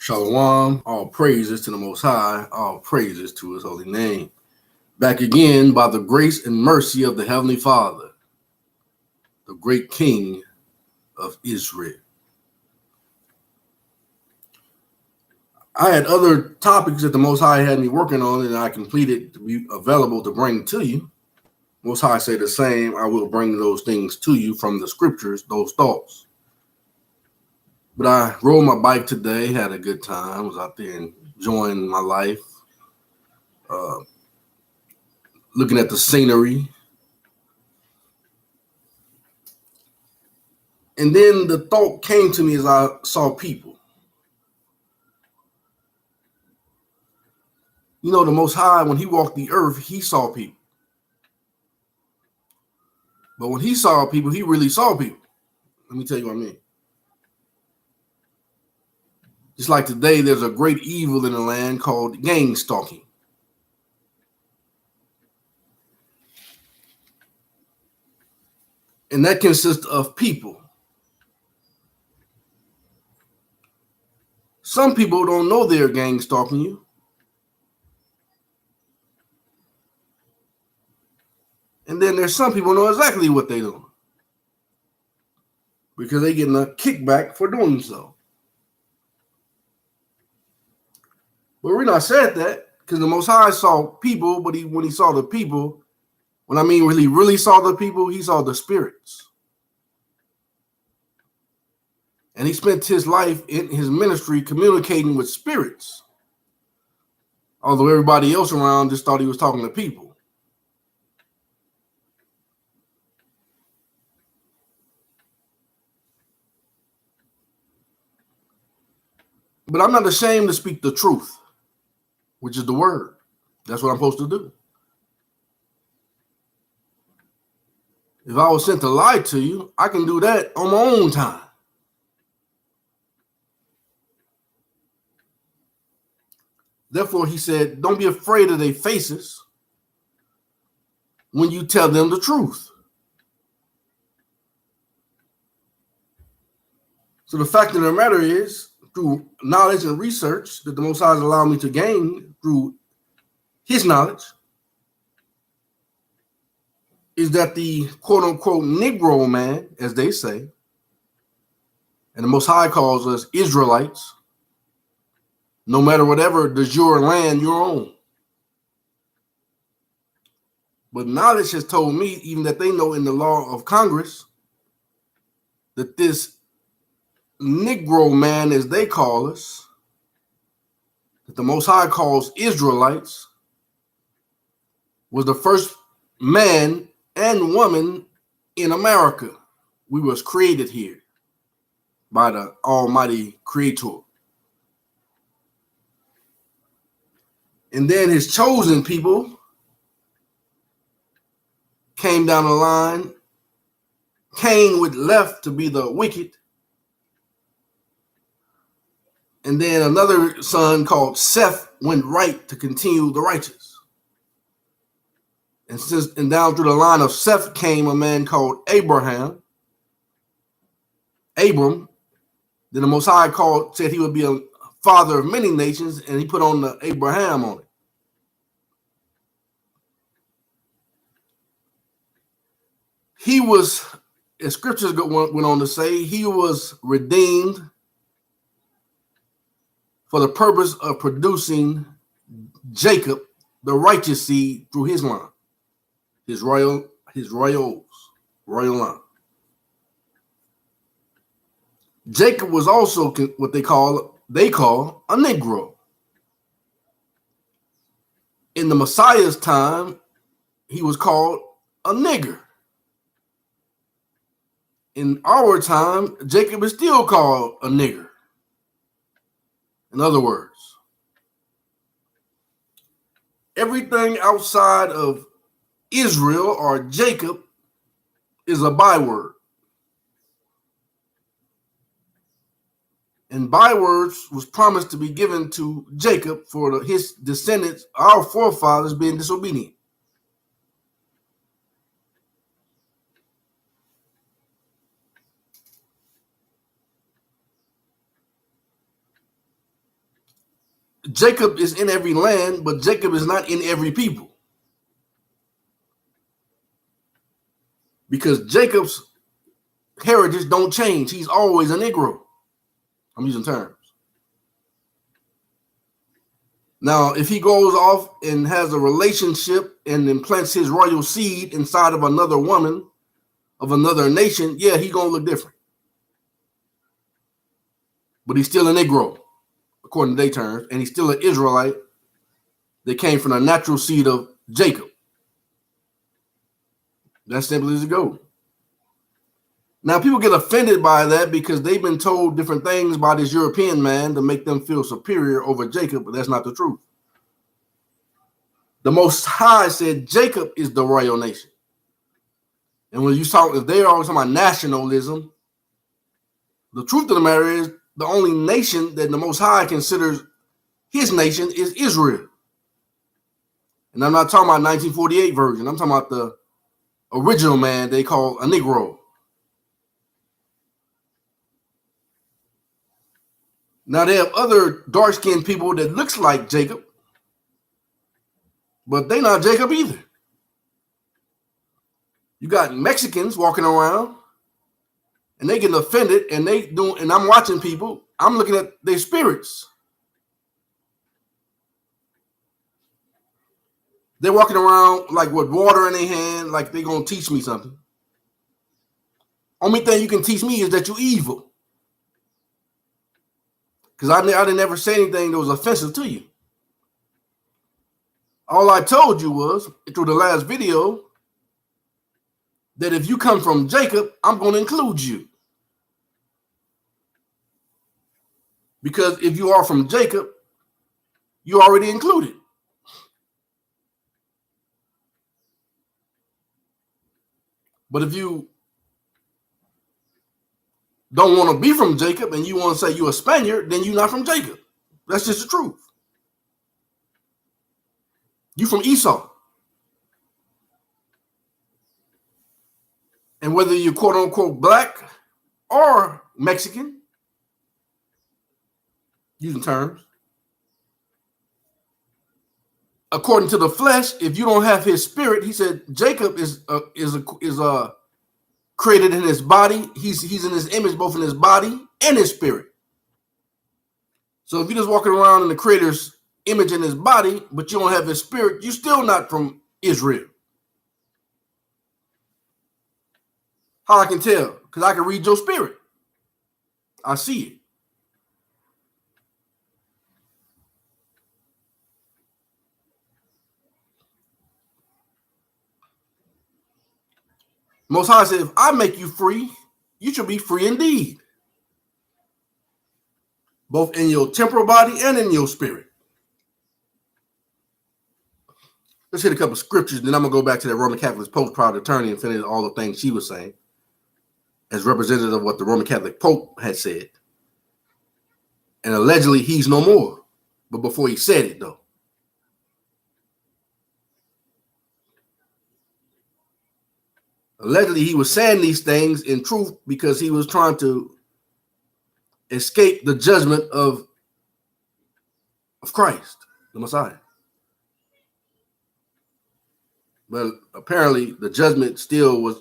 Shalom, all praises to the Most High, all praises to his holy name. Back again by the grace and mercy of the Heavenly Father, the great King of Israel. I had other topics that the Most High had me working on and I completed to be available to bring to you. Most High say the same, I will bring those things to you from the scriptures, those thoughts. But I rode my bike today, had a good time, was out there enjoying my life, looking at the scenery. And then the thought came to me as I saw people. You know, the Most High, when he walked the earth, he saw people. But when he saw people, he really saw people. Let me tell you what I mean. Just like today, there's a great evil in the land called gang stalking. And that consists of people. Some people don't know they're gang stalking you. And then there's some people who know exactly what they're doing, because they're getting a kickback for doing so. But we're not said that, because the Most High saw people, but when he saw the people, when I mean really saw the people, he saw the spirits. And he spent his life in his ministry communicating with spirits, although everybody else around just thought he was talking to people. But I'm not ashamed to speak the truth, which is the word. That's what I'm supposed to do. If I was sent to lie to you, I can do that on my own time. Therefore, he said, don't be afraid of their faces when you tell them the truth. So the fact of the matter is, through knowledge and research that the Most High has allowed me to gain through his knowledge, is that the quote-unquote Negro man, as they say, and the Most High calls us Israelites, no matter whatever de jure land you're on. But knowledge has told me, even that they know in the law of Congress, that this Negro man, as they call us, that the Most High calls Israelites, was the first man and woman in America. We was created here by the Almighty Creator. And then his chosen people came down the line. Cain went left to be the wicked. And then another son called Seth went right to continue the righteous. And down through the line of Seth came a man called Abram. Then the Most High said he would be a father of many nations, and he put on the Abraham on it. He was, as scriptures went on to say, he was redeemed for the purpose of producing Jacob, the righteous seed, through his line, his royal line. Jacob was also what they call a Negro. In the Messiah's time, he was called a nigger. In our time, Jacob is still called a nigger. In other words, everything outside of Israel or Jacob is a byword. And bywords was promised to be given to Jacob for his descendants, our forefathers, being disobedient. Jacob is in every land, but Jacob is not in every people. Because Jacob's heritage don't change. He's always a Negro. I'm using terms. Now, if he goes off and has a relationship and implants his royal seed inside of another woman of another nation, yeah, he's going to look different. But he's still a Negro, according to their terms, and he's still an Israelite that came from the natural seed of Jacob. That's simple as it goes. Now, people get offended by that because they've been told different things by this European man to make them feel superior over Jacob, but that's not the truth. The Most High said Jacob is the royal nation. And when you talk, if they're always talking about nationalism, the truth of the matter is the only nation that the Most High considers his nation is Israel. And I'm not talking about 1948 version. I'm talking about the original man they call a Negro. Now, they have other dark-skinned people that looks like Jacob, but they not Jacob either. You got Mexicans walking around, and they getting offended, and and I'm watching people. I'm looking at their spirits. They're walking around like with water in their hand, like they're gonna teach me something. Only thing you can teach me is that you're evil. Because I didn't ever say anything that was offensive to you. All I told you was, through the last video, that if you come from Jacob, I'm going to include you. Because if you are from Jacob, you're already included. But if you don't want to be from Jacob and you want to say you're a Spaniard, then you're not from Jacob. That's just the truth. You from Esau. And whether you're quote unquote black or Mexican, using terms, according to the flesh, if you don't have his spirit, he said Jacob is created in his body. He's in his image, both in his body and his spirit. So if you're just walking around in the creator's image in his body, but you don't have his spirit, you're still not from Israel. How I can tell? Because I can read your spirit. I see it. Most High said, if I make you free, you should be free indeed. Both in your temporal body and in your spirit. Let's hit a couple of scriptures, then I'm going to go back to that Roman Catholic Pope proud attorney and finish all the things she was saying as representative of what the Roman Catholic Pope had said. And allegedly, he's no more. But before he said it, though. Allegedly, he was saying these things in truth because he was trying to escape the judgment of Christ, the Messiah. But apparently, the judgment still was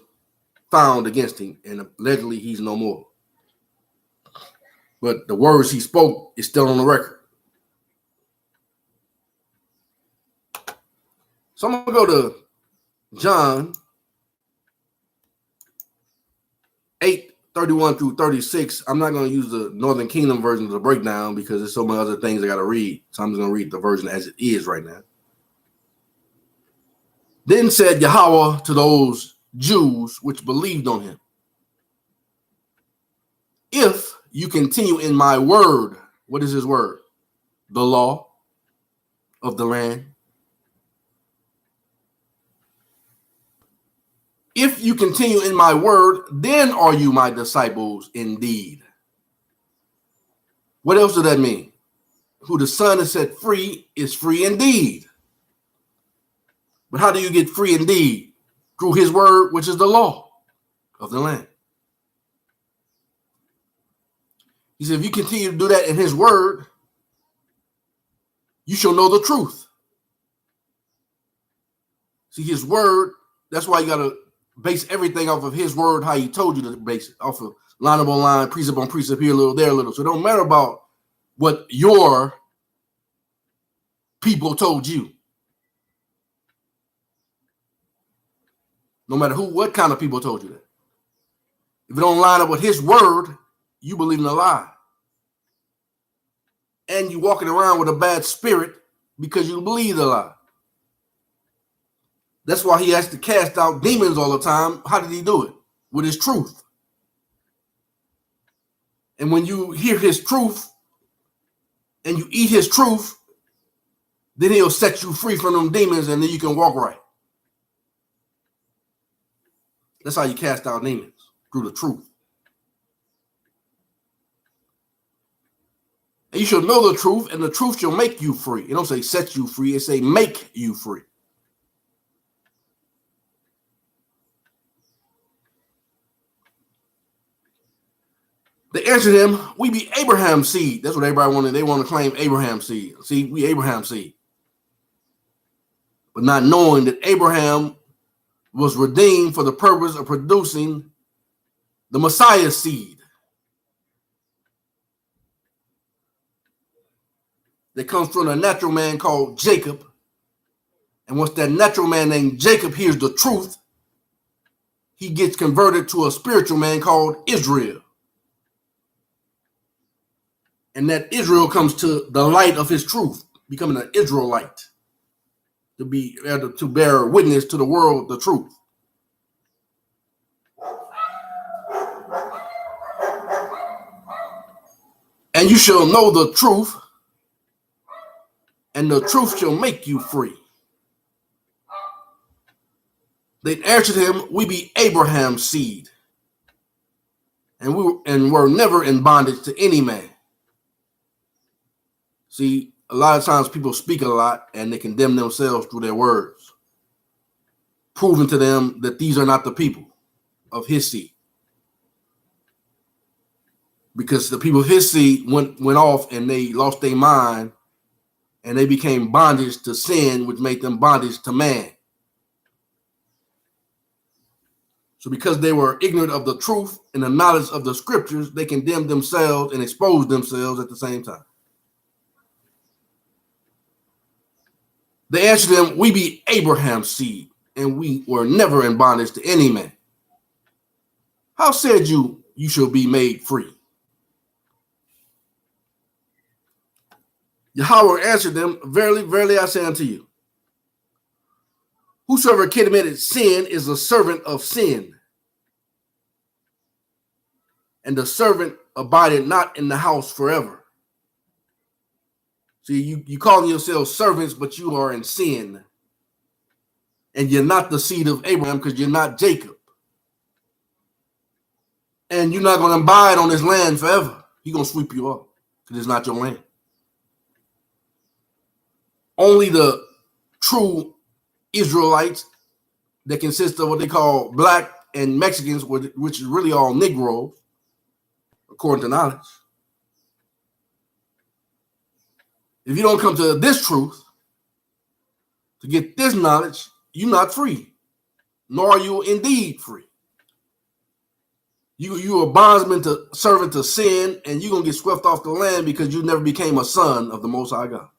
found against him, and allegedly, he's no more. But the words he spoke is still on the record. So I'm going to go to John 8:31 through 36. I'm not going to use the Northern Kingdom version of the breakdown because there's so many other things I got to read. So I'm just going to read the version as it is right now. Then said Yahweh to those Jews which believed on him, if you continue in my word, what is his word? The law of the land. If you continue in my word, then are you my disciples indeed. What else does that mean? Who the Son has set free is free indeed. But how do you get free indeed? Through his word, which is the law of the land. He said, if you continue to do that in his word, you shall know the truth. See, his word, that's why you got to base everything off of his word, how he told you to base it, off of line upon line, precept on precept, here a little, there a little. So it don't matter about what your people told you. No matter what kind of people told you that. If it don't line up with his word, you believe in a lie. And you walking around with a bad spirit because you believe the lie. That's why he has to cast out demons all the time. How did he do it? With his truth. And when you hear his truth and you eat his truth, then he'll set you free from them demons and then you can walk right. That's how you cast out demons, through the truth. And you shall know the truth, and the truth shall make you free. It don't say set you free, it say make you free. They answered him, we be Abraham's seed. That's what everybody wanted. They want to claim Abraham's seed. See, we Abraham's seed. But not knowing that Abraham was redeemed for the purpose of producing the Messiah's seed. That comes from a natural man called Jacob. And once that natural man named Jacob hears the truth, he gets converted to a spiritual man called Israel. And that Israel comes to the light of his truth, becoming an Israelite, to bear witness to the world the truth. And you shall know the truth, and the truth shall make you free. They answered him, we be Abraham's seed, and were never in bondage to any man. See, a lot of times people speak a lot and they condemn themselves through their words, proving to them that these are not the people of his seed. Because the people of his seed went off and they lost their mind and they became bondage to sin, which made them bondage to man. So because they were ignorant of the truth and the knowledge of the scriptures, they condemned themselves and exposed themselves at the same time. They answered him, we be Abraham's seed, and we were never in bondage to any man. How said you shall be made free? Yahweh answered them, verily, verily, I say unto you, whosoever committed sin is a servant of sin. And the servant abided not in the house forever. See, you calling yourselves servants, but you are in sin. And you're not the seed of Abraham because you're not Jacob. And you're not going to abide on this land forever. He's going to sweep you up because it's not your land. Only the true Israelites that consist of what they call black and Mexicans, which is really all Negroes, according to knowledge. If you don't come to this truth, to get this knowledge, you're not free, nor are you indeed free. You are a bondsman to servant to sin, and you're going to get swept off the land because you never became a son of the Most High God.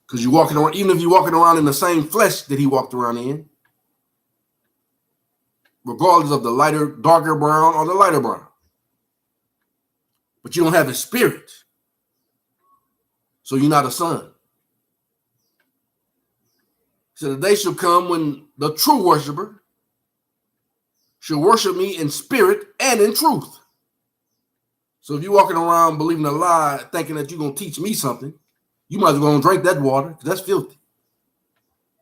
Because you're walking around, even if you're walking around in the same flesh that he walked around in, regardless of the lighter, darker brown or the lighter brown. But you don't have his spirit. So you're not a son. So the day shall come when the true worshiper shall worship me in spirit and in truth. So if you're walking around believing a lie, thinking that you're going to teach me something, you might as well drink that water because that's filthy.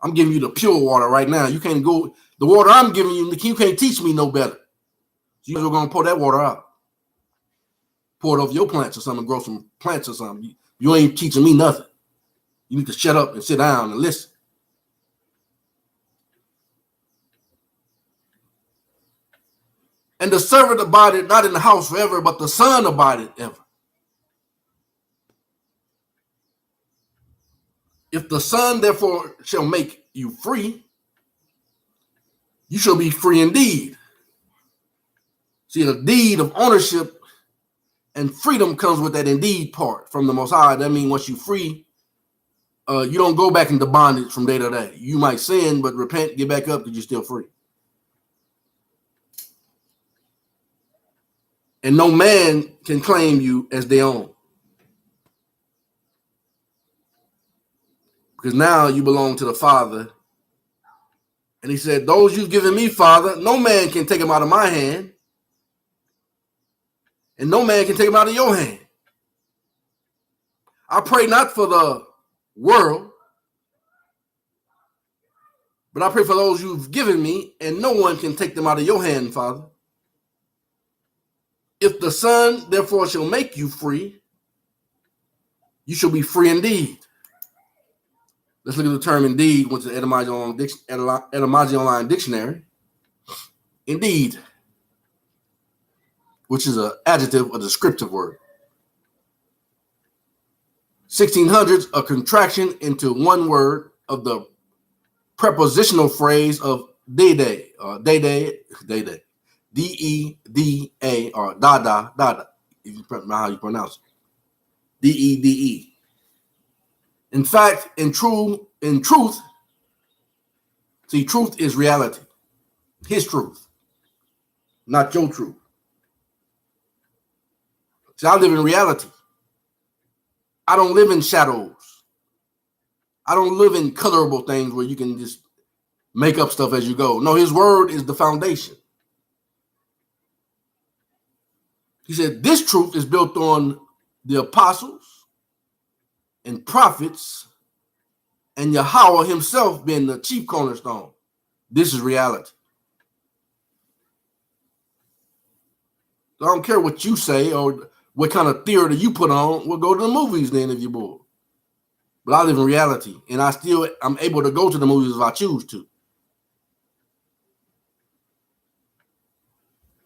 I'm giving you the pure water right now. You can't go, the water I'm giving you, you can't teach me no better. So you might as well going to pour that water out. Pour it over your plants or something, grow some plants or something. You ain't teaching me nothing. You need to shut up and sit down and listen. And the servant abided not in the house forever, but the son abided ever. If the Son therefore shall make you free, you shall be free indeed. See, the deed of ownership and freedom comes with that indeed part from the Most High. That means once you're free, you don't go back into bondage from day to day. You might sin, but repent, get back up because you're still free. And no man can claim you as their own. Because now you belong to the Father. And he said, those you've given me, Father, no man can take them out of my hand. And no man can take them out of your hand. I pray not for the world, but I pray for those you've given me, and no one can take them out of your hand, Father. If the Son, therefore, shall make you free, you shall be free indeed. Let's look at the term indeed, which is Etymology Online Dictionary. Indeed, which is an adjective, a descriptive word. 1600s, a contraction into one word of the prepositional phrase of day-day, day-day, D-E-D-A, or da-da, if you know how you pronounce it. D-E-D-E. In fact, in truth, see, truth is reality. His truth, not your truth. See, I live in reality. I don't live in shadows. I don't live in colorable things where you can just make up stuff as you go. No, his word is the foundation. He said, this truth is built on the apostles and prophets and Yahweh himself being the chief cornerstone. This is reality. So I don't care what you say or what kind of theater you put on. We'll go to the movies then if you're bored. But I live in reality, and I'm able to go to the movies if I choose to.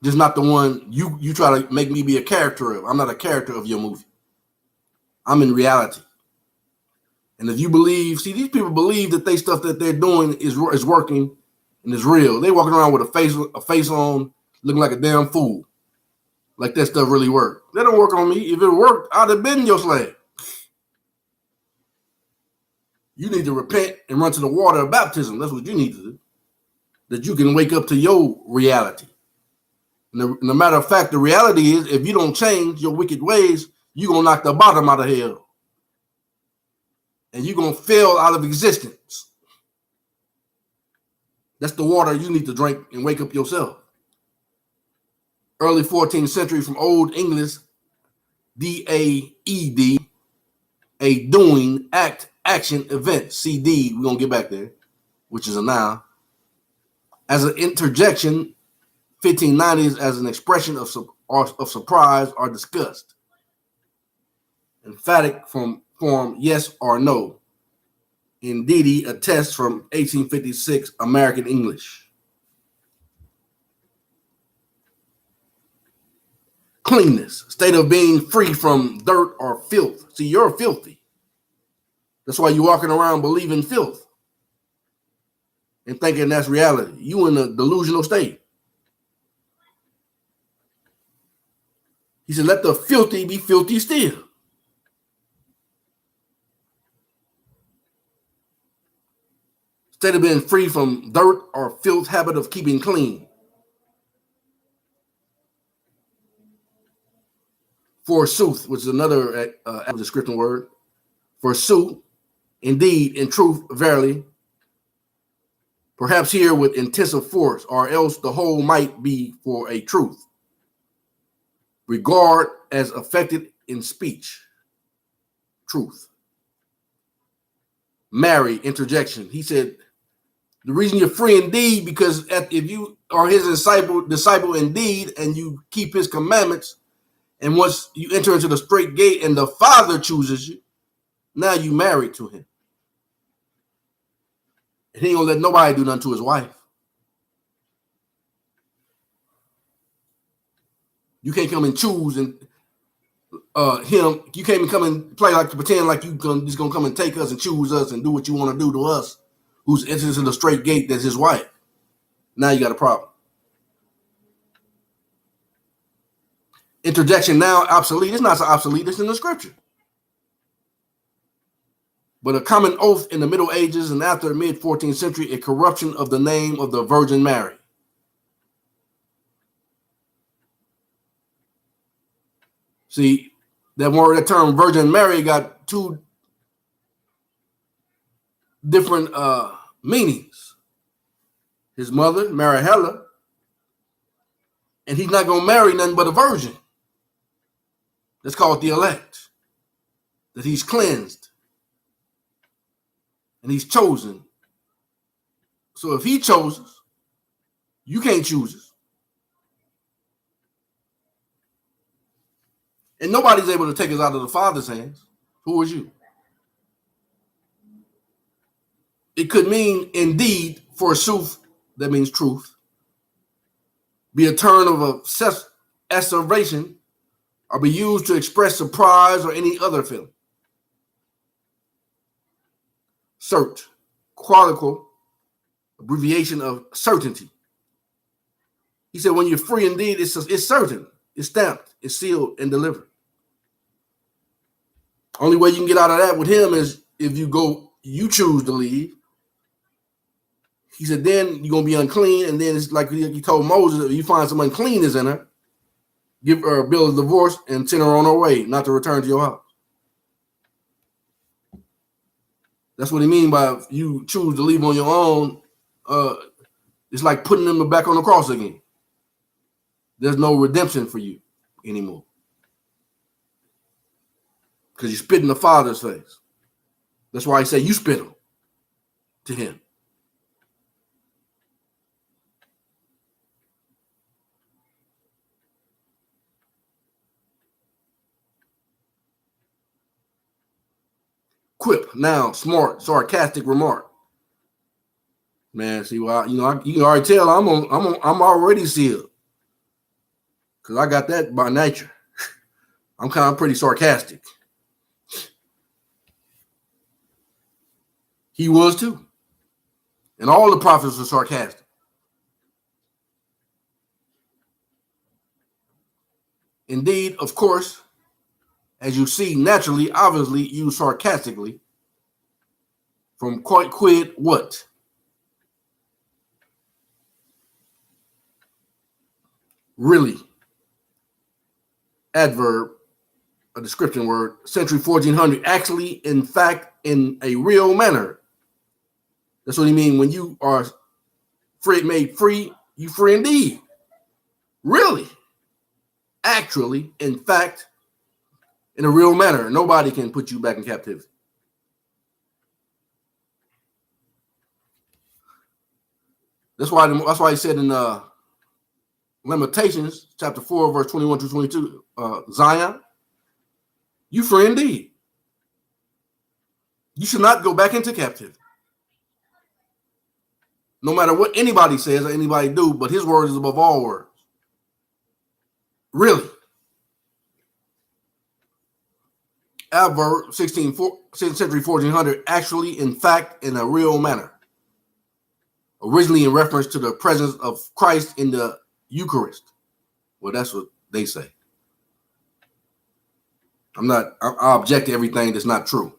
Just not the one you try to make me be a character of. I'm not a character of your movie. I'm in reality. And if you believe, see, these people believe that stuff that they're doing is working and is real. They walking around with a face on, looking like a damn fool. Like that stuff really worked. They don't work on me. If it worked, I'd have been your slave. You need to repent and run to the water of baptism. That's what you need to do. That you can wake up to your reality. And the matter of fact, the reality is if you don't change your wicked ways, you're going to knock the bottom out of hell. And you're going to fail out of existence. That's the water you need to drink and wake up yourself. Early 14th century from Old English, D-A-E-D, a doing, act, action, event, C-D, we're going to get back there, which is a noun. As an interjection, 1590s as an expression of surprise or disgust. Emphatic from form yes or no. Indeedy, a test from 1856 American English. Cleanness, state of being free from dirt or filth. See, you're filthy. That's why you're walking around believing filth and thinking that's reality. You in a delusional state. He said, let the filthy be filthy still. State of being free from dirt or filth, habit of keeping clean. Forsooth, which is another descriptive word. Forsooth, indeed, in truth, verily. Perhaps here with intensive force, or else the whole might be for a truth. Regard as affected in speech. Truth. Marry, interjection. He said, the reason you're free indeed, because if you are his disciple indeed, and you keep his commandments, and once you enter into the straight gate and the Father chooses you, now you married to him. And he ain't gonna let nobody do nothing to his wife. You can't come and choose and him, you can't even come and play like to pretend like he's gonna come and take us and choose us and do what you want to do to us, who's entered into the straight gate that's his wife. Now you got a problem. Interjection now obsolete. It's not so obsolete, it's in the scripture. But a common oath in the Middle Ages and after mid-14th century, a corruption of the name of the Virgin Mary. See, that term Virgin Mary got two different meanings. His mother, Marihella, and he's not going to marry nothing but a virgin. That's called the elect. That he's cleansed. And he's chosen. So if he chooses, you can't choose us. And nobody's able to take us out of the Father's hands. Who is you? It could mean indeed, forsooth, that means truth, be a term of asseveration, or be used to express surprise or any other feeling. Cert, qualical, abbreviation of certainty. He said, when you're free indeed, it's certain, it's stamped, it's sealed, and delivered. Only way you can get out of that with him is if you choose to leave. He said, then you're going to be unclean. And then it's like he told Moses, if you find some uncleanness in her, give her a bill of divorce and send her on her way, not to return to your house. That's what he means by if you choose to leave on your own. It's like putting them back on the cross again. There's no redemption for you anymore. Because you spit in the Father's face. That's why he said you spit him to him. Quip, noun, smart, sarcastic remark. Man, see, well, you can already tell I'm already sealed, because I got that by nature. I'm kind of pretty sarcastic. He was too, and all the prophets were sarcastic. Indeed, of course, as you see, naturally, obviously, used sarcastically from quid what? Really. Adverb, a description word, century 1400, actually, in fact, in a real manner. That's what he means when you are made free, you free indeed. Really. Actually, in fact, in a real manner. Nobody can put you back in captivity. That's why he said in Lamentations, chapter 4, verse 21 to 22, Zion, you free indeed. You should not go back into captivity. No matter what anybody says or anybody do, but his word is above all words. Really. Adverb, century 1400, actually, in fact, in a real manner. Originally in reference to the presence of Christ in the Eucharist. Well, that's what they say. I object to everything that's not true.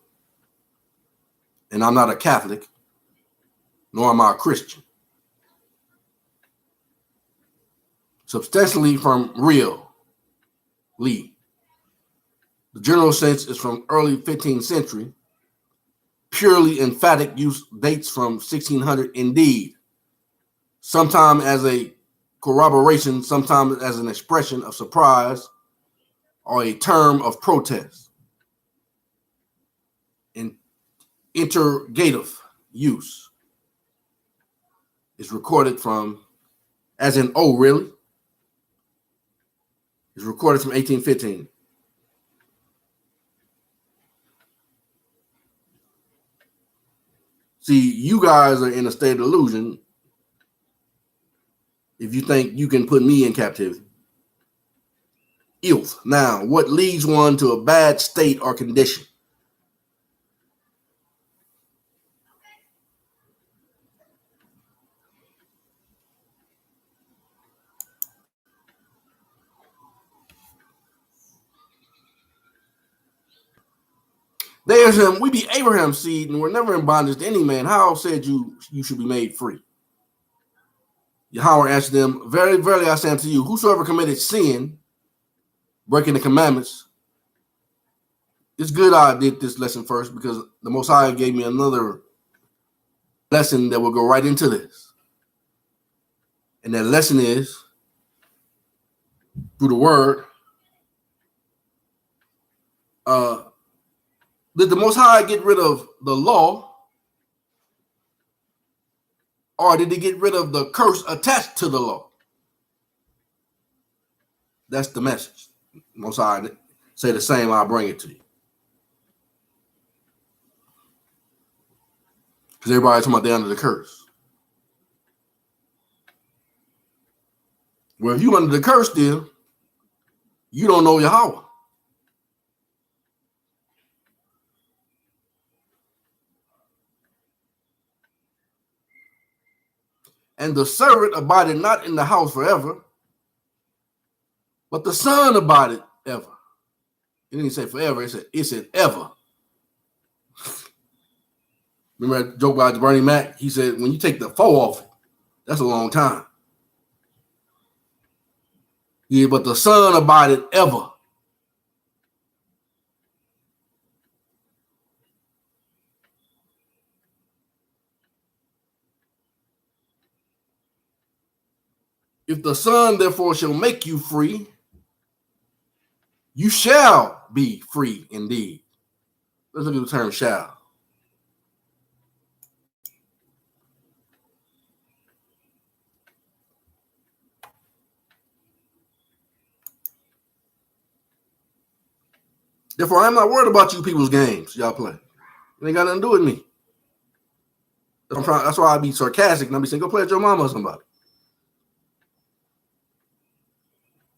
And I'm not a Catholic, nor am I a Christian. Substantially from real, Lee. The general sense is from early 15th century. Purely emphatic use dates from 1600 indeed. Sometimes as a corroboration, sometimes as an expression of surprise or a term of protest. In interrogative use is recorded from, as in, oh, really? Is recorded from 1815. See, you guys are in a state of illusion if you think you can put me in captivity. Ilth. Now, what leads one to a bad state or condition? There's him. We be Abraham's seed, and we're never in bondage to any man. How said you should be made free? Yahweh answered them, very verily I say unto you, whosoever committed sin, breaking the commandments. It's good I did this lesson first because the Most High gave me another lesson that will go right into this. And that lesson is, through the word, did the Most High get rid of the law, or did he get rid of the curse attached to the law? That's the message. Most High say the same, I'll bring it to you. Because everybody's talking about they're under the curse. Well, if you under the curse still, you don't know Yahweh. And the servant abided not in the house forever, but the son abided ever. It didn't say forever, it said ever. Remember that joke about Bernie Mac? He said, when you take the 4 off, that's a long time. Yeah, but the son abided ever. If the son therefore shall make you free, you shall be free indeed. Let's look at the term shall. Therefore, I'm not worried about you people's games y'all play. It ain't got nothing to do with me. That's why I be sarcastic and I be saying, go play with your mama or somebody.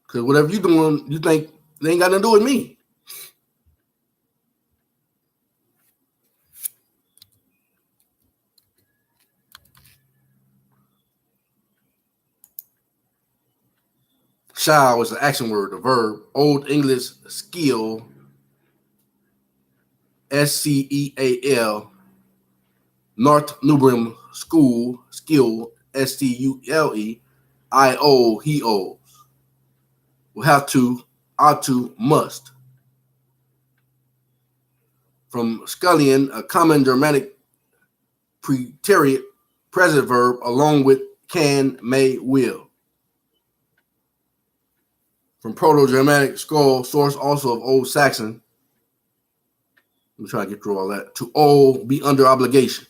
Because whatever you doing, you think it ain't got nothing to do with me. Shall is an action word, a verb. Old English skill, S-C-E-A-L. North Nubrim school, skill, S-T-U-L-E, he owes. Will have to, ought to, must. From scullion, a common Germanic preterite present verb along with can, may, will. From Proto-Germanic skull, source also of Old Saxon. Let me try to get through all that. To owe, be under obligation.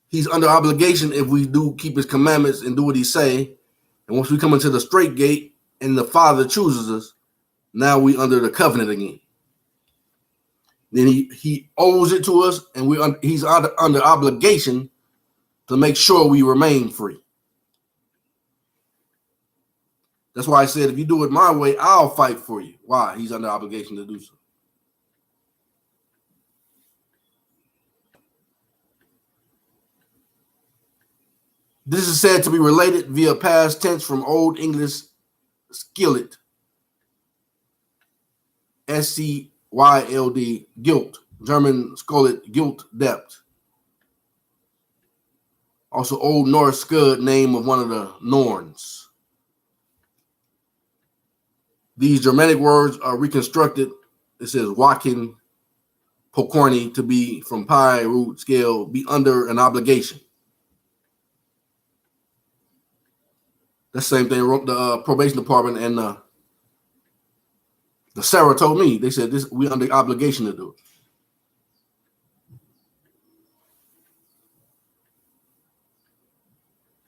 He's under obligation if we do keep his commandments and do what he say. And once we come into the straight gate and the Father chooses us, now we under the covenant again. Then he owes it to us, and he's under obligation to make sure we remain free. That's why I said, if you do it my way, I'll fight for you. Why? He's under obligation to do so. This is said to be related via past tense from Old English skillet, S-C-Y-L-D, guilt, German skullet, guilt, depth. Also Old Norse scud, name of one of the Norns. These Germanic words are reconstructed. It says wakin, pokorni, to be from pi, root, scale, be under an obligation. That's the same thing the probation department and the Sarah told me. They said this, we under obligation to do it.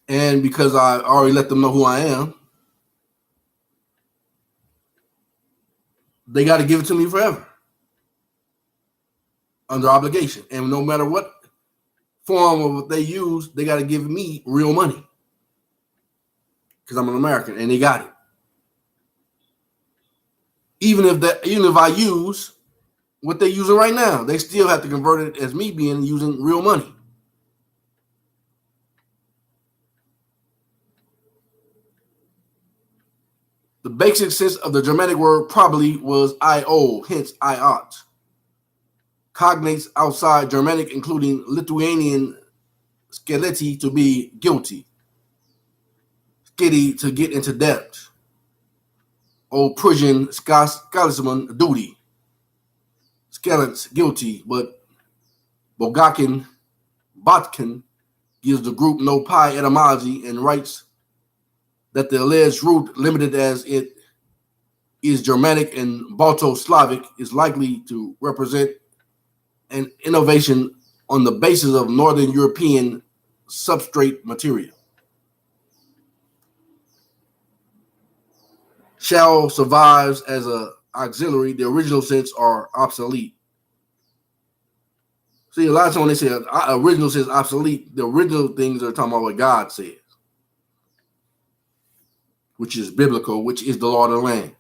And because I already let them know who I am, they got to give it to me forever. Under obligation. And no matter what form of what they use, they got to give me real money. Because I'm an American and they got it. Even if I use what they're using right now, they still have to convert it as me being using real money. The basic sense of the Germanic word probably was I owe, hence I ought. Cognates outside Germanic, including Lithuanian skeleti, to be guilty. Skitty, to get into debt. Old Prussian Skalisman, duty. Skelets, guilty, but Botkin gives the group no pi etymology and writes that the alleged root, limited as it is Germanic and Balto-Slavic, is likely to represent an innovation on the basis of Northern European substrate material. Shall survives as an auxiliary. The original sense are obsolete. See, a lot of times when they say original says obsolete, the original things are talking about what God says, which is biblical, which is the law of the land.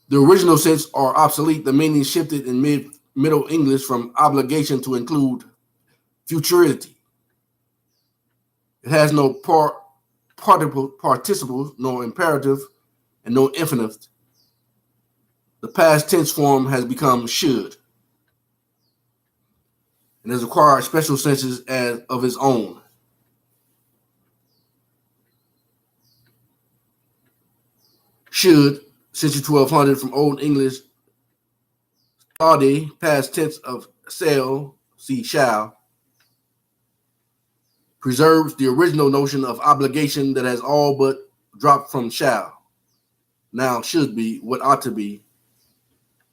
The original sense are obsolete. The meaning shifted in Middle English from obligation to include futurity. It has no participles, no imperative, and no infinitive. The past tense form has become should, and has acquired special senses as of its own. Should, century 1200, from Old English, starde, past tense of shall, see shall, preserves the original notion of obligation that has all but dropped from shall. Now should be, what ought to be,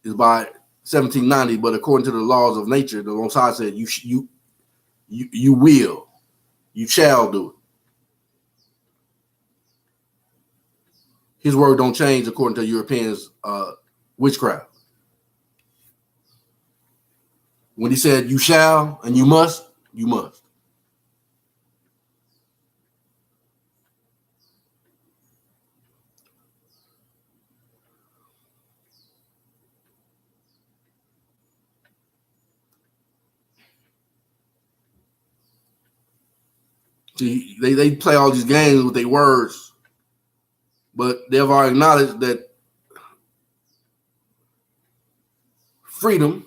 is by 1790, but according to the laws of nature, the Most High said, you will, you shall do it. His word don't change according to Europeans' witchcraft. When he said you shall and you must, you must. See, they play all these games with their words, but they've already acknowledged that freedom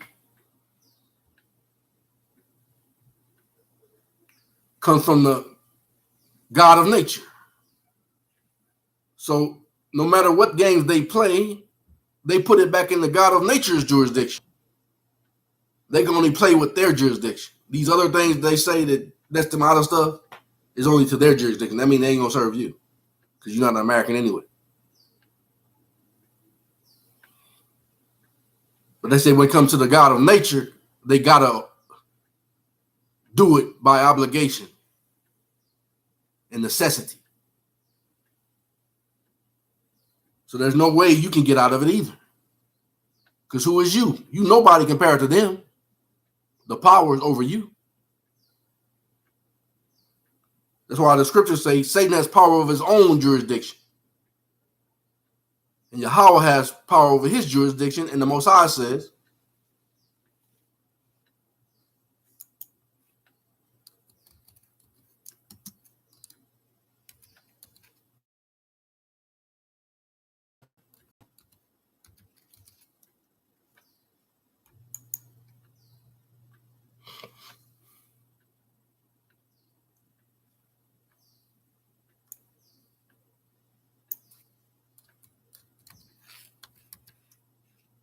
comes from the God of nature. So no matter what games they play, they put it back in the God of nature's jurisdiction. They can only play with their jurisdiction. These other things they say that's them out of stuff is only to their jurisdiction. That means they ain't gonna serve you because you're not an American anyway. But they say when it comes to the God of nature, they gotta do it by obligation and necessity. So there's no way you can get out of it either. Because who is you? You nobody compared to them. The power is over you. That's why the scriptures say Satan has power over his own jurisdiction. And Yahweh has power over his jurisdiction. And the Most High says,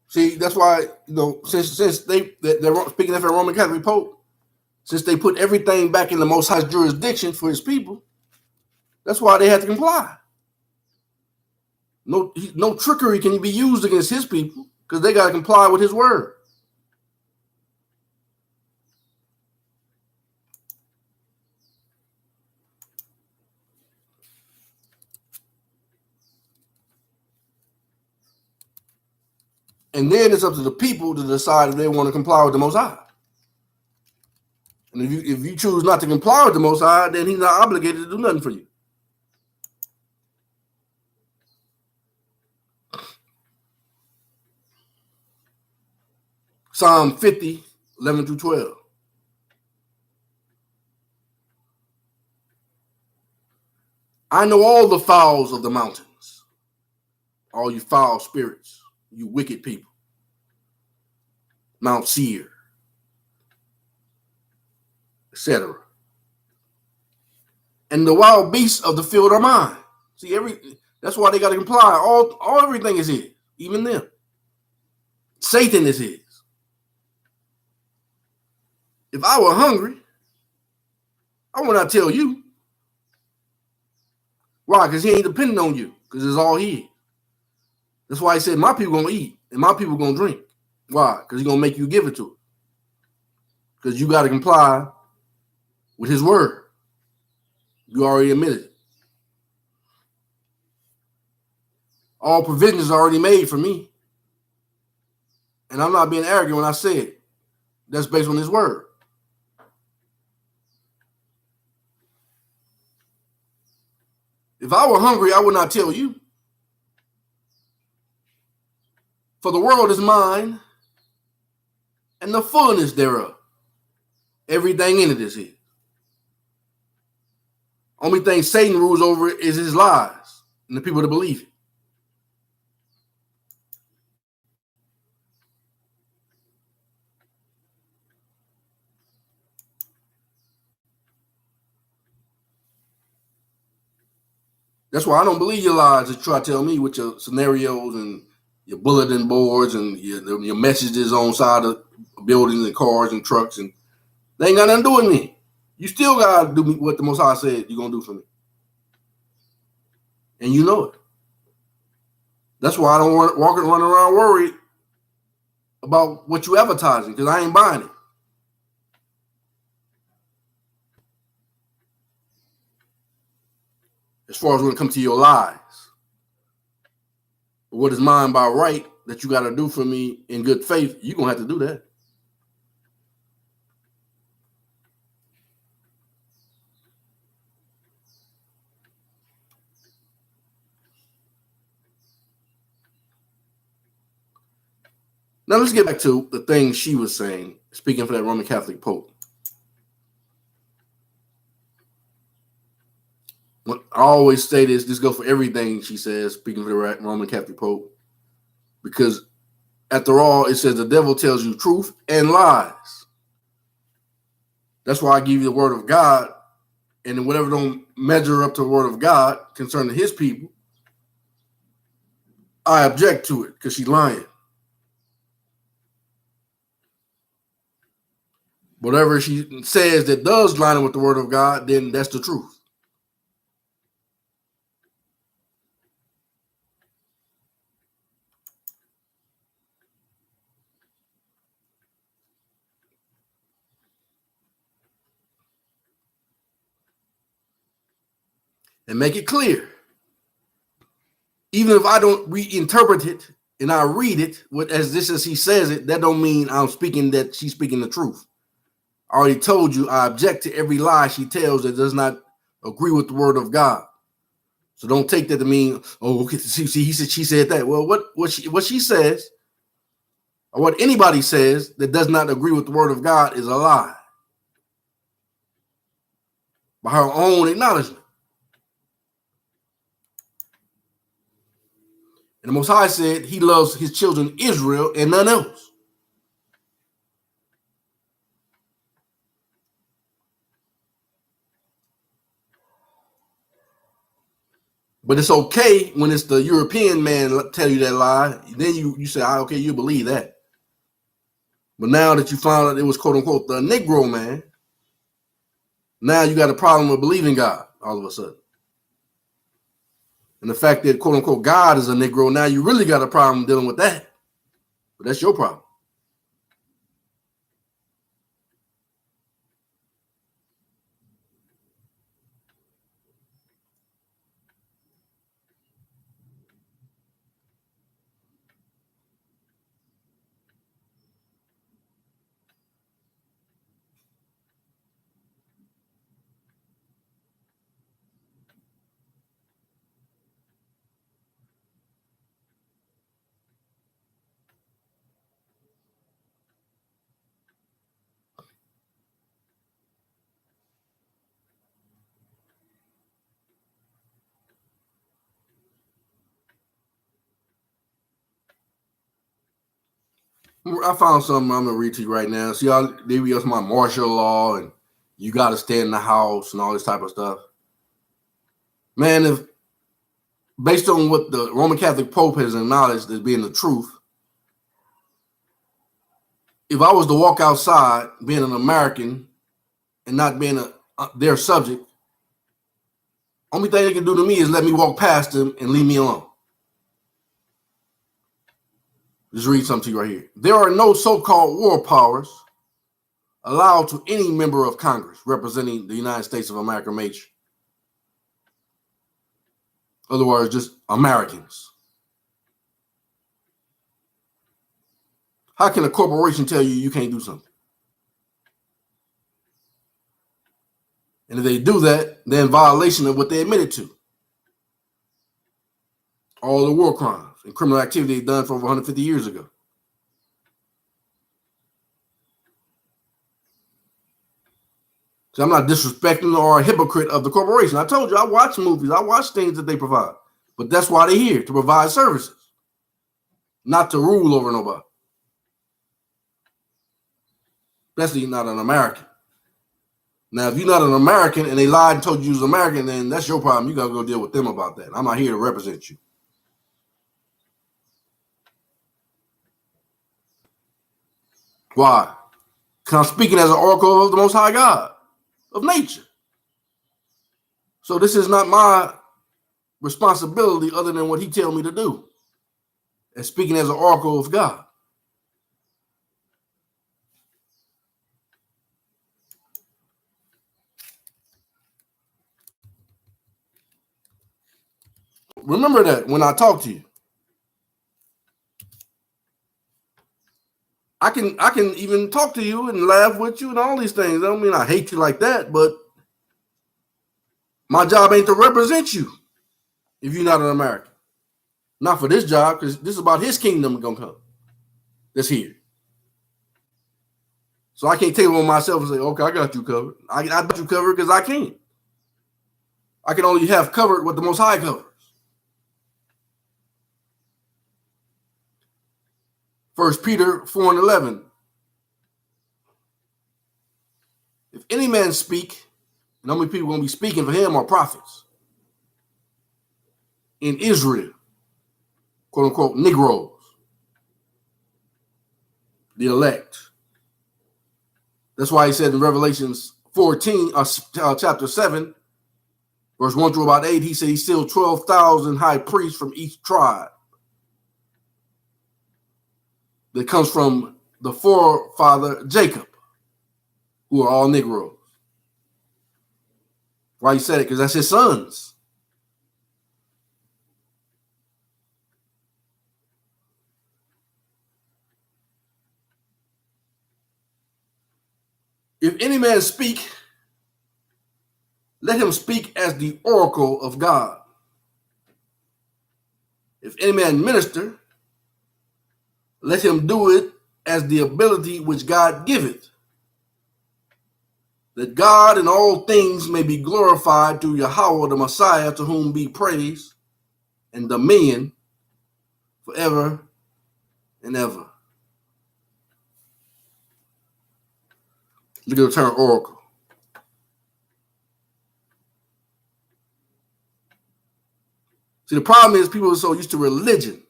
see, that's why, since they're speaking of a Roman Catholic Pope, since they put everything back in the Most High's jurisdiction for his people, that's why they had to comply. No trickery can be used against his people because they got to comply with his word. And then it's up to the people to decide if they want to comply with the Most High. And if you choose not to comply with the Most High, then he's not obligated to do nothing for you. Psalm 50, 11 through 12. I know all the fowls of the mountains, all you foul spirits, you wicked people. Mount Seir, etc. And the wild beasts of the field are mine. See, that's why they got to comply. All everything is his, even them. Satan is his. If I were hungry, I would not tell you. Why? Because he ain't depending on you, because it's all his. That's why he said, my people gonna eat and my people gonna drink. Why? Because he's gonna make you give it to him. Because you got to comply with his word. You already admitted it. All provisions are already made for me. And I'm not being arrogant when I say it. That's based on his word. If I were hungry, I would not tell you. For the world is mine and the fullness thereof. Everything in it is his. Only thing Satan rules over is his lies and the people that believe it. That's why I don't believe your lies that you try to tell me with your scenarios and your bulletin boards and your messages on side of buildings and cars and trucks, and they ain't got nothing to do with me. You still gotta do what the Most High said you're gonna do for me, and you know it. That's why I don't run around worried about what you advertising, because I ain't buying it. As far as when it comes to your lies, what is mine by right that you got to do for me in good faith, you're gonna have to do that. Now let's get back to the things she was saying, speaking for that Roman Catholic Pope. I always say this goes for everything she says, speaking for the Roman Catholic Pope, because after all, it says the devil tells you truth and lies. That's why I give you the word of God, and whatever don't measure up to the word of God concerning his people, I object to it because she's lying. Whatever she says that does line up with the word of God, then that's the truth. And make it clear. Even if I don't reinterpret it and I read it as he says it, that don't mean I'm speaking that she's speaking the truth. I already told you I object to every lie she tells that does not agree with the word of God. So don't take that to mean, oh, okay, see, she said that. Well, what she says, or what anybody says that does not agree with the word of God is a lie. By her own acknowledgement. And the Most High said he loves his children Israel and none else. But it's okay when it's the European man tell you that lie. Then you say, okay, you believe that. But now that you found out it was quote unquote the Negro man, now you got a problem with believing God all of a sudden. And the fact that quote unquote God is a Negro, now you really got a problem dealing with that. But that's your problem. I found something I'm gonna read to you right now. See, they be talking about martial law and you got to stay in the house and all this type of stuff. Man, if based on what the Roman Catholic Pope has acknowledged as being the truth, if I was to walk outside being an American and not being their subject, only thing they can do to me is let me walk past them and leave me alone. Just read something to you right here. There are no so-called war powers allowed to any member of Congress representing the United States of America major. In other words, just Americans. How can a corporation tell you can't do something? And if they do that, they're in violation of what they admitted to. All the war crimes and criminal activity done for over 150 years ago. So I'm not disrespecting or a hypocrite of the corporation. I told you, I watch movies, I watch things that they provide. But that's why they're here, to provide services, not to rule over nobody. Especially not an American. Now, if you're not an American and they lied and told you was American, then that's your problem. You got to go deal with them about that. I'm not here to represent you. Why? Because I'm speaking as an oracle of the Most High God, of nature. So this is not my responsibility other than what he tells me to do. And speaking as an oracle of God. Remember that when I talk to you. I can even talk to you and laugh with you and all these things. I don't mean I hate you like that, but my job ain't to represent you if you're not an American. Not for this job, because this is about his kingdom gonna come. That's here. So I can't take it on myself and say, okay, I got you covered. I got you covered because I can't. I can only have covered what the Most High covers. 1 Peter 4:11. If any man speak, and how many people going to be speaking for him are prophets in Israel, quote unquote, Negroes, the elect. That's why he said in Revelations 14, chapter 7, verse 1 through about 8, he said he sealed 12,000 high priests from each tribe. That comes from the forefather Jacob, who are all Negroes. Why he said it? Because that's his sons. If any man speak, let him speak as the oracle of God. If any man minister, let him do it as the ability which God giveth, that God in all things may be glorified through Yahweh the Messiah, to whom be praise and dominion forever and ever. Look at the term oracle. See, the problem is people are so used to religion,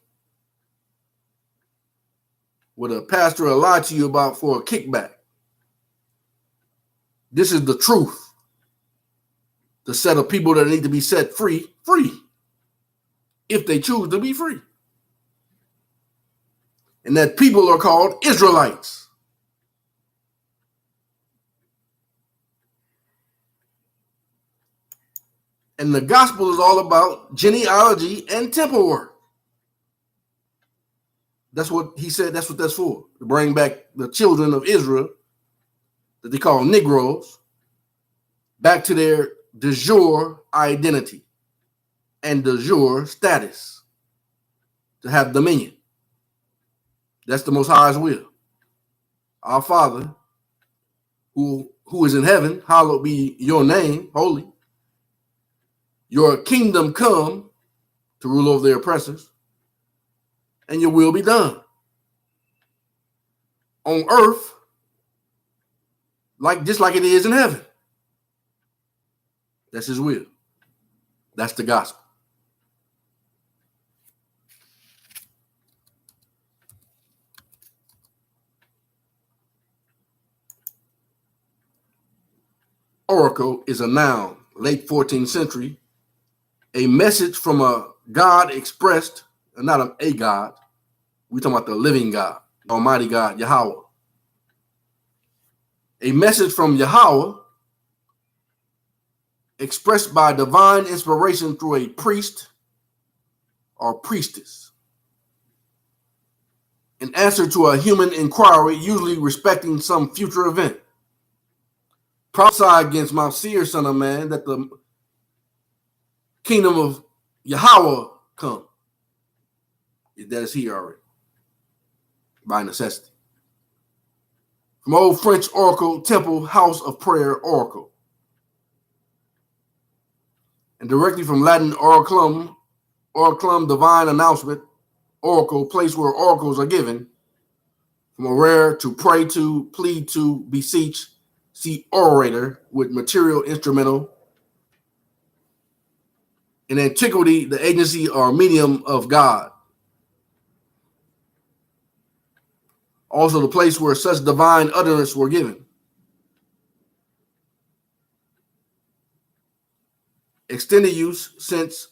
what a pastor will lie to you about for a kickback. This is the truth. The set of people that need to be set free, if they choose to be free. And that people are called Israelites. And the gospel is all about genealogy and temple work. That's what he said, that's what that's for, to bring back the children of Israel, that they call Negroes, back to their de jure identity and de jure status, to have dominion. That's the Most High's will. Our Father, who is in heaven, hallowed be your name, holy. Your kingdom come, to rule over their oppressors, and your will be done. on earth just like it is in heaven. That's his will. That's the gospel. Oracle is a noun, late 14th century, a message from a God expressed, not a God. We're talking about the living God, Almighty God, Yahweh. A message from Yahweh expressed by divine inspiration through a priest or priestess. In answer to a human inquiry, usually respecting some future event. Prophesy against Mount Seir, son of man, that the kingdom of Yahweh come. That is here already, by necessity. From Old French oracle, temple, house of prayer, oracle. And directly from Latin oraculum, divine announcement, oracle, place where oracles are given. From orare, to pray to, plead to, beseech, see orator, with material instrumental. In antiquity, the agency or medium of God. Also the place where such divine utterance were given. Extended use since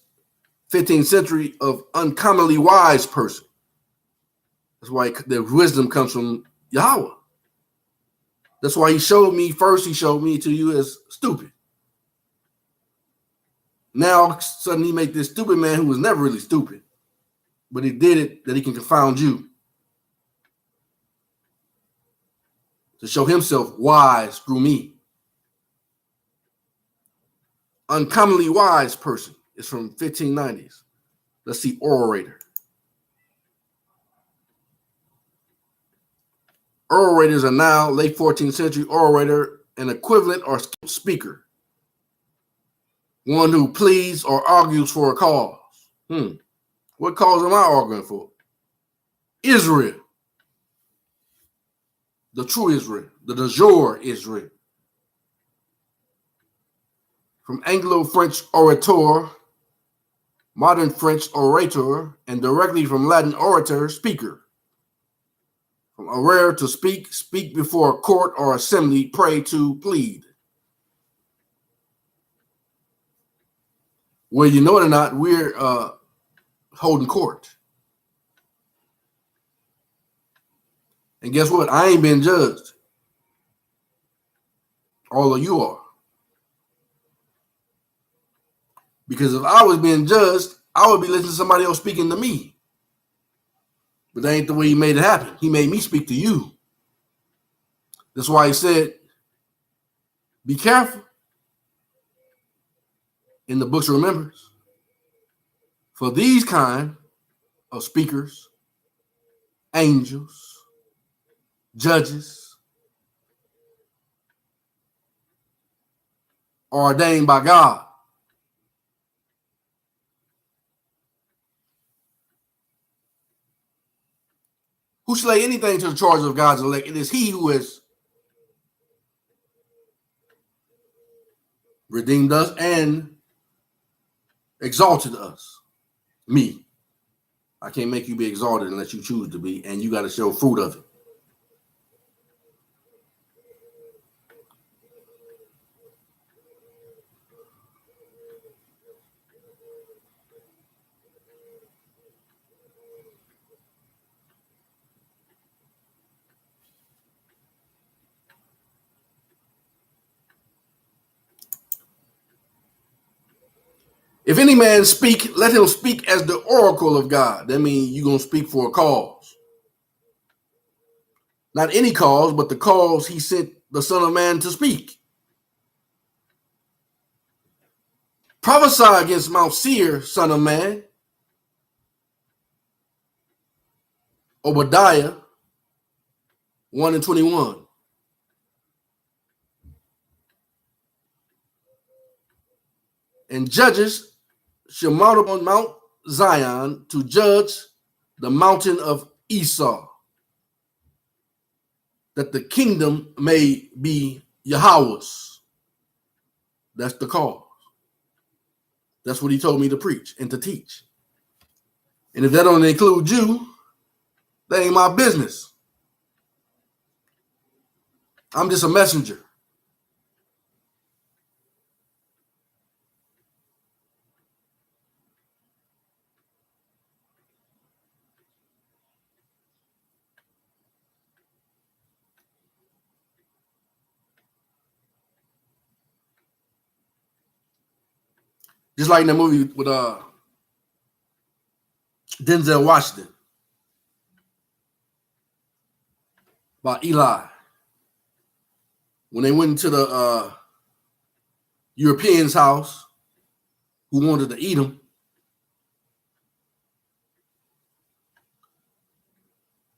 15th century of uncommonly wise person. That's why the wisdom comes from Yahweh. That's why he showed me to you as stupid. Now suddenly he made this stupid man who was never really stupid, but he did it that he can confound you. To show himself wise through me. Uncommonly wise person is from 1590s. Let's see, orator. Orators are now late 14th century orator, an equivalent or speaker. One who pleads or argues for a cause. What cause am I arguing for? Israel. The true Israel. The jure Israel. From Anglo-French orator, modern French orator, and directly from Latin orator, speaker. From orare, to speak, speak before a court or assembly, pray to, plead. Well, you know it or not, we're holding court. And guess what? I ain't been judged. All of you are. Because if I was being judged, I would be listening to somebody else speaking to me. But that ain't the way he made it happen. He made me speak to you. That's why he said, be careful in the books of remembrance. For these kind of speakers, angels, judges, are ordained by God. Who shall lay anything to the charge of God's elect? It is he who has redeemed us and exalted us. Me. I can't make you be exalted unless you choose to be, and you got to show fruit of it. If any man speak, let him speak as the oracle of God. That means you're going to speak for a cause. Not any cause, but the cause he sent the Son of Man to speak. Prophesy against Mount Seir, son of man. Obadiah 1:21. And judges shall mount upon Mount Zion to judge the mountain of Esau. that the kingdom may be Yahweh's. That's the cause. That's what he told me to preach and to teach. And if that don't include you, that ain't my business. I'm just a messenger. Just like in the movie with Denzel Washington about Eli. When they went into the European's house who wanted to eat him,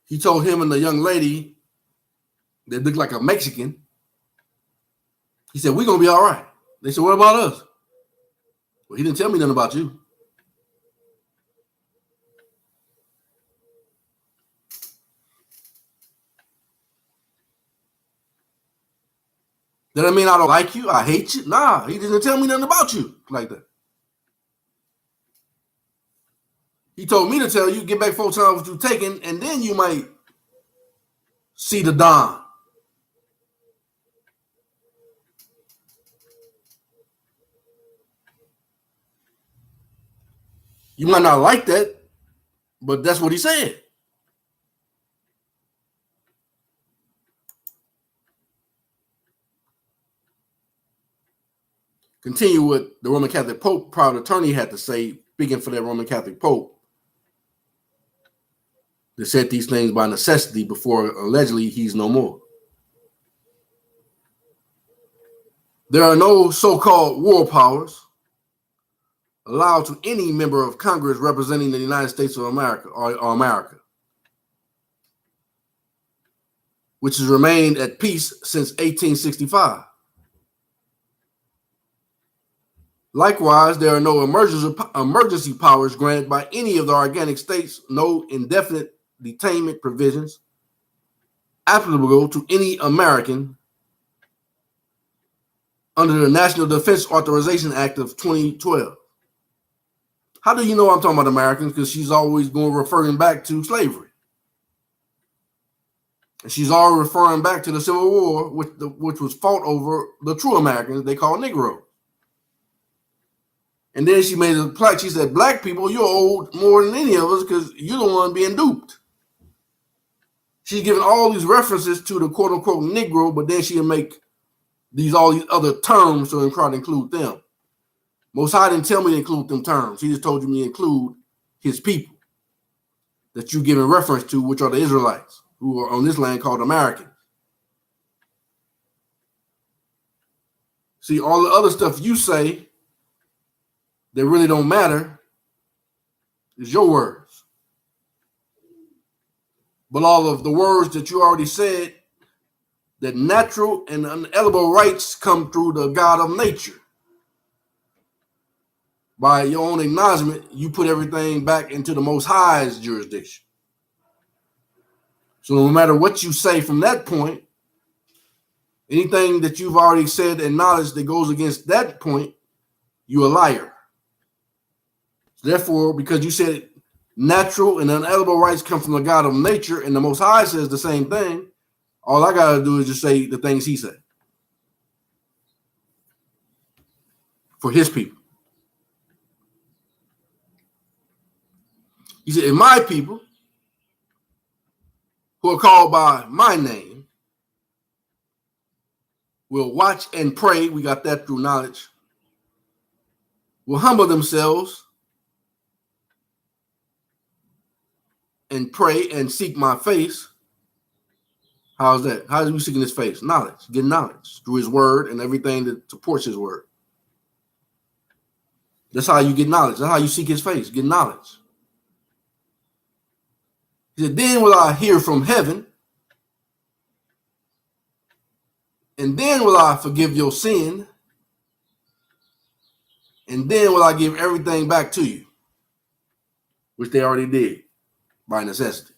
he told him and the young lady that looked like a Mexican, he said, we're going to be all right. They said, what about us? Well, he didn't tell me nothing about you. Does that mean I don't like you? I hate you? Nah, he didn't tell me nothing about you like that. He told me to tell you, get back 4 times what you've taken, and then you might see the dawn. You might not like that, but that's what he said. Continue what the Roman Catholic Pope, proud attorney, had to say, speaking for that Roman Catholic Pope, that said these things by necessity before allegedly he's no more. There are no so-called world powers allowed to any member of Congress representing the United States of America or America, which has remained at peace since 1865. Likewise, there are no emergency powers granted by any of the organic states, no indefinite detainment provisions applicable to any American under the National Defense Authorization Act of 2012. How do you know I'm talking about Americans? Because she's always referring back to slavery. And she's always referring back to the Civil War, which was fought over the true Americans they call Negroes. And then she made a plaque. She said, black people, you're old more than any of us because you're the one being duped. She's giving all these references to the quote unquote Negro, but then she'll make all these other terms to try to include them. Most High didn't tell me to include them terms. He just told you to include his people that you're giving reference to, which are the Israelites, who are on this land called Americans. See, all the other stuff you say that really don't matter is your words. But all of the words that you already said, that natural and unalienable rights come through the God of nature. By your own acknowledgement, you put everything back into the Most High's jurisdiction. So no matter what you say from that point, anything that you've already said and acknowledged that goes against that point, you're a liar. Therefore, because you said natural and unalienable rights come from the God of nature, and the Most High says the same thing, all I got to do is just say the things he said for his people. He said, if my people who are called by my name will watch and pray, we got that through knowledge, will humble themselves and pray and seek my face. How's that? How are we seeking his face? Knowledge. Get knowledge through his word and everything that supports his word. That's how you get knowledge. That's how you seek his face. Get knowledge. He said, then will I hear from heaven, and then will I forgive your sin, and then will I give everything back to you, which they already did by necessity.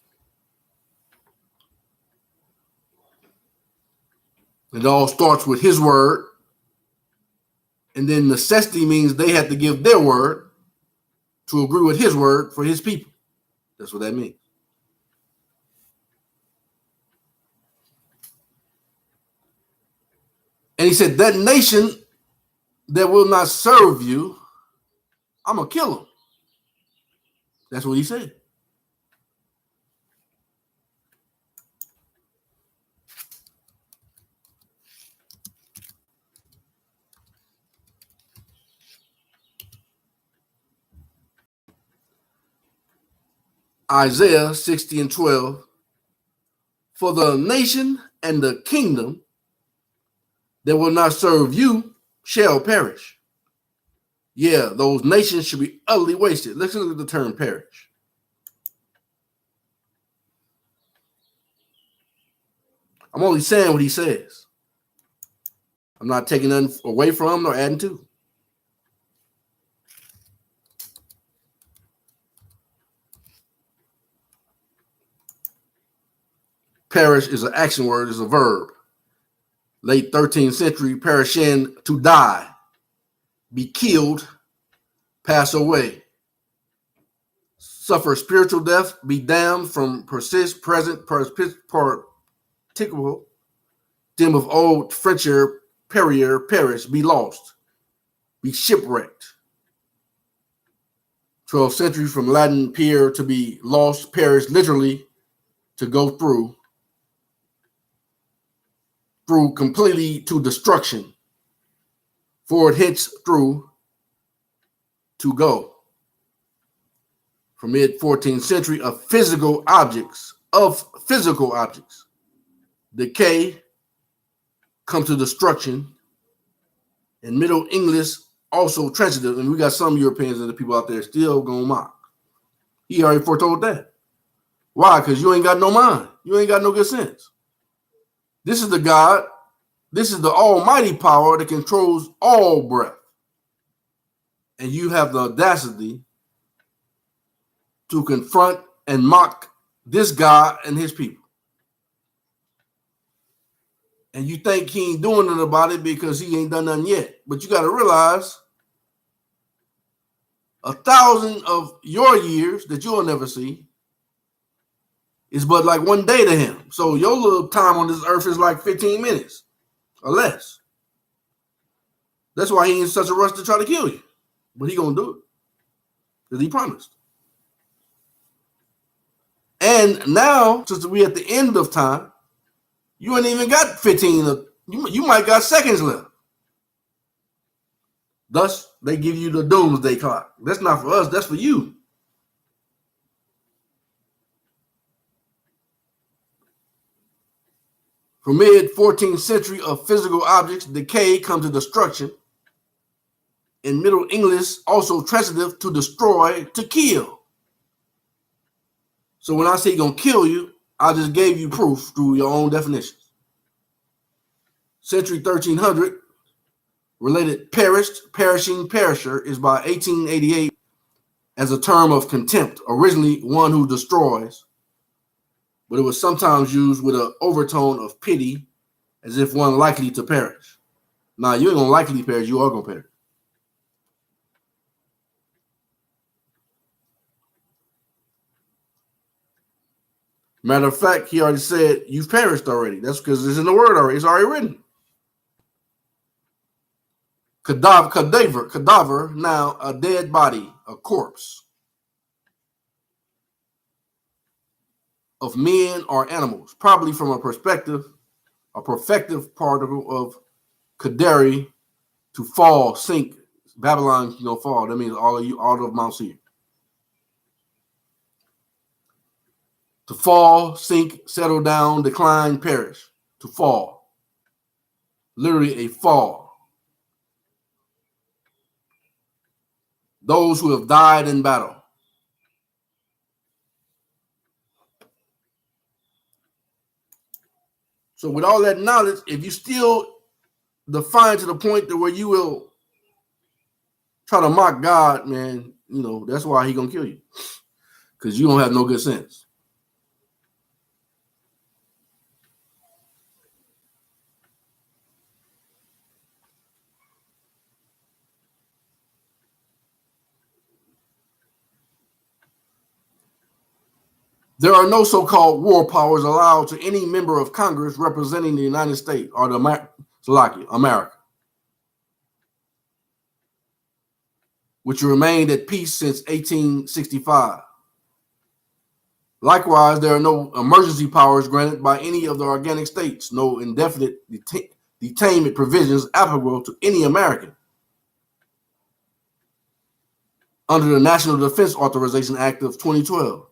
It all starts with his word. And then necessity means they had to give their word to agree with his word for his people. That's what that means. And he said, that nation that will not serve you, I'm going to kill them. That's what he said. Isaiah 60:12. For the nation and the kingdom that will not serve you shall perish. Yeah, those nations should be utterly wasted. Let's look at the term perish. I'm only saying what he says. I'm not taking nothing away from nor adding to. Perish is an action word, is a verb. Late 13th century, perishin, to die, be killed, pass away. Suffer spiritual death, be damned from persist, present, particular, dim of old, Frencher, perier, perish, be lost, be shipwrecked. 12th century, from Latin per, to be lost, perish, literally, to go through completely to destruction. Forward hence through, to go. From mid 14th century, of physical objects, decay, come to destruction. In Middle English, also transitive, and we got some Europeans and the people out there still gonna mock. He already foretold that. Why? Because you ain't got no mind. You ain't got no good sense. This is the God, this is the almighty power that controls all breath. And you have the audacity to confront and mock this God and his people. And you think he ain't doing nothing about it because he ain't done nothing yet. But you got to realize 1,000 of your years that you'll never see is but like one day to him. So your little time on this earth is like 15 minutes or less. That's why he ain't in such a rush to try to kill you. But he gonna do it because he promised. And now, since we at the end of time, you ain't even got 15. You might got seconds left. Thus, they give you the doomsday clock. That's not for us. That's for you. From mid 14th century, of physical objects, decay comes to destruction. In Middle English, also transitive, to destroy, to kill. So when I say gonna kill you, I just gave you proof through your own definitions. Century 1300, related perished, perishing, perisher is by 1888 as a term of contempt, originally one who destroys, but it was sometimes used with an overtone of pity, as if one likely to perish. Now, you ain't gonna likely perish, you are gonna perish. Matter of fact, he already said you've perished already. That's because it's in the word already. It's already written. Cadaver, now a dead body, a corpse of men or animals, probably from a perfective particle of kaderi, to fall, sink. Babylon, fall. That means all of Mount Seir. To fall, sink, settle down, decline, perish. To fall. Literally a fall. Those who have died in battle. So with all that knowledge, if you still define to the point that where you will try to mock God, man, that's why he gonna kill you. Because you don't have no good sense. There are no so-called war powers allowed to any member of Congress representing the United States or America, which remained at peace since 1865. Likewise, there are no emergency powers granted by any of the organic states, no indefinite detainment provisions applicable to any American under the National Defense Authorization Act of 2012,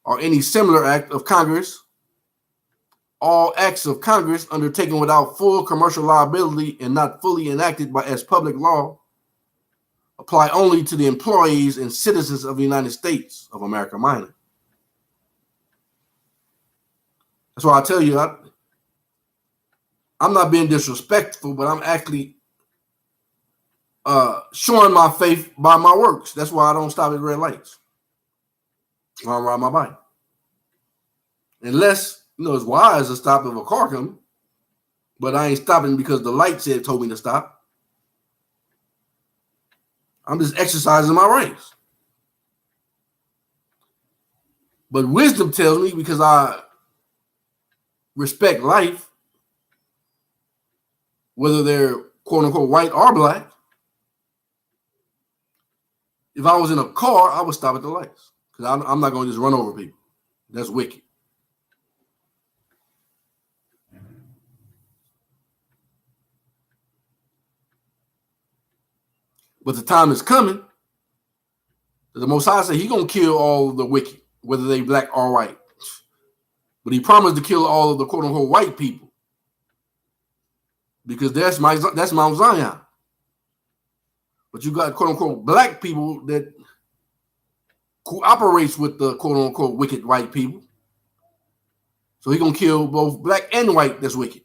or any similar act of Congress. All acts of Congress undertaken without full commercial liability and not fully enacted as public law apply only to the employees and citizens of the United States of America Minor. That's why I tell you, I'm not being disrespectful, but I'm actually showing my faith by my works. That's why I don't stop at red lights when I ride my bike. Unless, it's wise to stop if a car comes, but I ain't stopping because the light told me to stop. I'm just exercising my rights. But wisdom tells me, because I respect life, whether they're quote unquote white or black, if I was in a car, I would stop at the lights, because I'm not going to just run over people. That's wicked. But the time is coming that the Most High said He's going to kill all the wicked, whether they black or white. But He promised to kill all of the quote unquote white people, because that's Mount Zion. But you got quote unquote black people that cooperates with the quote unquote wicked white people. So He's going to kill both black and white that's wicked.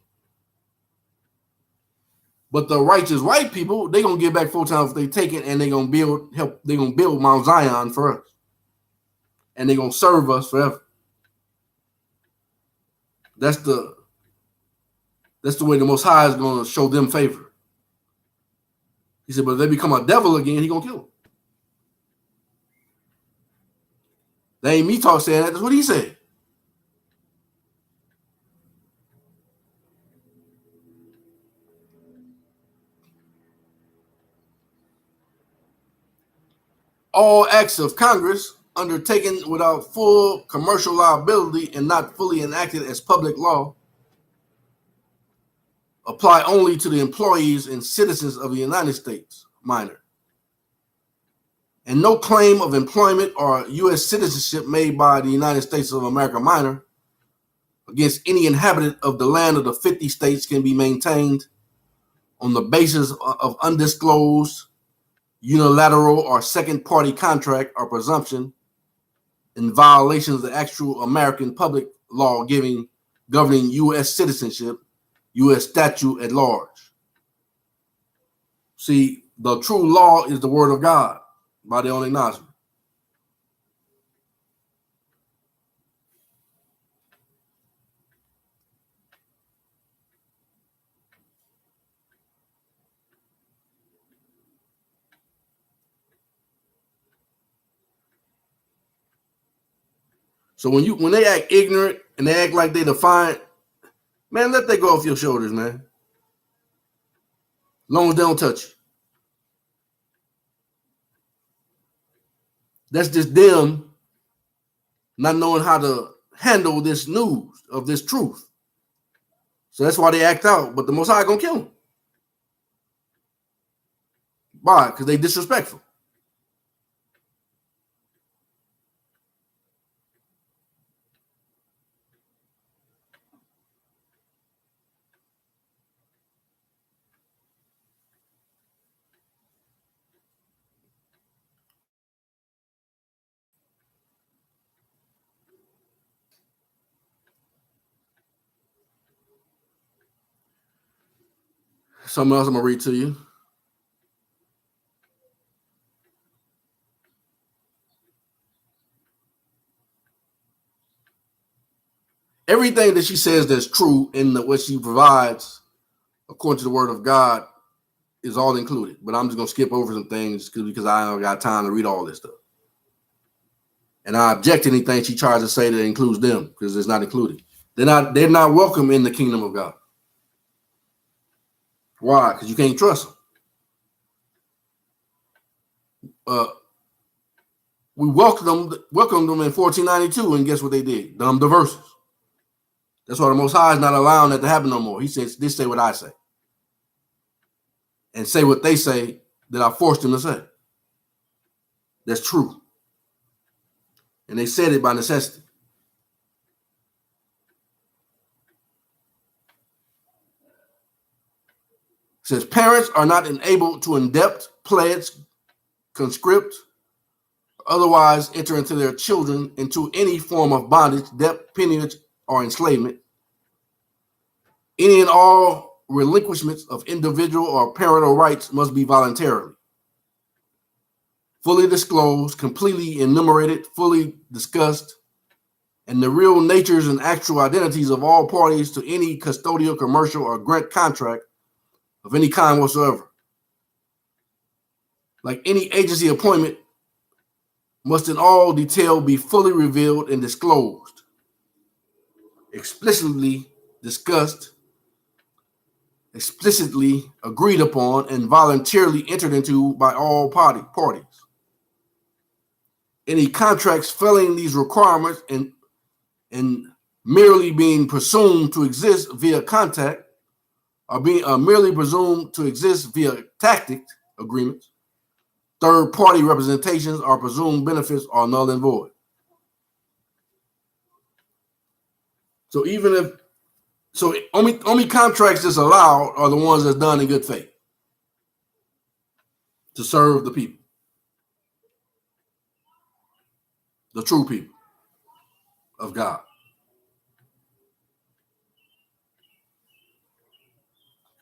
But the righteous white people, they're going to get back full time if they take it, and they're going to build Mount Zion for us. And they're going to serve us forever. That's the way the Most High is going to show them favor. He said, but if they become a devil again, He's going to kill them. That ain't me saying that. That's what He said. All acts of Congress undertaken without full commercial liability and not fully enacted as public law apply only to the employees and citizens of the United States minor. And no claim of employment or U.S. citizenship made by the United States of America minor against any inhabitant of the land of the 50 states can be maintained on the basis of undisclosed, unilateral, or second-party contract or presumption in violation of the actual American public law governing U.S. citizenship, U.S. statute at large. See, the true law is the word of God by their own acknowledgement. So when they act ignorant and they act like they defiant, man, let that go off your shoulders, man. As long as they don't touch you. That's just them not knowing how to handle this news of this truth. So that's why they act out. But the Most High gonna kill them. Why? Because they disrespectful. Something else I'm gonna read to you. Everything that she says that's true in what she provides, according to the word of God, is all included. But I'm just gonna skip over some things because I don't got time to read all this stuff. And I object to anything she tries to say that includes them, because it's not included. They're not welcome in the kingdom of God. Why? Because you can't trust them. We welcomed them in 1492, and guess what they did? Dumb the verses. That's why the Most High is not allowing that to happen no more. He says, "This say what I say, and say what they say that I forced them to say." That's true, and they said it by necessity. It says parents are not enabled to indept, pledge, conscript, otherwise enter into their children into any form of bondage, debt, peonage, or enslavement. Any and all relinquishments of individual or parental rights must be voluntarily, fully disclosed, completely enumerated, fully discussed, and the real natures and actual identities of all parties to any custodial, commercial, or grant contract of any kind whatsoever. Like any agency appointment, must in all detail be fully revealed and disclosed, explicitly discussed, explicitly agreed upon, and voluntarily entered into by all parties. Any contracts failing these requirements and merely being presumed to exist via contact, or being merely presumed to exist via tacit agreements, third-party representations, or presumed benefits are null and void. So only contracts that's allowed are the ones that's done in good faith to serve the people, the true people of God.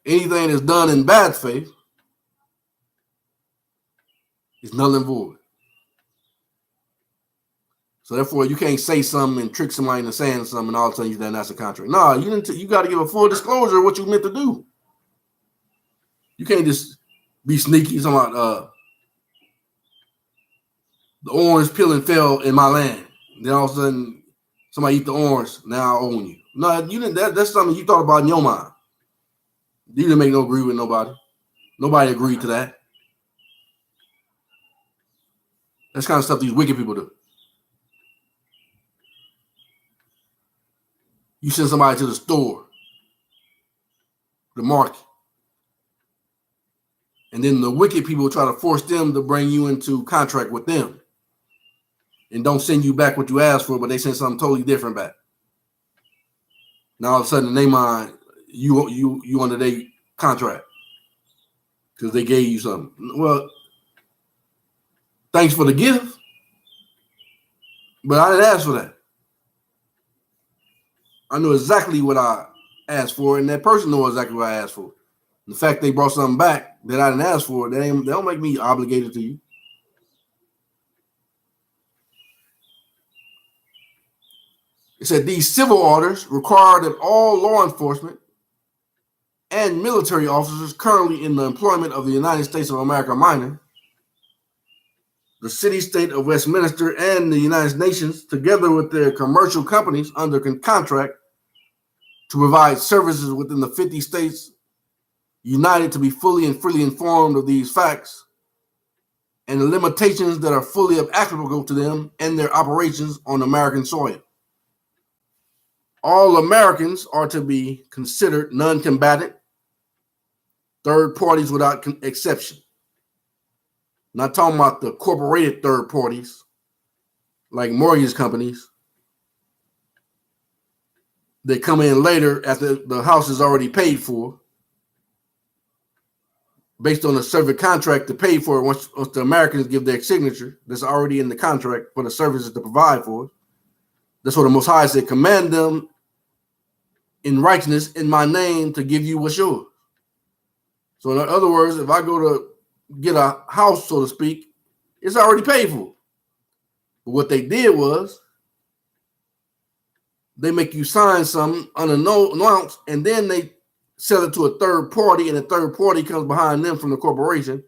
Anything that's done in bad faith is null and void. So therefore, you can't say something and trick somebody into saying something, and all of a sudden that's a contract. No, you got to give a full disclosure of what you meant to do. You can't just be sneaky. Talking about the orange peeling fell in my land. Then all of a sudden, somebody eat the orange. Now I own you. No, you didn't. That's something you thought about in your mind. You didn't make no agree with nobody. Nobody agreed to that. That's kind of stuff these wicked people do. You send somebody to the store, the market, and then the wicked people try to force them to bring you into contract with them, and don't send you back what you asked for, but they send something totally different back. Now all of a sudden in their mind, you under their contract because they gave you something. Well, thanks for the gift, but I didn't ask for that. I knew exactly what I asked for, and that person knew exactly what I asked for. The fact they brought something back that I didn't ask for, they don't make me obligated to you. It said these civil orders require that all law enforcement and military officers currently in the employment of the United States of America minor, the city-state of Westminster, and the United Nations, together with their commercial companies under contract to provide services within the 50 states united, to be fully and freely informed of these facts and the limitations that are fully applicable to them and their operations on American soil. All Americans are to be considered non-combatant, third parties without exception. Not talking about the corporated third parties like mortgage companies. They come in later after the house is already paid for, based on a service contract to pay for it once the Americans give their signature. That's already in the contract for the services to provide for it. That's what the Most High said, command them in righteousness in my name to give you what's yours. So in other words, if I go to get a house, so to speak, it's already paid for. But what they did was they make you sign something unannounced, and then they sell it to a third party, and the third party comes behind them from the corporation.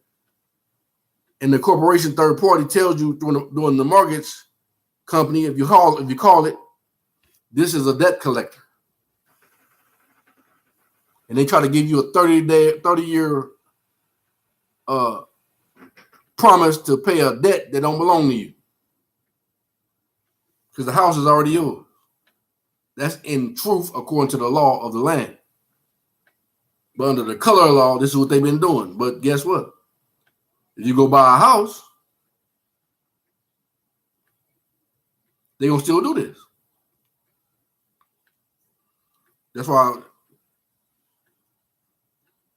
And the corporation third party tells you during the mortgage company, if you call it, this is a debt collector. And they try to give you a 30-year promise to pay a debt that don't belong to you. Because the house is already yours. That's in truth according to the law of the land. But under the color law, this is what they've been doing. But guess what? If you go buy a house, they're going to still do this. That's why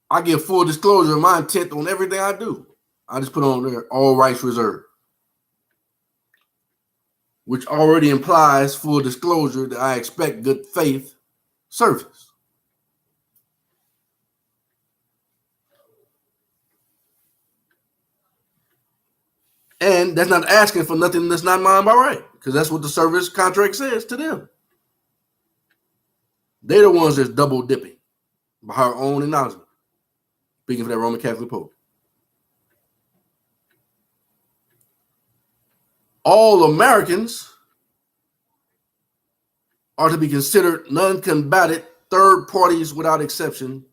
I give full disclosure of my intent on everything I do. I just put on there all rights reserved, which already implies full disclosure that I expect good faith service. And that's not asking for nothing that's not mine by right, because that's what the service contract says to them. They're the ones that's double dipping by her own acknowledgement. Speaking for that Roman Catholic Pope. All Americans are to be considered non-combatant third parties without exception,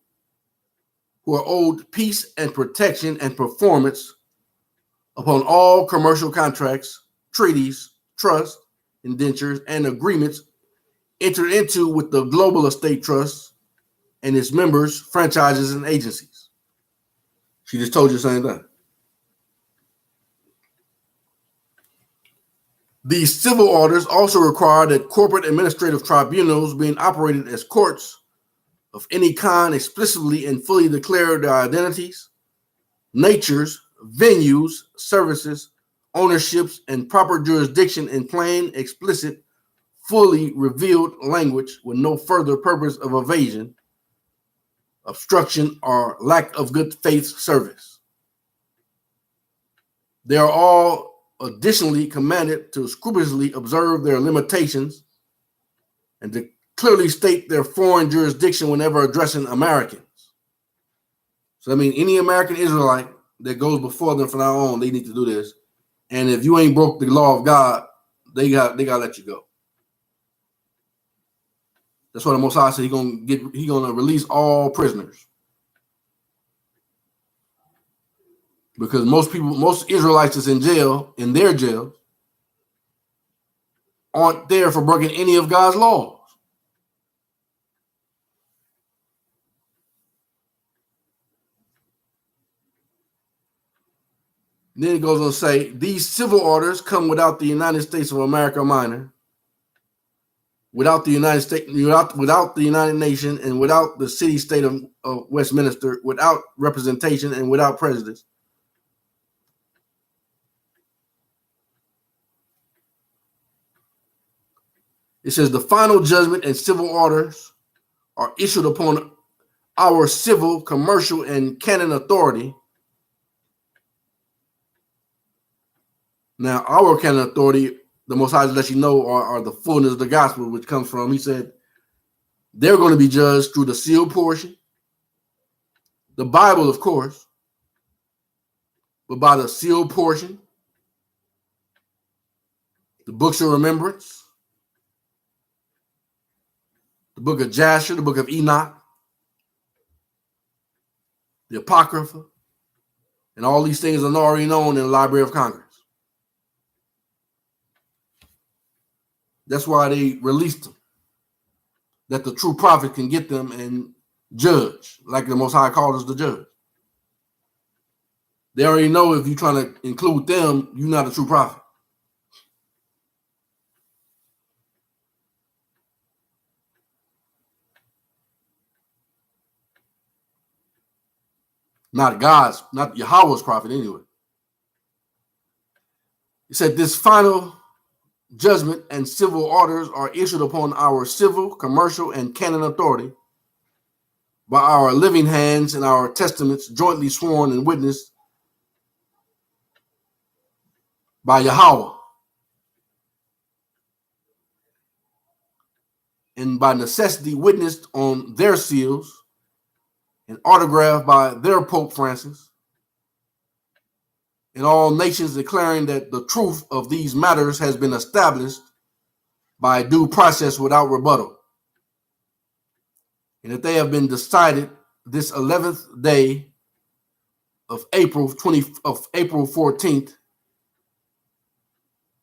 who are owed peace and protection and performance upon all commercial contracts, treaties, trusts, indentures, and agreements entered into with the Global Estate Trust and its members, franchises, and agencies. She just told you the same thing. These civil orders also require that corporate administrative tribunals being operated as courts of any kind explicitly and fully declare their identities, natures, venues, services, ownerships, and proper jurisdiction in plain, explicit, fully revealed language with no further purpose of evasion, obstruction, or lack of good faith service. They are all additionally commanded to scrupulously observe their limitations and to clearly state their foreign jurisdiction whenever addressing Americans. So, I mean, any American Israelite that goes before them from now on, they need to do this. And if you ain't broke the law of God, they got to let you go. That's why the Most High said He's gonna release all prisoners. Because most Israelites that's in jail, in their jails, aren't there for breaking any of God's laws. Then it goes on to say, these civil orders come without the United States of America minor, without the United States, without the United Nations, and without the city-state of Westminster, without representation and without prejudice. It says the final judgment and civil orders are issued upon our civil, commercial, and canon authority. Now, our canon authority, the Most High lets you know, are the fullness of the gospel, which comes from, he said, they're going to be judged through the sealed portion, the Bible, of course, but by the sealed portion, the books of remembrance, the book of Jasher, the book of Enoch, the Apocrypha, and all these things are already known in the Library of Congress. That's why they released them, that the true prophet can get them and judge, like the Most High called us to judge. They already know if you're trying to include them, you're not a true prophet. Not God's, not Yahweh's prophet anyway. He said this final judgment and civil orders are issued upon our civil, commercial, and canon authority by our living hands and our testaments jointly sworn and witnessed by Yahweh, and by necessity witnessed on their seals and autographed by their Pope Francis, in all nations, declaring that the truth of these matters has been established by due process without rebuttal, and that they have been decided this 11th day of April 14th.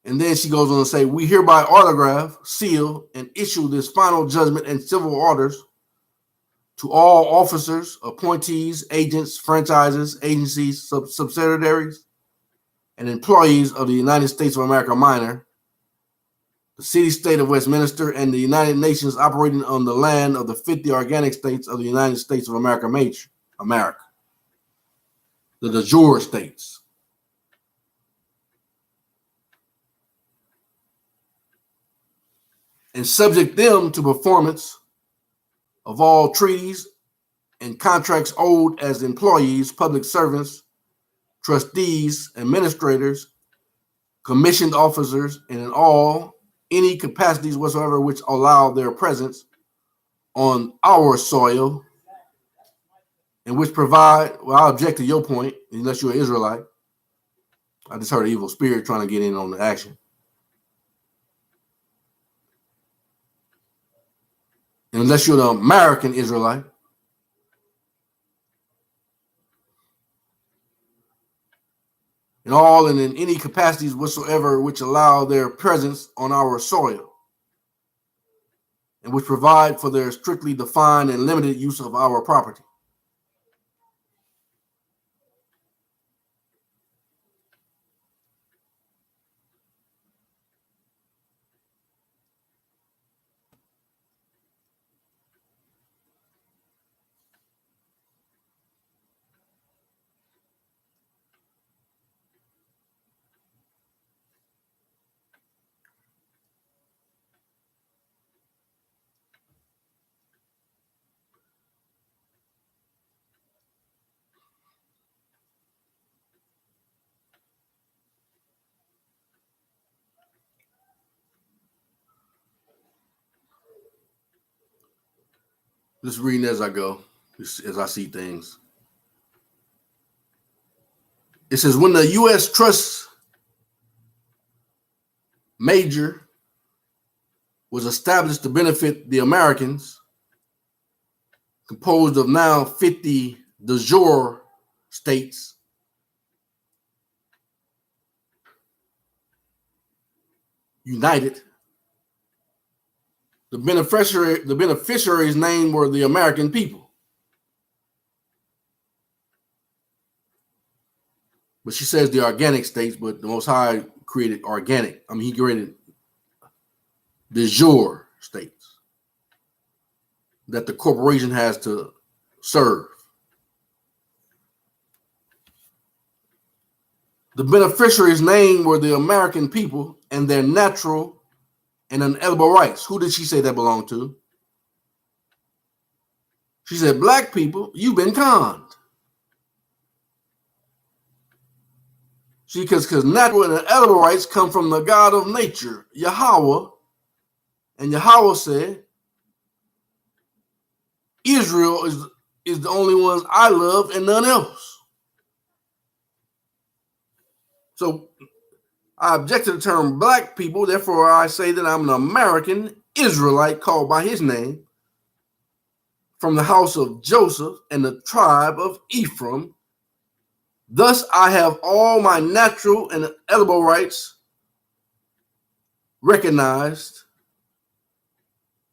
And then she goes on to say, we hereby autograph, seal, and issue this final judgment and civil orders to all officers, appointees, agents, franchises, agencies, subsidiaries, and employees of the United States of America Minor, the city-state of Westminster, and the United Nations operating on the land of the 50 organic states of the United States of America, the jure states. And subject them to performance of all treaties and contracts owed as employees, public servants, trustees, administrators, commissioned officers, and in all any capacities whatsoever which allow their presence on our soil, and which provide, well, I object to your point, unless you're an Israelite. I just heard an evil spirit trying to get in on the action. Unless you're the American Israelite. In all and in any capacities whatsoever which allow their presence on our soil, and which provide for their strictly defined and limited use of our property. Just reading as I go, as I see things. It says, when the U.S. Trust Major was established to benefit the Americans, composed of now 50 de jure states, united, the beneficiaries' name were the American people. But she says the organic states, but the Most High created organic. I mean, he created de jure states that the corporation has to serve. The beneficiaries' name were the American people and their natural and unalienable rights. Who did she say that belonged to? She said, black people, you've been conned. See, because natural and unalienable rights come from the God of nature, Yahweh. And Yahweh said, Israel is the only ones I love and none else. So I object to the term black people. Therefore, I say that I'm an American Israelite called by his name from the house of Joseph and the tribe of Ephraim. Thus, I have all my natural and inalienable rights recognized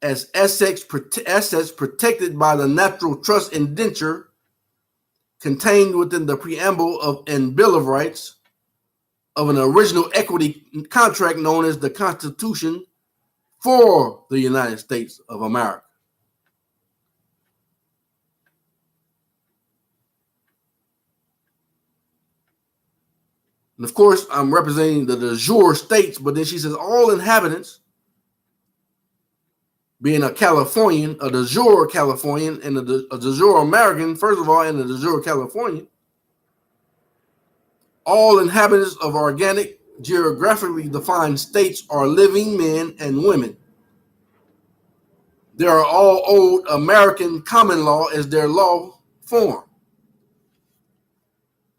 as assets protected by the natural trust indenture contained within the preamble of and Bill of Rights of an original equity contract known as the Constitution for the United States of America. And of course, I'm representing the de jure states, but then she says all inhabitants, being a Californian, a de jure Californian, and a de jure American, first of all, and a de jure Californian, all inhabitants of organic, geographically defined states are living men and women. They are all owed American common law as their law form.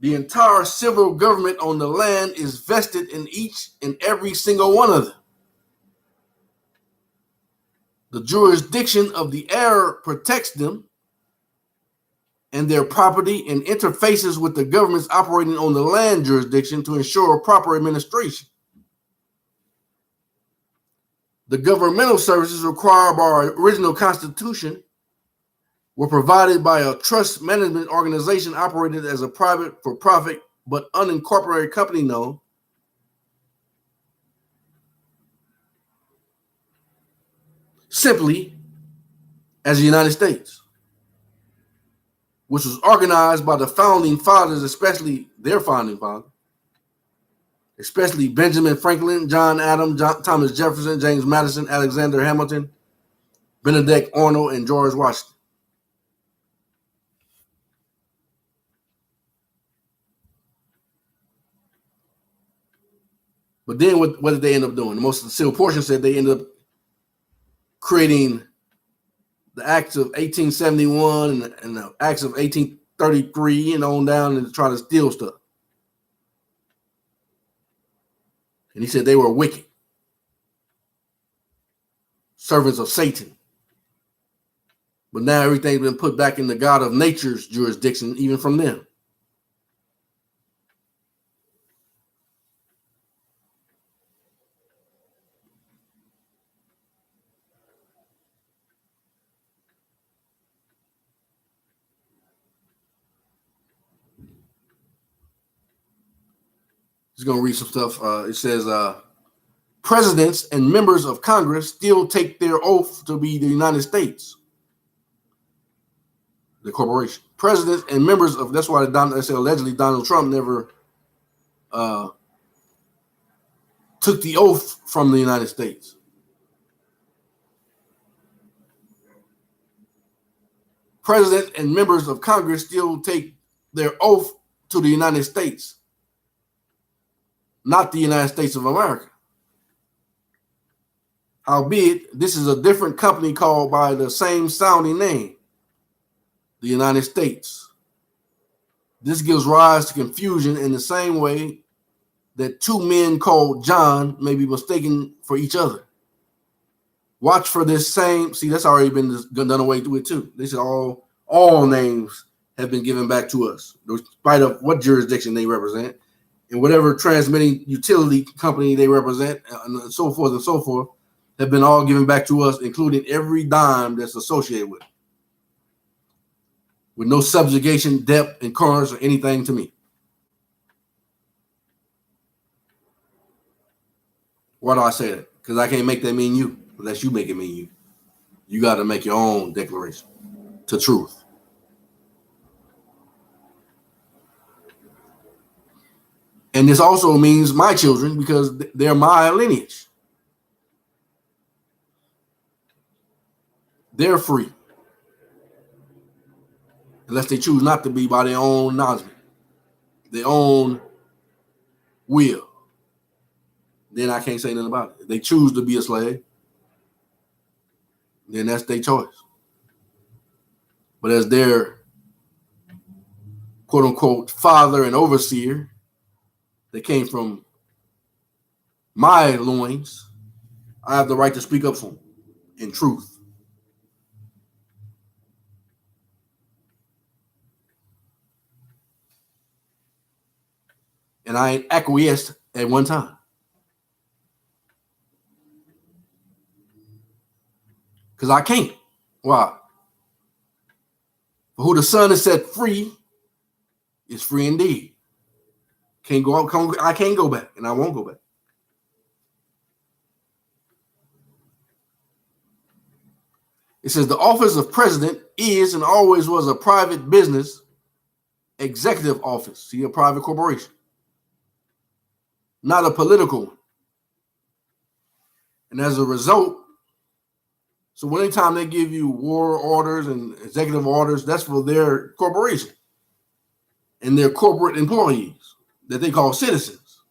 The entire civil government on the land is vested in each and every single one of them. The jurisdiction of the heir protects them and their property and interfaces with the governments operating on the land jurisdiction to ensure proper administration. The governmental services required by our original Constitution were provided by a trust management organization operated as a private for-profit but unincorporated company known simply as the United States, which was organized by the founding fathers, especially their founding father, especially Benjamin Franklin, John Adams, Thomas Jefferson, James Madison, Alexander Hamilton, Benedict Arnold, and George Washington. But then what did they end up doing? The most sincere portion said they ended up creating the Acts of 1871 and the Acts of 1833 and on down and try to steal stuff. And he said they were wicked, servants of Satan. But now everything's been put back in the God of nature's jurisdiction, even from them. Just going to read some stuff. It says, presidents and members of Congress still take their oath to be the United States, the corporation. Presidents and members of, that's why I say allegedly Donald Trump never took the oath from the United States. President and members of Congress still take their oath to the United States, not the United States of America. Howbeit, this is a different company called by the same sounding name, the United States. This gives rise to confusion in the same way that two men called John may be mistaken for each other. Watch for this same, see, that's already been done away with too. They said all names have been given back to us, despite of what jurisdiction they represent and whatever transmitting utility company they represent, and so forth, have been all given back to us, including every dime that's associated with it, with no subjugation, debt, incurrence, or anything to me. Why do I say that? Because I can't make that mean you, unless you make it mean you. You got to make your own declaration to truth. And this also means my children, because they're my lineage. They're free, unless they choose not to be by their own acknowledgement, their own will. Then I can't say nothing about it. If they choose to be a slave, then that's their choice. But as their quote unquote father and overseer that came from my loins, I have the right to speak up for them in truth. And I ain't acquiesced at one time. Because I can't. Why? For who the Son has set free is free indeed. I can't go back, and I won't go back. It says the office of president is and always was a private business executive office. See, a private corporation, not a political one. And as a result, so anytime they give you war orders and executive orders, that's for their corporation and their corporate employees that they call citizens.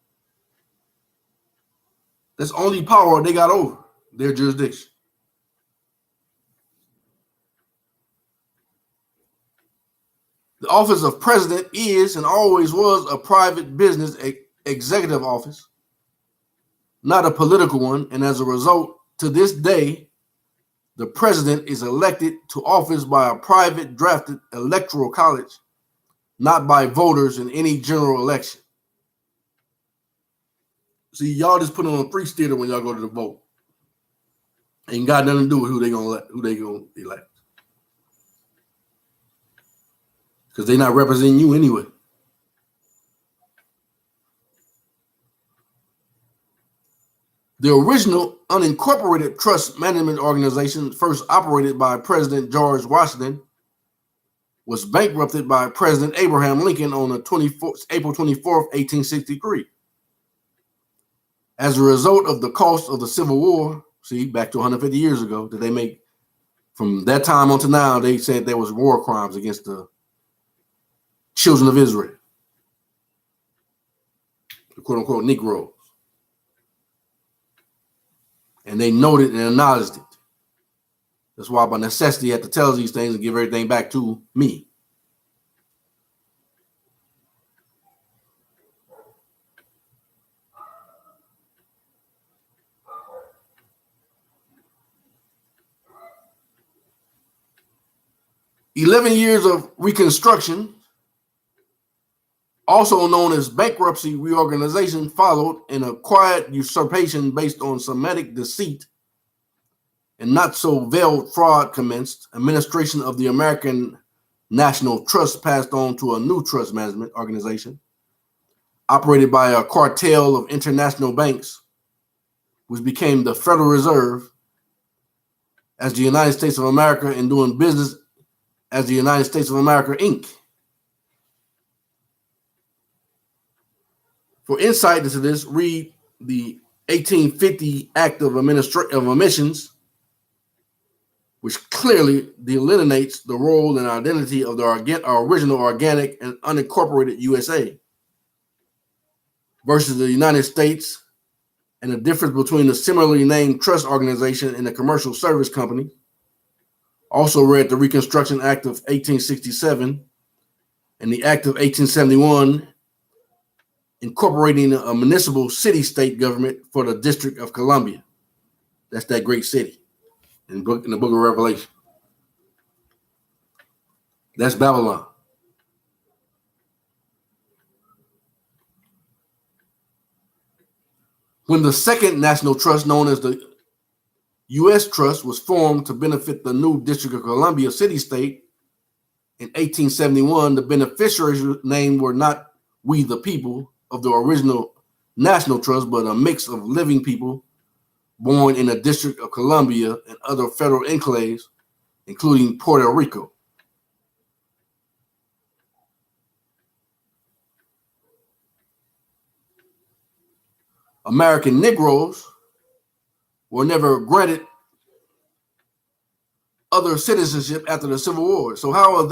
That's the only power they got over their jurisdiction. The office of president is and always was a private business executive office, not a political one, and as a result, to this day, the president is elected to office by a private drafted electoral college, not by voters in any general election. See, y'all just put on a free theater when y'all go to the vote. Ain't got nothing to do with who they gonna elect. Because they're not representing you anyway. The original unincorporated trust management organization, first operated by President George Washington, was bankrupted by President Abraham Lincoln on April 24th, 1863. As a result of the cost of the Civil War, see, back to 150 years ago, that they make from that time on to now, they said there was war crimes against the children of Israel, the quote unquote Negroes. And they noted and acknowledged it. That's why by necessity I have to tell these things and give everything back to me. "11 years of Reconstruction, also known as bankruptcy reorganization, followed, and a quiet usurpation based on Semitic deceit and not so veiled fraud commenced. Administration of the American National Trust passed on to a new trust management organization operated by a cartel of international banks, which became the Federal Reserve as the United States of America and doing business as the United States of America, Inc. For insight into this, read the 1850 Act of Omissions, which clearly delineates the role and identity of the original organic and unincorporated USA versus the United States, and the difference between the similarly named trust organization and the commercial service company. Also read the Reconstruction Act of 1867 and the Act of 1871, incorporating a municipal city-state government for the District of Columbia. That's that great city in the book of Revelation. That's Babylon. When the second national trust, known as the U.S. Trust, was formed to benefit the new District of Columbia city-state in 1871, the beneficiaries named were not we the people of the original National Trust, but a mix of living people born in the District of Columbia and other federal enclaves, including Puerto Rico. American Negroes were never granted other citizenship after the Civil War. So how are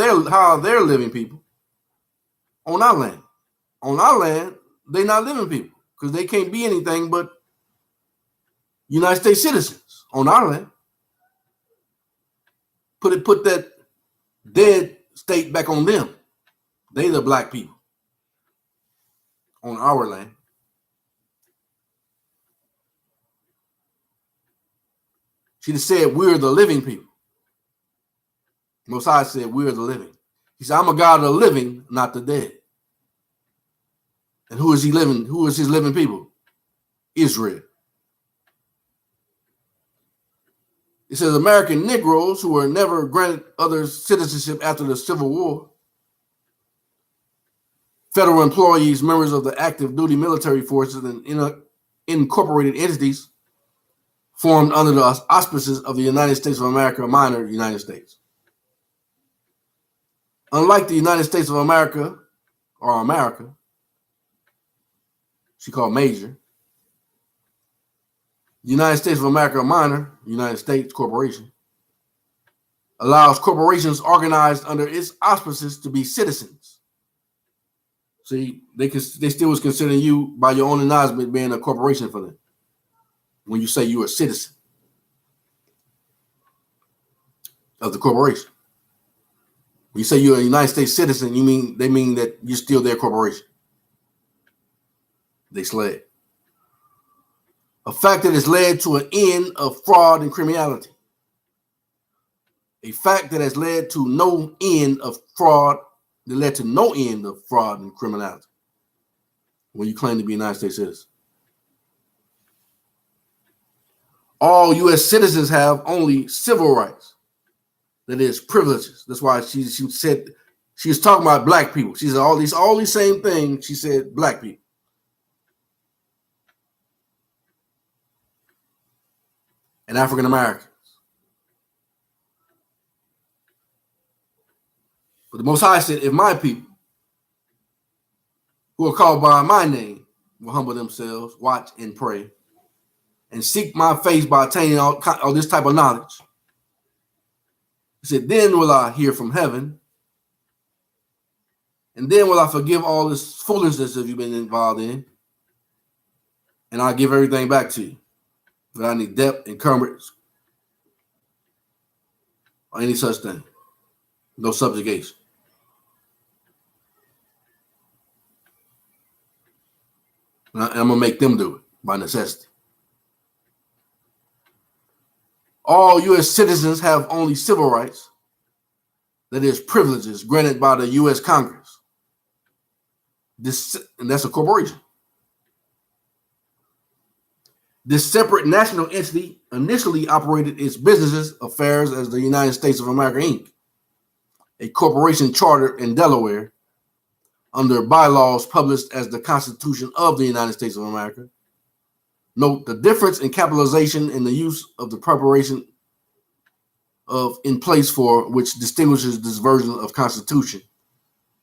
their living people on our land? On our land, they're not living people because they can't be anything but United States citizens on our land. Put that dead state back on them. They the black people on our land. She just said we're the living people. Most High said we're the living. He said, I'm a God of the living, not the dead. And who is he living? Who is his living people? Israel. It says American Negroes who were never granted other citizenship after the Civil War, federal employees, members of the active duty military forces, and incorporated entities formed under the auspices of the United States of America, minor United States. Unlike the United States of America, or America, she called major, the United States of America, minor United States Corporation, allows corporations organized under its auspices to be citizens. See, they still was considering you by your own acknowledgement being a corporation for them when you say you're a citizen of the corporation. When you say you're a United States citizen, they mean that you're still their corporation. They sled. A fact that has led to an end of fraud and criminality. A fact that has led to no end of fraud, that led to no end of fraud and criminality when you claim to be a United States citizen. All U.S. citizens have only civil rights. That is, privileges. That's why she said, she was talking about black people. She said all these same things. She said black people. And African Americans. But the Most High said, if my people, who are called by my name, will humble themselves, watch and pray, and seek my face by attaining all this type of knowledge. He said, then will I hear from heaven, and then will I forgive all this foolishness that you've been involved in, and I'll give everything back to you without any debt, encumbrance, or any such thing. No subjugation. And I'm going to make them do it by necessity. All U.S. citizens have only civil rights, that is, privileges granted by the U.S. Congress. And that's a corporation. This separate national entity initially operated its business affairs as the United States of America, Inc., a corporation chartered in Delaware under bylaws published as the Constitution of the United States of America. Note the difference in capitalization and the use of the preparation of in place for which distinguishes this version of Constitution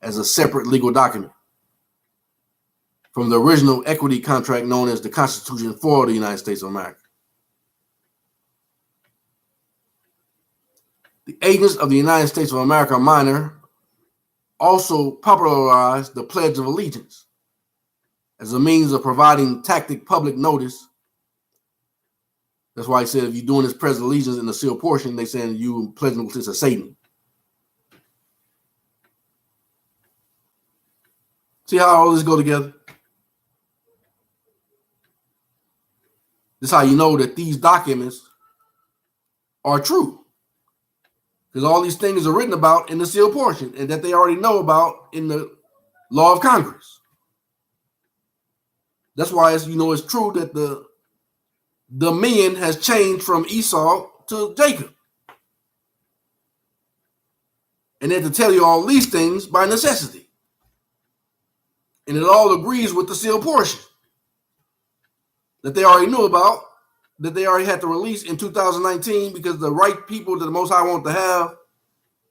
as a separate legal document from the original equity contract known as the Constitution for the United States of America. The agents of the United States of America minor also popularized the Pledge of Allegiance as a means of providing tacit public notice. That's why he said if you're doing this pledge of allegiance in the sealed portion, they saying you pledging allegiance to Satan. See how all this go together? This is how you know that these documents are true. Because all these things are written about in the sealed portion and that they already know about in the law of Congress. That's why it's true that the dominion has changed from Esau to Jacob. And then to tell you all these things by necessity. And it all agrees with the sealed portion that they already knew about, that they already had to release in 2019 because the right people that the Most High want to have,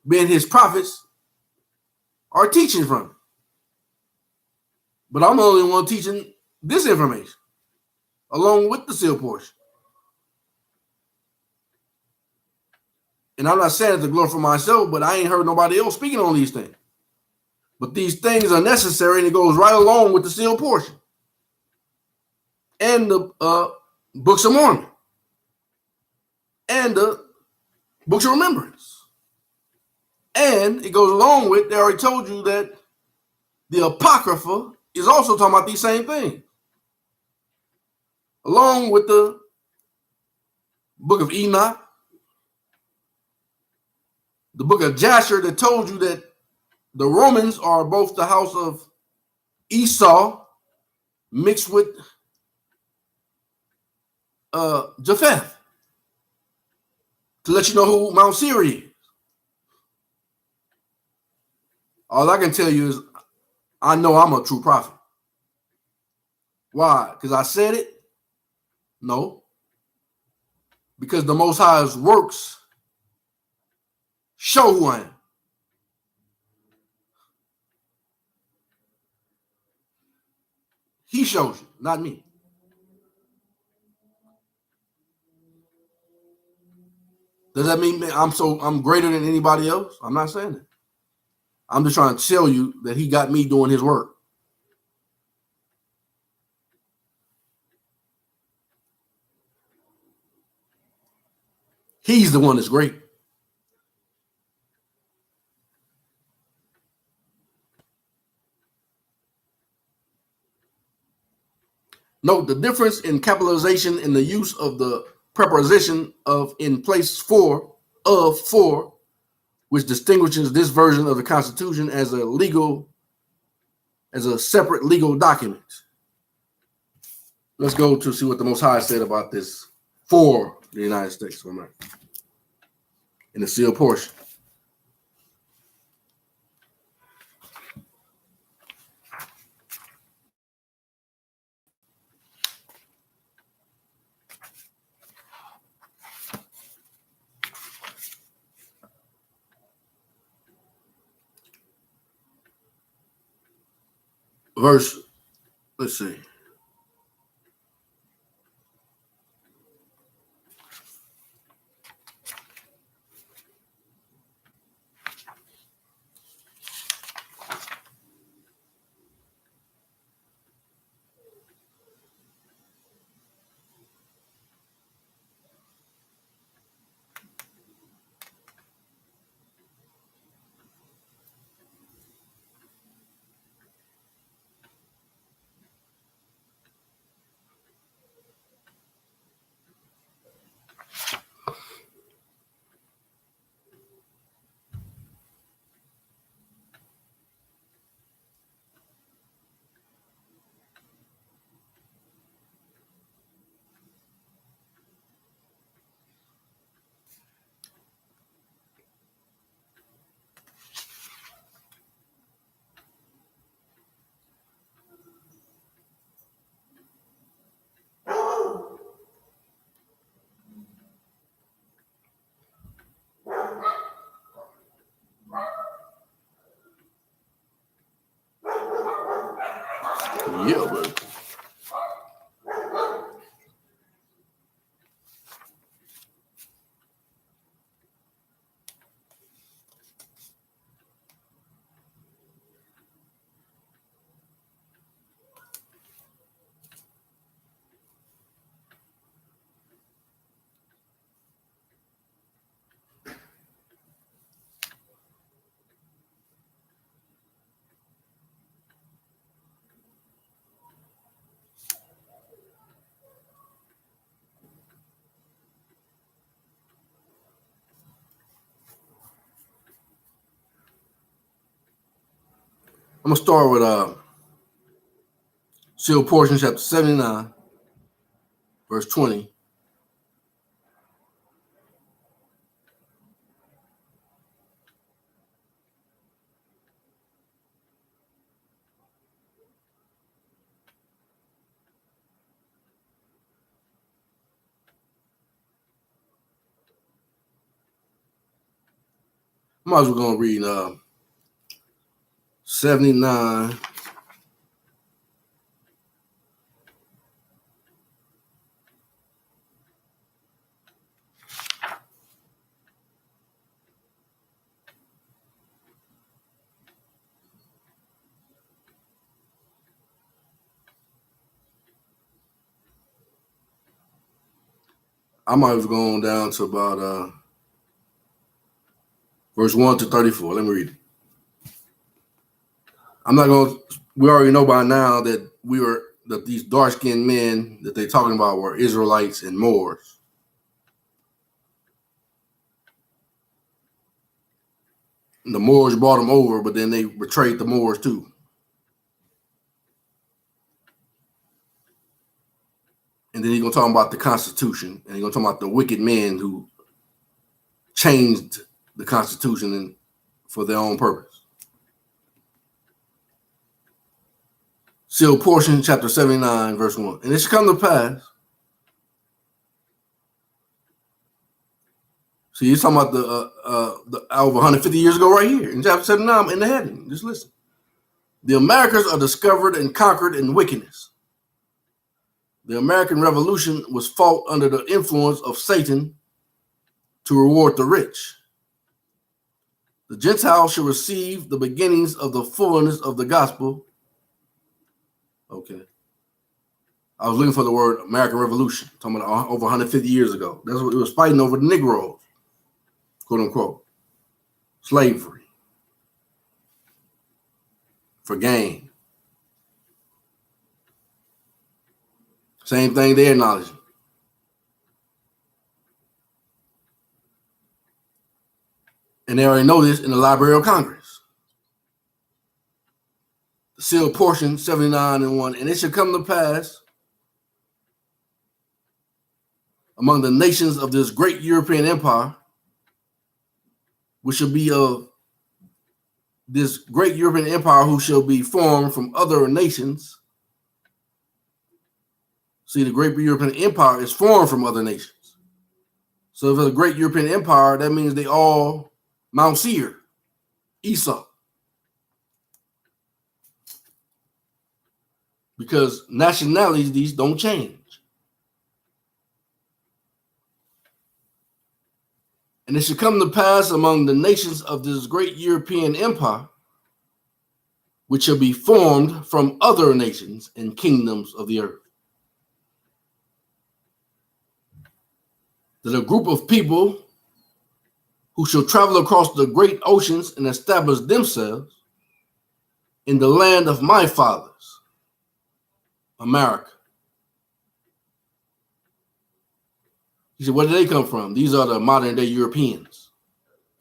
being his prophets, are teaching from it. But I'm the only one teaching this information along with the sealed portion. And I'm not saying it to glorify myself, but I ain't heard nobody else speaking on these things. But these things are necessary, and it goes right along with the sealed portion and the Books of Mormon and the Books of Remembrance. And it goes along with, they already told you that the Apocrypha is also talking about these same things. Along with the Book of Enoch, the Book of Jasher that told you that the Romans are both the house of Esau mixed with Japheth, to let you know who Mount Seir is. All I can tell you is I know I'm a true prophet. Why? Because I said it? No. Because the Most High's works show who I am. He shows you, not me. Does that mean I'm greater than anybody else? I'm not saying that. I'm just trying to tell you that he got me doing his work. He's the one that's great. Note the difference in capitalization in the use of the preposition of in place for, of, for, which distinguishes this version of the Constitution as a separate legal document. Let's go to see what the Most High said about this for the United States of America in the sealed portion. Verse, let's see. Yeah, but I'm gonna start with sealed portion, chapter 79, verse 20. Might as well gonna read 79. I might as well go on down to about verse 1 to 34. Let me read it. I'm not going to, we already know by now that these dark-skinned men that they're talking about were Israelites and Moors. And the Moors brought them over, but then they betrayed the Moors too. And then he's going to talk about the Constitution, and he's going to talk about the wicked men who changed the Constitution for their own purpose. Sealed portion, chapter 79, verse 1. And it shall come to pass. See, he's talking about the over 150 years ago right here in chapter 79 in the heading. Just listen. The Americas are discovered and conquered in wickedness. The American Revolution was fought under the influence of Satan to reward the rich. The Gentiles shall receive the beginnings of the fullness of the gospel. Okay. I was looking for the word American Revolution, talking about over 150 years ago. That's what it was fighting over the Negroes, quote unquote. Slavery for gain. Same thing they acknowledge. And they already know this in the Library of Congress. The sealed portion, 79:1. And it shall come to pass among the nations of this great European empire, which shall be of this great European empire who shall be formed from other nations. See, the great European empire is formed from other nations. So if it's a great European empire, that means they all Mount Seir, Esau. Because nationalities, these don't change. And it shall come to pass among the nations of this great European empire, which shall be formed from other nations and kingdoms of the earth, that a group of people who shall travel across the great oceans and establish themselves in the land of my fathers, America. He said, where did they come from? These are the modern day Europeans,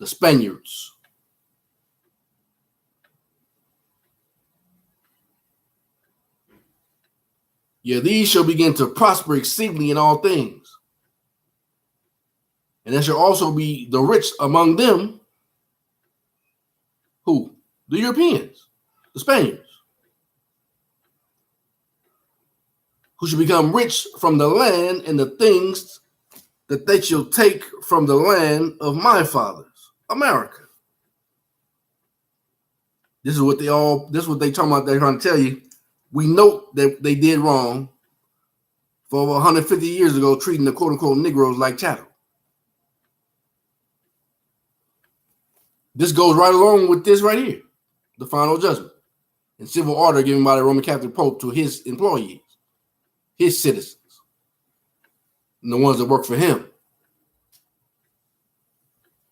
the Spaniards. Yeah, these shall begin to prosper exceedingly in all things. And there shall also be the rich among them. Who? The Europeans, the Spaniards, who shall become rich from the land and the things that they shall take from the land of my fathers, America. This is what they talking about. They're trying to tell you. We note that they did wrong for over 150 years ago, treating the quote unquote Negroes like chattel. This goes right along with this right here, the final judgment and civil order given by the Roman Catholic Pope to his employees, his citizens, and the ones that work for him,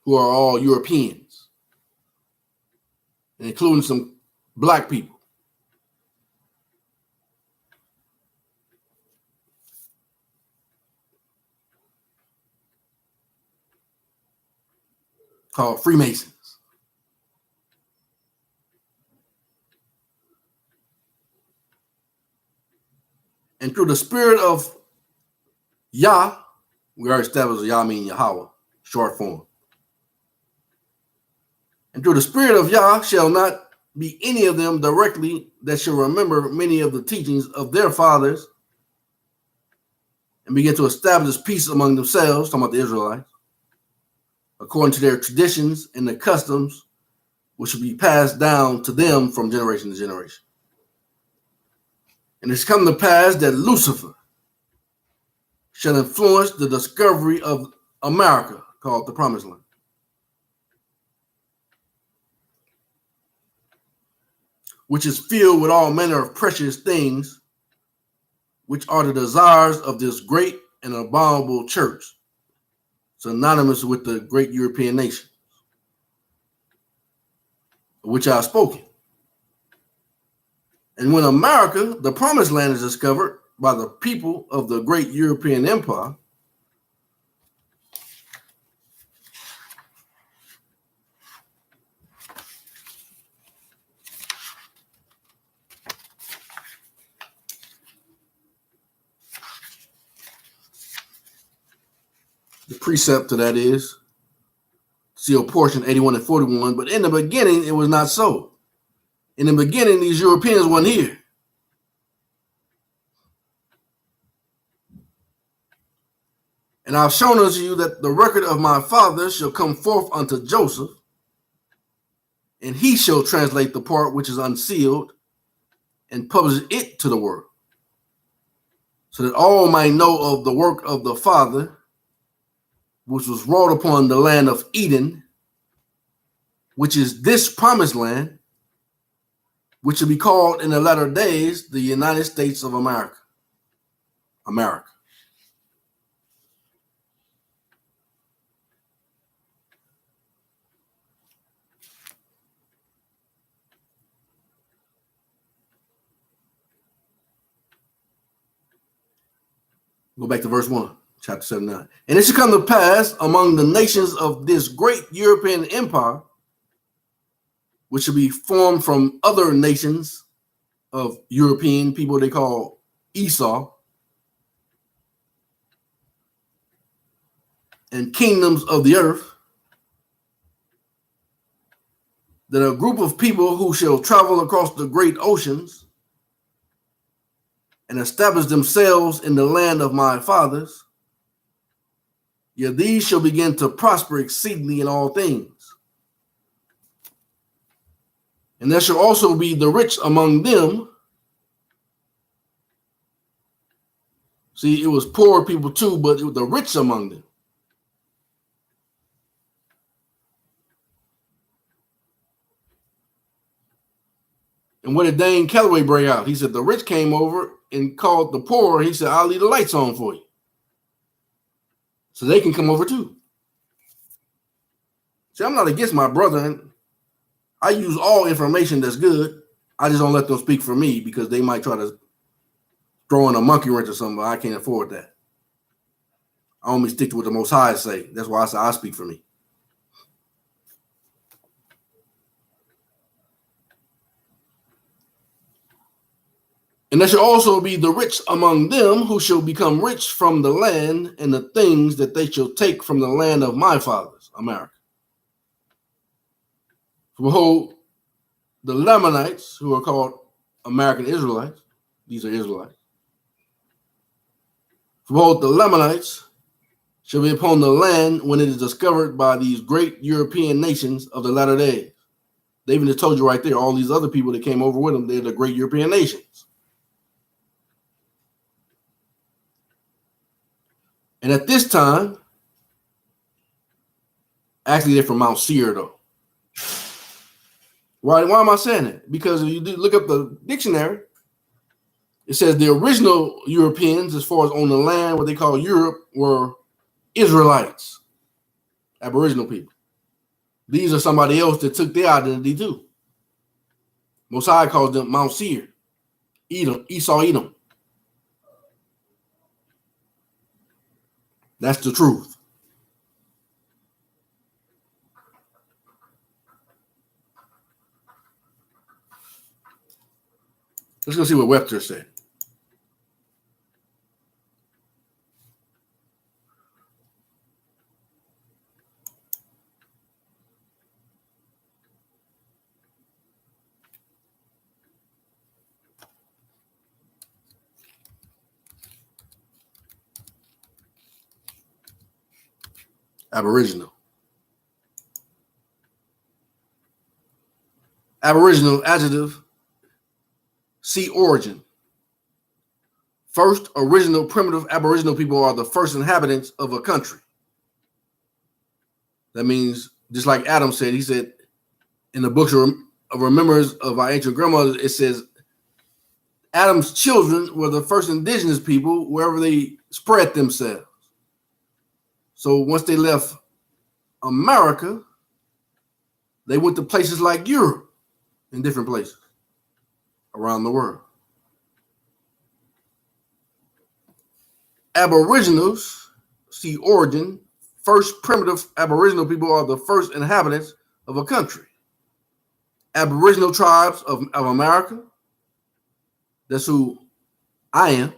who are all Europeans, including some black people. Called Freemasons. And through the spirit of Yah, we already established Yah means Yahweh, short form. And through the spirit of Yah shall not be any of them directly that shall remember many of the teachings of their fathers and begin to establish peace among themselves, talking about the Israelites, according to their traditions and the customs which will be passed down to them from generation to generation. And it's come to pass that Lucifer shall influence the discovery of America, called the Promised Land, which is filled with all manner of precious things, which are the desires of this great and abominable church, synonymous with the great European nation, of which I have spoken. And when America, the Promised Land, is discovered by the people of the great European empire, the precept to that is, seal portion 81 and 41, but in the beginning it was not so. In the beginning, these Europeans weren't here. And I've shown unto you that the record of my fathers shall come forth unto Joseph, and he shall translate the part which is unsealed and publish it to the world, so that all might know of the work of the Father, which was wrought upon the land of Eden, which is this promised land, which shall be called in the latter days the United States of America. America. Go back to verse 1, chapter 79. And it shall come to pass among the nations of this great European empire, which shall be formed from other nations of European people they call Esau, and kingdoms of the earth, that a group of people who shall travel across the great oceans and establish themselves in the land of my fathers, yet these shall begin to prosper exceedingly in all things. And there shall also be the rich among them. See, it was poor people too, but it was the rich among them. And what did Dane Calloway bring out? He said the rich came over and called the poor. He said, I'll leave the lights on for you, so they can come over too. See, I'm not against my brother. I use all information that's good. I just don't let them speak for me, because they might try to throw in a monkey wrench or something. I can't afford that. I only stick to what the Most High say. That's why I say I speak for me. And there shall also be the rich among them, who shall become rich from the land and the things that they shall take from the land of my fathers, America. For behold, the Lamanites, who are called American Israelites, these are Israelites. For behold, the Lamanites shall be upon the land when it is discovered by these great European nations of the latter days. They even just told you right there, all these other people that came over with them, they're the great European nations. And at this time, actually they're from Mount Seir though. Why am I saying that? Because if you look up the dictionary, it says the original Europeans, as far as on the land, what they call Europe, were Israelites, Aboriginal people. These are somebody else that took their identity too. Most High calls them Mount Seir, Edom, Esau, Edom. That's the truth. Let's go see what Webster said. Aboriginal. Aboriginal adjective, see origin. First, original primitive Aboriginal people are the first inhabitants of a country. That means, just like Adam said, he said in the books of remembrance of our ancient grandmothers, it says Adam's children were the first indigenous people wherever they spread themselves. So once they left America, they went to places like Europe and different places around the world. Aboriginals, see origin. First primitive Aboriginal people are the first inhabitants of a country. Aboriginal tribes of America, that's who I am,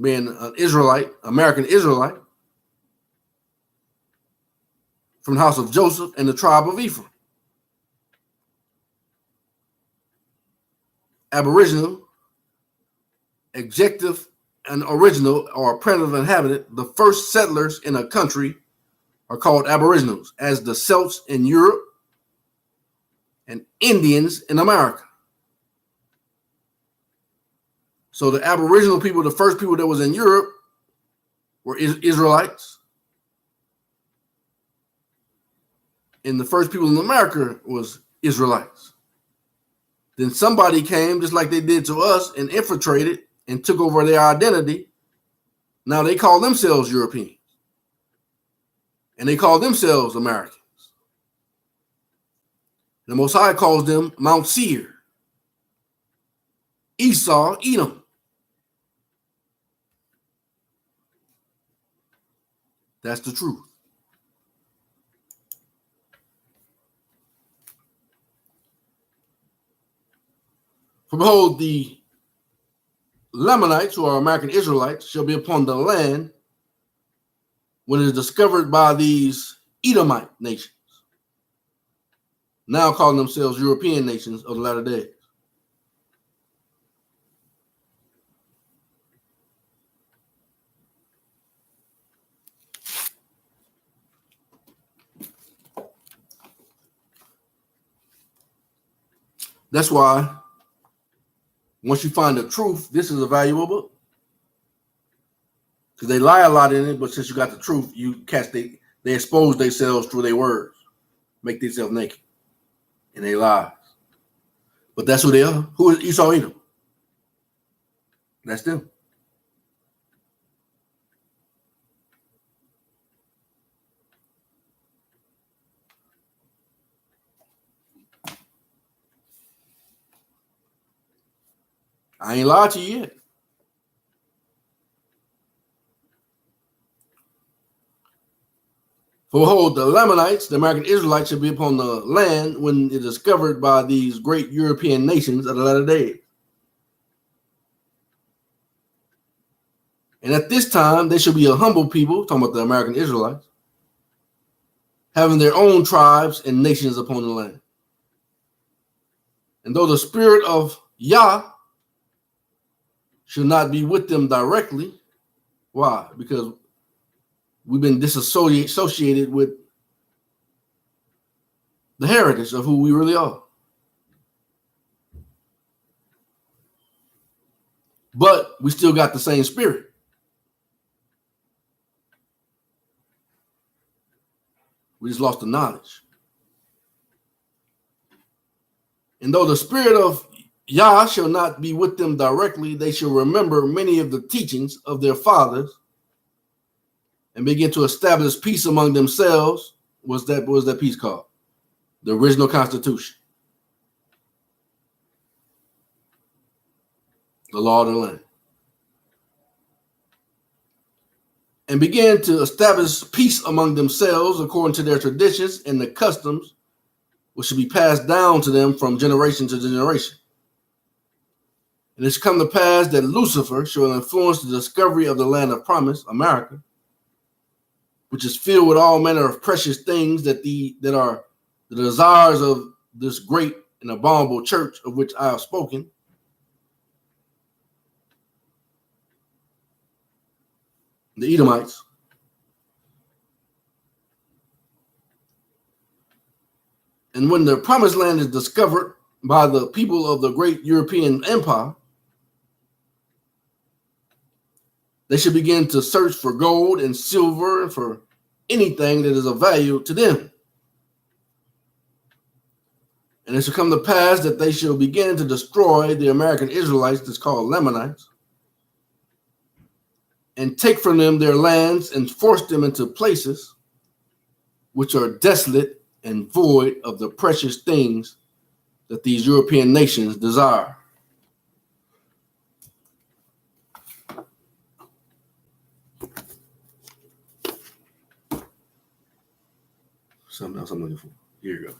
being an Israelite, American Israelite, from the house of Joseph and the tribe of Ephraim. Aboriginal, adjective, and original, or primitive inhabitant, the first settlers in a country are called Aboriginals, as the Celts in Europe and Indians in America. So the Aboriginal people, the first people that was in Europe, were Israelites. And the first people in America was Israelites. Then somebody came, just like they did to us, and infiltrated and took over their identity. Now they call themselves Europeans. And they call themselves Americans. The Most High calls them Mount Seir, Esau, Edom. That's the truth. For behold, the Lamanites, who are American Israelites, shall be upon the land when it is discovered by these Edomite nations, now calling themselves European nations of the latter days. That's why once you find the truth, this is a valuable book. Because they lie a lot in it, but since you got the truth, you catch they expose themselves through their words, make themselves naked, and they lie. But that's who they are. Who is Esau Edom? That's them. I ain't lied to you yet. For behold, the Lamanites, the American Israelites, shall be upon the land when it is discovered by these great European nations of the latter days. And at this time, they shall be a humble people, talking about the American Israelites, having their own tribes and nations upon the land. And though the spirit of Yah should not be with them directly, why? Because we've been disassociated with the heritage of who we really are. But we still got the same spirit. We just lost the knowledge. And though the spirit of Yah shall not be with them directly, they shall remember many of the teachings of their fathers and begin to establish peace among themselves. What was that peace called? The original Constitution. The law of the land. And began to establish peace among themselves according to their traditions and the customs which should be passed down to them from generation to generation. And it shall come to pass that Lucifer shall influence the discovery of the land of promise, America, which is filled with all manner of precious things that are the desires of this great and abominable church of which I have spoken. The Edomites. And when the promised land is discovered by the people of the great European empire, they should begin to search for gold and silver and for anything that is of value to them. And it shall come to pass that they shall begin to destroy the American Israelites, that's called Lamanites, and take from them their lands and force them into places which are desolate and void of the precious things that these European nations desire. Something else I'm looking for. Here you go.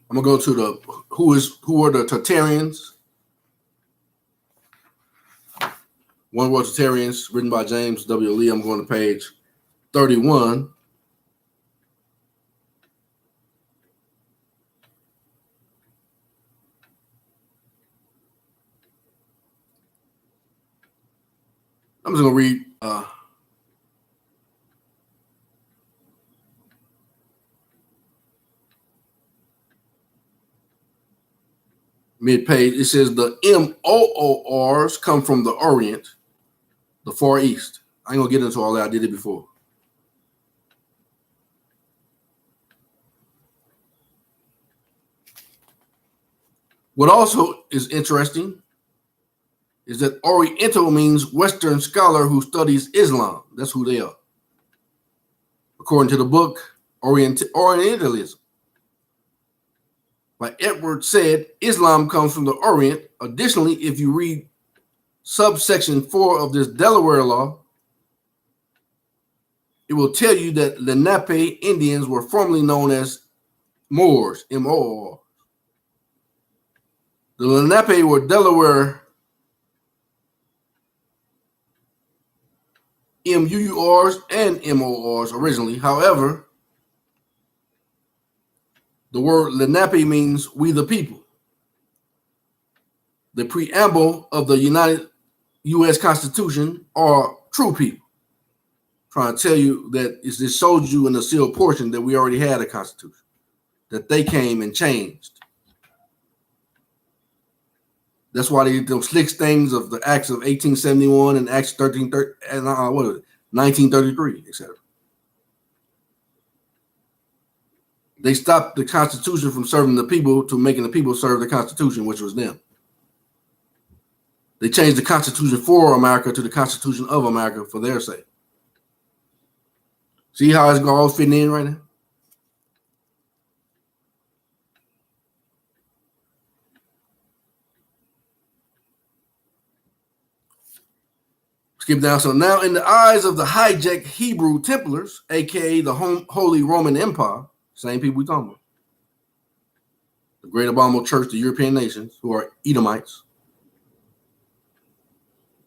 I'm gonna go to the who are the Tartarians. One World Tartarians, written by James W. Lee. I'm going to page 31. I'm just gonna read mid-page. It says the MOORs come from the Orient, the Far East. I ain't gonna get into all that. I did it before. What also is interesting is that Oriental means Western scholar who studies Islam. That's who they are. according to the book Orientalism. Like Edward said, Islam comes from the Orient. Additionally, if you read subsection 4 of this Delaware law, it will tell you that Lenape Indians were formerly known as Moors, M-O-R. The Lenape were Delaware M-U-U-Rs and M-O-Rs originally. However, the word Lenape means we the people. The preamble of the United U.S. Constitution are true people. Trying to tell you that it just shows you in the sealed portion that we already had a constitution, that they came and changed. That's why they did those slick things of the acts of 1871 and acts 1933, etc. They stopped the Constitution from serving the people to making the people serve the Constitution, which was them. They changed the Constitution for America to the Constitution of America for their sake. See how it's all fitting in right now? Skip down. So now in the eyes of the hijacked Hebrew Templars, aka the Holy Roman Empire, same people we talking about, the Great Abominable Church, the European nations, who are Edomites,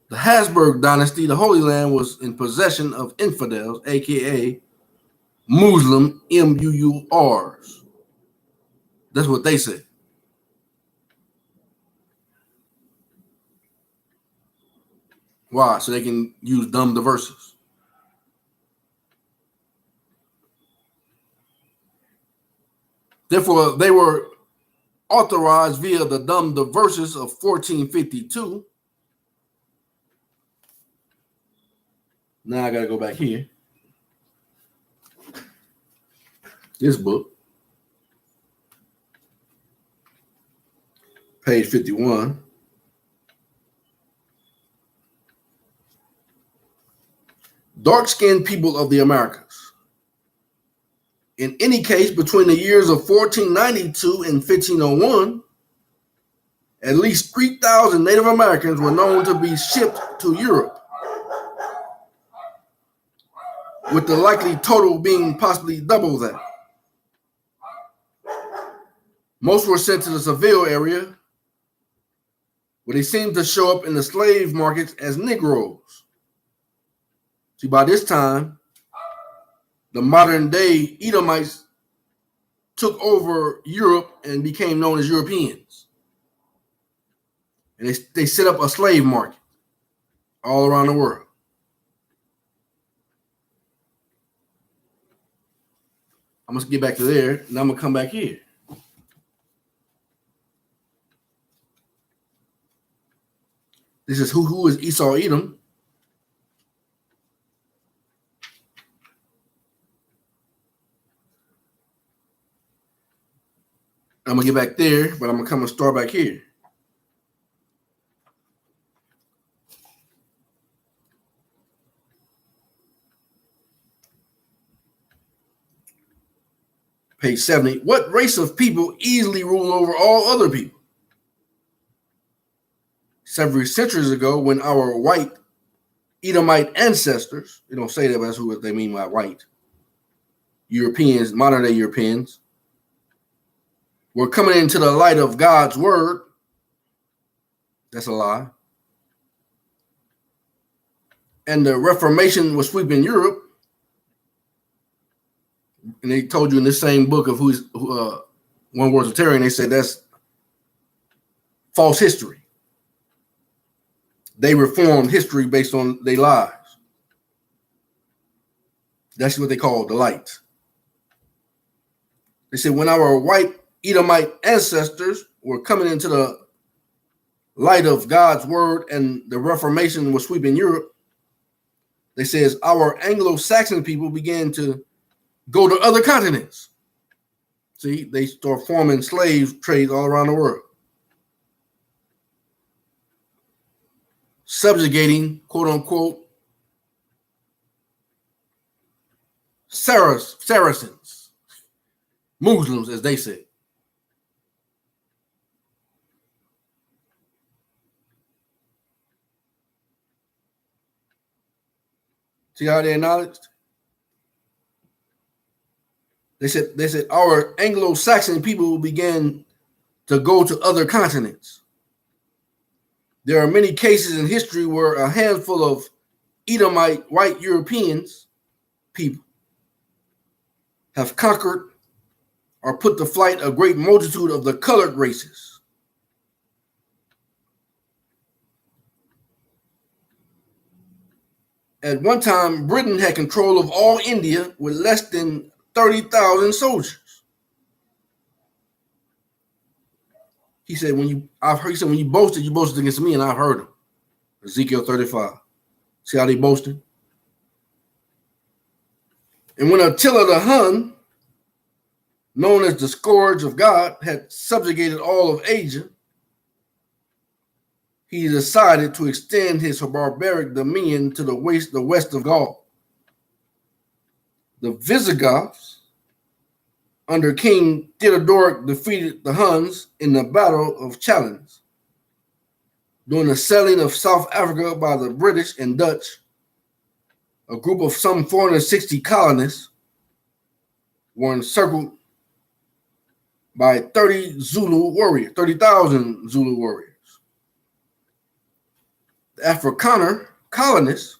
the Habsburg dynasty, the Holy Land, was in possession of infidels, aka Muslim M-U-U-Rs. That's what they say. Why? So they can use dumb verses. Therefore, they were authorized via the dumb verses of 1452. Now I got to go back here. This book, page 51. Dark-skinned people of the Americas. In any case, between the years of 1492 and 1501, at least 3,000 Native Americans were known to be shipped to Europe, with the likely total being possibly double that. Most were sent to the Seville area, where they seemed to show up in the slave markets as Negroes. See, by this time, the modern-day Edomites took over Europe and became known as Europeans. And they set up a slave market all around the world. I'm going to get back to there, and I'm going to come back here. This is who is Esau Edom. I'm going to get back there, but I'm going to come and start back here. Page 70. What race of people easily rule over all other people? Several centuries ago, when our white Edomite ancestors, they don't say that, but that's what they mean by white, Europeans, modern day Europeans, were coming into the light of God's word. That's a lie. And the Reformation was sweeping Europe. And they told you in this same book of One World Terror, they said that's false history. They reformed history based on their lies. That's what they call the light. They said when our white Edomite ancestors were coming into the light of God's word and the Reformation was sweeping Europe, they says our Anglo-Saxon people began to go to other continents. See, they start forming slave trades all around the world, subjugating, quote unquote, Saracens, Muslims, as they say. See how they acknowledged? They said our Anglo-Saxon people began to go to other continents. There are many cases in history where a handful of Edomite white Europeans people have conquered or put to flight a great multitude of the colored races. At one time, Britain had control of all India with less than 30,000 soldiers. He said, when you boasted against me, and I've heard him. Ezekiel 35. See how they boasted? And when Attila the Hun, known as the Scourge of God, had subjugated all of Asia, he decided to extend his barbaric dominion to the west of Gaul. The Visigoths, under King Theodoric, defeated the Huns in the Battle of Chalons. During the selling of South Africa by the British and Dutch, a group of some 460 colonists were encircled by 30,000 Zulu warriors. The Afrikaner colonists,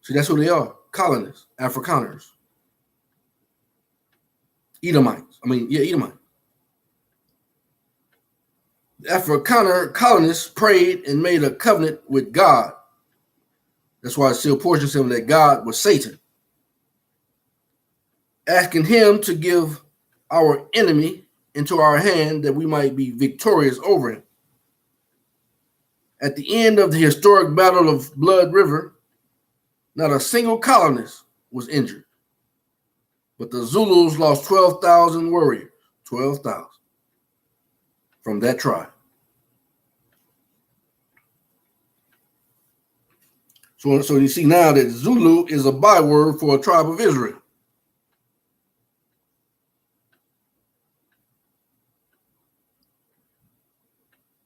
see, that's who they are, colonists, Afrikaners. Edomites. Edomite. The Afrikaner colonists prayed and made a covenant with God. That's why it still portions him that God was Satan, asking him to give our enemy into our hand that we might be victorious over him. At the end of the historic Battle of Blood River, not a single colonist was injured, but the Zulus lost 12,000 warriors, 12,000 from that tribe. So you see now that Zulu is a byword for a tribe of Israel.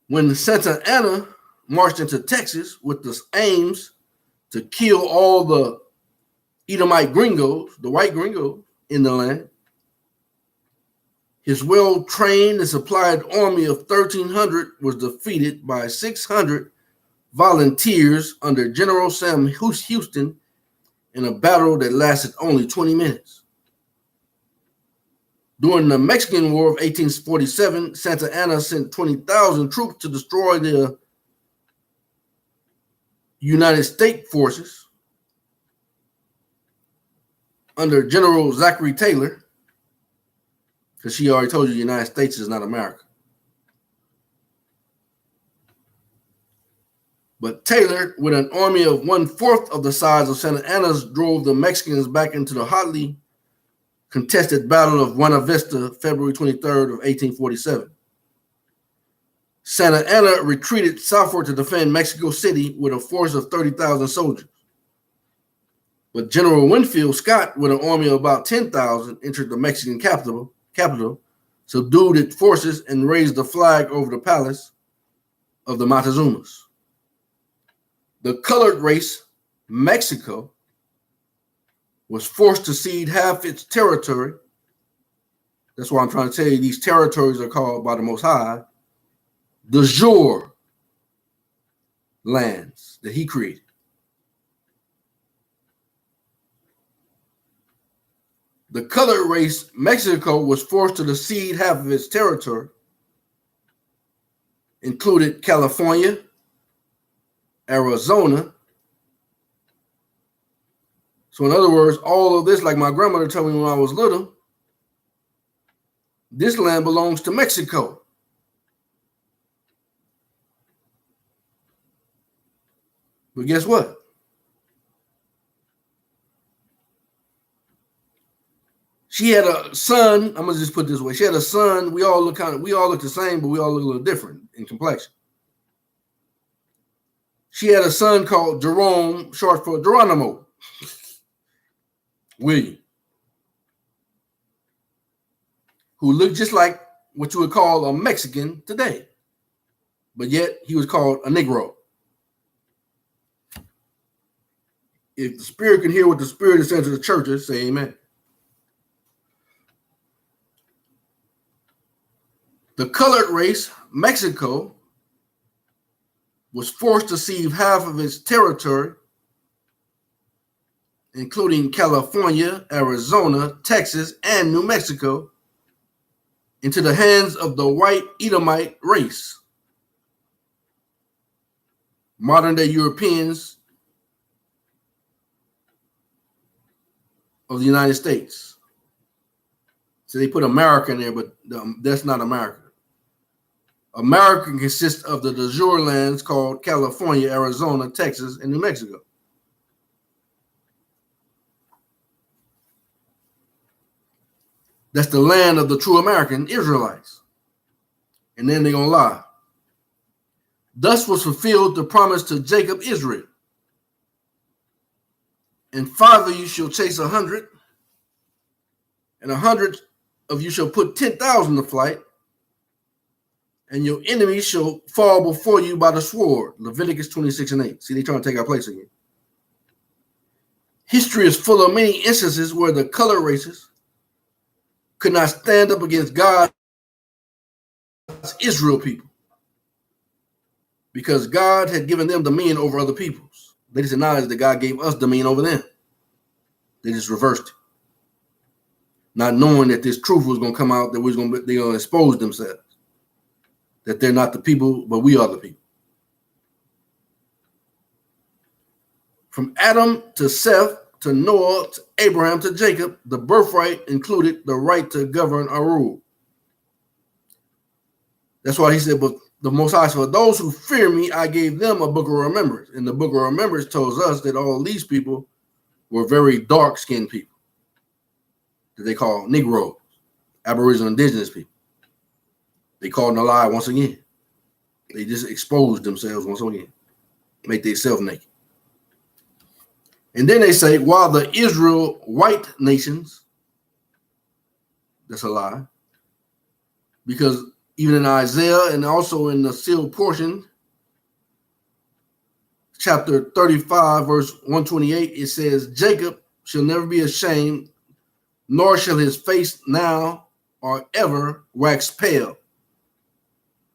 When Santa Anna marched into Texas with the aims to kill all the Edomite gringos, the white gringos in the land, his well-trained and supplied army of 1,300 was defeated by 600 volunteers under General Sam Houston in a battle that lasted only 20 minutes. During the Mexican War of 1847, Santa Anna sent 20,000 troops to destroy the United States forces under General Zachary Taylor, because she already told you the United States is not America. But Taylor, with an army of 1/4 of the size of Santa Anna's, drove the Mexicans back into the hotly contested Battle of Buena Vista, February 23rd of 1847. Santa Anna retreated southward to defend Mexico City with a force of 30,000 soldiers. But General Winfield Scott, with an army of about 10,000, entered the Mexican capital, subdued its forces, and raised the flag over the palace of the Montezumas. The colored race, Mexico, was forced to cede half its territory. That's why I'm trying to tell you these territories are called by the Most High the jure lands that he created. The colored race, Mexico, was forced to cede half of its territory, included California, Arizona. So in other words, all of this, like my grandmother told me when I was little, this land belongs to Mexico. But guess what? She had a son. I'm gonna just put it this way. She had a son. We all look the same, but we all look a little different in complexion. She had a son called Jerome, short for Geronimo. William, who looked just like what you would call a Mexican today, but yet he was called a Negro. If the Spirit can hear what the Spirit is saying to the churches, say amen. The colored race, Mexico, was forced to cede half of its territory, including California, Arizona, Texas, and New Mexico, into the hands of the white Edomite race, modern-day Europeans of the United States. So they put America in there, but that's not America. America consists of the de jure lands called California, Arizona, Texas, and New Mexico. That's the land of the true American Israelites. And then they're going to lie. Thus was fulfilled the promise to Jacob, Israel. And 5 of you shall chase 100, and 100 of you shall put 10,000 to flight, and your enemies shall fall before you by the sword. Leviticus 26:8. See, they're trying to take our place again. History is full of many instances where the colored races could not stand up against God's Israel people, because God had given them dominion over other peoples. They just acknowledged that God gave us dominion over them. They just reversed it, not knowing that this truth was going to come out, that they're going to expose themselves, that they're not the people, but we are the people. From Adam to Seth to Noah to Abraham to Jacob, the birthright included the right to govern or rule. That's why he said, but the Most High, for those who fear me, I gave them a book of remembrance. And the book of remembrance tells us that all these people were very dark-skinned people that they call Negroes, Aboriginal indigenous people. They called them a lie once again. They just exposed themselves once again, make themselves naked. And then they say, while the Israel white nations, that's a lie, because even in Isaiah and also in the sealed portion, chapter 35, verse 128, it says, Jacob shall never be ashamed, nor shall his face now or ever wax pale.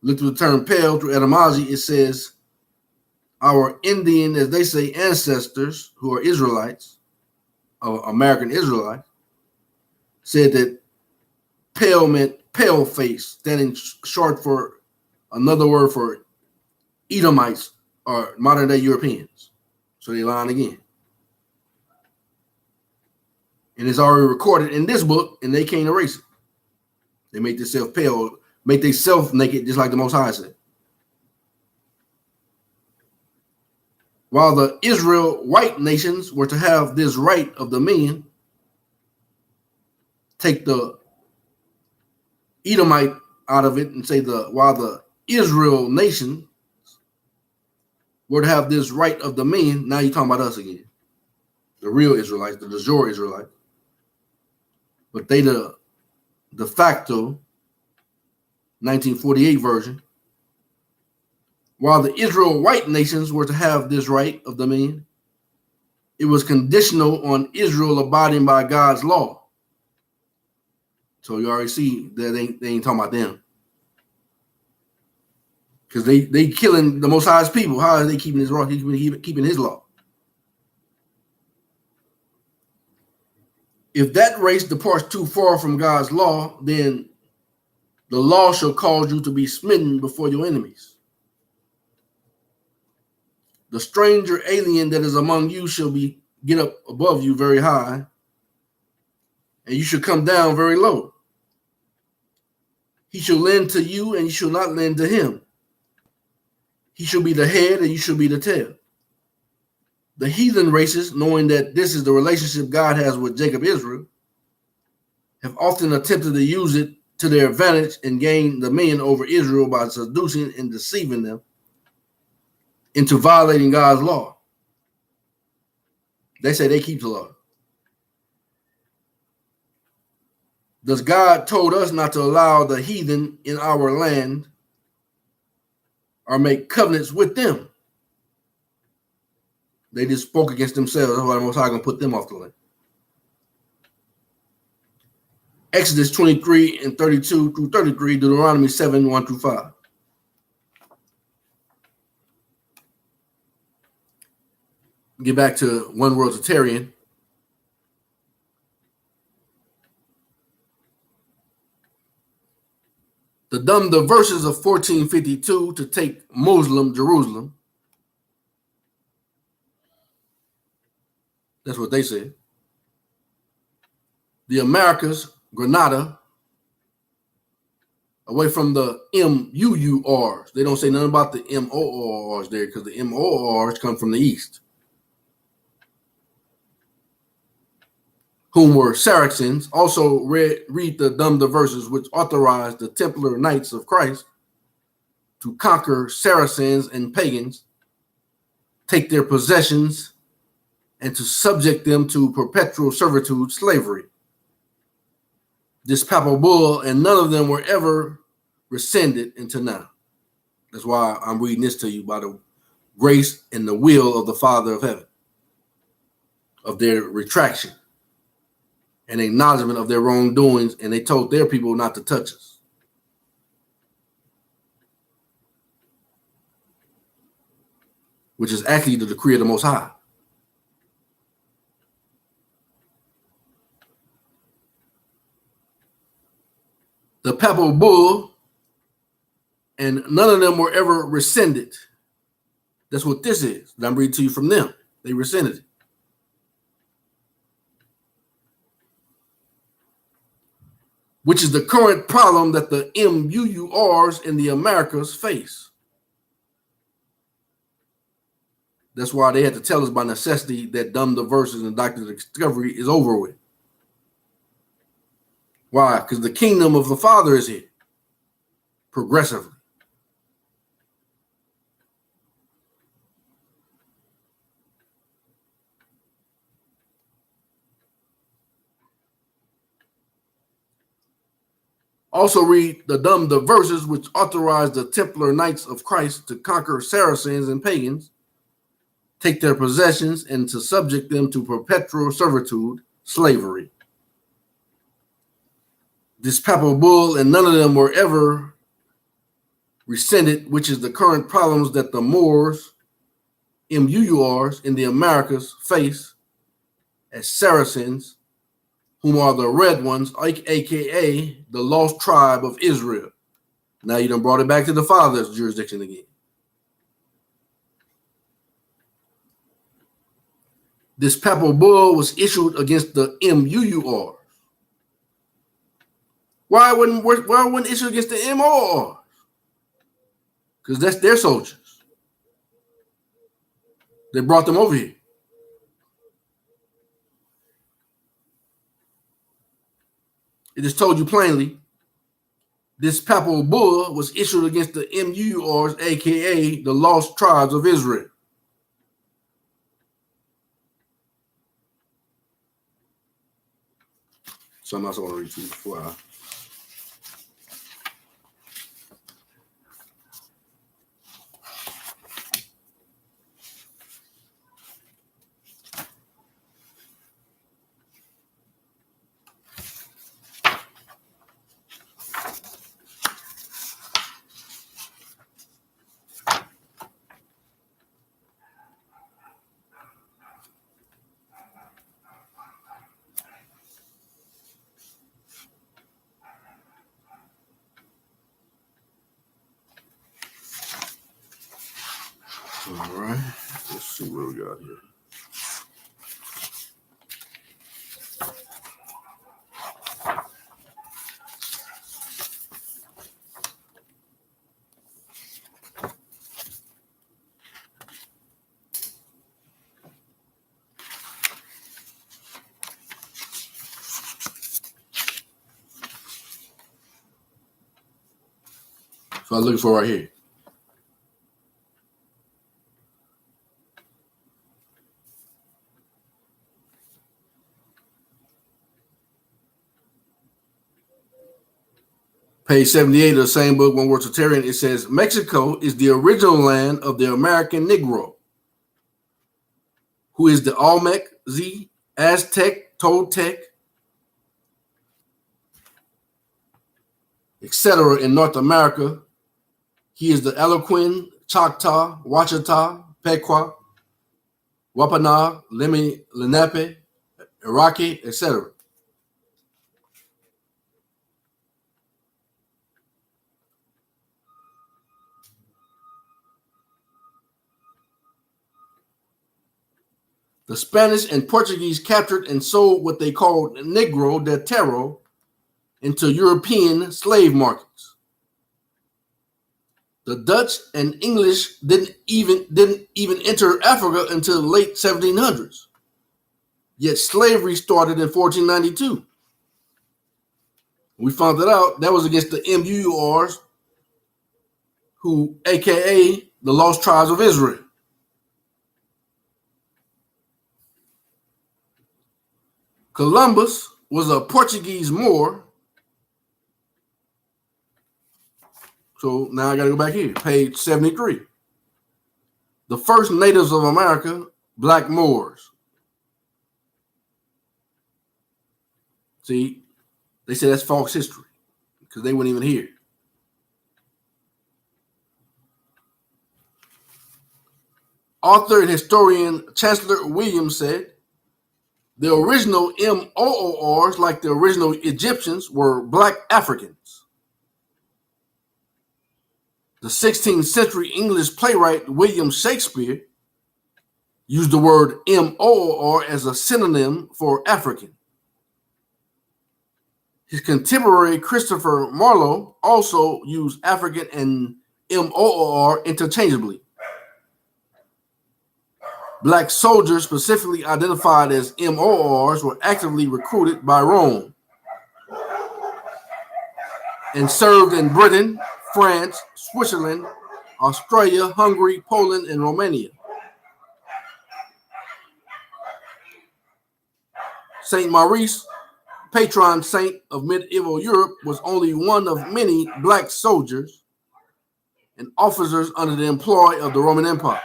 Look through the term pale through etymology. It says our Indian, as they say, ancestors who are Israelites, American Israelites, said that pale meant pale face, standing short for another word for Edomites or modern day Europeans. So they lying again. And it's already recorded in this book, and they can't erase it. They make themselves pale, make themselves naked, just like the Most High said. While the Israel white nations were to have this right of dominion, take the Edomite out of it and say while the Israel nation were to have this right of dominion, now you're talking about us again. The real Israelites, the de jure Israelites. But they the de facto 1948 version. While the Israel white nations were to have this right of dominion, it was conditional on Israel abiding by God's law. So you already see that they ain't talking about them. Because they killing the Most High's people. How are they keeping his law? Keeping his law. If that race departs too far from God's law, then the law shall cause you to be smitten before your enemies. The stranger alien that is among you shall get up above you very high, and you shall come down very low. He shall lend to you, and you shall not lend to him. He shall be the head, and you shall be the tail. The heathen races, knowing that this is the relationship God has with Jacob Israel, have often attempted to use it to their advantage and gain dominion over Israel by seducing and deceiving them into violating God's law. They say they keep the law. Does God told us not to allow the heathen in our land or make covenants with them? They just spoke against themselves. That's why the Most High going to put them off the land. Exodus 23 and 32 through 33, Deuteronomy 7, 1 through 5. Get back to One World Totarian. The verses of 1452 to take Muslim Jerusalem. That's what they said. The Americas, Grenada, away from the MUURs. They don't say nothing about the MORs there because the MORs come from the east. Whom were Saracens. Also read the verses which authorized the Templar Knights of Christ to conquer Saracens and pagans, take their possessions, and to subject them to perpetual servitude, slavery. This papal bull, and none of them were ever rescinded until now. That's why I'm reading this to you by the grace and the will of the Father of heaven, of their retraction and acknowledgement of their wrongdoings, and they told their people not to touch us. Which is actually the decree of the Most High. The papal bull, and none of them were ever rescinded. That's what this is. I'm reading to you from them. They rescinded it. Which is the current problem that the MUURs in the Americas face. That's why they had to tell us by necessity that the verses and doctrine of discovery is over with. Why? Because the kingdom of the Father is here, progressively. Also read the verses which authorize the Templar Knights of Christ to conquer Saracens and pagans, take their possessions, and to subject them to perpetual servitude, slavery. This papal bull, and none of them were ever rescinded, which is the current problems that the Moors, MUURs in the Americas face as Saracens, whom are the red ones, aka the lost tribe of Israel. Now you done brought it back to the Father's jurisdiction again. This papal bull was issued against the MUURs. Why wouldn't issue against the MORs? Because that's their soldiers. They brought them over here. It just told you plainly, this papal bull was issued against the MUURs, aka the lost tribes of Israel. Something else I want to read to you before I... All right, let's see what we got here. So I'm looking for right here. Page 78 of the same book, One Word Tertarian, it says, Mexico is the original land of the American Negro, who is the Olmec, Aztec, Toltec, etc. in North America. He is the Algonquin, Choctaw, Wachita, Pequot, Wampanoag, Lenape, Iraqi, etc. The Spanish and Portuguese captured and sold what they called Negro de Terro into European slave markets. The Dutch and English didn't even enter Africa until the late 1700s. Yet slavery started in 1492. We found that out. That was against the MURs, who, aka the Lost Tribes of Israel. Columbus was a Portuguese Moor. So now I got to go back here, page 73. The first natives of America, Black Moors. See, they say that's false history because they weren't even here. Author and historian Chancellor Williams said, the original MOORs, like the original Egyptians, were Black Africans. The 16th century English playwright William Shakespeare used the word MOOR as a synonym for African. His contemporary Christopher Marlowe also used African and MOOR interchangeably. Black soldiers, specifically identified as MOORs, were actively recruited by Rome and served in Britain, France, Switzerland, Australia, Hungary, Poland, and Romania. Saint Maurice, patron saint of medieval Europe, was only one of many black soldiers and officers under the employ of the Roman Empire.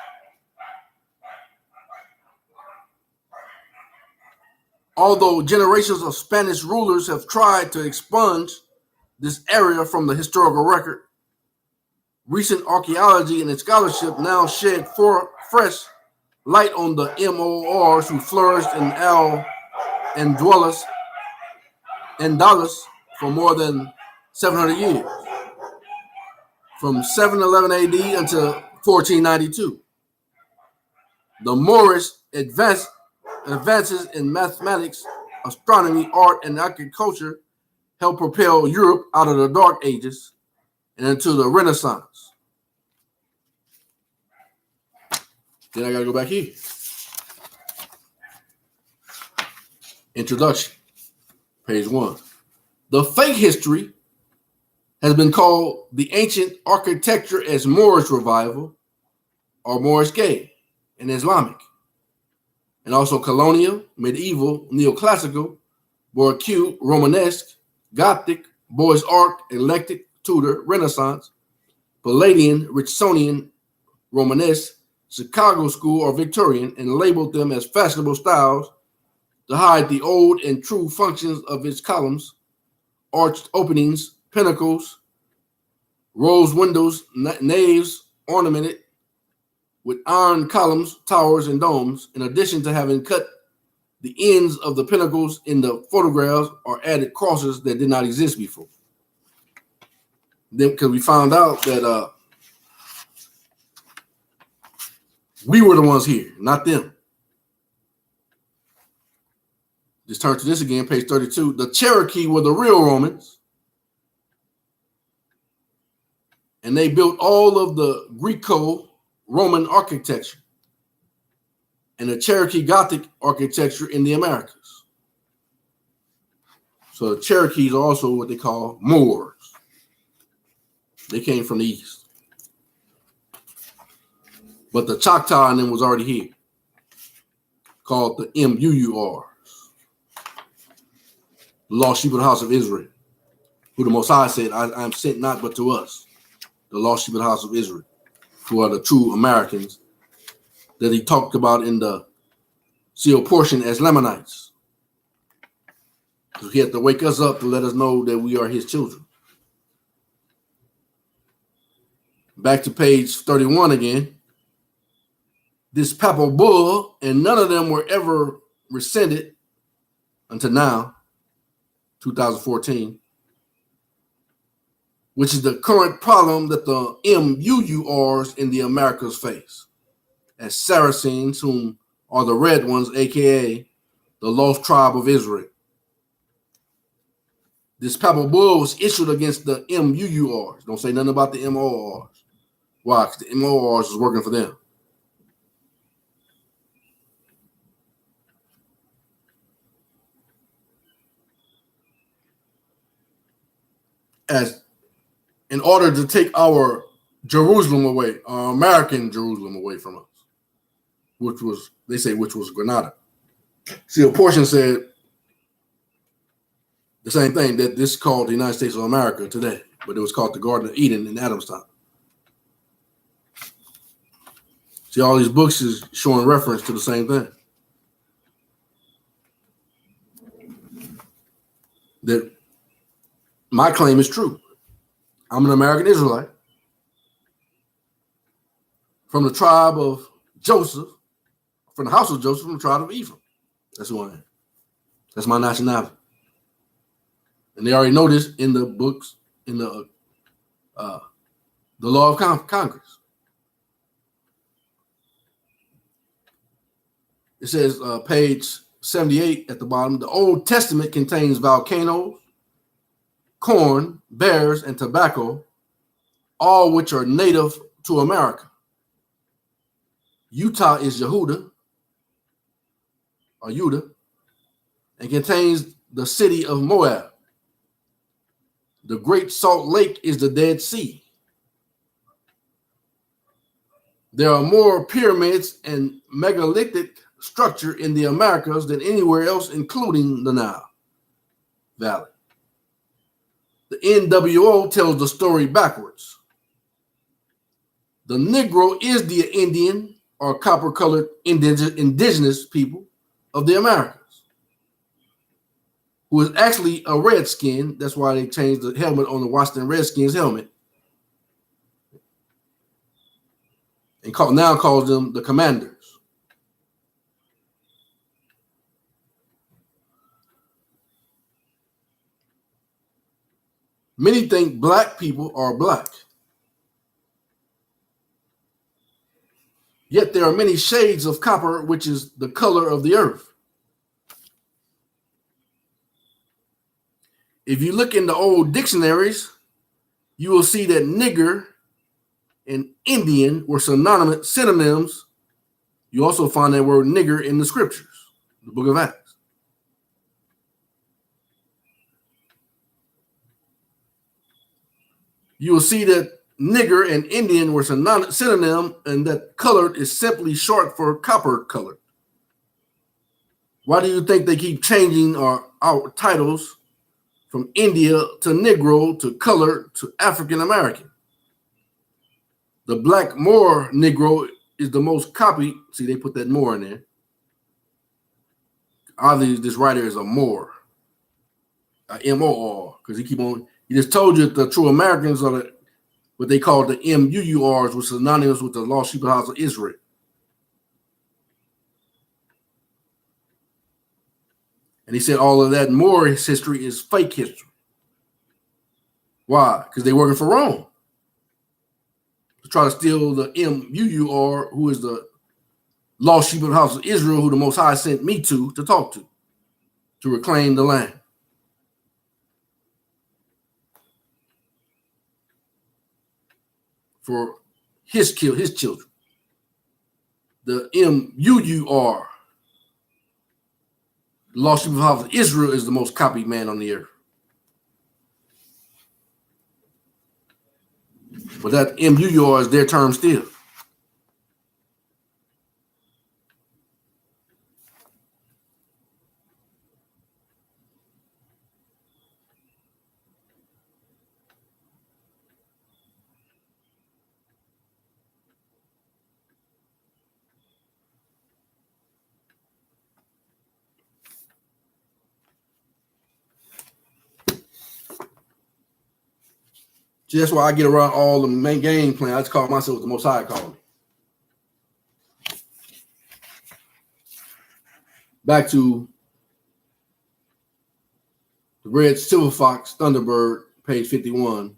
Although generations of Spanish rulers have tried to expunge this area from the historical record, recent archaeology and scholarship now shed fresh light on the MORs who flourished in Al-Andalus for more than 700 years, from 711 AD until 1492. The Moorish advances in mathematics, astronomy, art, and agriculture helped propel Europe out of the Dark Ages and into the Renaissance. Then I got to go back here. Introduction, page 1. The fake history has been called the ancient architecture as Moorish revival or Moorish gay and Islamic, and also colonial, medieval, neoclassical, Baroque, Romanesque, Gothic, Bois Arc, Eclectic, Tudor, Renaissance, Palladian, Richardsonian, Romanesque, Chicago School, or Victorian, and labeled them as fashionable styles to hide the old and true functions of its columns, arched openings, pinnacles, rose windows, naves ornamented with iron columns, towers, and domes, in addition to having cut the ends of the pinnacles in the photographs or added crosses that did not exist before. Then, because we found out that we were the ones here, not them. Just turn to this again, page 32. The Cherokee were the real Romans, and they built all of the Greco-Roman architecture and the Cherokee Gothic architecture in the Americas. So the Cherokees are also what they call Moors. They came from the east. But the Choctaw in them was already here, called the MUURs, the Lost Sheep of the House of Israel. who the Most High said, I am sent not but to us, the lost sheep of the house of Israel, who are the true Americans that he talked about in the sealed portion as Lamanites. Because he had to wake us up to let us know that we are his children. Back to page 31 again. This papal bull, and none of them were ever rescinded until now, 2014, which is the current problem that the MUURs in the Americas face, as Saracens, whom are the red ones, aka the lost tribe of Israel. This papal bull was issued against the MUURs. Don't say nothing about the MORs. Why? Because the MORs is working for them. As in order to take our Jerusalem away, our American Jerusalem away from us, which was, they say, which was Granada. See, a portion said the same thing, that this is called the United States of America today, but it was called the Garden of Eden in Adam's time. See, all these books is showing reference to the same thing. That my claim is true. I'm an American Israelite from the tribe of Joseph, from the house of Joseph, from the tribe of Ephraim. That's who I am. That's my nationality. And they already know this in the books, in the law of Congress. It says, page 78 at the bottom, the Old Testament contains volcanoes, corn, bears, and tobacco, all which are native to America. Utah is Yehuda, or Judah, and contains the city of Moab. The Great Salt Lake is the Dead Sea. There are more pyramids and megalithic structure in the Americas than anywhere else, including the Nile Valley. The NWO tells the story backwards. The Negro is the Indian or copper-colored indigenous people of the Americas, who is actually a redskin. That's why they changed the helmet on the Washington Redskins helmet, and now calls them the Commanders. Many think black people are black. Yet there are many shades of copper, which is the color of the earth. If you look in the old dictionaries, you will see that nigger and Indian were synonyms. You also find that word nigger in the scriptures, the book of Acts. You will see that nigger and Indian were synonym, and that colored is simply short for copper colored. Why do you think they keep changing our titles from India to Negro to colored to African American? The black Moor Negro is the most copied. See, they put that Moor in there. Obviously, this writer is a Moor, M-O-R, because he just told you that the true Americans are what they call the MUURs, which is synonymous with the lost sheep of the house of Israel. And he said all of that Moorish history is fake history. Why? Because they're working for Rome to try to steal the MUUR, who is the lost sheep of the house of Israel, who the Most High sent me to talk to reclaim the land. For his children. The MUUR, the lost sheep of the house of Israel, is the most copied man on the earth. But that MUUR is their term still. See, that's why I get around all the main game plan. I just call myself the Most High called me. Back to the Red Silver Fox Thunderbird, page 51.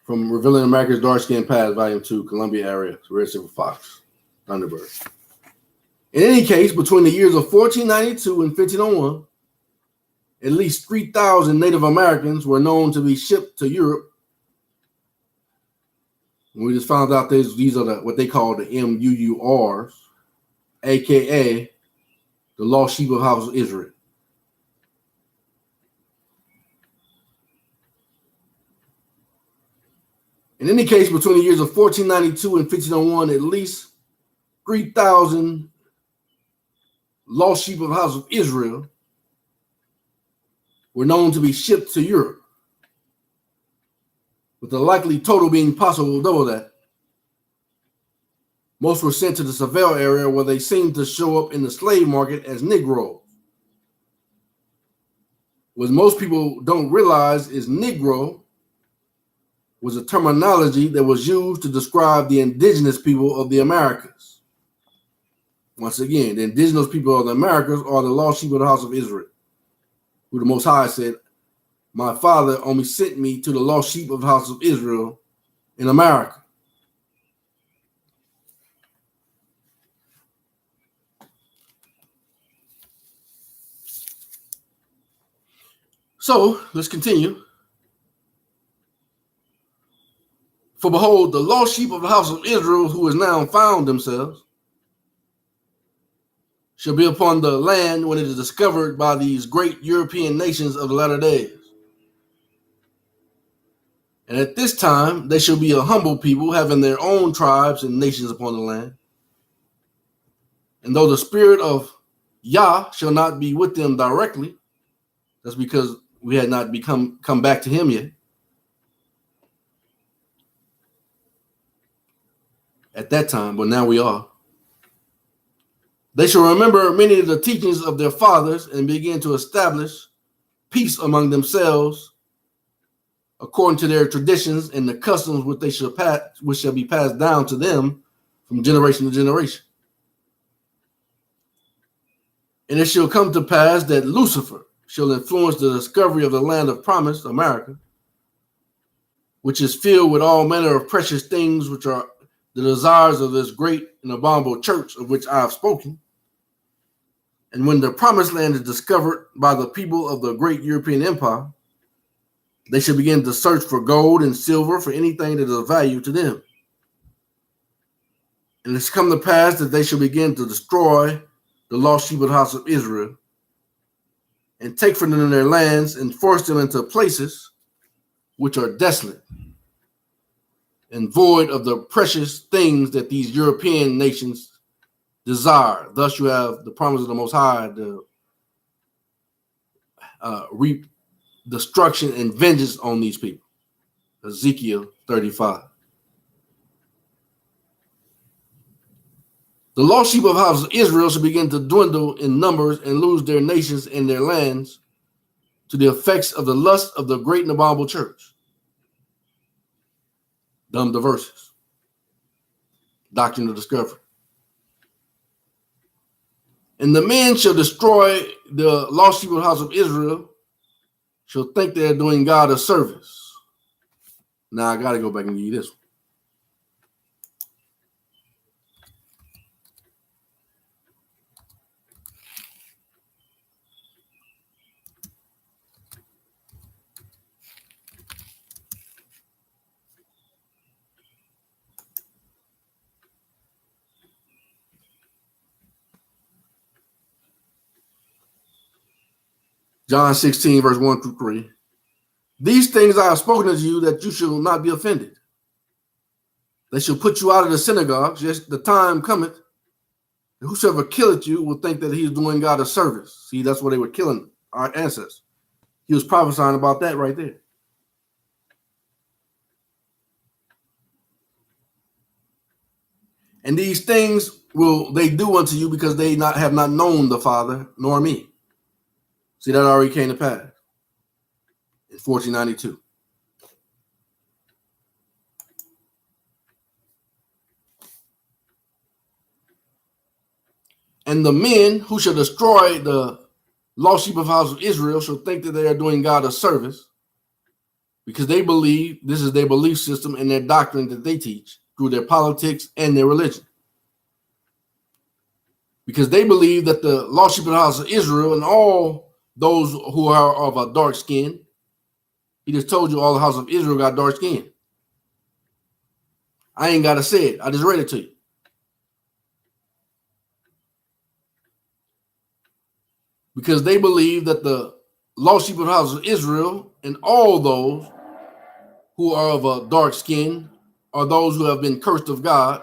From Revealing America's Dark Skinned Past, Volume 2, Columbia area, Red Silver Fox Thunderbird. In any case, between the years of 1492 and 1501, at least 3,000 Native Americans were known to be shipped to Europe. And we just found out these are what they call the MUURs, aka the Lost Sheep of the House of Israel. In any case, between the years of 1492 and 1501, at least 3,000 Lost Sheep of the House of Israel were known to be shipped to Europe, with the likely total being possible double that. Most were sent to the Seville area, where they seemed to show up in the slave market as Negroes. What most people don't realize is Negro was a terminology that was used to describe the indigenous people of the Americas. Once again, the indigenous people of the Americas are the lost sheep of the house of Israel, who the Most High said, my Father only sent me to the lost sheep of the house of Israel in America. So let's continue. For behold, the lost sheep of the house of Israel, who has now found themselves, shall be upon the land when it is discovered by these great European nations of the latter days. And at this time, they shall be a humble people, having their own tribes and nations upon the land. And though the spirit of Yah shall not be with them directly, that's because we had not come back to him yet. At that time, but now we are. They shall remember many of the teachings of their fathers and begin to establish peace among themselves according to their traditions and the customs which shall be passed down to them from generation to generation. And it shall come to pass that Lucifer shall influence the discovery of the land of promise, America, which is filled with all manner of precious things, which are the desires of this great and abominable church of which I have spoken. And when the promised land is discovered by the people of the great European empire, they shall begin to search for gold and silver, for anything that is of value to them. And it's come to pass that they shall begin to destroy the lost sheep of the house of Israel, and take from them their lands and force them into places which are desolate and void of the precious things that these European nations desire. Thus you have the promise of the Most High to reap destruction and vengeance on these people. Ezekiel 35. The lost sheep of the house of Israel shall begin to dwindle in numbers and lose their nations and their lands to the effects of the lust of the great and abominable church. Dumb verses. Doctrine of discovery. And the men shall destroy the lost sheep of the house of Israel, shall think they're doing God a service. Now I got to go back and give you this one. John 16, verse 1 through 3. These things I have spoken unto you, that you shall not be offended. They shall put you out of the synagogues. Yes, the time cometh, and whosoever killeth you will think that he is doing God a service. See, that's why they were killing our ancestors. He was prophesying about that right there. And these things will they do unto you, because they have not known the Father nor me. See, that already came to pass. in 1492. And the men who shall destroy the lost sheep of the house of Israel shall think that they are doing God a service, because they believe this is their belief system and their doctrine that they teach through their politics and their religion. Because they believe that the lost sheep of the house of Israel and all those who are of a dark skin, he just told you all the house of Israel got dark skin. I ain't got to say it. I just read it to you. Because they believe that the lost sheep of the house of Israel and all those who are of a dark skin are those who have been cursed of God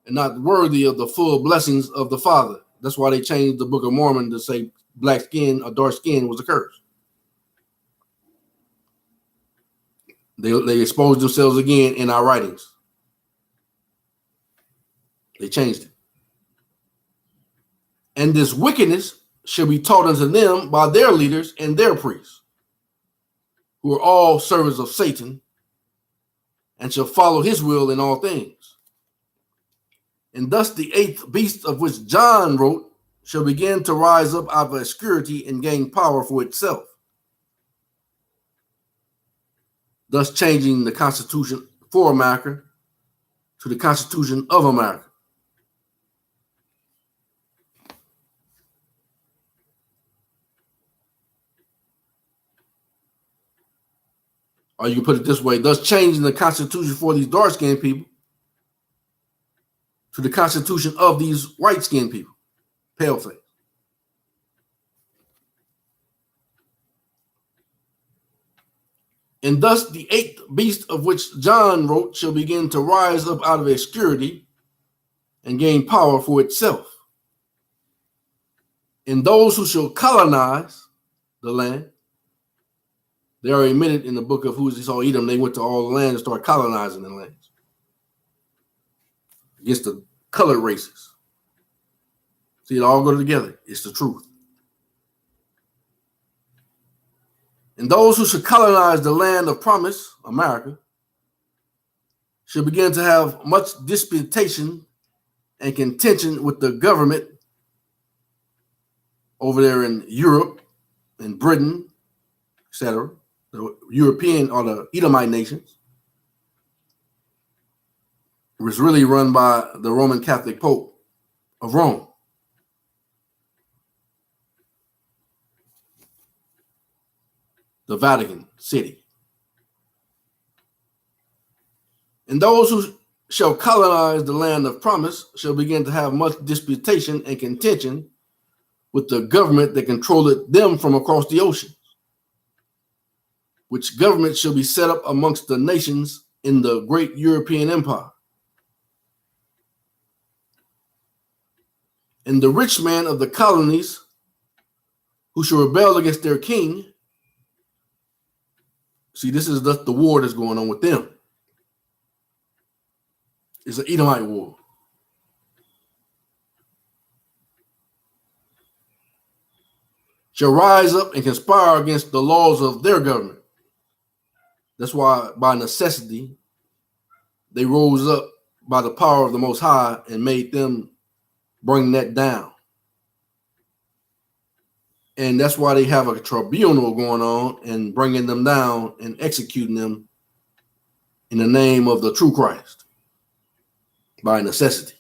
and not worthy of the full blessings of the Father. That's why they changed the Book of Mormon to say black skin or dark skin was a curse. They exposed themselves again in our writings. They changed it. And this wickedness shall be taught unto them by their leaders and their priests, who are all servants of Satan, and shall follow his will in all things. And thus the eighth beast of which John wrote shall begin to rise up out of obscurity and gain power for itself, thus changing the Constitution for America to the Constitution of America. Or you can put it this way, thus changing the Constitution for these dark-skinned people to the Constitution of these white-skinned people, pale-face. And thus the eighth beast of which John wrote shall begin to rise up out of obscurity and gain power for itself. And those who shall colonize the land, they are admitted in the book of Who's Esau Edom, they went to all the land and started colonizing the lands against the colored races. See, it all go together. It's the truth. And those who should colonize the land of promise, America, should begin to have much disputation and contention with the government over there in Europe and Britain, etc., the European or the Edomite nations. It was really run by the Roman Catholic Pope of Rome. The Vatican City. And those who shall colonize the land of promise shall begin to have much disputation and contention with the government that controlled them from across the ocean, which government shall be set up amongst the nations in the great European empire. And the rich man of the colonies who shall rebel against their king, see, this is the war that's going on with them. It's an Edomite war. Shall rise up and conspire against the laws of their government. That's why, by necessity, they rose up by the power of the Most High and made them bring that down. And that's why they have a tribunal going on and bringing them down and executing them in the name of the true Christ by necessity.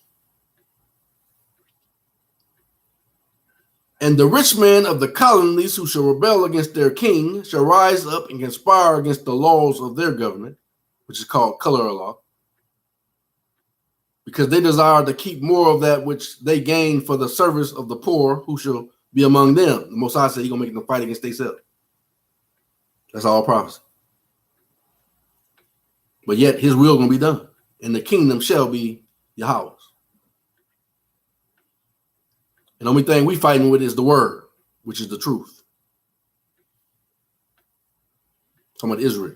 And the rich men of the colonies who shall rebel against their king shall rise up and conspire against the laws of their government, which is called color law, because they desire to keep more of that which they gain for the service of the poor who shall be among them. The Most High said he's going to make them fight against themselves. That's all prophecy. But yet his will going to be done, and the kingdom shall be Yahweh's. And the only thing we fighting with is the word, which is the truth. Talking about Israel.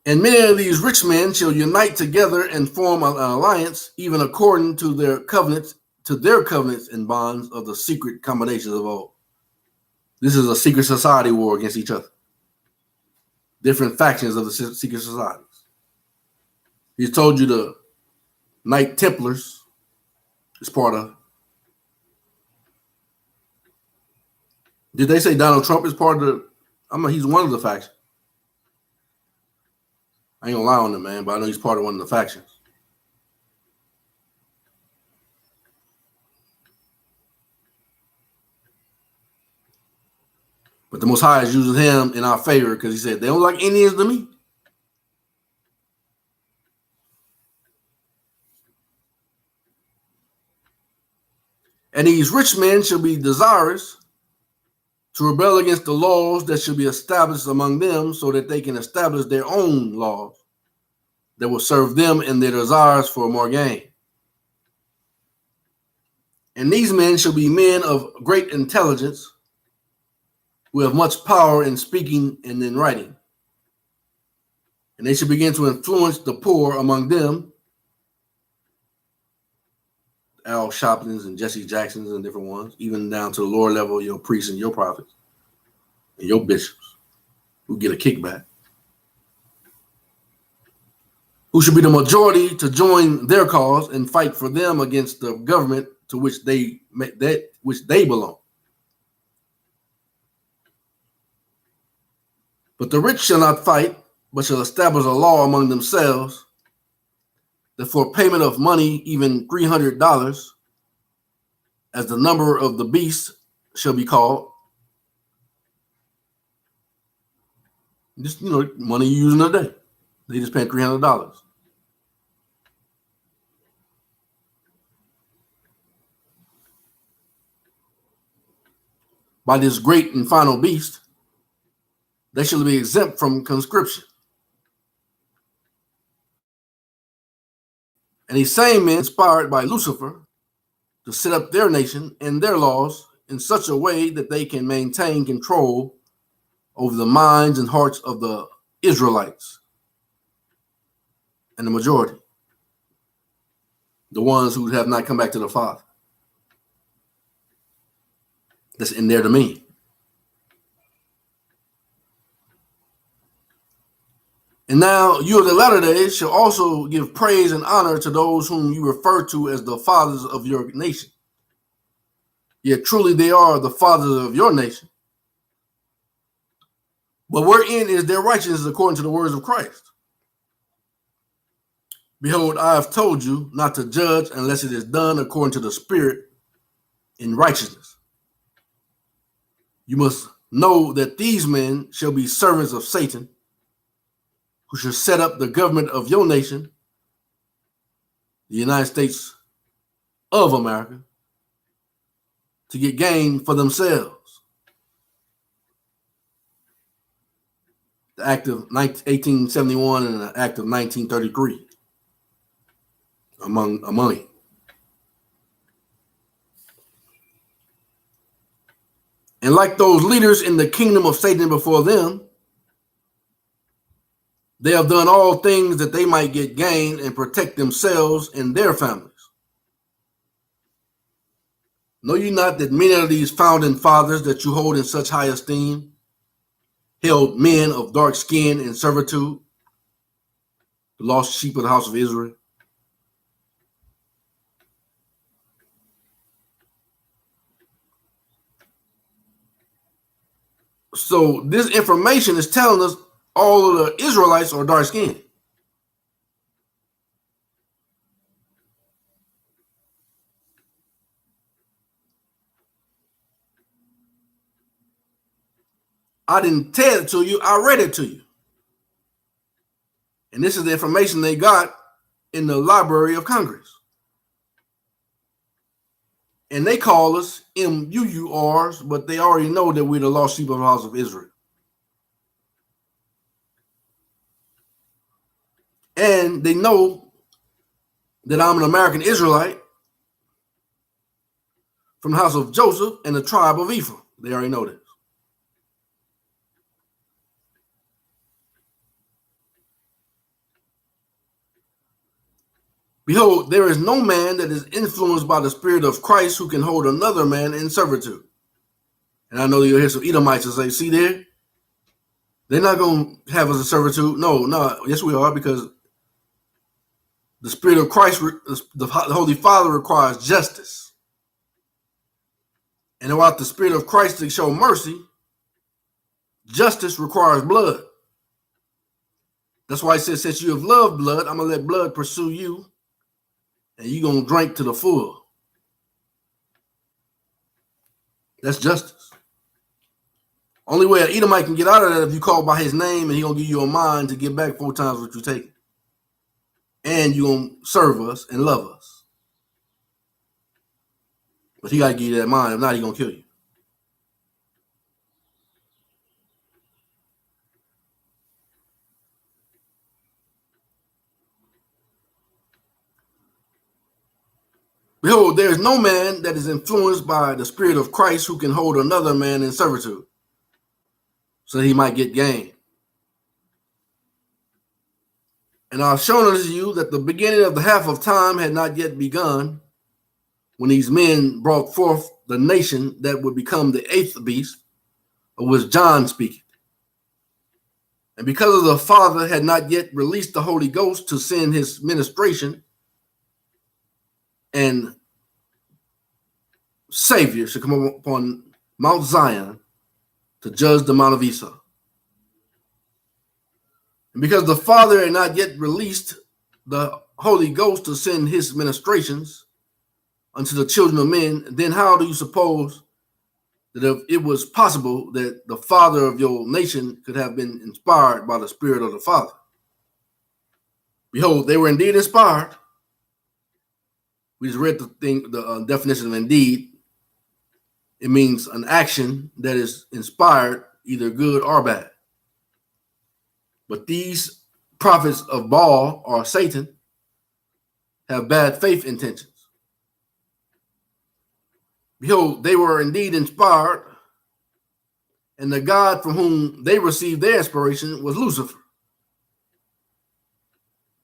And many of these rich men shall unite together and form an alliance, even according to their covenants, to their covenants and bonds of the secret combinations of old. This is a secret society war against each other. Different factions of the secret societies. He's told you the Knight Templars is part of. Did they say Donald Trump is part of the? He's one of the factions. I ain't gonna lie on him, man, but I know he's part of one of the factions. But the Most High is using him in our favor because he said, they don't like Indians to me. And these rich men shall be desirous to rebel against the laws that shall be established among them so that they can establish their own laws that will serve them in their desires for more gain. And these men shall be men of great intelligence who have much power in speaking and in writing. And they shall begin to influence the poor among them, Al Sharptons and Jesse Jacksons and different ones, even down to the lower level, your priests and your prophets and your bishops who get a kickback, who should be the majority to join their cause and fight for them against the government to which they belong. But the rich shall not fight, but shall establish a law among themselves that for payment of money, even $300, as the number of the beast shall be called. Just, money you use in a day. They just paying $300. By this great and final beast, they shall be exempt from conscription. And these same men, inspired by Lucifer, to set up their nation and their laws in such a way that they can maintain control over the minds and hearts of the Israelites and the majority, the ones who have not come back to the Father. That's in their domain. And now you of the latter days shall also give praise and honor to those whom you refer to as the fathers of your nation. Yet truly they are the fathers of your nation. But wherein is their righteousness according to the words of Christ? Behold, I have told you not to judge unless it is done according to the Spirit in righteousness. You must know that these men shall be servants of Satan, who shall set up the government of your nation, the United States of America, to get gain for themselves. The Act of 1871 and the Act of 1933, among it. And like those leaders in the kingdom of Satan before them, they have done all things that they might get gain and protect themselves and their families. Know ye not that many of these founding fathers that you hold in such high esteem held men of dark skin in servitude, the lost sheep of the house of Israel? So this information is telling us all of the Israelites are dark skinned. I didn't tell it to you, I read it to you. And this is the information they got in the Library of Congress. And they call us MUURs, but they already know that we're the lost sheep of the house of Israel. And they know that I'm an American Israelite from the house of Joseph and the tribe of Ephraim. They already know this. Behold, there is no man that is influenced by the Spirit of Christ who can hold another man in servitude. And I know you'll hear some Edomites and say, see there, they're not going to have us in servitude. No, yes we are, because the Spirit of Christ, the Holy Father, requires justice. And without the Spirit of Christ to show mercy, justice requires blood. That's why he says, since you have loved blood, I'm going to let blood pursue you, and you're going to drink to the full. That's justice. Only way an Edomite can get out of that if you call by his name, and he's going to give you a mind to get back 4 times what you take. And you're going to serve us and love us. But he got to give you that mind. If not, he's going to kill you. Behold, there is no man that is influenced by the Spirit of Christ who can hold another man in servitude, so that he might get gain. And I've shown unto you that the beginning of the half of time had not yet begun, when these men brought forth the nation that would become the 8th beast, of which John speaketh. And because of the Father had not yet released the Holy Ghost to send his ministration, and Savior should come upon Mount Zion to judge the Mount of Esau. And because the Father had not yet released the Holy Ghost to send his ministrations unto the children of men, then how do you suppose that if it was possible that the father of your nation could have been inspired by the Spirit of the Father? Behold, they were indeed inspired. We just read the definition of indeed. It means an action that is inspired, either good or bad. But these prophets of Baal or Satan have bad faith intentions. Behold, they were indeed inspired, and the God from whom they received their inspiration was Lucifer.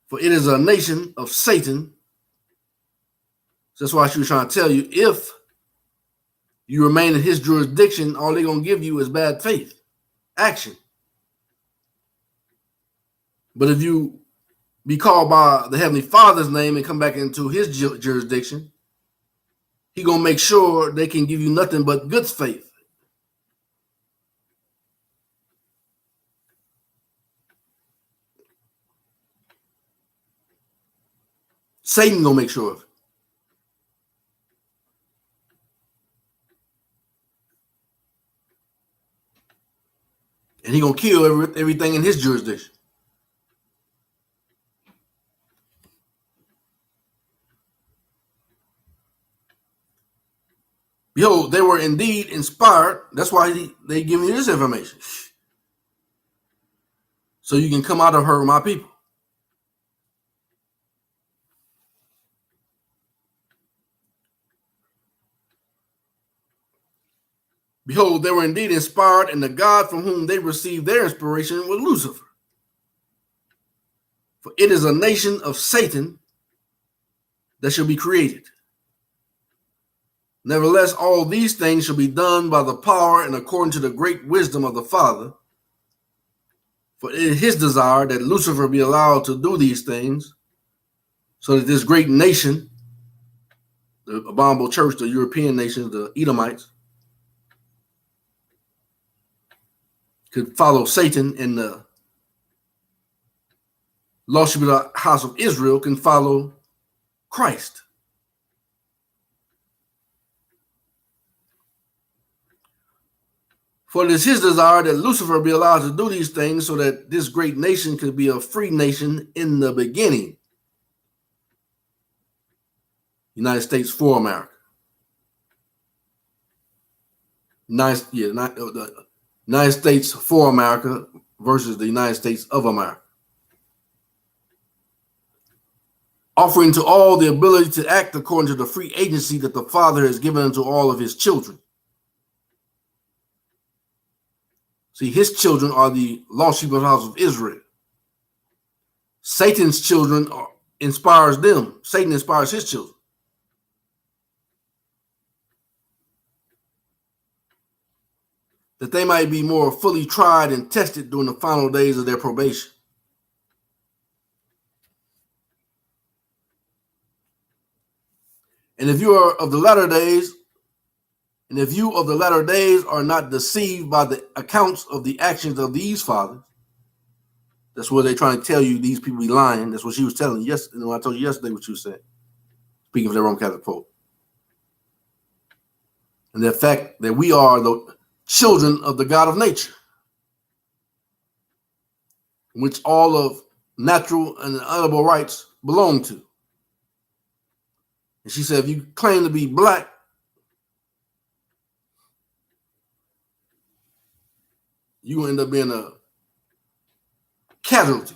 For it is a nation of Satan. So that's why she was trying to tell you, if you remain in his jurisdiction, all they're going to give you is bad faith, action. But if you be called by the Heavenly Father's name and come back into his jurisdiction, he's going to make sure they can give you nothing but good faith. Satan going to make sure of it. And he's going to kill everything in his jurisdiction. Behold, they were indeed inspired. That's why they give you this information. So you can come out of her, my people. Behold, they were indeed inspired, and the God from whom they received their inspiration was Lucifer. For it is a nation of Satan that shall be created. Nevertheless, all these things shall be done by the power and according to the great wisdom of the Father. For it is his desire that Lucifer be allowed to do these things, so that this great nation, the abominable church, the European nations, the Edomites, could follow Satan, and the lost sheep of the house of Israel can follow Christ. For it is his desire that Lucifer be allowed to do these things, so that this great nation could be a free nation in the beginning. United States for America. The United States for America versus the United States of America. Offering to all the ability to act according to the free agency that the Father has given unto all of his children. See, his children are the lost sheep of the house of Israel. Satan's children are inspires them. Satan inspires his children. That they might be more fully tried and tested during the final days of their probation. And if you are of the latter days, are not deceived by the accounts of the actions of these fathers, that's what they're trying to tell you, these people be lying. That's what she was telling you yesterday. I told you yesterday what you said, speaking of the Roman Catholic Pope. And the fact that we are the children of the God of nature, which all of natural and inalienable rights belong to. And she said, if you claim to be black, you end up being a casualty.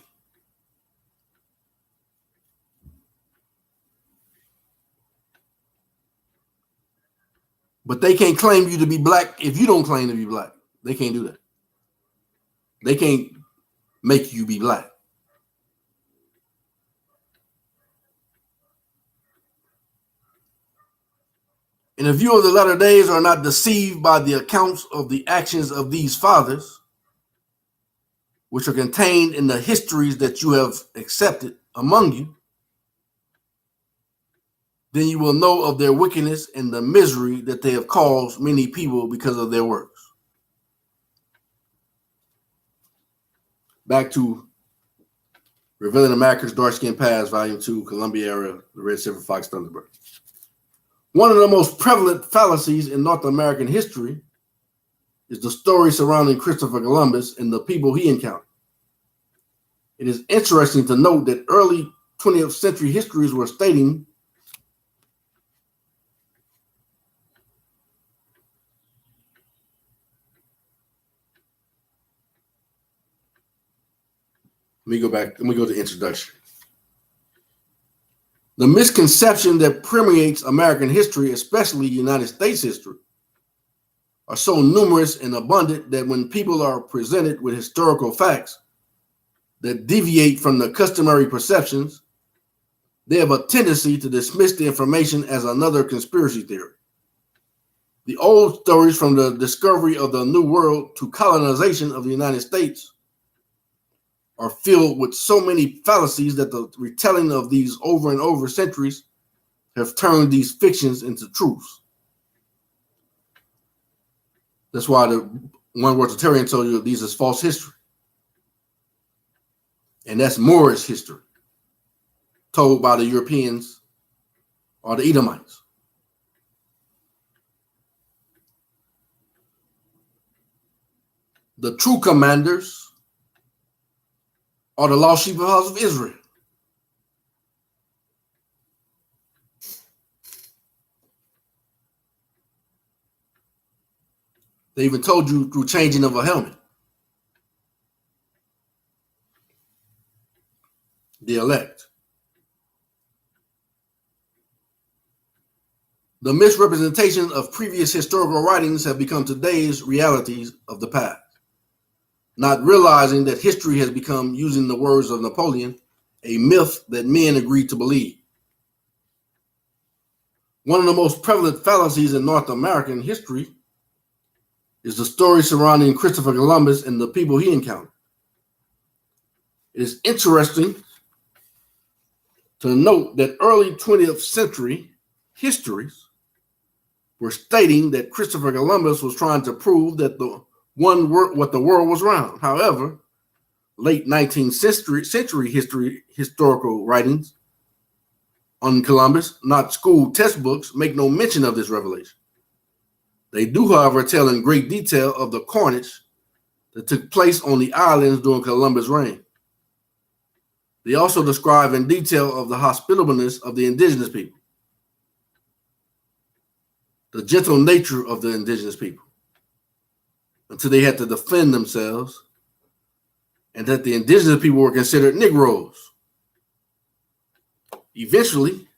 But they can't claim you to be black if you don't claim to be black. They can't do that. They can't make you be black. And if you of the latter days are not deceived by the accounts of the actions of these fathers, which are contained in the histories that you have accepted among you, then you will know of their wickedness and the misery that they have caused many people because of their works. Back to Revealing America's Dark-Skinned Past, Volume 2, Columbia Era, the Red Silver Fox Thunderbird. One of the most prevalent fallacies in North American history is the story surrounding Christopher Columbus and the people he encountered. It is interesting to note that early 20th century histories were stating Let me go to the introduction. The misconception that permeates American history, especially United States history, are so numerous and abundant that when people are presented with historical facts that deviate from the customary perceptions, they have a tendency to dismiss the information as another conspiracy theory. The old stories from the discovery of the New World to colonization of the United States are filled with so many fallacies that the retelling of these over and over centuries have turned these fictions into truths. That's why the one word Tertullian told you these is false history. And that's Moorish history told by the Europeans or the Edomites. The true commanders are the lost sheep of the house of Israel. They even told you through changing of a helmet. The elect. The misrepresentation of previous historical writings have become today's realities of the past. Not realizing that history has become, using the words of Napoleon, a myth that men agree to believe. One of the most prevalent fallacies in North American history is the story surrounding Christopher Columbus and the people he encountered. It is interesting to note that early 20th century histories were stating that Christopher Columbus was trying to prove that the world was round. However, late 19th century historical writings on Columbus, not school textbooks, make no mention of this revelation. They do, however, tell in great detail of the carnage that took place on the islands during Columbus' reign. They also describe in detail of the hospitableness of the indigenous people, the gentle nature of the indigenous people, until they had to defend themselves, and that the indigenous people were considered Negroes. Eventually,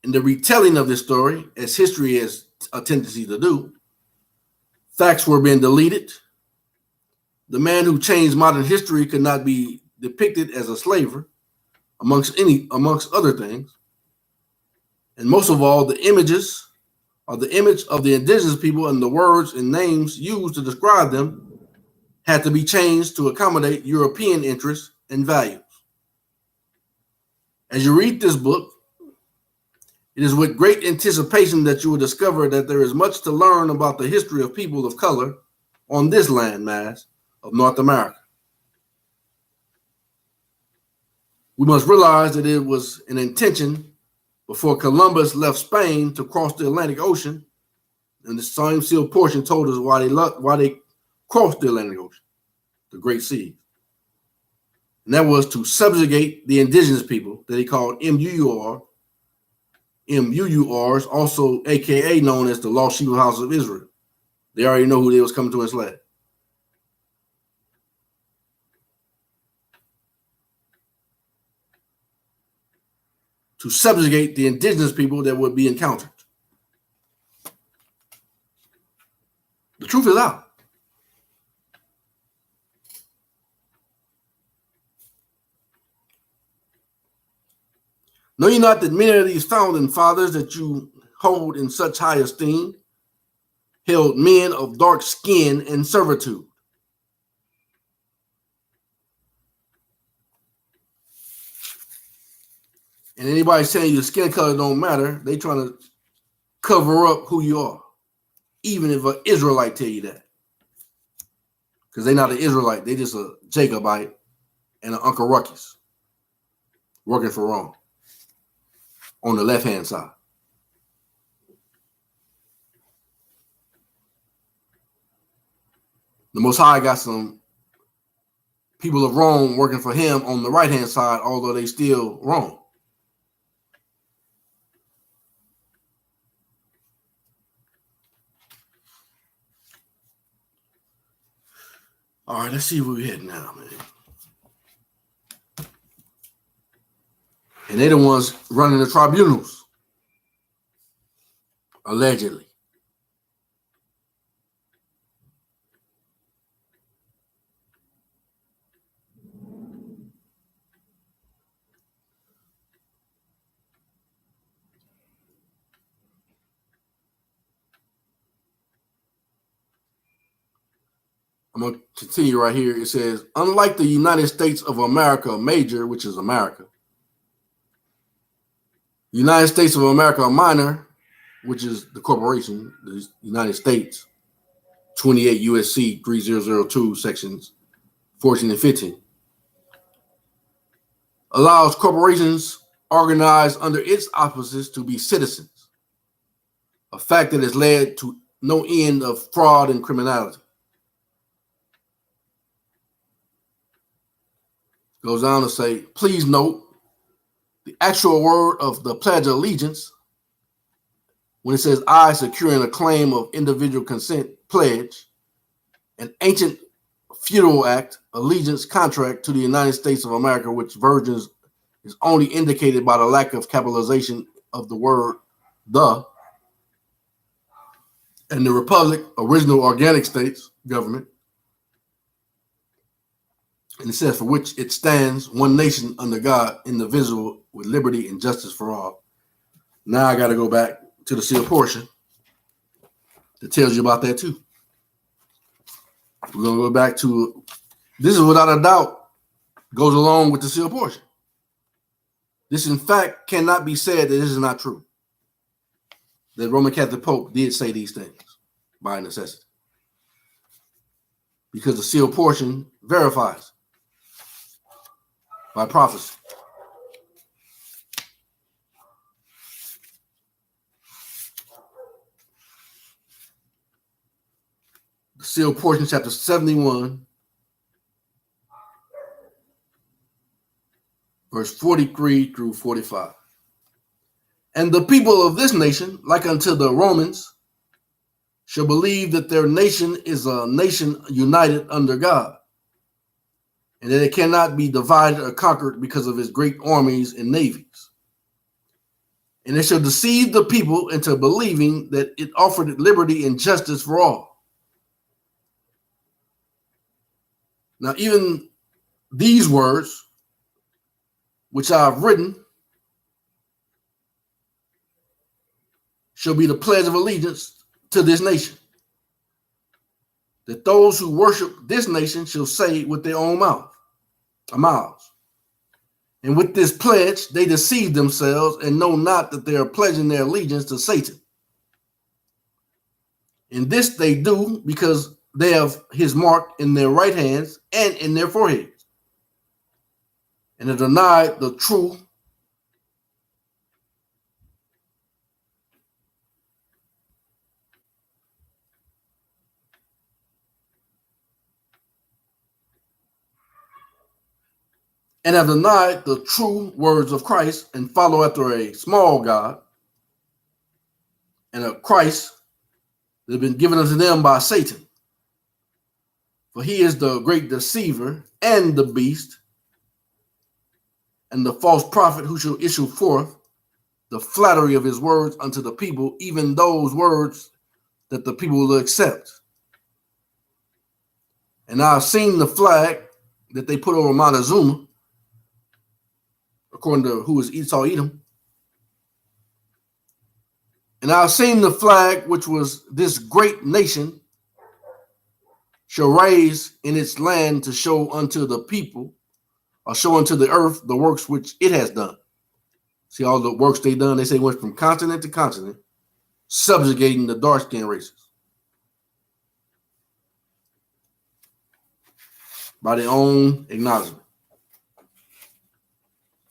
in the retelling of this story, as history has a tendency to do, facts were being deleted. The man who changed modern history could not be depicted as a slaver, amongst other things. And most of all, the images or the image of the indigenous people and the words and names used to describe them had to be changed to accommodate European interests and values. As you read this book, it is with great anticipation that you will discover that there is much to learn about the history of people of color on this landmass of North America. We must realize that it was an intention before Columbus left Spain to cross the Atlantic Ocean, and the same sealed portion told us why they crossed the Atlantic Ocean, the Great Sea. And that was to subjugate the indigenous people that he called MUURs, also aka known as the Lost Sheep House of Israel. They already know who they was coming to enslave. To subjugate the indigenous people that would be encountered. The truth is out. Know ye not that many of these founding fathers that you hold in such high esteem held men of dark skin and servitude? And anybody saying your skin color don't matter, they trying to cover up who you are, even if an Israelite tell you that. Because they're not an Israelite, they just a Jacobite and an Uncle Ruckus working for Rome on the left-hand side. The Most High got some people of Rome working for him on the right-hand side, although they still Rome. All right, let's see where we're heading now, man. And they're the ones running the tribunals, allegedly. I'm going to continue right here. It says, unlike the United States of America Major, which is America, the United States of America Minor, which is the corporation, the United States, 28 USC 3002, sections 14 and 15, allows corporations organized under its auspices to be citizens, a fact that has led to no end of fraud and criminality. Goes on to say, please note the actual word of the Pledge of Allegiance, when it says, I, securing a claim of individual consent, pledge, an ancient feudal act, allegiance contract to the United States of America, which versions is only indicated by the lack of capitalization of the word the, and the Republic, original organic states, government. And it says, for which it stands, one nation under God, indivisible, with liberty and justice for all. Now I got to go back to the sealed portion that tells you about that too. We're going to go back to, this is without a doubt, goes along with the sealed portion. This, in fact, cannot be said that this is not true. The Roman Catholic Pope did say these things by necessity, because the sealed portion verifies by prophecy. The sealed portion, chapter 71, verse 43 through 45. And the people of this nation, like unto the Romans, shall believe that their nation is a nation united under God, and that it cannot be divided or conquered because of its great armies and navies. And they shall deceive the people into believing that it offered liberty and justice for all. Now, even these words which I have written shall be the pledge of allegiance to this nation, that those who worship this nation shall say with their own mouths. And with this pledge, they deceive themselves and know not that they are pledging their allegiance to Satan. And this they do because they have his mark in their right hands and in their foreheads, and have denied the true words of Christ, and follow after a small God and a Christ that has been given unto them by Satan. For he is the great deceiver and the beast, and the false prophet who shall issue forth the flattery of his words unto the people, even those words that the people will accept. And I have seen the flag that they put over Mount Azuma, according to who is Esau Edom. And I have seen the flag which was this great nation shall raise in its land to show unto the people, or show unto the earth the works which it has done. See all the works they done. They say went from continent to continent, subjugating the dark-skinned races by their own acknowledgement.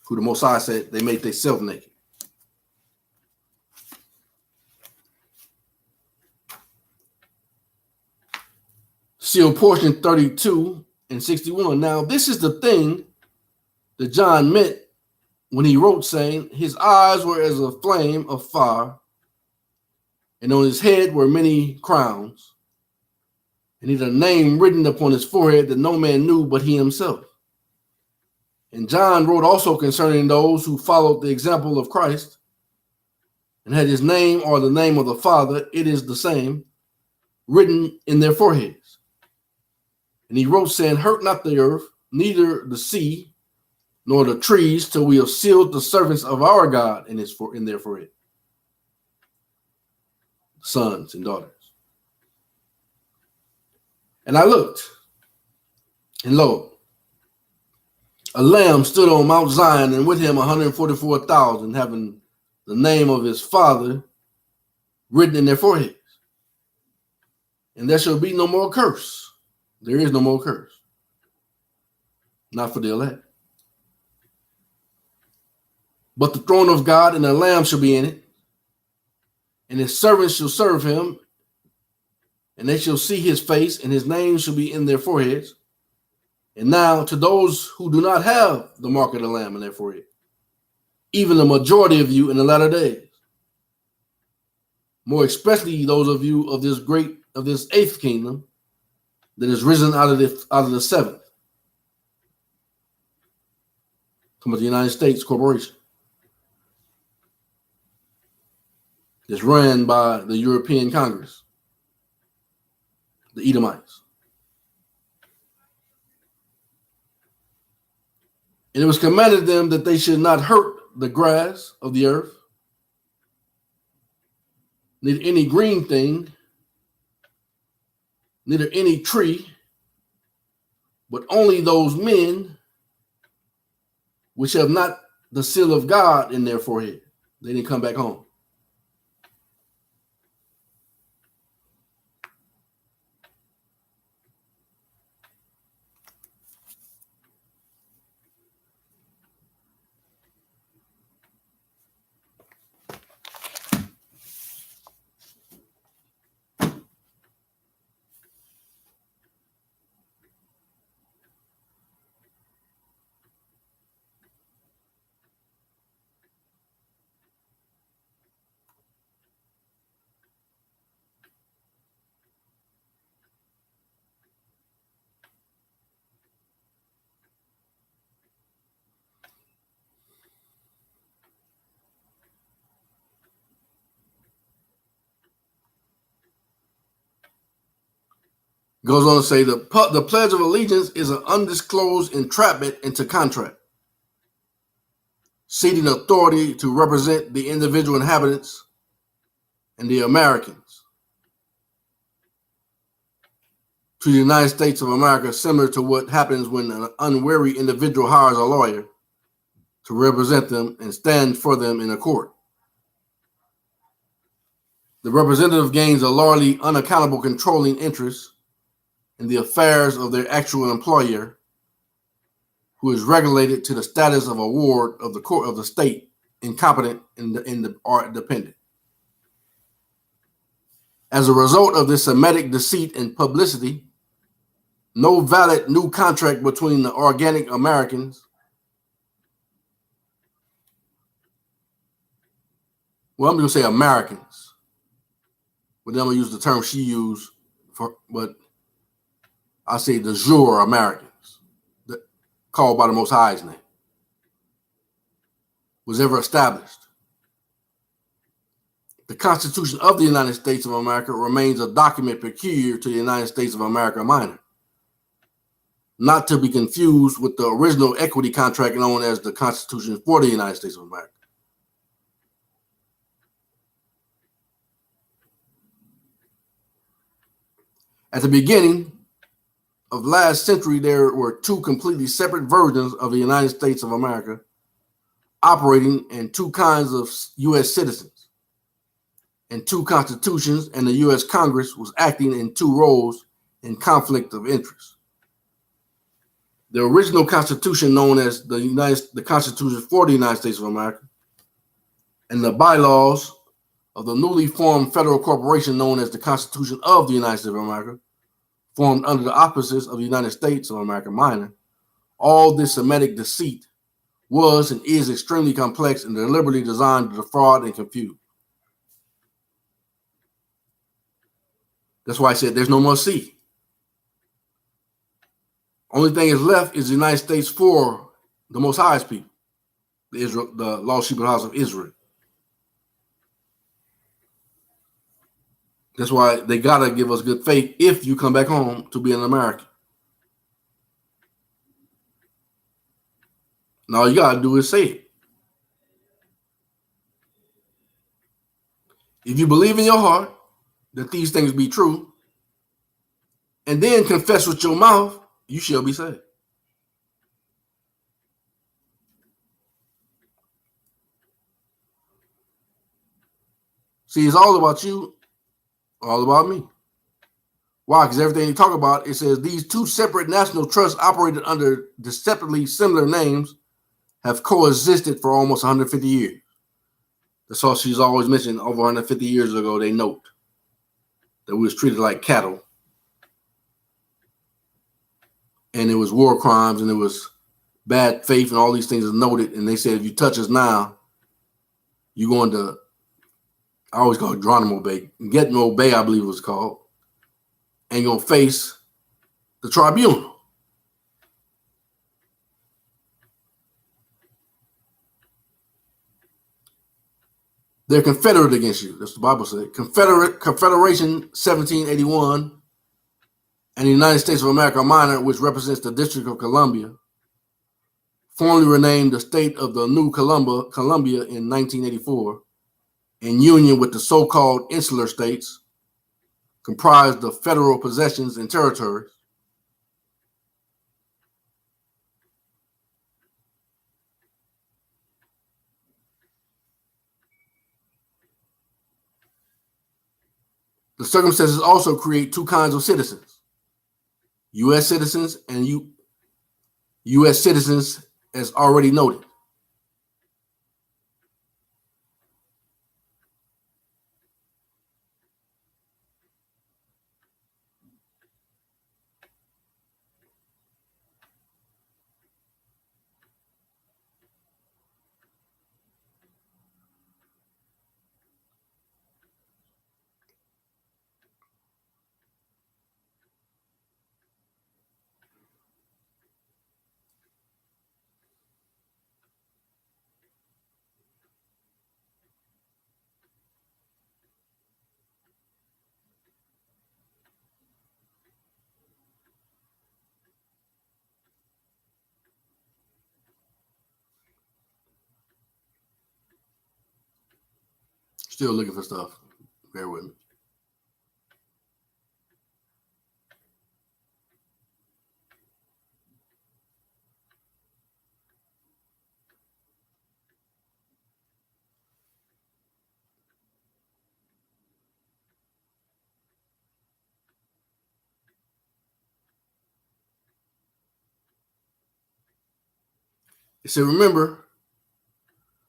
Who the Most High said they made themselves naked. Seal portion 32 and 61. Now, this is the thing that John meant when he wrote, saying, his eyes were as a flame of fire, and on his head were many crowns, and he had a name written upon his forehead that no man knew but he himself. And John wrote also concerning those who followed the example of Christ, and had his name or the name of the Father, it is the same, written in their foreheads. And he wrote, saying, hurt not the earth, neither the sea, nor the trees, till we have sealed the servants of our God in their forehead, sons and daughters. And I looked, and lo, a lamb stood on Mount Zion, and with him 144,000, having the name of his Father written in their foreheads. And there shall be no more curse. There is no more curse. Not for the elect. But the throne of God and the Lamb shall be in it, and his servants shall serve him, and they shall see his face, and his name shall be in their foreheads. And now to those who do not have the mark of the Lamb in their forehead, even the majority of you in the latter days, more especially those of you of this eighth kingdom that is risen out of the seventh, come with the United States Corporation, that's ran by the European Congress, the Edomites. And it was commanded them that they should not hurt the grass of the earth, neither any green thing, neither any tree, but only those men which have not the seal of God in their forehead. They didn't come back home. Goes on to say the Pledge of Allegiance is an undisclosed entrapment into contract. ceding authority to represent the individual inhabitants and the Americans to the United States of America, similar to what happens when an unwary individual hires a lawyer to represent them and stand for them in a court. The representative gains a largely unaccountable controlling interest in the affairs of their actual employer, who is regulated to the status of a ward of the court of the state, incompetent or dependent. As a result of this Semitic deceit and publicity, no valid new contract between the organic Americans, well, I'm going to say Americans, but then I'm going to use the term she used, but I say the jure Americans, called by the Most High's name, was ever established. The Constitution of the United States of America remains a document peculiar to the United States of America Minor, not to be confused with the original equity contract known as the Constitution for the United States of America. At the beginning of last century, there were two completely separate versions of the United States of America operating, and two kinds of U.S. citizens and two constitutions, and the U.S. Congress was acting in two roles in conflict of interest. The original Constitution, known as the Constitution for the United States of America, and the bylaws of the newly formed federal corporation known as the Constitution of the United States of America, formed under the auspices of the United States of America Minor. All this Semitic deceit was and is extremely complex and deliberately designed to defraud and confuse. That's why I said there's no more C. Only thing is left is the United States for the Most High's people, the lost sheep of the house of Israel. That's why they gotta give us good faith if you come back home to be an American. And all you gotta do is say it. If you believe in your heart that these things be true, and then confess with your mouth, you shall be saved. See, it's all about you, all about me. Why? Because everything you talk about, it says these two separate national trusts operated under deceptively similar names have coexisted for almost 150 years. That's all she's always mentioned. Over 150 years ago, they note that we was treated like cattle. And it was war crimes, and it was bad faith, and all these things are noted. And they said, if you touch us now, you're going to, I always call it Geronimo Bay. Getno Bay, I believe it was called. And you're going to face the tribunal. They're confederate against you. That's what the Bible says. Confederation 1781 and the United States of America Minor, which represents the District of Columbia, formally renamed the State of the New Columbia in 1984, in union with the so-called insular states, comprised of federal possessions and territories. The circumstances also create two kinds of citizens: U.S. citizens and U.S. citizens, as already noted. Still looking for stuff. Bear with me. It said, remember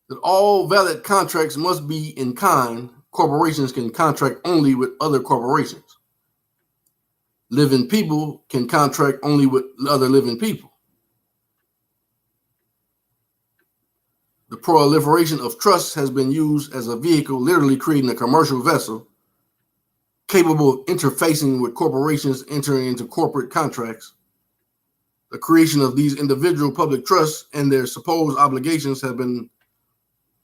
that all valid contracts must be in kind. Corporations can contract only with other corporations. Living people can contract only with other living people. The proliferation of trusts has been used as a vehicle, literally creating a commercial vessel capable of interfacing with corporations, entering into corporate contracts. The creation of these individual public trusts and their supposed obligations have been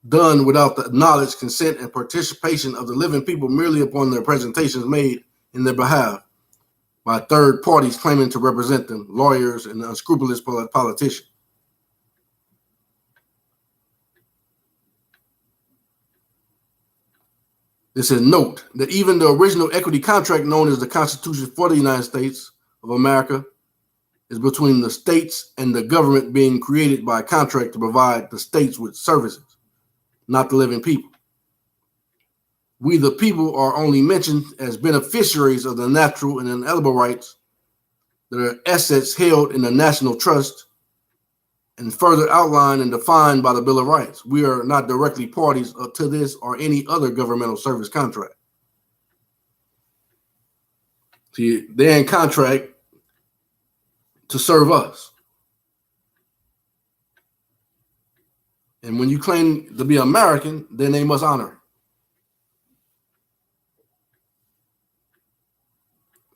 done without the knowledge, consent, and participation of the living people, merely upon their presentations made in their behalf by third parties claiming to represent them, lawyers and unscrupulous politicians. This is note that even the original equity contract, known as the Constitution for the United States of America, is between the states and the government, being created by contract to provide the states with services, not the living people. We, the people, are only mentioned as beneficiaries of the natural and inalienable rights that are assets held in the national trust and further outlined and defined by the Bill of Rights. We are not directly parties to this or any other governmental service contract. See, they're in contract to serve us. And when you claim to be American, then they must honor it.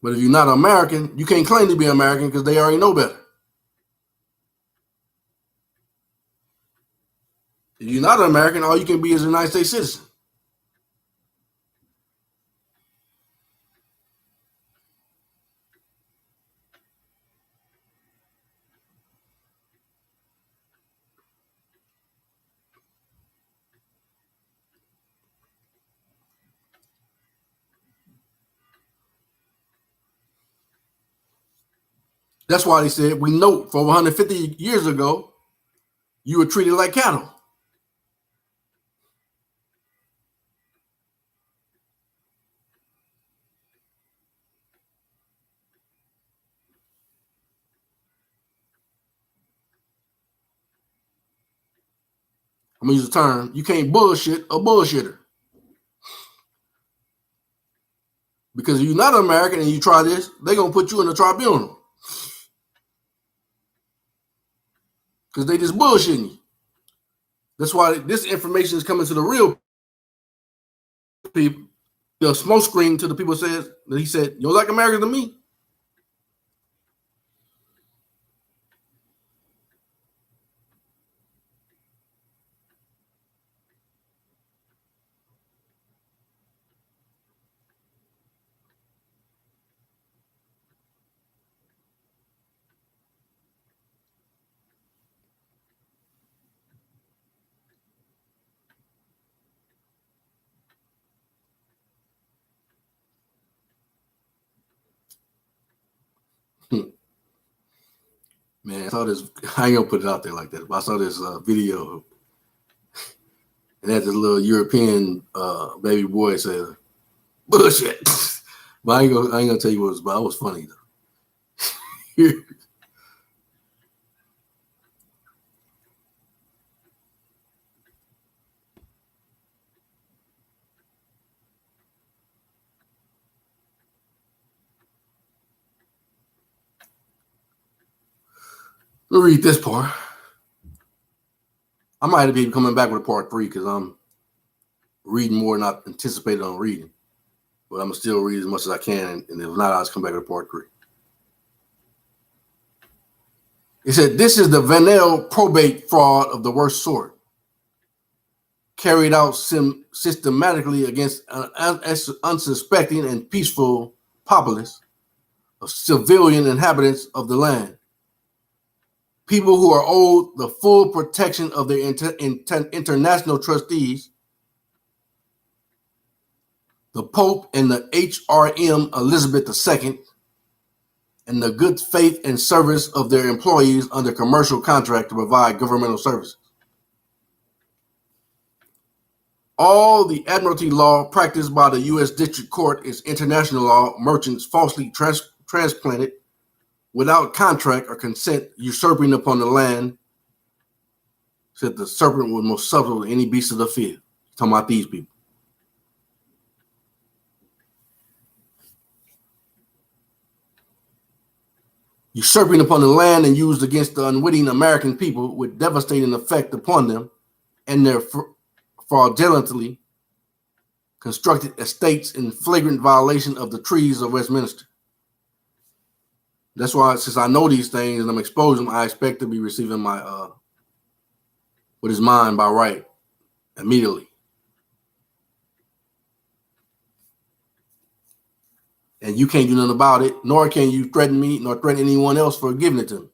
But if you're not American, you can't claim to be American because they already know better. If you're not an American, all you can be is a United States citizen. That's why they said, we note for 150 years ago, you were treated like cattle. I'm going to use the term, you can't bullshit a bullshitter. Because if you're not American and you try this, they're going to put you in the tribunal. Because they just bullshitting you. That's why this information is coming to the real people. The smoke screen to the people says that he said, you like America to me? Man, I saw this. I ain't gonna put it out there like that, but I saw this video, and that this little European baby boy said, "Bullshit." But I ain't gonna tell you what it was about. It was funny though. Let me read this part. I might be coming back with a part 3 because I'm reading more than I anticipated on reading. But I'm gonna still read as much as I can, and if not, I'll just come back with part 3. It said, this is the venal probate fraud of the worst sort, carried out systematically against unsuspecting and peaceful populace of civilian inhabitants of the land. People who are owed the full protection of their international trustees the Pope and the HRM Elizabeth II, and the good faith and service of their employees under commercial contract to provide governmental services. All the admiralty law practiced by the U.S. District Court is international law. Merchants falsely transplanted without contract or consent, usurping upon the land, said the serpent was most subtle than any beast of the field. Talking about these people. Usurping upon the land and used against the unwitting American people with devastating effect upon them and their fraudulently constructed estates in flagrant violation of the treaties of Westminster. That's why, since I know these things and I'm exposing them, I expect to be receiving my what is mine by right immediately. And you can't do nothing about it, nor can you threaten me, nor threaten anyone else for giving it to me.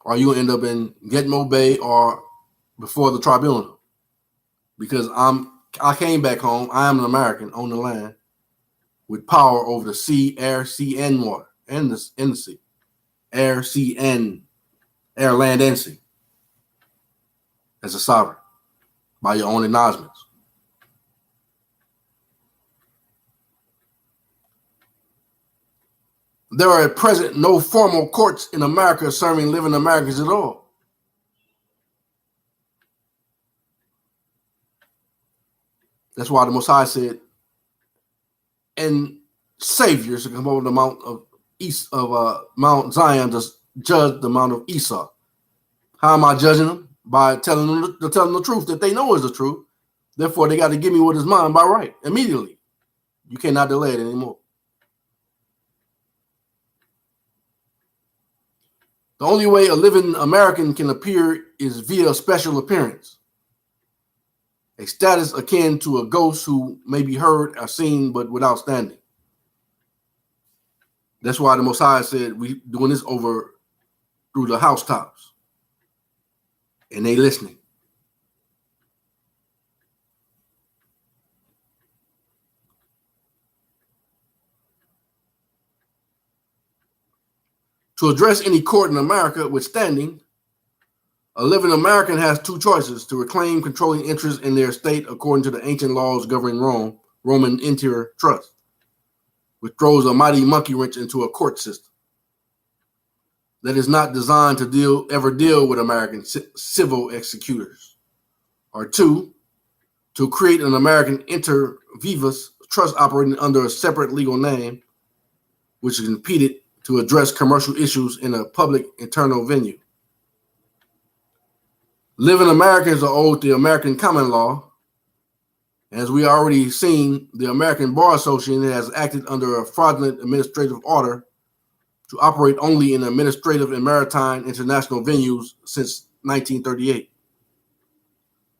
Or you end up in Gitmo Bay or before the tribunal. Because I came back home, I am an American on the land with power over the sea, air, sea, and water, and the sea. Air, sea, and air, land, and sea. As a sovereign, by your own acknowledgments. There are at present no formal courts in America serving living Americans at all. That's why the Most High said, and saviors to come over the mount of Mount Zion to judge the mount of Esau. How am I judging them? By telling them the truth that they know is the truth. Therefore, they got to give me what is mine by right immediately. You cannot delay it anymore. The only way a living American can appear is via special appearance, a status akin to a ghost who may be heard or seen but without standing. That's why the Most High said we doing this over through the housetops, and they listening. To address any court in America with standing, a living American has two choices: to reclaim controlling interest in their state according to the ancient laws governing Roman interior trust, which throws a mighty monkey wrench into a court system that is not designed to ever deal with American civil executors. Or two, to create an American inter vivus trust operating under a separate legal name, which is impeded to address commercial issues in a public internal venue. Living Americans are owed the American common law. As we already seen, the American Bar Association has acted under a fraudulent administrative order to operate only in administrative and maritime international venues since 1938.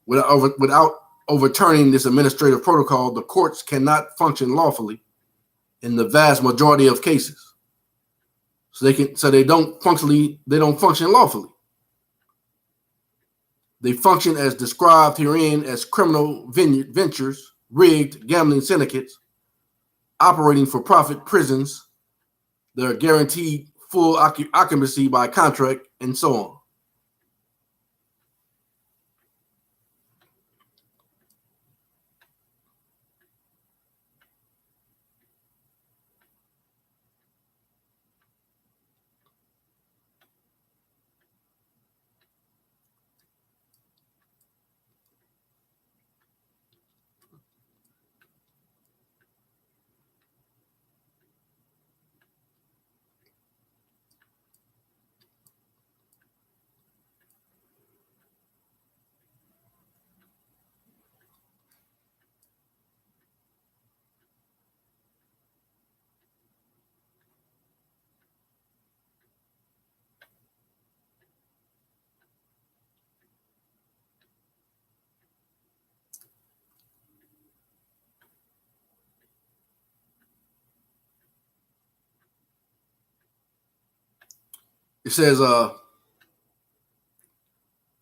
Without overturning this administrative protocol, the courts cannot function lawfully in the vast majority of cases. They don't function lawfully. They function as described herein as criminal ventures, rigged gambling syndicates, operating for profit prisons that are guaranteed full occupancy by contract, and so on. It says,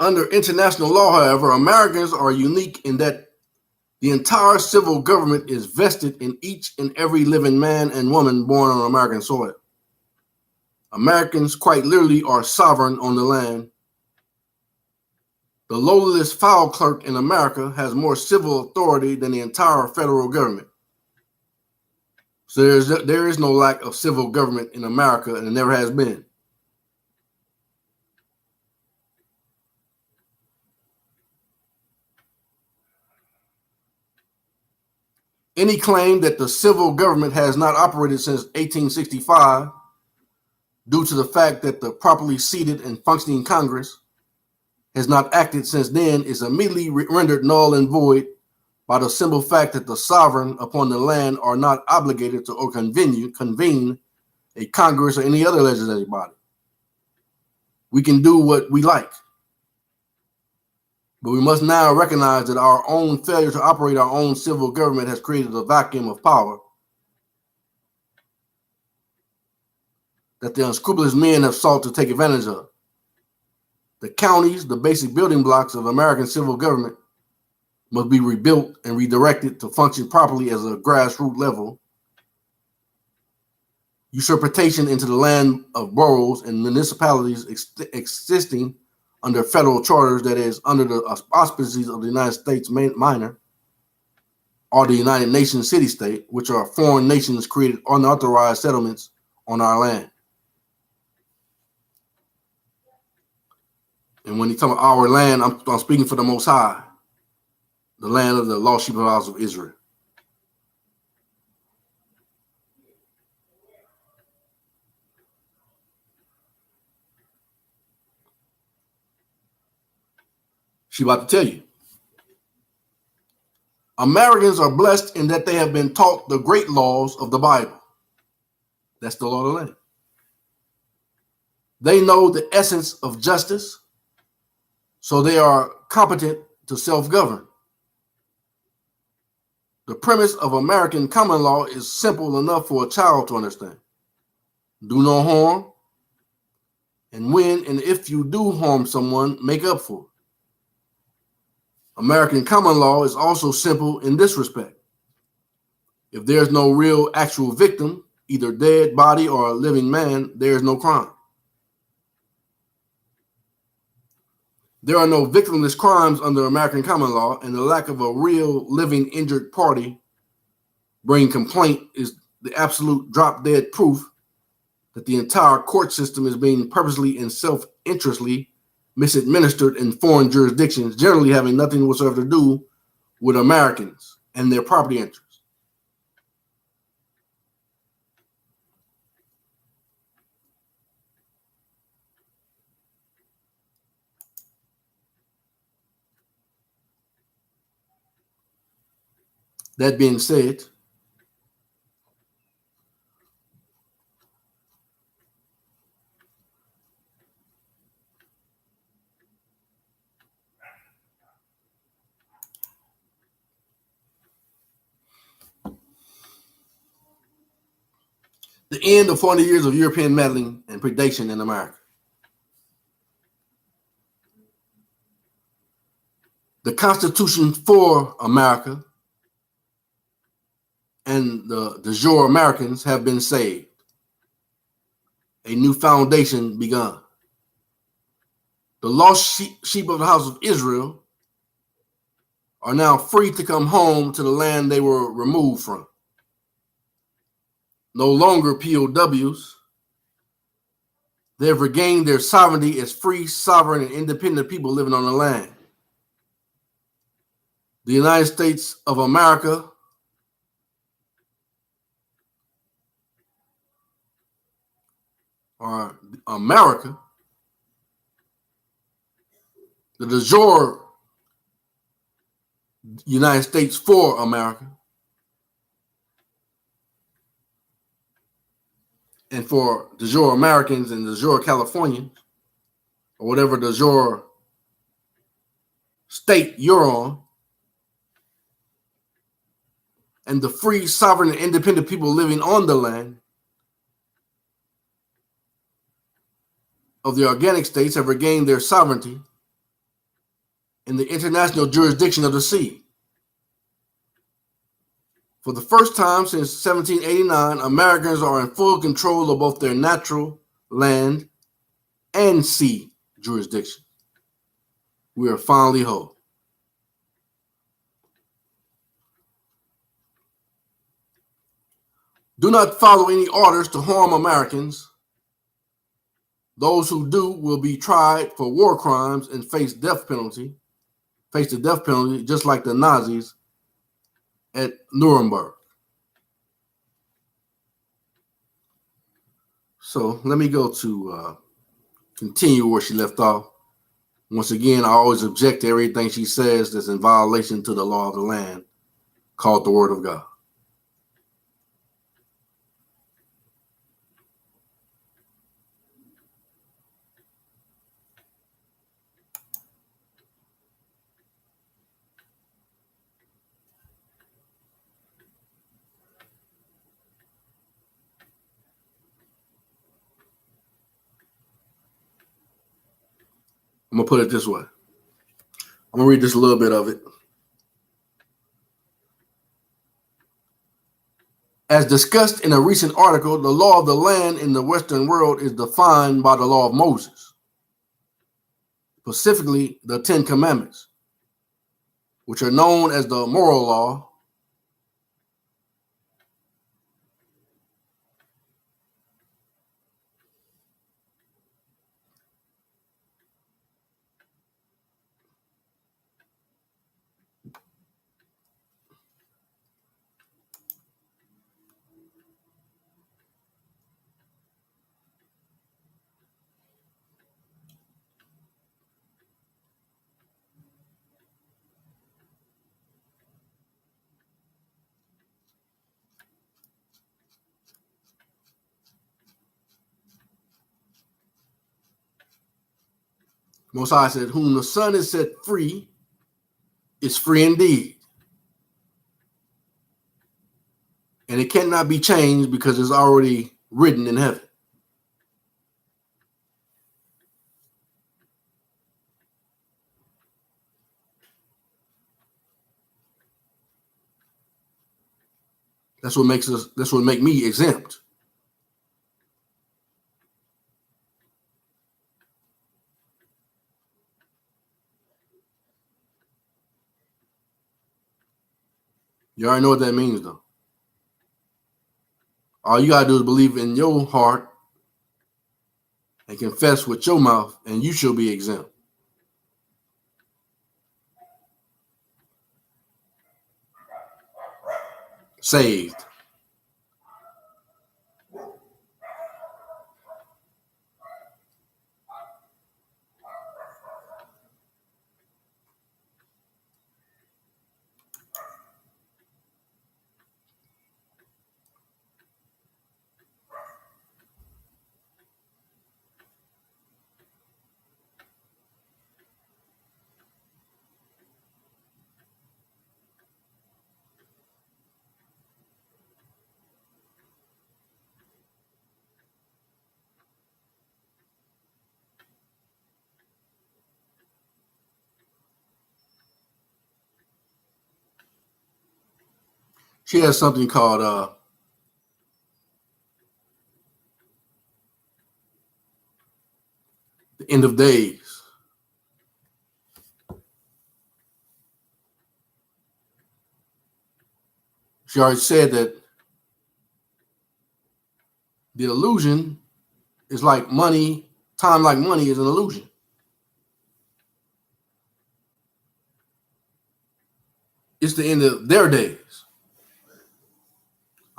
Under international law, however, Americans are unique in that the entire civil government is vested in each and every living man and woman born on American soil. Americans quite literally are sovereign on the land. The lowliest file clerk in America has more civil authority than the entire federal government. So there is no lack of civil government in America, and it never has been. Any claim that the civil government has not operated since 1865 due to the fact that the properly seated and functioning Congress has not acted since then is immediately rendered null and void by the simple fact that the sovereign upon the land are not obligated to or convene a Congress or any other legislative body. We can do what we like, but we must now recognize that our own failure to operate our own civil government has created a vacuum of power that the unscrupulous men have sought to take advantage of. The counties, the basic building blocks of American civil government, must be rebuilt and redirected to function properly as a grassroots level. Usurpation into the land of boroughs and municipalities existing under federal charters, that is, under the auspices of the United States Minor, or the United Nations city-state, which are foreign nations created unauthorized settlements on our land. And when you talk about our land, I'm speaking for the Most High, the land of the lost sheep of the house of Israel. She about to tell you. Americans are blessed in that they have been taught the great laws of the Bible. That's the law of the land. They know the essence of justice, so they are competent to self-govern. The premise of American common law is simple enough for a child to understand. Do no harm, and when and if you do harm someone, make up for it. American common law is also simple in this respect. If there's no real actual victim, either dead body or a living man, there is no crime. There are no victimless crimes under American common law, and the lack of a real living injured party bringing complaint is the absolute drop-dead proof that the entire court system is being purposely and self-interestly misadministered in foreign jurisdictions, generally having nothing whatsoever to do with Americans and their property interests. That being said, the end of 40 years of European meddling and predation in America. The Constitution for America and the jure Americans have been saved. A new foundation begun. The lost sheep of the house of Israel are now free to come home to the land they were removed from. No longer POWs. They have regained their sovereignty as free, sovereign, and independent people living on the land. The United States of America or America, the de jure United States for America, and for de jure Americans and de jure Californians, or whatever de jure state you're on, and the free, sovereign, and independent people living on the land of the organic states have regained their sovereignty in the international jurisdiction of the sea. For the first time since 1789, Americans are in full control of both their natural land and sea jurisdiction. We are finally whole. Do not follow any orders to harm Americans. Those who do will be tried for war crimes and face the death penalty, just like the Nazis at Nuremberg. So let me go to continue where she left off. Once again, I always object to everything she says that's in violation to the law of the land, called the Word of God. I'm going to put it this way. I'm going to read just a little bit of it. As discussed in a recent article, the law of the land in the Western world is defined by the law of Moses, specifically the Ten Commandments, which are known as the moral law. Most High said, whom the Son is set free is free indeed. And it cannot be changed because it's already written in heaven. That's what make me exempt. You already know what that means, though. All you got to do is believe in your heart and confess with your mouth, and you shall be exempt. Saved. She has something called the end of days. She already said that the illusion is like money. Time like money is an illusion. It's the end of their days.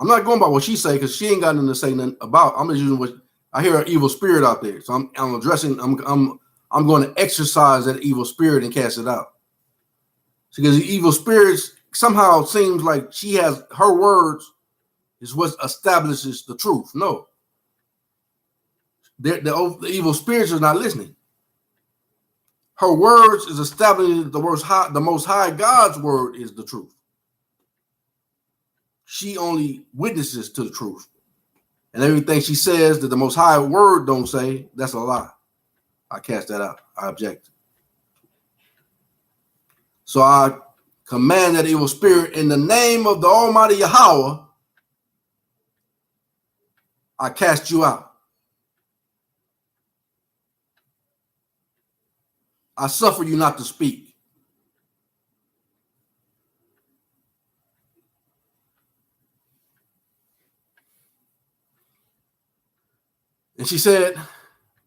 I'm not going by what she say because she ain't got nothing to say nothing about. I'm just using what I hear. An evil spirit out there, so I'm addressing. I'm going to exercise that evil spirit and cast it out. Because the evil spirits somehow seems like she has her words is what establishes the truth. No, the evil spirits are not listening. Her words is establishing the Most High God's word is the truth. She only witnesses to the truth. And everything she says that the Most High word don't say, that's a lie. I cast that out. I object. So I command that evil spirit in the name of the Almighty Yahweh, I cast you out. I suffer you not to speak. And she said,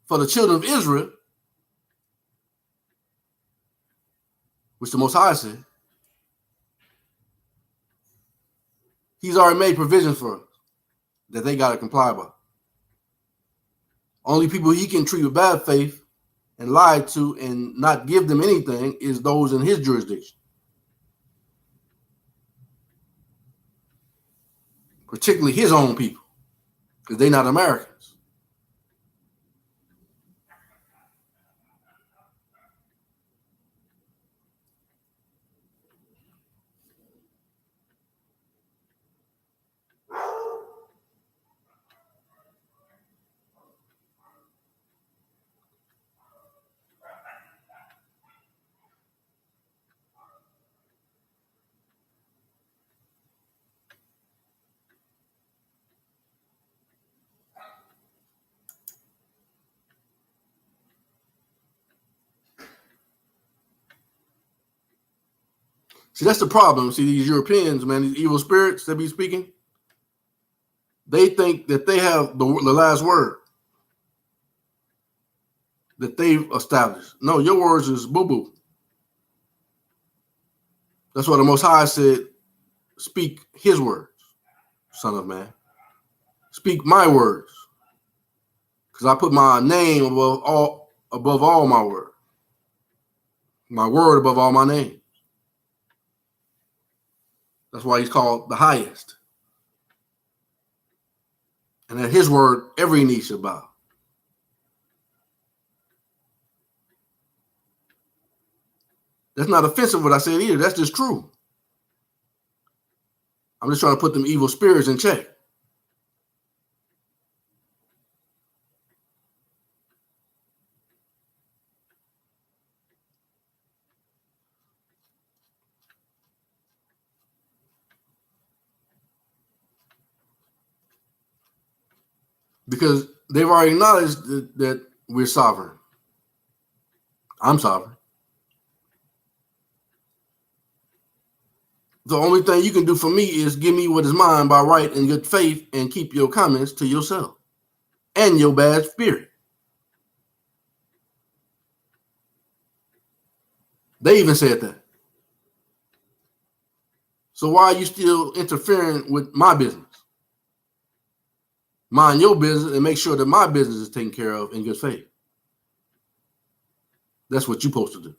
for the children of Israel, which the Most High said, he's already made provisions for us that they got to comply by. Only people he can treat with bad faith and lie to and not give them anything is those in his jurisdiction, particularly his own people, because they're not Americans. See, that's the problem. See, these Europeans, man, these evil spirits that be speaking, they think that they have the last word that they've established. No, your words is boo-boo. That's why the Most High said, speak his words, son of man. Speak my words, because I put my name above all my word above all my name. That's why he's called the highest. And at his word, every knee shall bow. That's not offensive what I said either. That's just true. I'm just trying to put them evil spirits in check. Because they've already acknowledged that we're sovereign. I'm sovereign. The only thing you can do for me is give me what is mine by right and good faith and keep your comments to yourself and your bad spirit. They even said that. So why are you still interfering with my business? Mind your business and make sure that my business is taken care of in good faith. That's what you're supposed to do.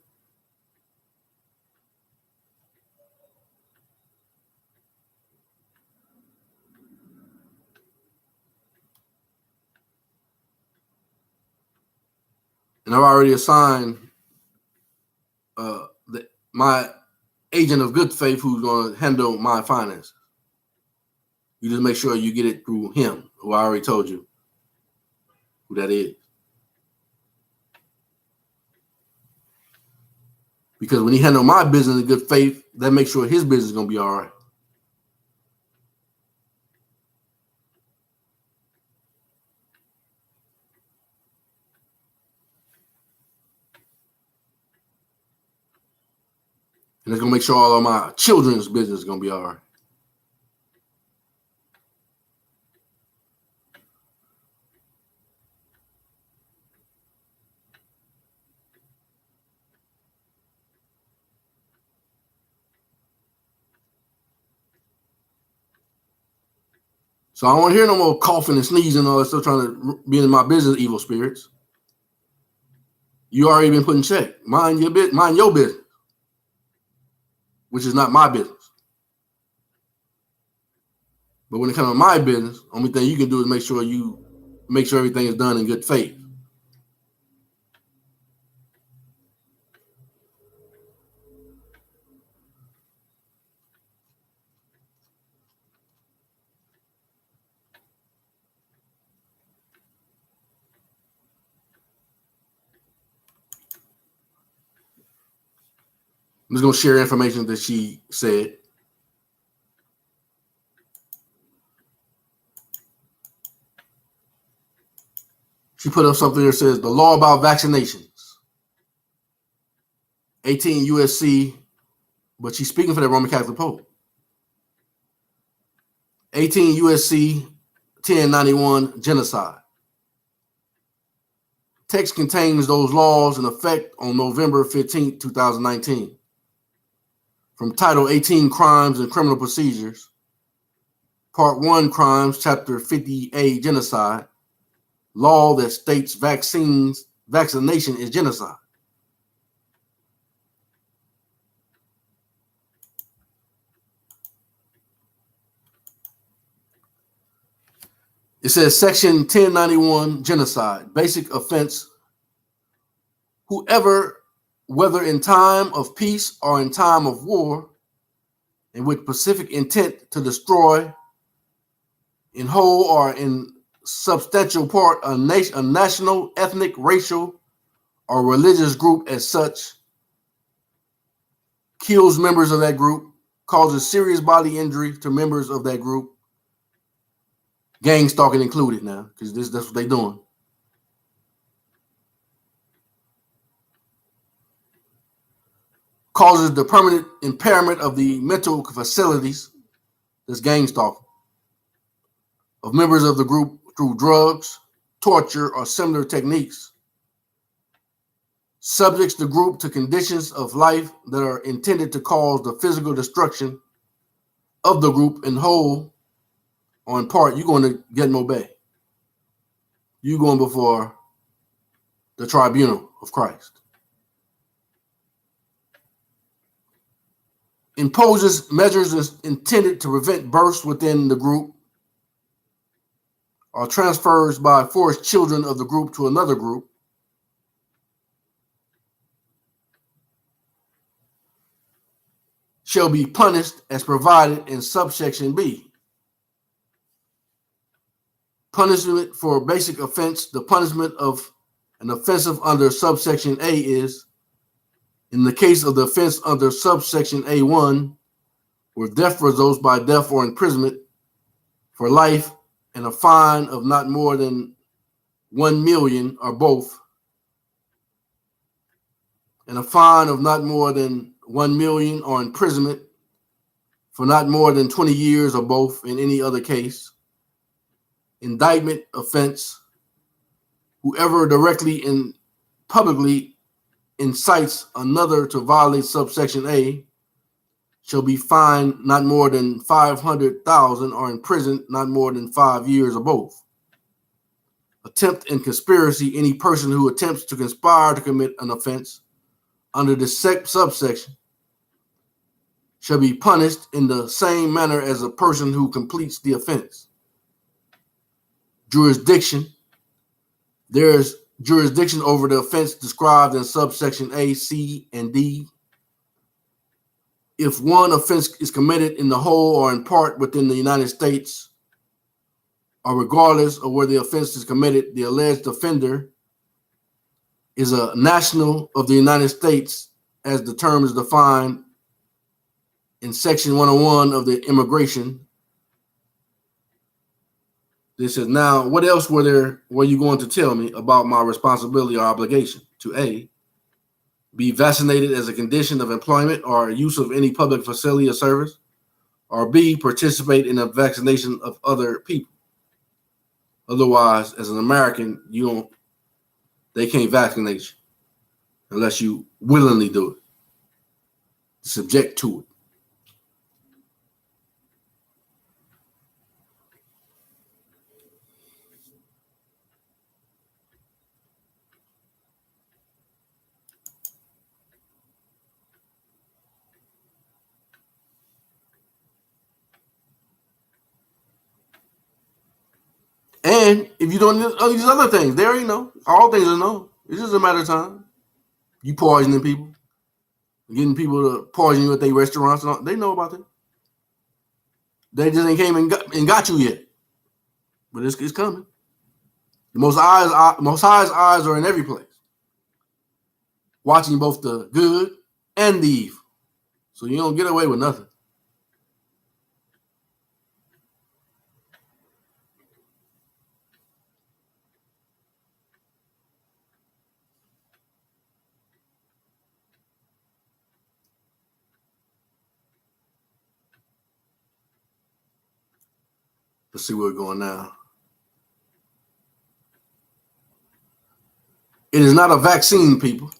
And I've already assigned my agent of good faith who's going to handle my finances. You just make sure you get it through him, who I already told you who that is. Because when he handle my business in good faith, that makes sure his business is going to be all right. And it's going to make sure all of my children's business is going to be all right. So I don't want to hear no more coughing and sneezing and all that stuff trying to be in my business, evil spirits. You already been put in check. Mind your business, which is not my business. But when it comes to my business, only thing you can do is make sure everything is done in good faith. I'm just going to share information that she said. She put up something that says the law about vaccinations. 18 USC, but she's speaking for the Roman Catholic Pope. 18 USC 1091 genocide. Text contains those laws in effect on November 15, 2019. From Title 18 Crimes and Criminal Procedures, Part 1 Crimes, Chapter 50A Genocide, law that states vaccination is genocide. It says Section 1091 genocide, basic offense. Whoever, whether in time of peace or in time of war, and with specific intent to destroy in whole or in substantial part a national, ethnic, racial, or religious group as such, kills members of that group, causes serious bodily injury to members of that group, gang stalking included now, because that's what they're doing. Causes the permanent impairment of the mental facilities, that's gang stalking, of members of the group through drugs, torture, or similar techniques. Subjects the group to conditions of life that are intended to cause the physical destruction of the group in whole or in part. You're going to get no bay. You're going before the tribunal of Christ. Imposes measures intended to prevent births within the group or transfers by force children of the group to another group. Shall be punished as provided in subsection B. Punishment for basic offense. The punishment of an offensive under subsection A is, in the case of the offense under subsection A1, where death results by death or imprisonment for life and a fine of not more than 1 million or both, and a fine of not more than 1 million or imprisonment for not more than 20 years or both in any other case. Indictment offense. Whoever directly and publicly incites another to violate subsection A shall be fined not more than 500,000 or imprisoned not more than 5 years or both. Attempt and conspiracy. Any person who attempts to conspire to commit an offense under this subsection shall be punished in the same manner as a person who completes the offense. Jurisdiction. There is jurisdiction over the offense described in subsection A, C, and D. If one offense is committed in the whole or in part within the United States, or regardless of where the offense is committed, the alleged offender is a national of the United States, as the term is defined in Section 101 of the Immigration. This says, now, what else were you going to tell me about my responsibility or obligation? To A, be vaccinated as a condition of employment or use of any public facility or service, or B, participate in the vaccination of other people. Otherwise, as an American, they can't vaccinate you unless you willingly do it, subject to it. And if you don't know these other things, they already know. All things are known. It's just a matter of time. You poisoning people, getting people to poison you at their restaurants, and all, they know about that. They just ain't came and got you yet. But it's coming. The Most High's eyes are in every place, watching both the good and the evil. So you don't get away with nothing. Let's see where we're going now. It is not a vaccine, people.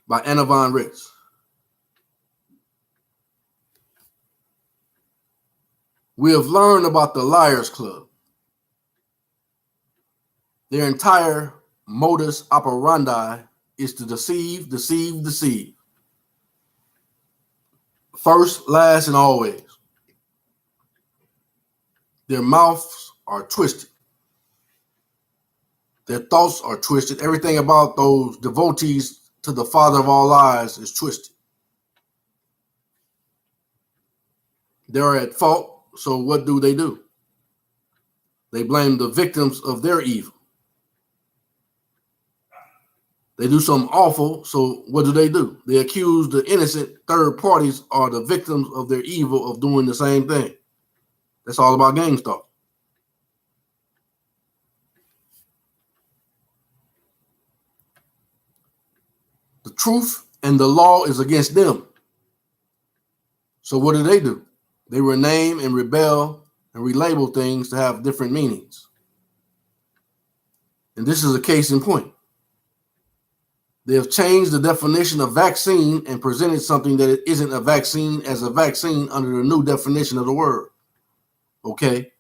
By Anna Von Ritz. We have learned about the Liars Club. Their entire modus operandi is to deceive, deceive, deceive. First, last, and always. Their mouths are twisted. Their thoughts are twisted. Everything about those devotees to the Father of all lies is twisted. They're at fault, so what do? They blame the victims of their evil. They do something awful, so what do? They accuse the innocent third parties or the victims of their evil of doing the same thing. That's all about gang stalking. The truth and the law is against them. So what do? They rename and rebel and relabel things to have different meanings. And this is a case in point. They have changed the definition of vaccine and presented something that isn't a vaccine as a vaccine under the new definition of the word. Okay?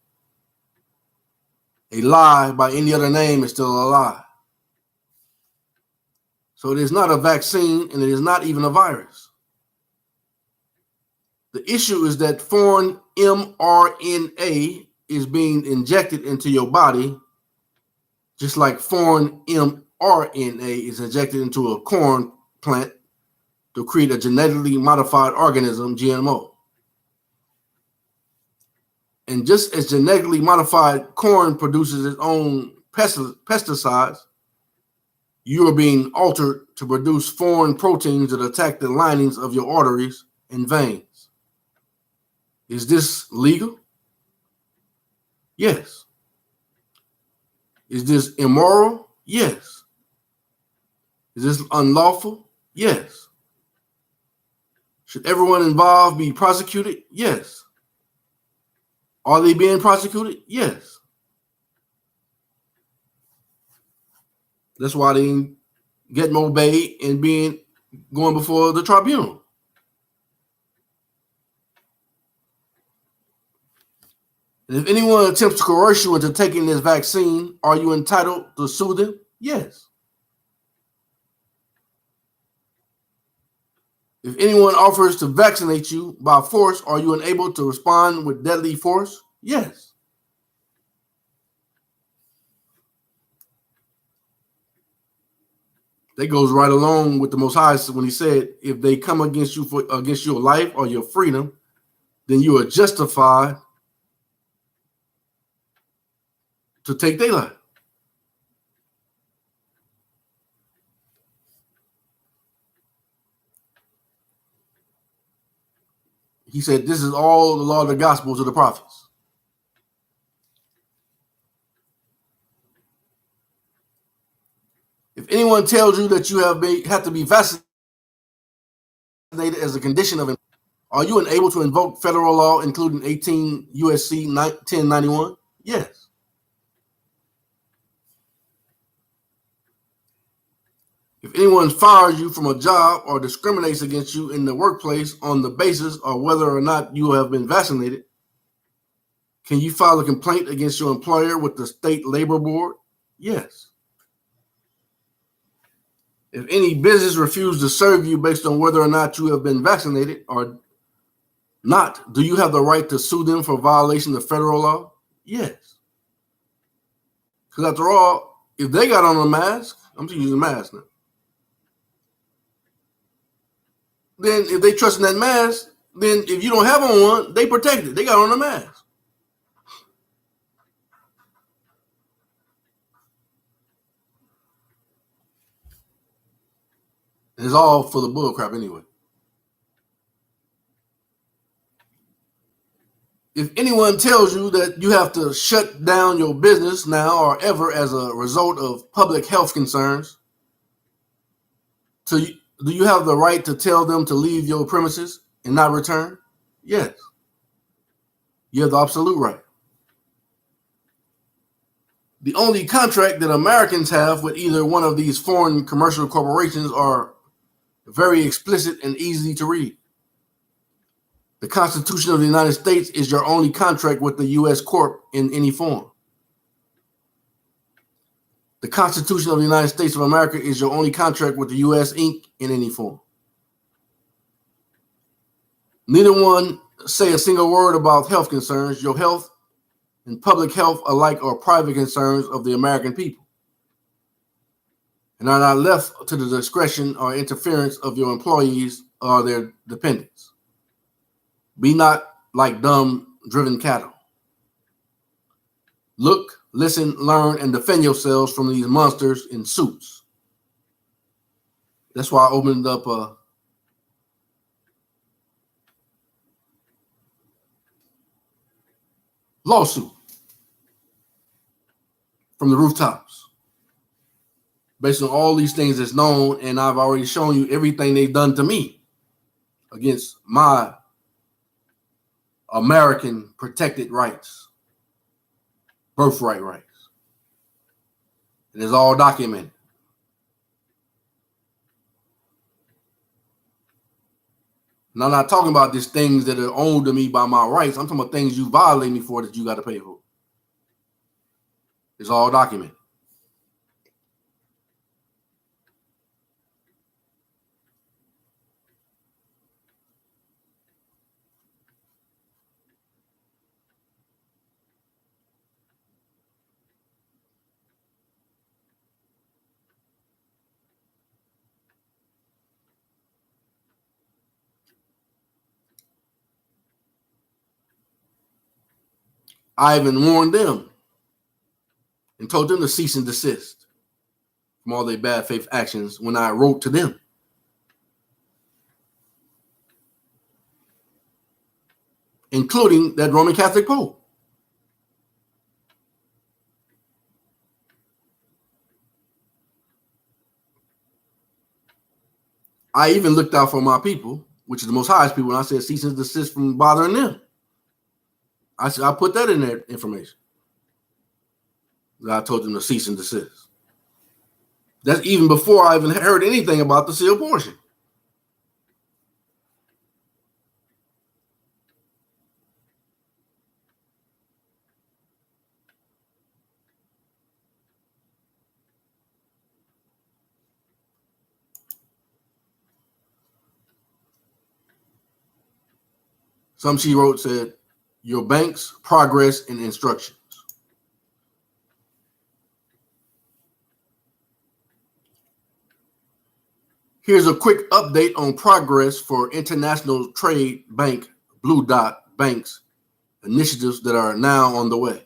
A lie by any other name is still a lie. So it is not a vaccine and it is not even a virus. The issue is that foreign mRNA is being injected into your body, just like foreign mRNA is injected into a corn plant to create a genetically modified organism, GMO. And just as genetically modified corn produces its own pesticides, you are being altered to produce foreign proteins that attack the linings of your arteries and veins. Is this legal? Yes. Is this immoral? Yes. Is this unlawful? Yes. Should everyone involved be prosecuted? Yes. Are they being prosecuted? Yes. That's why they get obeyed and going before the tribunal. And if anyone attempts to coerce you into taking this vaccine, are you entitled to sue them? Yes. If anyone offers to vaccinate you by force, are you unable to respond with deadly force? Yes. That goes right along with the Most High when he said, if they come against you against your life or your freedom, then you are justified to take their life. He said, this is all the law of the Gospels of the prophets. If anyone tells you that you have to be vaccinated as a condition of, are you unable to invoke federal law, including 18 USC 1091? Yes. If anyone fires you from a job or discriminates against you in the workplace on the basis of whether or not you have been vaccinated, can you file a complaint against your employer with the state labor board? Yes. If any business refuses to serve you based on whether or not you have been vaccinated or not, do you have the right to sue them for violation of federal law? Yes. Because after all, if they got on a mask, I'm just using a mask now. Then if they trust in that mask, then if you don't have on one, they protected. They got on a mask. It's all for the bullcrap anyway. If anyone tells you that you have to shut down your business now or ever as a result of public health concerns, do you have the right to tell them to leave your premises and not return? Yes. You have the absolute right. The only contract that Americans have with either one of these foreign commercial corporations are very explicit and easy to read. The Constitution of the United States is your only contract with the U.S. Corp in any form. The Constitution of the United States of America is your only contract with the U.S. Inc. in any form. Neither one say a single word about health concerns. Your health and public health alike are private concerns of the American people and are not left to the discretion or interference of your employees or their dependents. Be not like dumb, driven cattle. Look, listen, learn, and defend yourselves from these monsters in suits. That's why I opened up a lawsuit from the rooftops based on all these things that's known, and I've already shown you everything they've done to me against my American protected rights, birthright rights. It is all documented. And I'm not talking about these things that are owed to me by my rights. I'm talking about things you violate me for that you got to pay for. It's all documented. I even warned them and told them to cease and desist from all their bad faith actions when I wrote to them. Including that Roman Catholic Pope. I even looked out for my people, which is the Most High's people, and I said cease and desist from bothering them. I said I put that in their information. I told them to cease and desist. That's even before I even heard anything about the sealed portion. Some she wrote said, your bank's progress and instructions. Here's a quick update on progress for International Trade Bank Blue Dot Banks initiatives that are now on the way.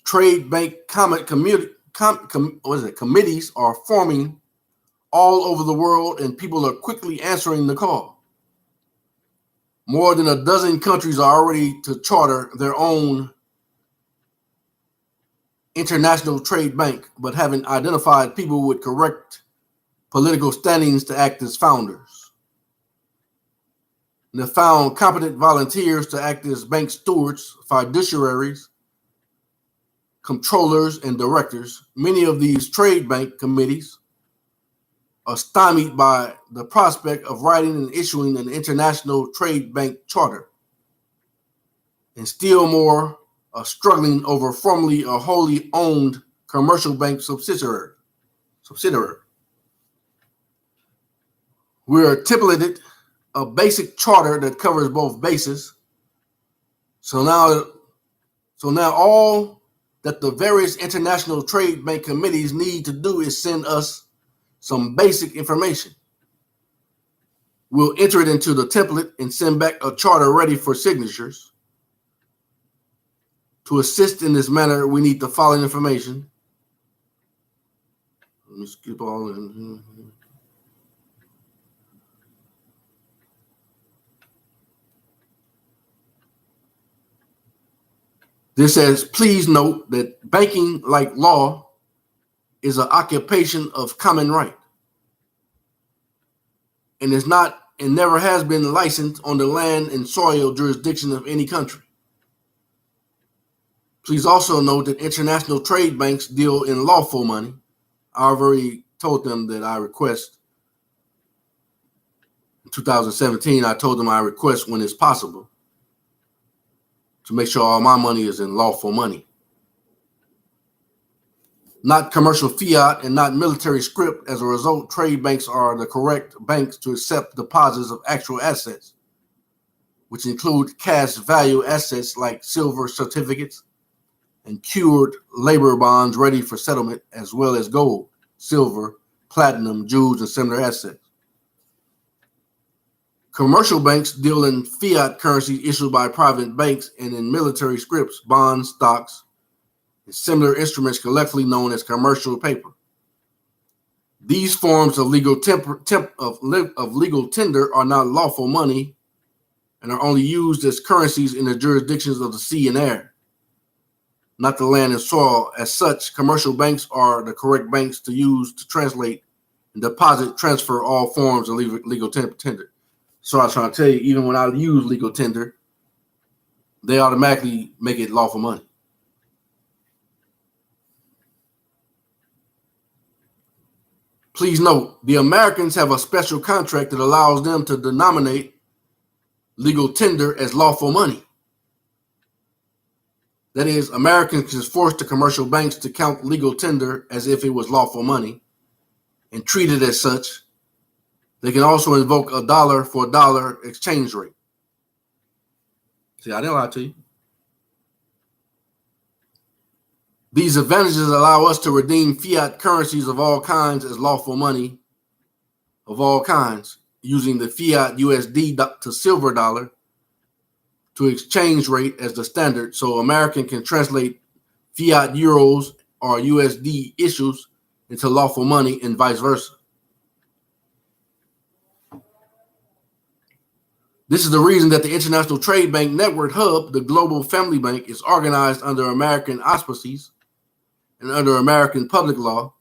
Trade bank committees are forming all over the world, and people are quickly answering the call. More than a dozen countries are already to charter their own international trade bank, but haven't identified people with correct political standings to act as founders. And they found competent volunteers to act as bank stewards, fiduciaries, controllers, and directors. Many of these trade bank committees are stymied by the prospect of writing and issuing an international trade bank charter. And still more are struggling over formerly or wholly owned commercial bank subsidiary. We are templated a basic charter that covers both bases. So now all that the various international trade bank committees need to do is send us some basic information. We'll enter it into the template and send back a charter ready for signatures. To assist in this manner, we need the following information. Let me skip all in. This says, please note that banking, like law, is an occupation of common right and is not and never has been licensed on the land and soil jurisdiction of any country. Please also note that international trade banks deal in lawful money. I've already told them that I request in 2017, I told them I request when it's possible to make sure all my money is in lawful money. Not commercial fiat and not military script. As a result, trade banks are the correct banks to accept deposits of actual assets, which include cash value assets like silver certificates and cured labor bonds ready for settlement, as well as gold, silver, platinum, jewels, and similar assets. Commercial banks deal in fiat currency issued by private banks and in military scripts, bonds, stocks, and similar instruments collectively known as commercial paper. These forms of legal legal tender are not lawful money and are only used as currencies in the jurisdictions of the sea and air, not the land and soil. As such, commercial banks are the correct banks to use to translate and deposit, transfer all forms of legal tender. So I was trying to tell you, even when I use legal tender, they automatically make it lawful money. Please note, the Americans have a special contract that allows them to denominate legal tender as lawful money. That is, Americans can force the commercial banks to count legal tender as if it was lawful money and treat it as such. They can also invoke a dollar for a dollar exchange rate. See, I didn't lie to you. These advantages allow us to redeem fiat currencies of all kinds as lawful money of all kinds, using the fiat USD to silver dollar to exchange rate as the standard, so American can translate fiat euros or USD issues into lawful money and vice versa. This is the reason that the International Trade Bank Network Hub, the global family bank, is organized under American auspices and under American public law.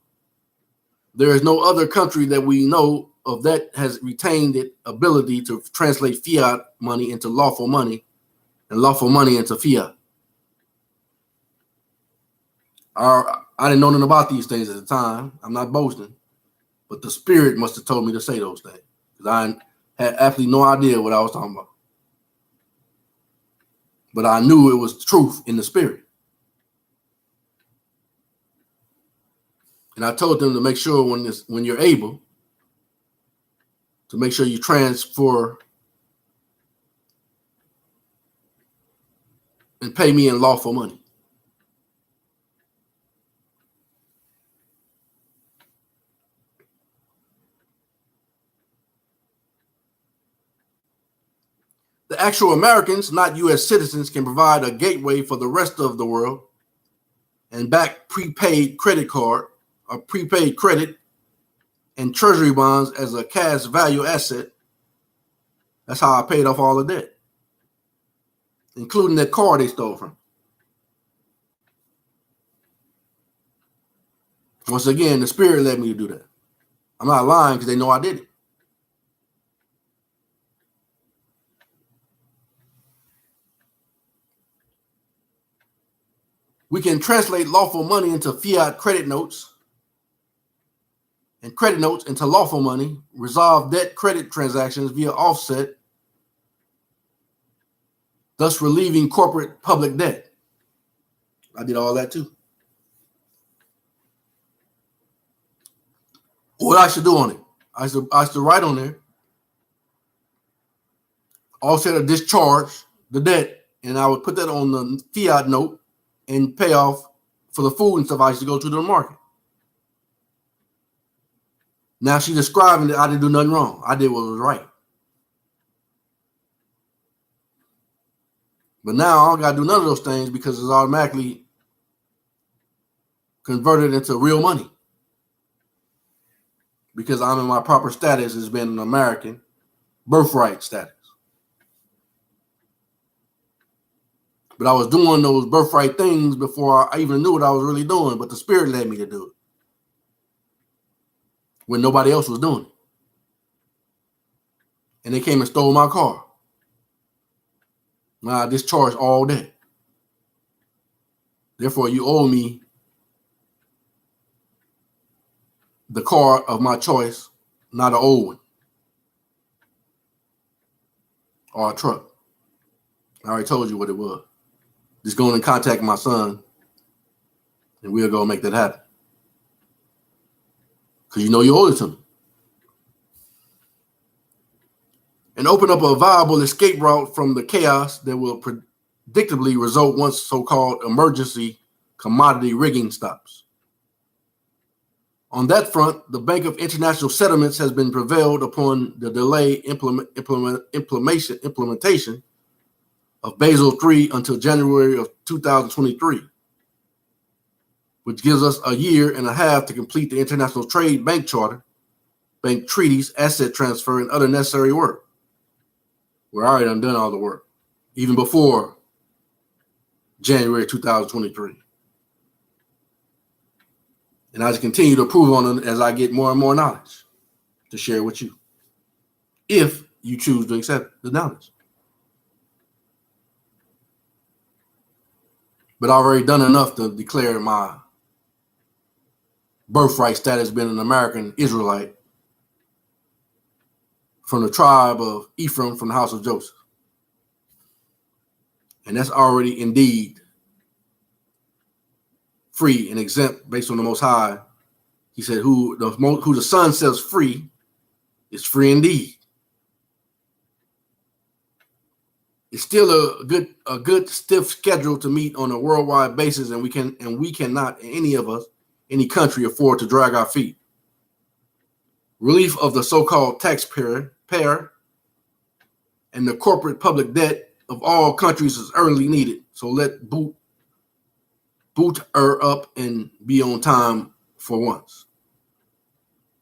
There is no other country that we know of that has retained the ability to translate fiat money into lawful money and lawful money into fiat. I didn't know nothing about these things at the time. I'm not boasting, but the Spirit must have told me to say those things, because I had absolutely no idea what I was talking about. But I knew it was truth in the Spirit. And I told them to make sure when you're able, to make sure you transfer and pay me in lawful money. The actual Americans, not U.S. citizens, can provide a gateway for the rest of the world and back prepaid credit card or prepaid credit and treasury bonds as a cash value asset. That's how I paid off all the debt, including that car they stole from. Once again, the Spirit led me to do that. I'm not lying because they know I did it. We can translate lawful money into fiat credit notes and credit notes into lawful money, resolve debt credit transactions via offset, thus relieving corporate public debt. I did all that too. What I should do on it? I should write on there, offset or discharge the debt, and I would put that on the fiat note and pay off for the food and stuff I used to go to the market. Now she's describing that I didn't do nothing wrong. I did what was right. But now I don't got to do none of those things because it's automatically converted into real money. because I'm in my proper status as being an American, birthright status. But I was doing those birthright things before I even knew what I was really doing, but the Spirit led me to do it when nobody else was doing it. And they came and stole my car. Now I discharged all that. Therefore, you owe me the car of my choice, not an old one or a truck. I already told you what it was. Just go and contact my son, and we'll go make that happen. Because you know you owe it to me. And open up a viable escape route from the chaos that will predictably result once so-called emergency commodity rigging stops. On that front, the Bank of International Settlements has been prevailed upon the delayed implementation of Basel III until January of 2023, which gives us a year and a half to complete the International Trade Bank Charter, bank treaties, asset transfer, and other necessary work. We're already done all the work, even before January 2023. And I just continue to improve on them as I get more and more knowledge to share with you, if you choose to accept the knowledge. But I've already done enough to declare my birthright status being an American Israelite from the tribe of Ephraim from the house of Joseph. And that's already indeed free and exempt based on the Most High. He said, who the Son sets free is free indeed. It's still a good stiff schedule to meet on a worldwide basis, and we cannot, any of us, any country, afford to drag our feet. Relief of the so-called taxpayer and the corporate public debt of all countries is urgently needed. So let boot her up and be on time for once.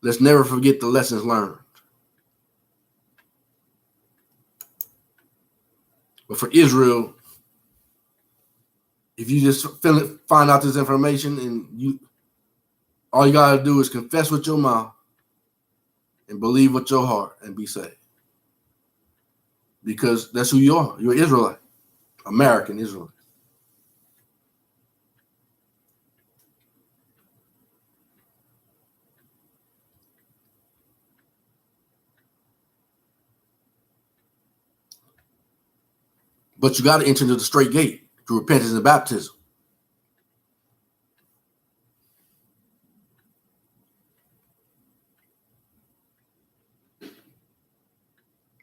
Let's never forget the lessons learned. But for Israel, if you just find out this information and all you gotta do is confess with your mouth and believe with your heart and be saved. Because that's who you are. You're Israelite, American Israelite. But you got to enter into the straight gate through repentance and baptism.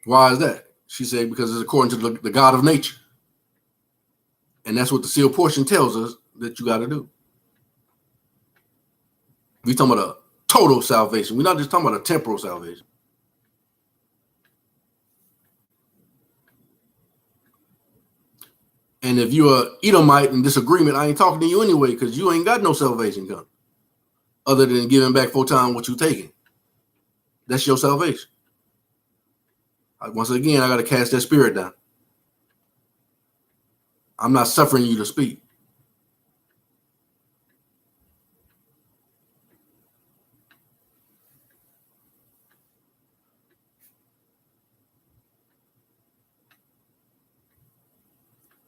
Why is that? She said, because it's according to the God of nature. And that's what the sealed portion tells us that you got to do. We're talking about a total salvation. We're not just talking about a temporal salvation. And if you're an Edomite in disagreement, I ain't talking to you anyway, because you ain't got no salvation coming other than giving back full time what you're taking. That's your salvation. Once again, I got to cast that spirit down. I'm not suffering you to speak.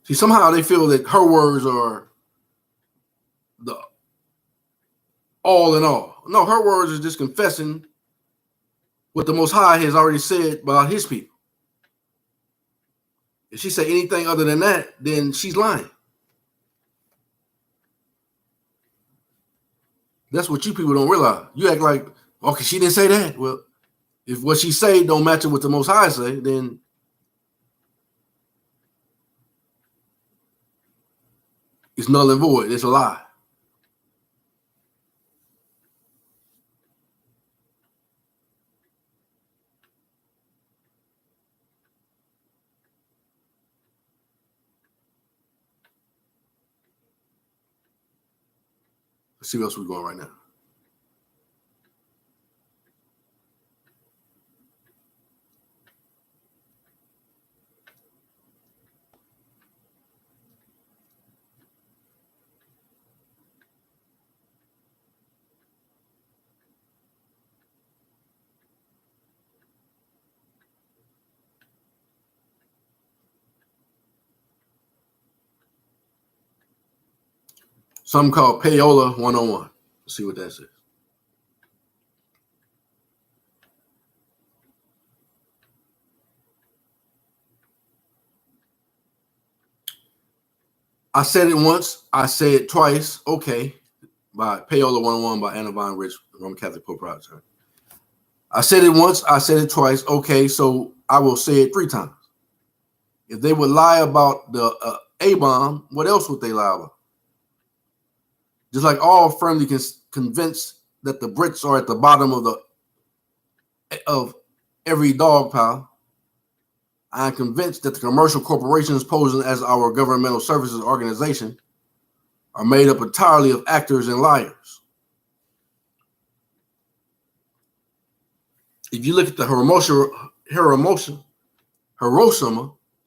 See, somehow they feel that her words are the all in all. No, her words is just confessing what the Most High has already said about his people. If she say anything other than that, then she's lying. That's what you people don't realize. You act like, okay, she didn't say that. Well, if what she say don't match up with the Most High say, then it's null and void. It's a lie. Let's see where else we're going right now. Something called Payola 101. Let's see what that says. I said it once, I say it twice, okay, by Payola 101 by Anna Von Rich, Roman Catholic Pope Protestant. I said it once, I said it twice, okay, so I will say it 3 times. If they would lie about the A-bomb, what else would they lie about? Just like all firmly convinced that the Brits are at the bottom of every dog pile, I am convinced that the commercial corporations posing as our governmental services organization are made up entirely of actors and liars. If you look at the Hiroshima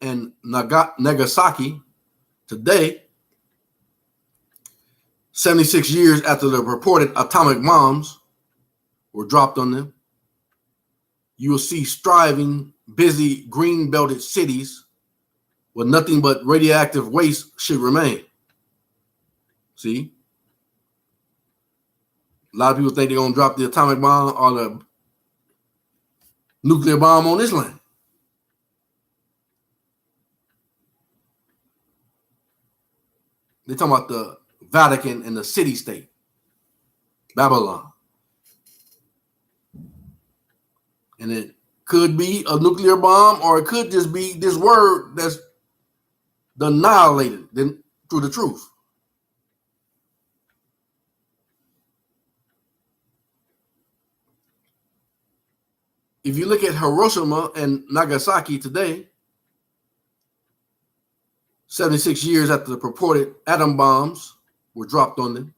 and Nagasaki today, 76 years after the purported atomic bombs were dropped on them, you will see striving, busy, green-belted cities where nothing but radioactive waste should remain. See? A lot of people think they're going to drop the atomic bomb or the nuclear bomb on this land. They're talking about the Vatican and the city-state, Babylon. And it could be a nuclear bomb, or it could just be this word that's annihilated through the truth. If you look at Hiroshima and Nagasaki today, 76 years after the purported atom bombs were dropped on them,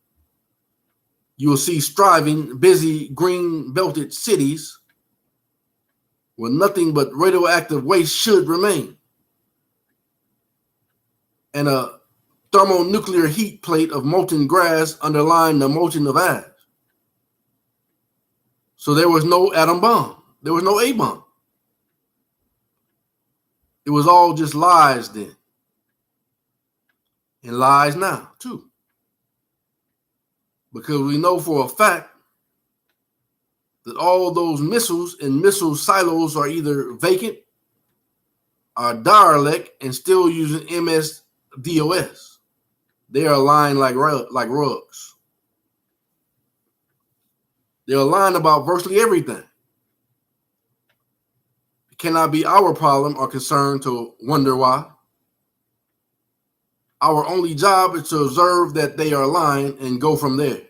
you will see striving, busy, green-belted cities where nothing but radioactive waste should remain, and a thermonuclear heat plate of molten grass underlying the motion of ash. So there was no atom bomb. There was no A-bomb. It was all just lies then. And lies now, too. Because we know for a fact that all those missiles and missile silos are either vacant or derelict and still using MS-DOS. They are lying like rugs. They're lying about virtually everything. It cannot be our problem or concern to wonder why. Our only job is to observe that they are lying and go from there.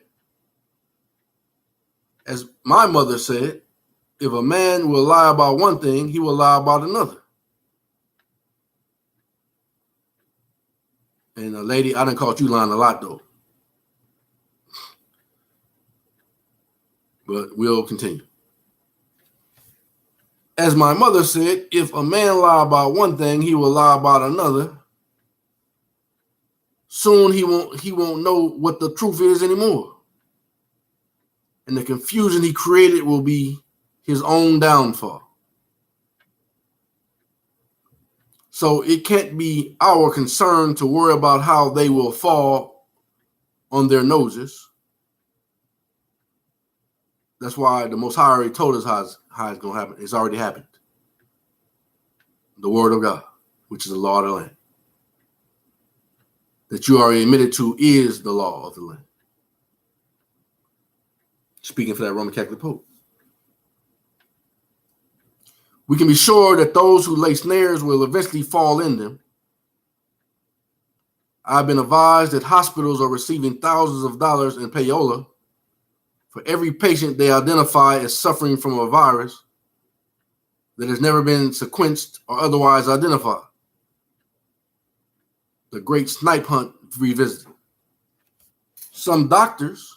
As my mother said, if a man will lie about one thing, he will lie about another. And lady, I done caught you lying a lot, though. But we'll continue. As my mother said, if a man lie about one thing, he will lie about another. Soon he won't know what the truth is anymore. And the confusion he created will be his own downfall. So it can't be our concern to worry about how they will fall on their noses. That's why the Most High already told us how it's going to happen. It's already happened. The word of God, which is the law of the land, that you are admitted to is the law of the land. Speaking for that Roman Catholic Pope. We can be sure that those who lay snares will eventually fall in them. I've been advised that hospitals are receiving thousands of dollars in payola for every patient they identify as suffering from a virus that has never been sequenced or otherwise identified. The great snipe hunt revisited. Some doctors,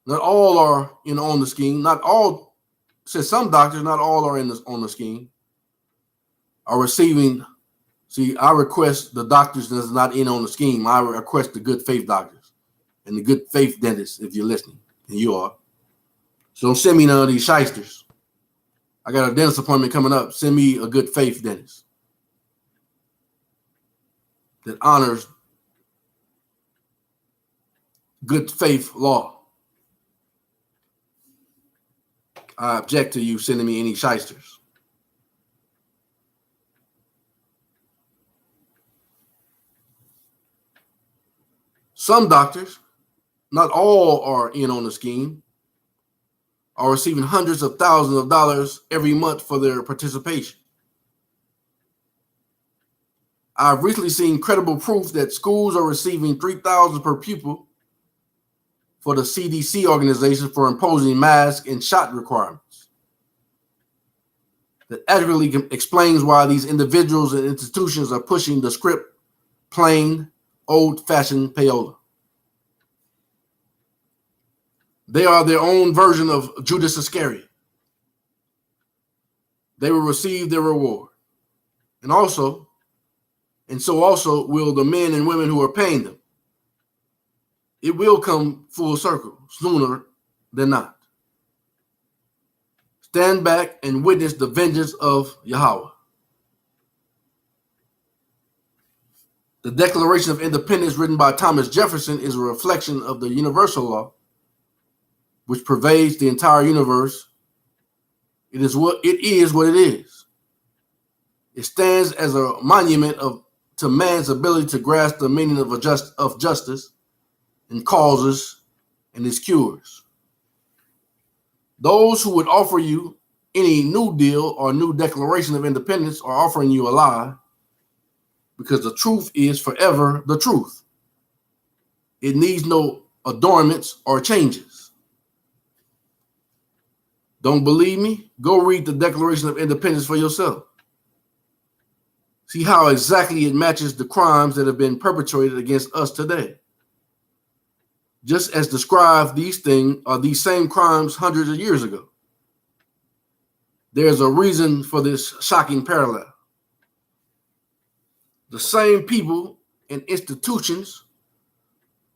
not all are on the scheme. Not all, says some doctors, not all are on the scheme, are receiving. See, I request the doctors that's not in on the scheme. I request the good faith doctors and the good faith dentists, if you're listening, and you are. So don't send me none of these shysters. I got a dentist appointment coming up. Send me a good faith dentist that honors good faith law. I object to you sending me any shysters. Some doctors, not all are in on the scheme, are receiving hundreds of thousands of dollars every month for their participation. I've recently seen credible proof that schools are receiving $3,000 per pupil for the CDC organization for imposing mask and shot requirements. That adequately explains why these individuals and institutions are pushing the script plain, old-fashioned payola. They are their own version of Judas Iscariot. They will receive their reward. And so also will the men and women who are paying them. It will come full circle sooner than not. Stand back and witness the vengeance of Yahweh. The Declaration of Independence written by Thomas Jefferson is a reflection of the universal law, which pervades the entire universe. It is what it is. It stands as a monument to man's ability to grasp the meaning of justice and causes and its cures. Those who would offer you any New Deal or new Declaration of Independence are offering you a lie, because the truth is forever the truth. It needs no adornments or changes. Don't believe me? Go read the Declaration of Independence for yourself. See how exactly it matches the crimes that have been perpetrated against us today. Just as described, these same crimes hundreds of years ago. There's a reason for this shocking parallel. The same people and institutions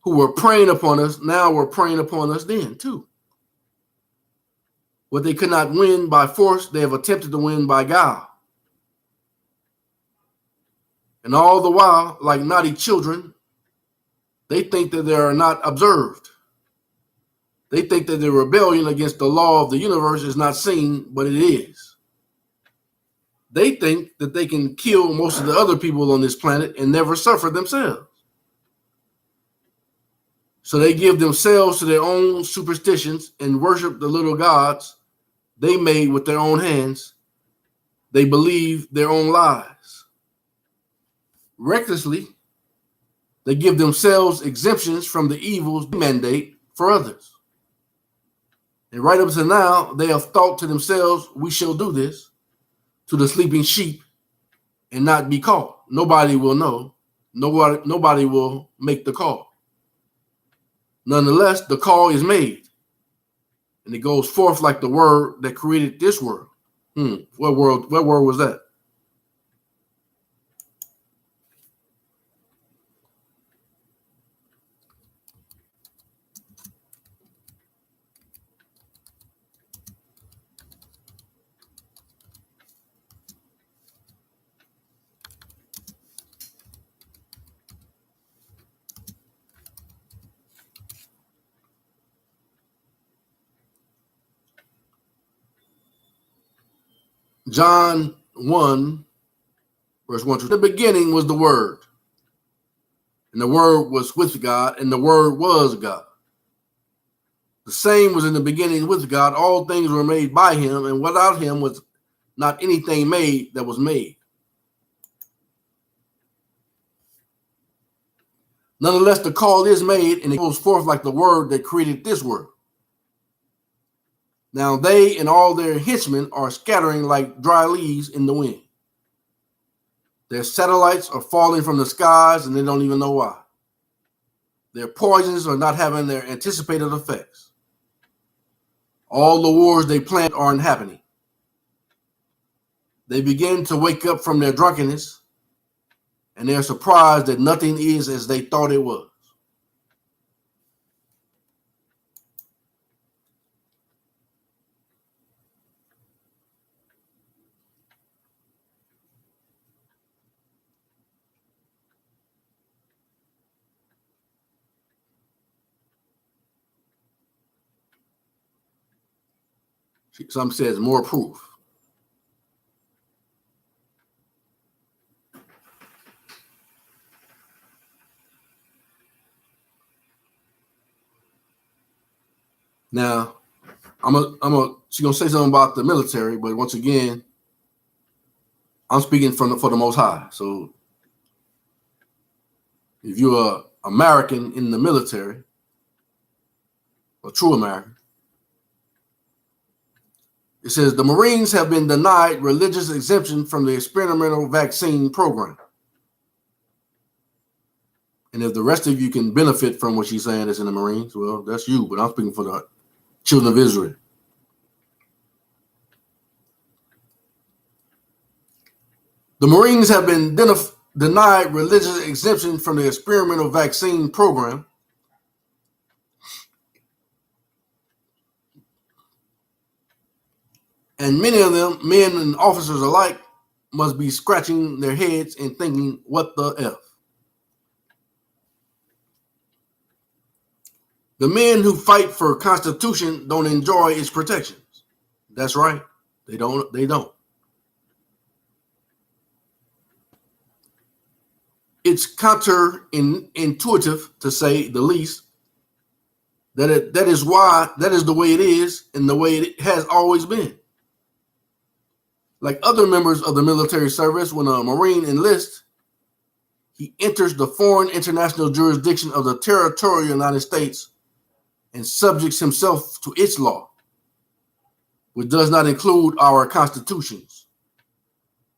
who were preying upon us now were preying upon us then too. What they could not win by force, they have attempted to win by guile. And all the while, like naughty children, they think that they are not observed. They think that the rebellion against the law of the universe is not seen, but it is. They think that they can kill most of the other people on this planet and never suffer themselves. So they give themselves to their own superstitions and worship the little gods they made with their own hands. They believe their own lies. Recklessly, they give themselves exemptions from the evils they mandate for others. And right up to now, they have thought to themselves, we shall do this to the sleeping sheep and not be caught. Nobody will know. Nobody will make the call. Nonetheless, the call is made, and it goes forth like the word that created this world. What word was that? John 1, verse 1 to 2. The beginning was the Word, and the Word was with God, and the Word was God. The same was in the beginning with God. All things were made by him, and without him was not anything made that was made. Nonetheless, the call is made, and it goes forth like the word that created this world. Now they and all their henchmen are scattering like dry leaves in the wind. Their satellites are falling from the skies, and they don't even know why. Their poisons are not having their anticipated effects. All the wars they planned aren't happening. They begin to wake up from their drunkenness, and they're surprised that nothing is as they thought it was. Some says more proof. Now, she's gonna say something about the military, but once again, I'm speaking for the Most High. So, if you're an American in the military, a true American, it says the Marines have been denied religious exemption from the experimental vaccine program. And if the rest of you can benefit from what she's saying is in the Marines, well, that's you. But I'm speaking for the children of Israel. The Marines have been denied religious exemption from the experimental vaccine program. And many of them, men and officers alike, must be scratching their heads and thinking, what the F? The men who fight for Constitution don't enjoy its protections. That's right. They don't. It's counterintuitive, to say the least, that is the way it is and the way it has always been. Like other members of the military service, when a Marine enlists, he enters the foreign international jurisdiction of the territorial United States and subjects himself to its law, which does not include our constitutions,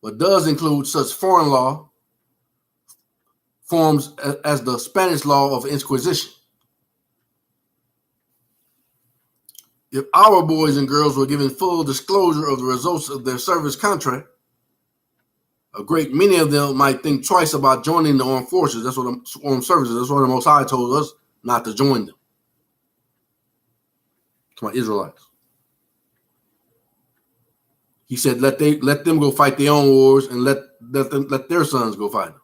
but does include such foreign law forms as the Spanish law of Inquisition. If our boys and girls were given full disclosure of the results of their service contract, a great many of them might think twice about joining the armed forces. That's what the armed services. That's what the Most High told us not to join them. To my Israelites, He said, let them go fight their own wars and let their sons go fight them.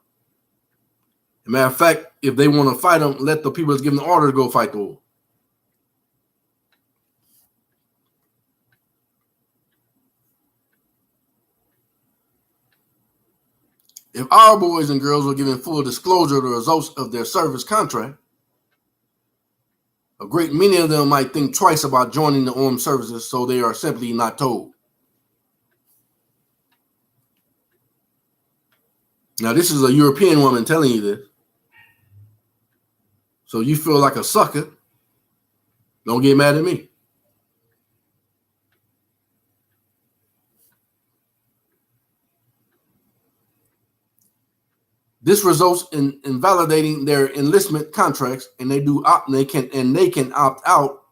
As a matter of fact, if they want to fight them, let the people that's giving the orders go fight the war. If our boys and girls were given full disclosure of the results of their service contract, a great many of them might think twice about joining the armed services, so they are simply not told. Now, this is a European woman telling you this. So you feel like a sucker, don't get mad at me. This results in invalidating their enlistment contracts, and they can opt out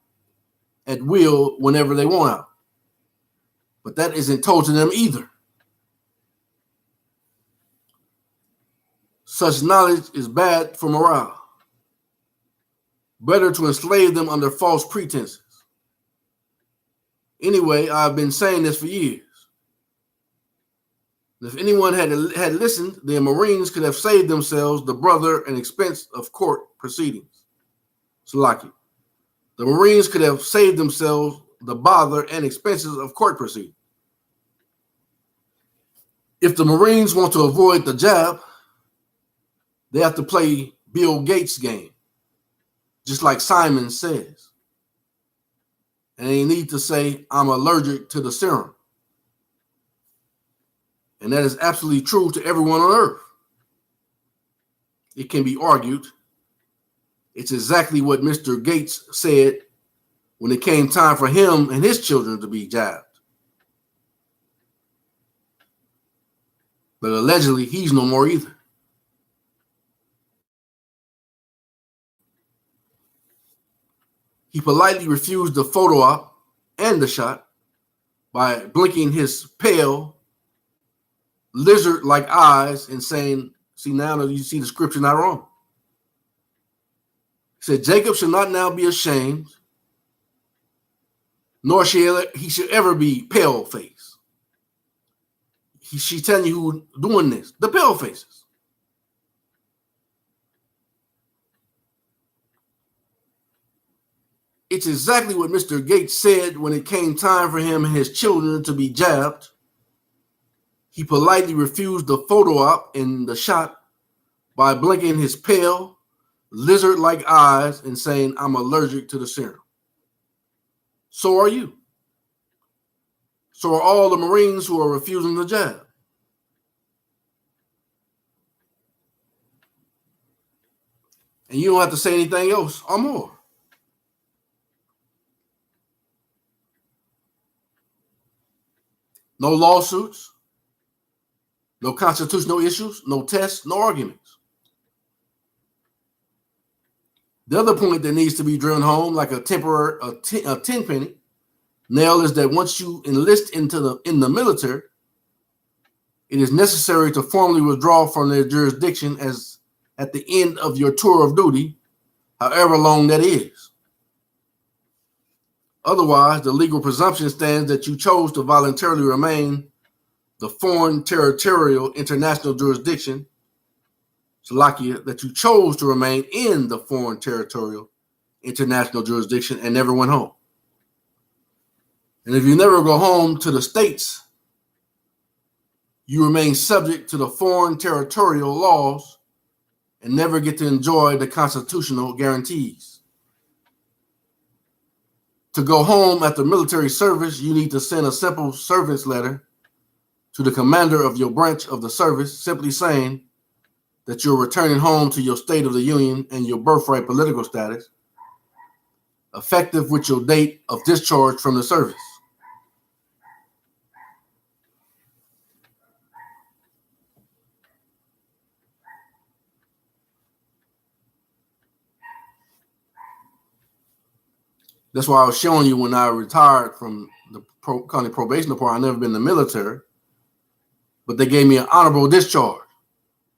at will whenever they want out. But that isn't told to them either. Such knowledge is bad for morale. Better to enslave them under false pretenses. Anyway, I've been saying this for years. If anyone had listened, the Marines could have saved themselves the brother and expense of court proceedings. Salaki. The Marines could have saved themselves the bother and expenses of court proceedings. If the Marines want to avoid the jab, they have to play Bill Gates' game, just like Simon says. And they need to say, I'm allergic to the serum. And that is absolutely true to everyone on earth. It can be argued. It's exactly what Mr. Gates said when it came time for him and his children to be jabbed. But allegedly, he's no more either. He politely refused the photo op and the shot by blinking his pale, lizard-like eyes and saying, see, now that you see the scripture not wrong. He said, Jacob should not now be ashamed, nor he should ever be pale-faced. She's telling you who doing this, the pale-faces. it's exactly what Mr. Gates said when it came time for him and his children to be jabbed. He politely refused the photo op in the shot by blinking his pale, lizard-like eyes and saying, "I'm allergic to the serum." So are you. So are all the Marines who are refusing the jab. And you don't have to say anything else or more. No lawsuits, no constitutional issues, no tests, no arguments. The other point that needs to be driven home like a 10 penny nail is that once you enlist in the military, it is necessary to formally withdraw from their jurisdiction as at the end of your tour of duty, however long that is. Otherwise, the legal presumption stands that you chose to voluntarily remain the foreign territorial international jurisdiction, Slovakia, that you chose to remain in the foreign territorial international jurisdiction and never went home. And if you never go home to the States, you remain subject to the foreign territorial laws and never get to enjoy the constitutional guarantees. To go home after military service, you need to send a simple service letter to the commander of your branch of the service, simply saying that you're returning home to your state of the union and your birthright political status, effective with your date of discharge from the service. That's why I was showing you when I retired from the county probation department. I've never been in the military, but they gave me an honorable discharge.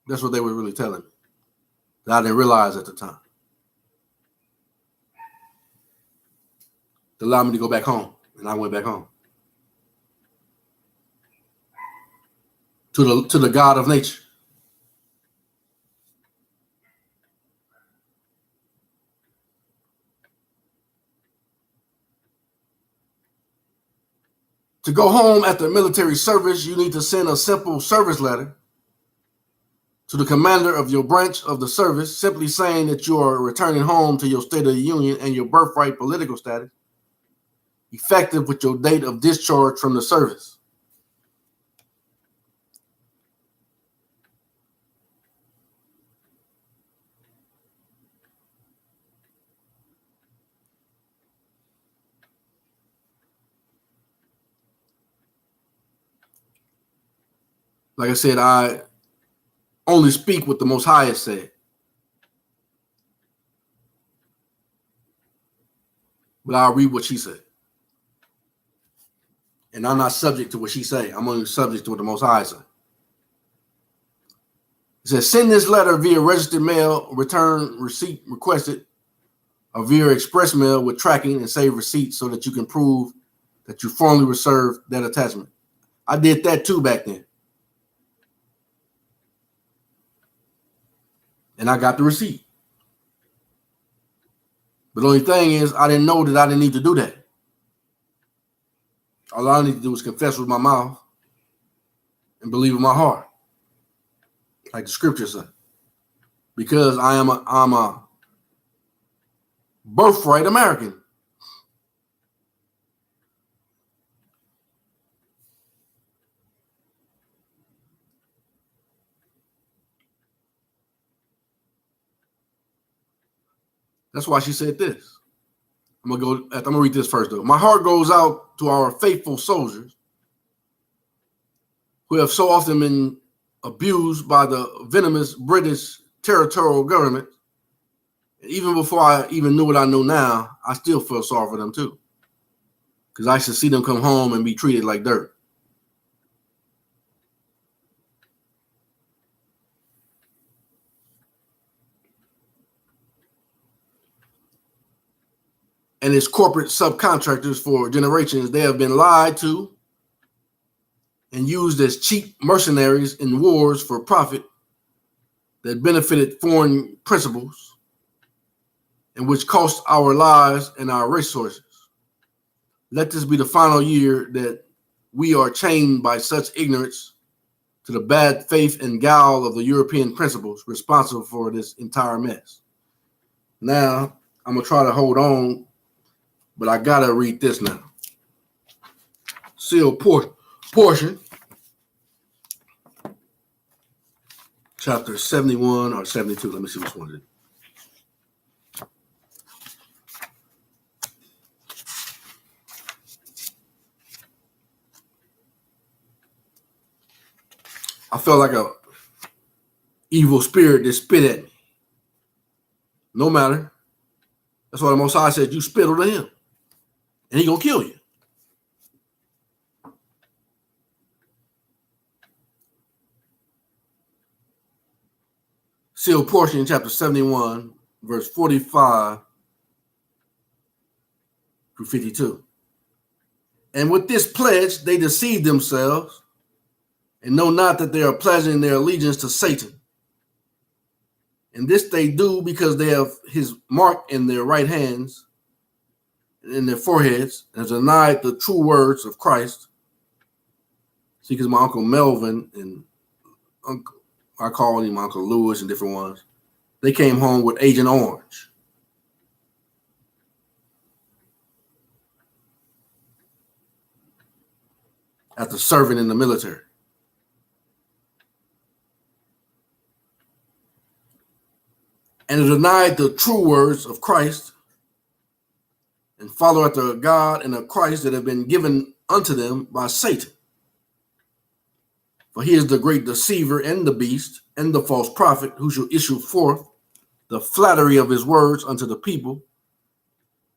That's what they were really telling me, that I didn't realize at the time. It allowed me to go back home, and I went back home to the God of nature. To go home after military service, you need to send a simple service letter to the commander of your branch of the service, simply saying that you are returning home to your state of the union and your birthright political status, effective with your date of discharge from the service. Like I said, I only speak what the Most High has said. But I'll read what she said. And I'm not subject to what she say. I'm only subject to what the Most High say. It says, send this letter via registered mail, return receipt requested, or via express mail with tracking and save receipts so that you can prove that you formally reserved that attachment. I did that too back then. And I got the receipt. But the only thing is, I didn't know that I didn't need to do that. All I need to do was confess with my mouth and believe in my heart, like the scripture said. Because I'm a birthright American. That's why she said this. I'm gonna read this first though. My heart goes out to our faithful soldiers who have so often been abused by the venomous British territorial government. Even before I even knew what I know now, I still feel sorry for them too. Because I should see them come home and be treated like dirt. And its corporate subcontractors for generations, they have been lied to and used as cheap mercenaries in wars for profit that benefited foreign principles. and which cost our lives and our resources. Let this be the final year that we are chained by such ignorance to the bad faith and guile of the European principles responsible for this entire mess. Now, I'm going to try to hold on, but I got to read this now. Sealed portion, chapter 71 or 72. Let me see which one it is. I felt like a evil spirit that spit at me. No matter. That's why the Most High said, you spittle to him, and he gonna kill you. Sealed portion in chapter 71, verse 45 through 52. And with this pledge, they deceive themselves and know not that they are pledging their allegiance to Satan. And this they do because they have his mark in their right hands and in their foreheads, and have denied the true words of Christ. See, because my Uncle Melvin and I call him Uncle Lewis and different ones, they came home with Agent Orange. After serving in the military. And have denied the true words of Christ and follow after God and of Christ that have been given unto them by Satan. For he is the great deceiver and the beast and the false prophet who shall issue forth the flattery of his words unto the people,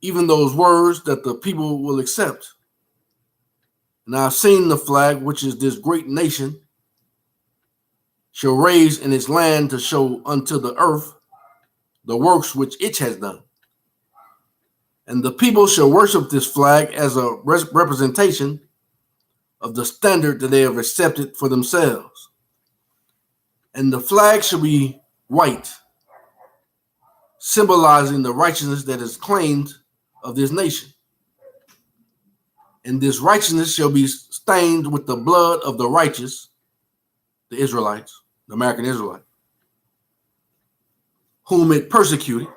even those words that the people will accept. And I have seen the flag, which is this great nation, shall raise in its land to show unto the earth the works which it has done. And the people shall worship this flag as a representation of the standard that they have accepted for themselves. And the flag shall be white, symbolizing the righteousness that is claimed of this nation. And this righteousness shall be stained with the blood of the righteous, the Israelites, the American Israelite, whom it persecuted.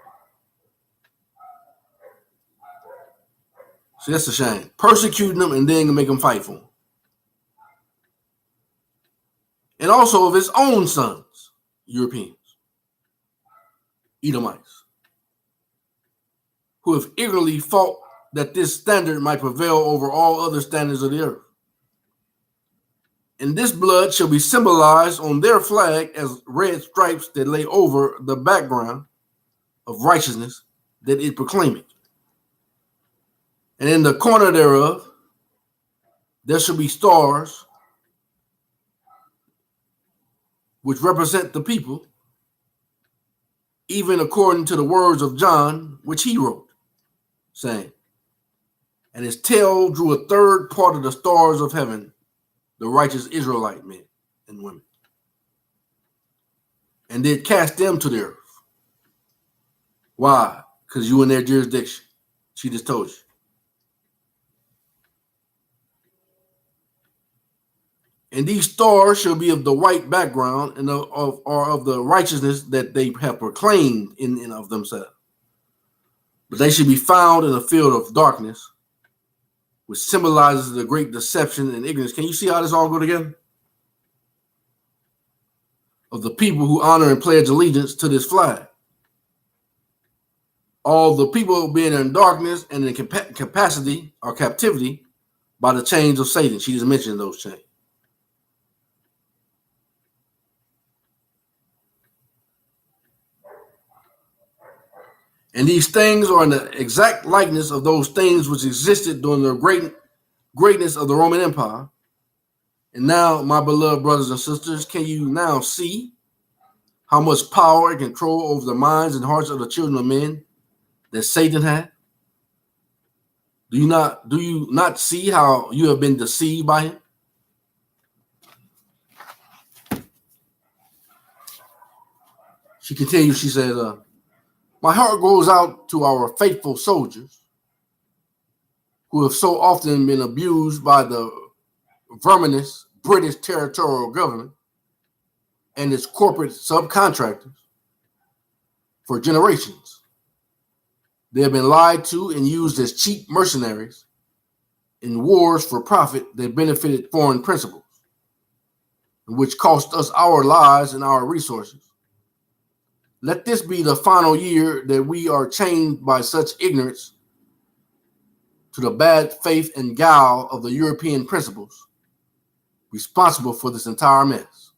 See, that's a shame. Persecuting them and then make them fight for them. And also of his own sons, Europeans, Edomites, who have eagerly fought that this standard might prevail over all other standards of the earth. And this blood shall be symbolized on their flag as red stripes that lay over the background of righteousness that it proclaimeth. And in the corner thereof, there shall be stars which represent the people, even according to the words of John, which he wrote, saying, and his tail drew a third part of the stars of heaven, the righteous Israelite men and women, and did cast them to the earth. Why? Because you in their jurisdiction. She just told you. And these stars shall be of the white background and of the righteousness that they have proclaimed in and of themselves. But they should be found in a field of darkness, which symbolizes the great deception and ignorance. Can you see how this all go together? Of the people who honor and pledge allegiance to this flag. All the people being in darkness and in capacity or captivity by the chains of Satan. She just mentioned those chains. And these things are in the exact likeness of those things which existed during the greatness of the Roman Empire. And now, my beloved brothers and sisters, can you now see how much power and control over the minds and hearts of the children of men that Satan had? Do you not see how you have been deceived by him? She continues, she says, My heart goes out to our faithful soldiers who have so often been abused by the verminous British territorial government and its corporate subcontractors for generations. They have been lied to and used as cheap mercenaries in wars for profit that benefited foreign principles, which cost us our lives and our resources. Let this be the final year that we are chained by such ignorance to the bad faith and guile of the European principles responsible for this entire mess.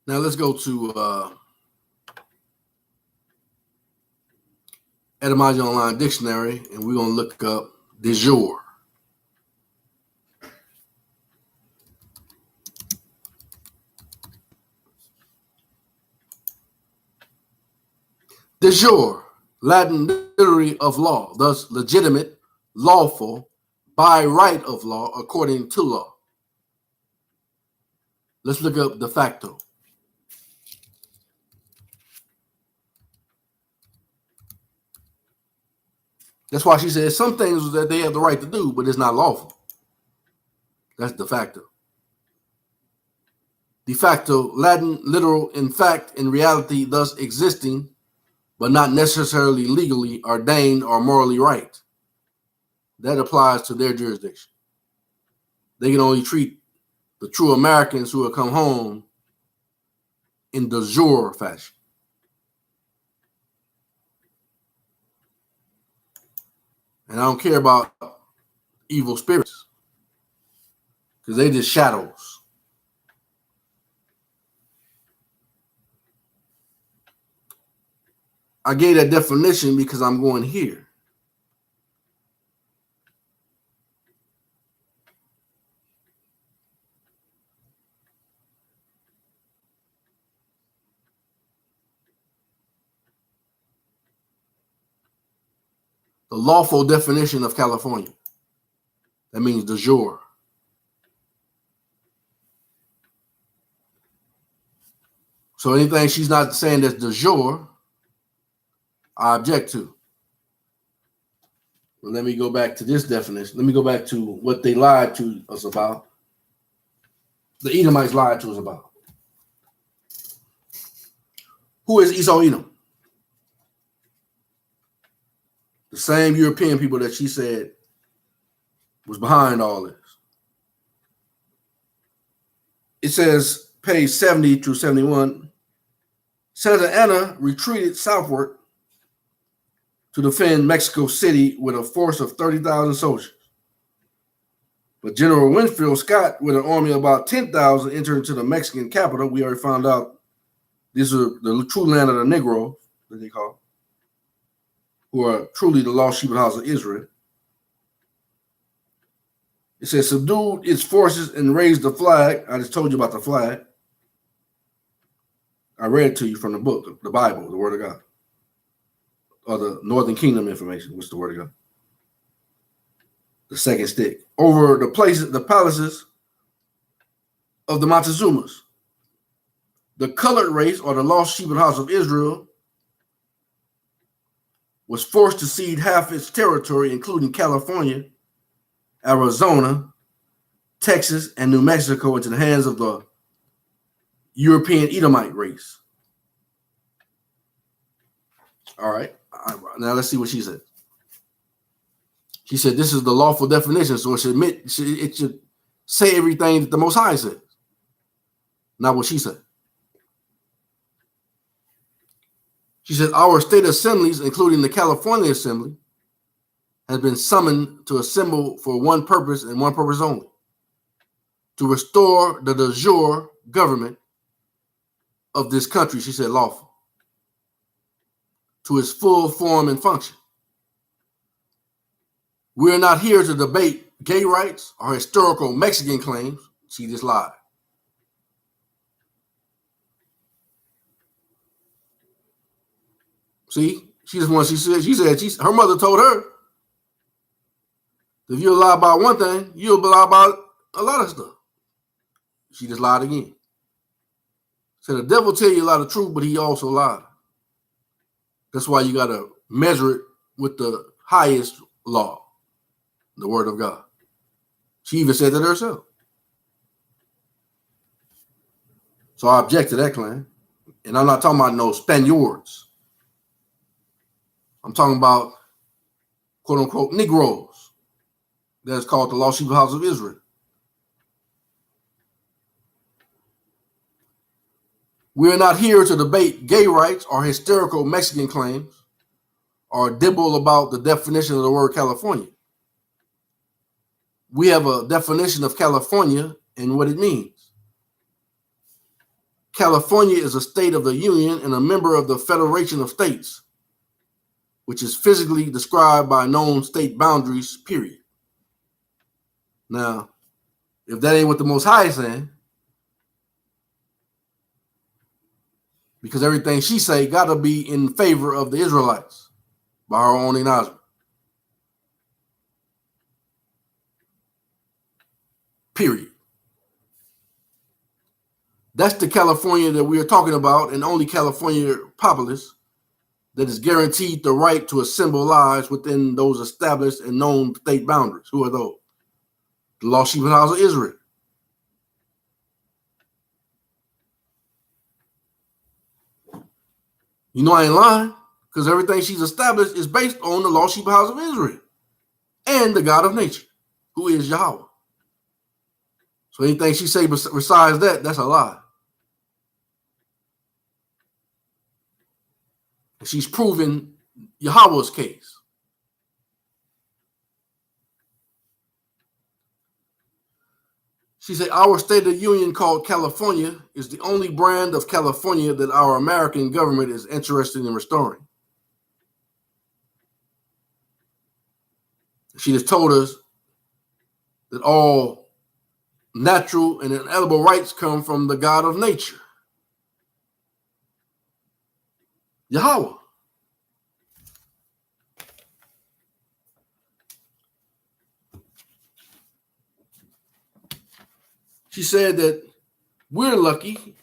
Now let's go to Etymology Online Dictionary, and we're going to look up de jure. De jure, Latin literally of law, thus legitimate, lawful, by right of law, according to law. Let's look up de facto. That's why she says some things that they have the right to do, but it's not lawful. That's de facto. De facto, Latin literal, in fact, in reality, thus existing, but not necessarily legally ordained or morally right. That applies to their jurisdiction. They can only treat the true Americans who have come home in de jure fashion. And I don't care about evil spirits because they just shadows. I gave that definition because I'm going here. The lawful definition of California. That means de jure. So anything she's not saying that's de jure, I object to. Well, let me go back to this definition. Let me go back to what they lied to us about. The Edomites lied to us about. Who is Esau Edom? The same European people that she said was behind all this. It says, page 70 through 71, Senator Anna retreated southward to defend Mexico City with a force of 30,000 soldiers. But General Winfield Scott, with an army of about 10,000, entered into the Mexican capital. We already found out this is the true land of the Negroes, that they call, who are truly the lost sheep of the house of Israel. It says, subdued its forces and raised the flag. I just told you about the flag. I read it to you from the book, the Bible, the Word of God, or the Northern Kingdom information, which is the Word of God. The second stick. Over the places, the palaces of the Montezumas. The colored race, or the lost sheep of the house of Israel, was forced to cede half its territory, including California, Arizona, Texas, and New Mexico, into the hands of the European Edomite race. All right. Now let's see what she said. She said this is the lawful definition, so it should say everything that the Most High says, not what she said. She said our state assemblies, including the California Assembly, has been summoned to assemble for one purpose and one purpose only: to restore the de jure government of this country, she said lawful, to its full form and function. We are not here to debate gay rights or historical Mexican claims. She just lied. See, she just wants. She said her mother told her, if you lie about one thing, you'll lie about a lot of stuff. She just lied again. So the devil tell you a lot of truth, but he also lied. That's why you got to measure it with the highest law, the word of God. She even said that herself. So I object to that claim. And I'm not talking about no Spaniards. I'm talking about, quote unquote, Negroes. That's called the Lost Sheep House of Israel. We are not here to debate gay rights or hysterical Mexican claims or dibble about the definition of the word California. We have a definition of California and what it means. California is a state of the Union and a member of the Federation of States, which is physically described by known state boundaries, period. Now, if that ain't what the Most High is saying, because everything she say got to be in favor of the Israelites by her own acknowledgement. Period. That's the California that we are talking about, and only California populace that is guaranteed the right to assemble lives within those established and known state boundaries. Who are those? The Lost Sheep House of Israel. You know I ain't lying, because everything she's established is based on the Lost Sheep House of Israel and the God of nature, who is Yahweh. So anything she say besides that, that's a lie. And she's proven Yahweh's case. She said, our state of the union called California is the only brand of California that our American government is interested in restoring. She just told us that all natural and inalienable rights come from the God of nature, Yahweh. She said that we're lucky.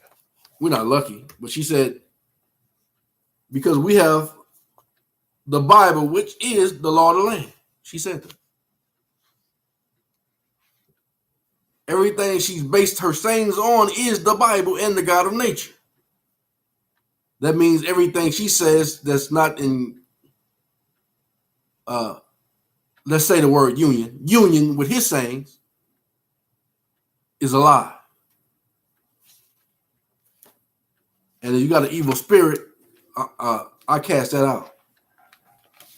We're not lucky, but she said because we have the Bible, which is the law of the land. She said that. Everything she's based her sayings on is the Bible and the God of nature. That means everything she says that's not in, let's say the word union with his sayings is a lie. And if you got an evil spirit, I cast that out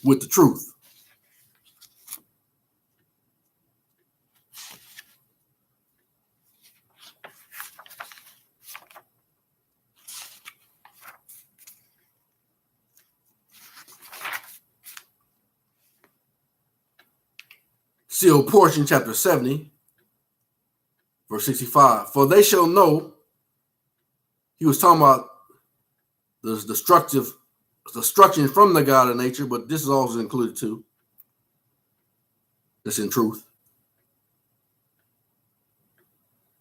with the truth. Sealed portion, chapter 70, verse 65. For they shall know, he was talking about the destruction from the God of nature, but this is also included too. That's in truth.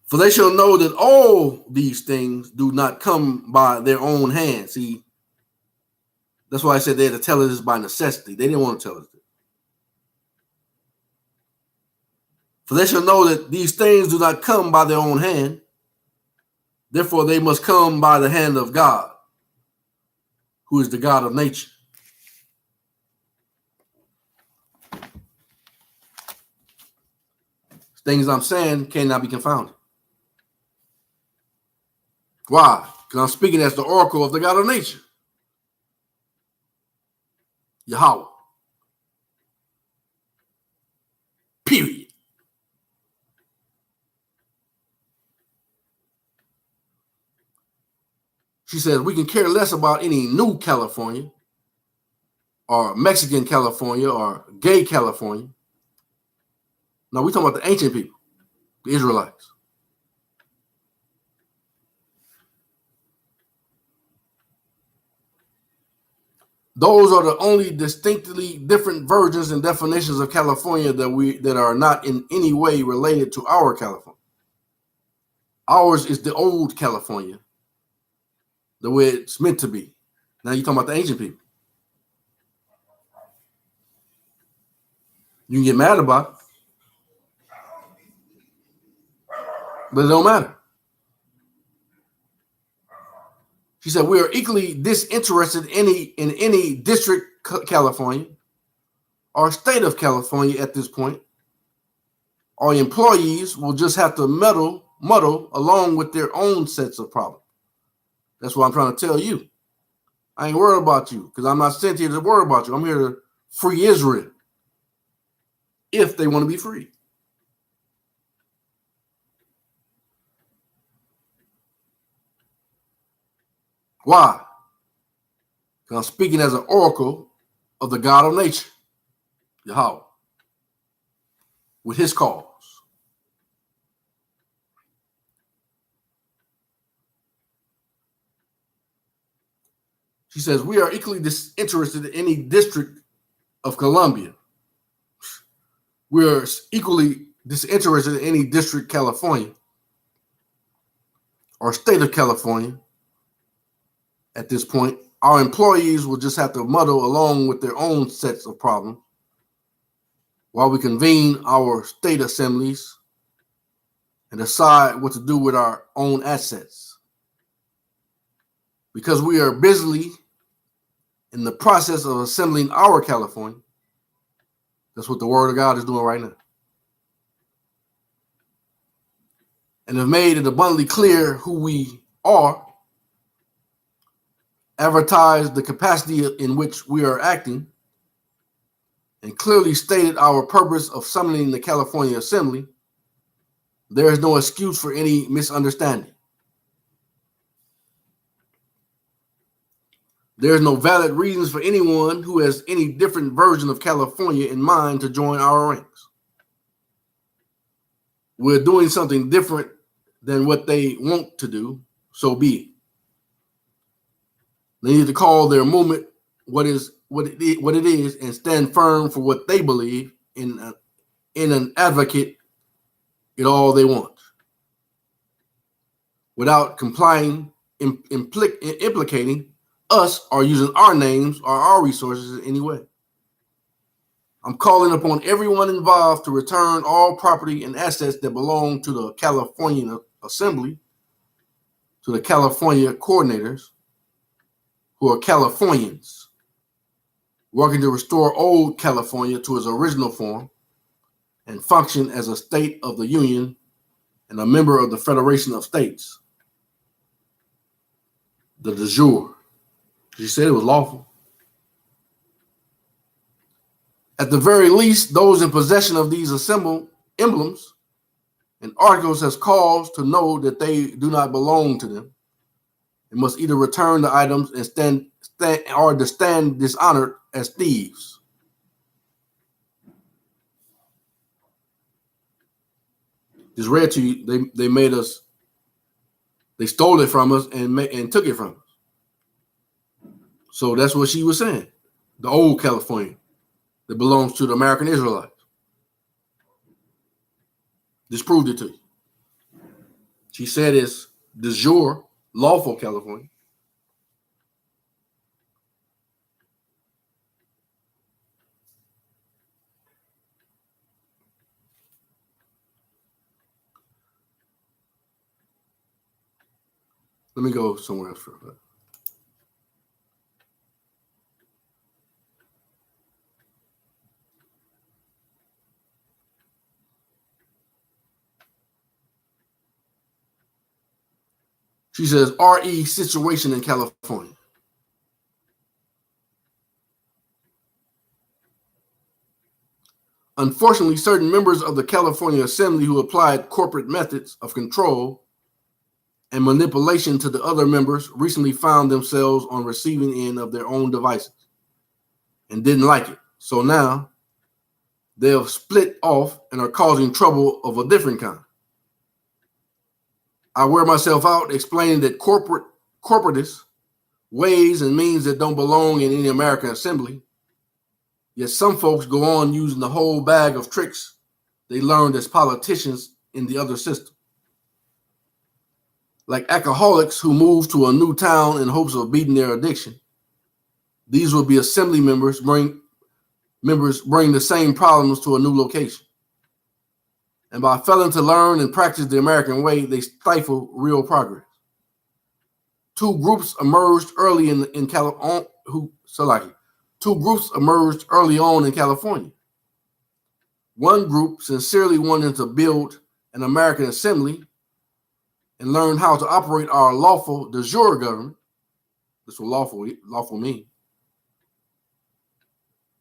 For they shall know that all these things do not come by their own hand. See, that's why I said they had to tell us this by necessity. They didn't want to tell us this. For they shall know that these things do not come by their own hand. Therefore, they must come by the hand of God, who is the God of nature. Things I'm saying cannot be confounded. Why? Because I'm speaking as the oracle of the God of nature, Yahweh. Period. She says we can care less about any new California or Mexican California or gay California. No, we're talking about the ancient people, the Israelites. Those are the only distinctly different versions and definitions of California that are not in any way related to our California. Ours is the old California, the way it's meant to be. Now you're talking about the ancient people. You can get mad about it, but it don't matter. She said, we are equally disinterested in any district California or state of California at this point. Our employees will just have to muddle along with their own sets of problems. That's what I'm trying to tell you. I ain't worried about you because I'm not sent here to worry about you. I'm here to free Israel if they want to be free. Why? Because I'm speaking as an oracle of the God of nature, Yahweh, with his cause. She says, we are equally disinterested in any district of Columbia. We're equally disinterested in any district California or state of California. At this point, our employees will just have to muddle along with their own sets of problems while we convene our state assemblies and decide what to do with our own assets. Because we are busily in the process of assembling our California. That's what the Word of God is doing right now. And have made it abundantly clear who we are, advertised the capacity in which we are acting, and clearly stated our purpose of summoning the California Assembly. There is no excuse for any misunderstanding. There is no valid reasons for anyone who has any different version of California in mind to join our ranks. We're doing something different than what they want to do, so be it. They need to call their movement what it is and stand firm for what they believe in an advocate it all they want without complying, implicating us or using our names or our resources in any way. I'm calling upon everyone involved to return all property and assets that belong to the Californian Assembly, to the California coordinators, who are Californians, working to restore old California to its original form and function as a state of the Union and a member of the Federation of States, the de jure. She said it was lawful. At the very least, those in possession of these assembled emblems and articles has cause to know that they do not belong to them and must either return the items and stand dishonored as thieves. Just read to you, they stole it from us and took it from us. So that's what she was saying. The old California that belongs to the American Israelites. Just proved it to you. She said it's de jure, lawful California. Let me go somewhere else for a minute. She says, RE situation in California. Unfortunately, certain members of the California Assembly who applied corporate methods of control and manipulation to the other members recently found themselves on receiving end of their own devices and didn't like it. So now they have split off and are causing trouble of a different kind. I wear myself out explaining that corporatists ways and means that don't belong in any American assembly. Yet some folks go on using the whole bag of tricks they learned as politicians in the other system. Like alcoholics who move to a new town in hopes of beating their addiction, these will be assembly members bring the same problems to a new location. And by failing to learn and practice the American way, they stifle real progress. Two groups emerged early in California. Two groups emerged early on in California. One group sincerely wanted to build an American assembly and learn how to operate our lawful de jure government. That's what lawful mean.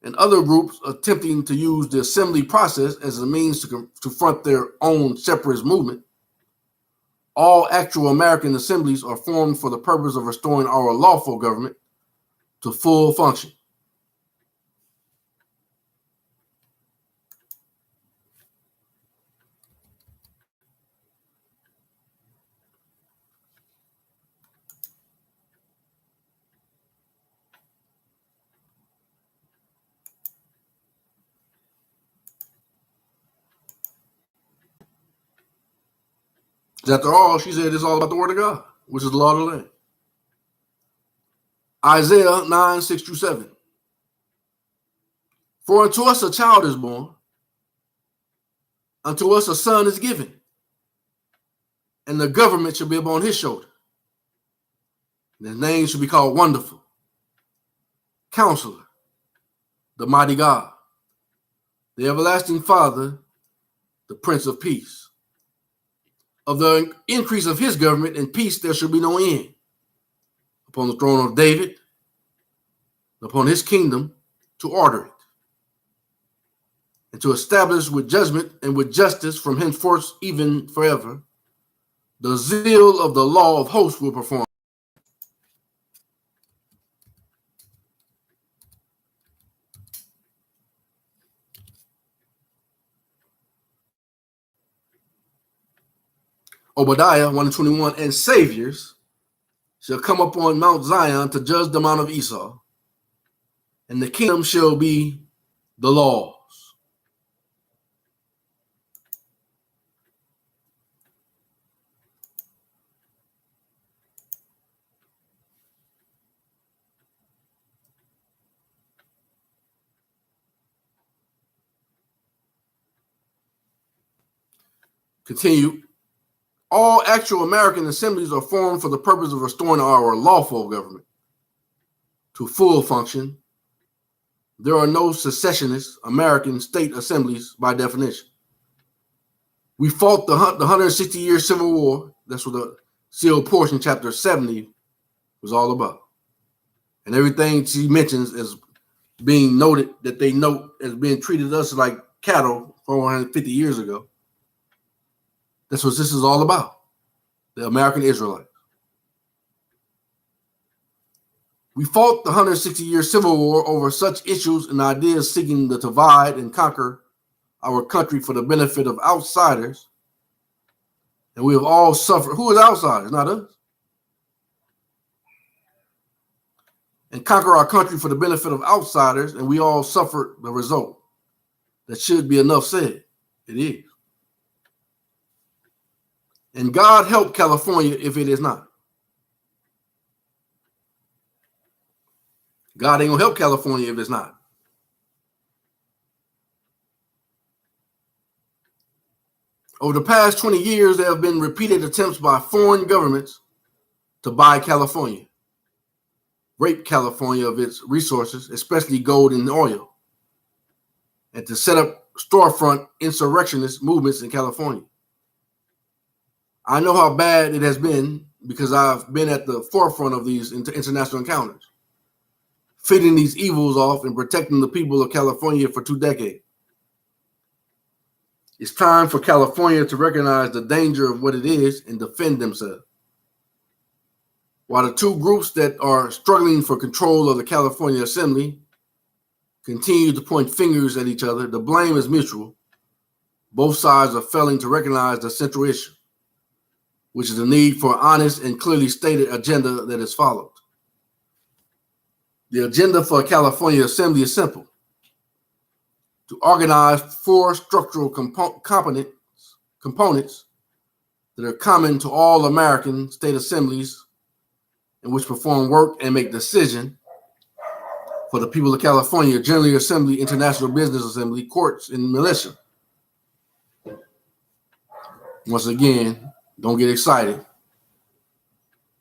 And other groups attempting to use the assembly process as a means to front their own separatist movement. All actual American assemblies are formed for the purpose of restoring our lawful government to full function. After all, she said it's all about the word of God, which is the law of the land. Isaiah 9:6-7. For unto us a child is born, unto us a son is given, and the government shall be upon his shoulder. And his name shall be called Wonderful, Counselor, the Mighty God, the Everlasting Father, the Prince of Peace. Of the increase of his government and peace there shall be no end, upon the throne of David, upon his kingdom, to order it, and to establish with judgment and with justice from henceforth even forever. The zeal of the law of hosts will perform. Obadiah 1:21, and saviors shall come upon Mount Zion to judge the mount of Esau, and the kingdom shall be the laws. Continue. All actual American assemblies are formed for the purpose of restoring our lawful government to full function. There are no secessionist American state assemblies by definition. We fought the 160-year Civil War. That's what the sealed portion, chapter 70, was all about. And everything she mentions is being noted, that they note as being treated us like cattle 450 years ago. That's what this is all about, the American Israelite. We fought the 160-year Civil War over such issues and ideas seeking to divide and conquer our country for the benefit of outsiders. And we have all suffered. Who is outsiders? Not us. And conquer our country for the benefit of outsiders, and we all suffered the result. That should be enough said. It is. And God help California if it is not. God ain't gonna help California if it's not. Over the past 20 years, there have been repeated attempts by foreign governments to buy California, rape California of its resources, especially gold and oil, and to set up storefront insurrectionist movements in California. I know how bad it has been because I've been at the forefront of these international encounters, feeding these evils off and protecting the people of California for 2 decades. It's time for California to recognize the danger of what it is and defend themselves. While the two groups that are struggling for control of the California Assembly continue to point fingers at each other, the blame is mutual. Both sides are failing to recognize the central issue, which is the need for an honest and clearly stated agenda that is followed. The agenda for California Assembly is simple: to organize 4 structural components that are common to all American state assemblies and which perform work and make decisions for the people of California: General Assembly, International Business Assembly, courts, and militia. Once again, don't get excited,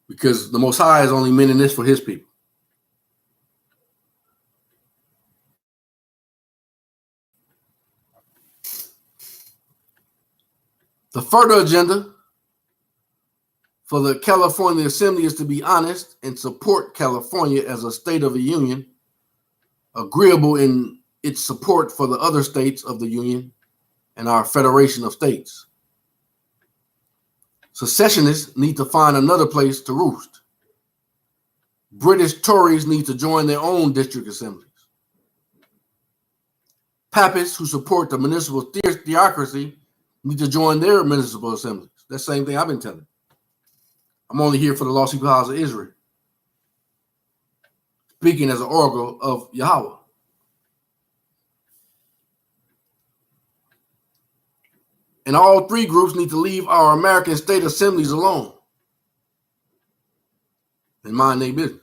because the Most High is only meaning this for his people. The further agenda for the California Assembly is to be honest and support California as a state of the Union, agreeable in its support for the other states of the Union and our Federation of States. Secessionists need to find another place to roost. British Tories need to join their own district assemblies. Papists who support the municipal theocracy need to join their municipal assemblies. That's the same thing I've been telling. I'm only here for the lost people house of Israel, speaking as an oracle of Yahweh. And all 3 groups need to leave our American state assemblies alone and mind their business.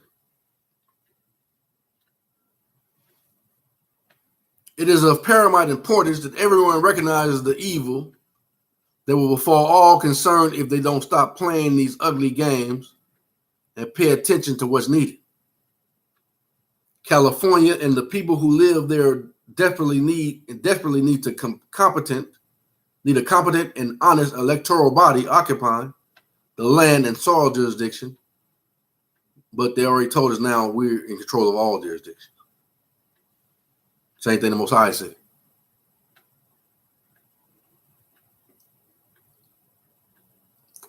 It is of paramount importance that everyone recognizes the evil that will befall all concerned if they don't stop playing these ugly games and pay attention to what's needed. California and the people who live there desperately need a competent and honest electoral body occupying the land and soil jurisdiction. But they already told us now we're in control of all jurisdictions. Same thing the Most High said.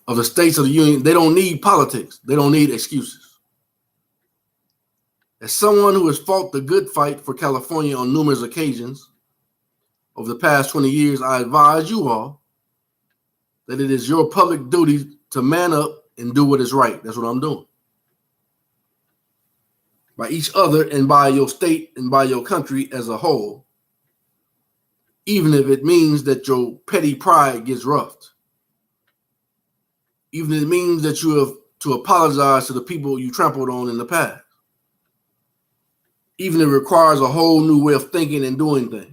Of the states of the Union, they don't need politics. They don't need excuses. As someone who has fought the good fight for California on numerous occasions over the past 20 years, I advise you all that it is your public duty to man up and do what is right. That's what I'm doing. By each other and by your state and by your country as a whole, even if it means that your petty pride gets roughed. Even if it means that you have to apologize to the people you trampled on in the past. Even if it requires a whole new way of thinking and doing things.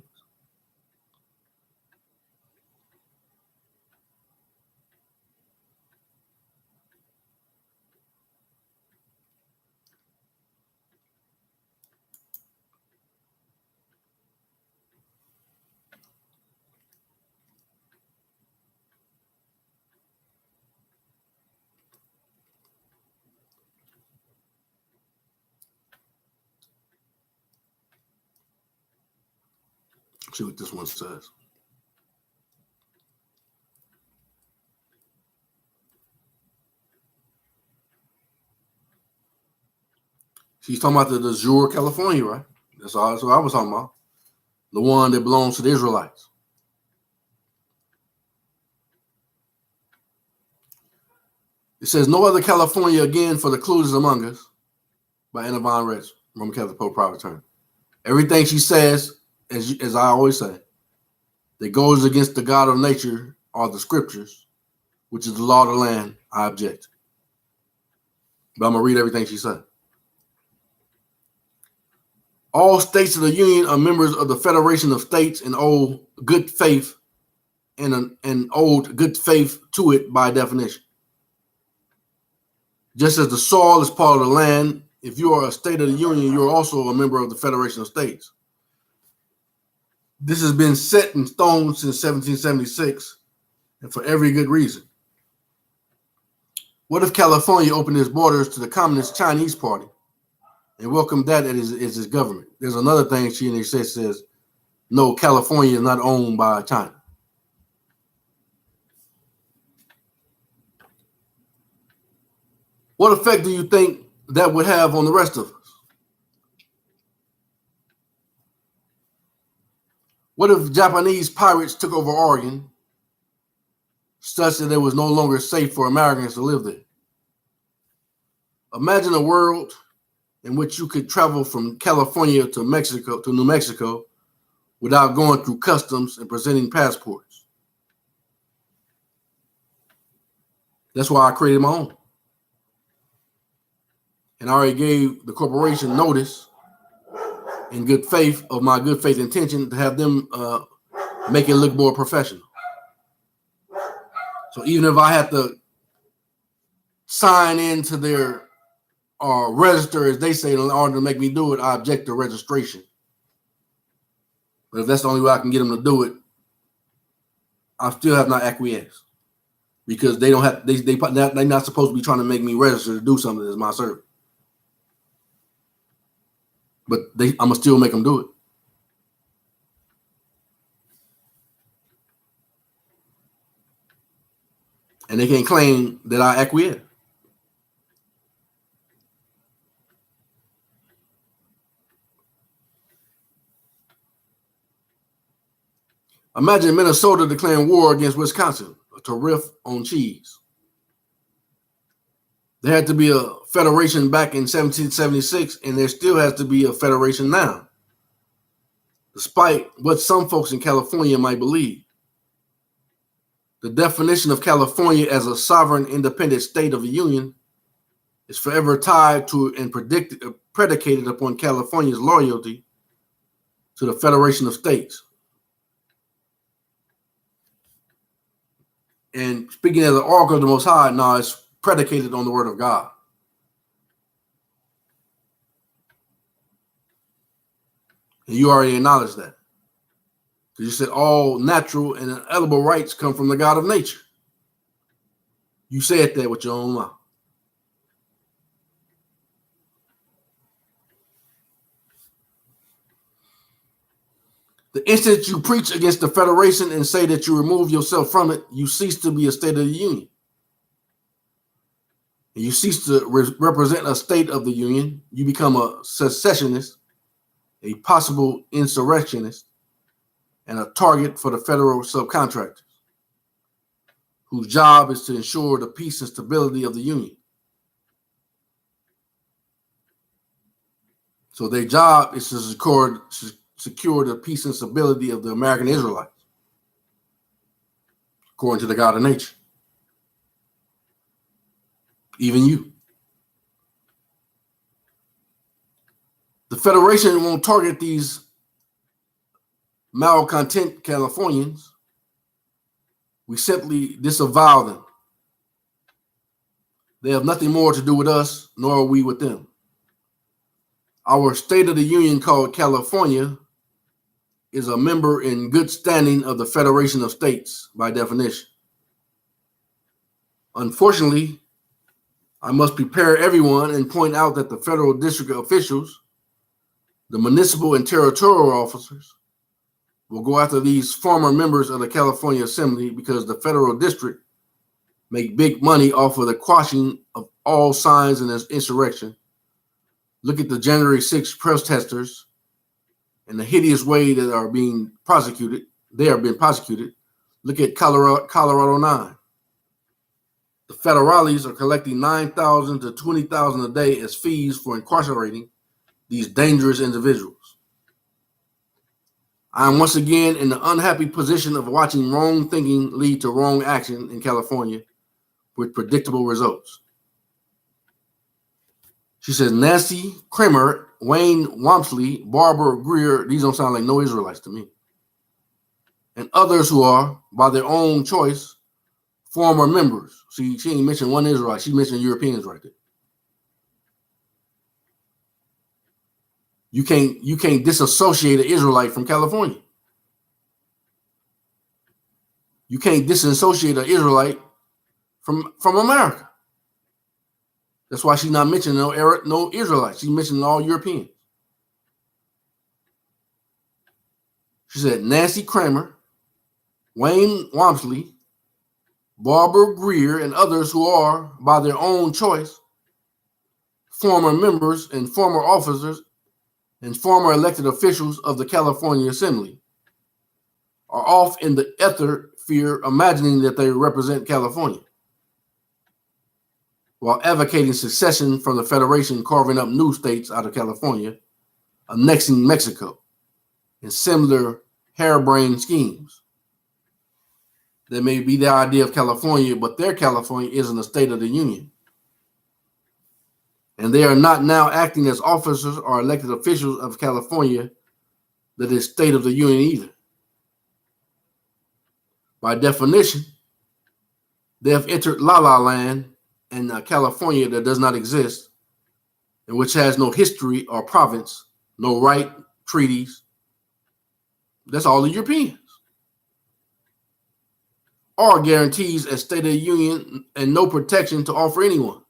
Let's see what this one says. She's talking about the jure, California, right? That's what I was talking about. The one that belongs to the Israelites. It says, no other California again for the clues among us, by Anna Von Retz, Roman Catholic Pope Private Attorney. Everything she says, as I always say, that goes against the God of nature or the scriptures, which is the law of the land, I object. But I'm going to read everything she said. All states of the Union are members of the Federation of States and owe good faith and owed good faith to it by definition. Just as the soil is part of the land, if you are a state of the Union, you're also a member of the Federation of States. This has been set in stone since 1776, and for every good reason. What if California opened its borders to the Communist Chinese Party and welcomed that as its government? There's another thing she in there says, no, California is not owned by China. What effect do you think that would have on the rest of us? What if Japanese pirates took over Oregon such that it was no longer safe for Americans to live there? Imagine a world in which you could travel from California to New Mexico, without going through customs and presenting passports. That's why I created my own. And I already gave the corporation notice in good faith of my good faith intention to have them make it look more professional. So even if I have to sign into their register, as they say, in order to make me do it, I object to registration. But if that's the only way I can get them to do it, I still have not acquiesced, because they don't have they're not supposed to be trying to make me register to do something as my servant. But I'm gonna still make them do it. And they can't claim that I acquiesce. Imagine Minnesota declaring war against Wisconsin, a tariff on cheese. There had to be a federation back in 1776, and there still has to be a federation now, despite what some folks in California might believe. The definition of California as a sovereign, independent state of the Union is forever tied to and predicated upon California's loyalty to the Federation of States. And speaking as an oracle of the Most High, now it's predicated on the Word of God. And you already acknowledged that. Because you said all natural and inalienable rights come from the God of nature. You said that with your own mouth. The instant you preach against the Federation and say that you remove yourself from it, you cease to be a state of the Union. And you cease to represent a state of the Union. You become a secessionist, a possible insurrectionist, and a target for the federal subcontractors, whose job is to ensure the peace and stability of the Union. So their job is to secure the peace and stability of the American Israelites, according to the God of nature. Even you. The Federation won't target these malcontent Californians. We simply disavow them. They have nothing more to do with us, nor are we with them. Our State of the Union, called California, is a member in good standing of the Federation of States by definition. Unfortunately, I must prepare everyone and point out that the federal district officials, the municipal and territorial officers, will go after these former members of the California Assembly because the federal district make big money off of the quashing of all signs in this insurrection. Look at the January 6th protesters and the hideous way that are being prosecuted. They are being prosecuted. Look at Colorado 9. The federales are collecting $9,000 to $20,000 a day as fees for incarcerating these dangerous individuals. I am once again in the unhappy position of watching wrong thinking lead to wrong action in California with predictable results. She says Nancy Kramer, Wayne Wamsley, Barbara Greer, these don't sound like no Israelites to me, and others who are, by their own choice, former members. See, she ain't mentioned one Israelite. She mentioned Europeans right there. You can't disassociate an Israelite from California. You can't disassociate an Israelite from America. That's why she's not mentioning no Israelites. She's mentioning all Europeans. She said Nancy Kramer, Wayne Wamsley, Barbara Greer, and others who are, by their own choice, former members and former officers and former elected officials of the California Assembly, are off in the ether sphere imagining that they represent California. while advocating secession from the Federation, carving up new states out of California, annexing Mexico, and similar harebrained schemes. That may be the idea of California, but their California isn't a state of the Union. And they are not now acting as officers or elected officials of California that is state of the Union either. By definition, they have entered La La Land in California that does not exist, and which has no history or province, no right, treaties. That's all the Europeans. Or guarantees a state of the Union and no protection to offer anyone,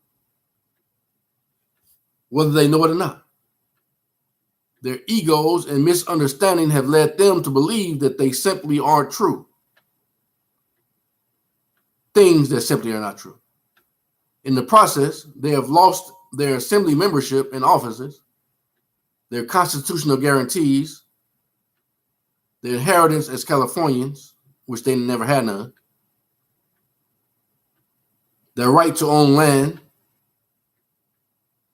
whether they know it or not. Their egos and misunderstanding have led them to believe that they simply aren't true. Things that simply are not true. In the process, they have lost their assembly membership and offices, their constitutional guarantees, their inheritance as Californians, which they never had none, their right to own land,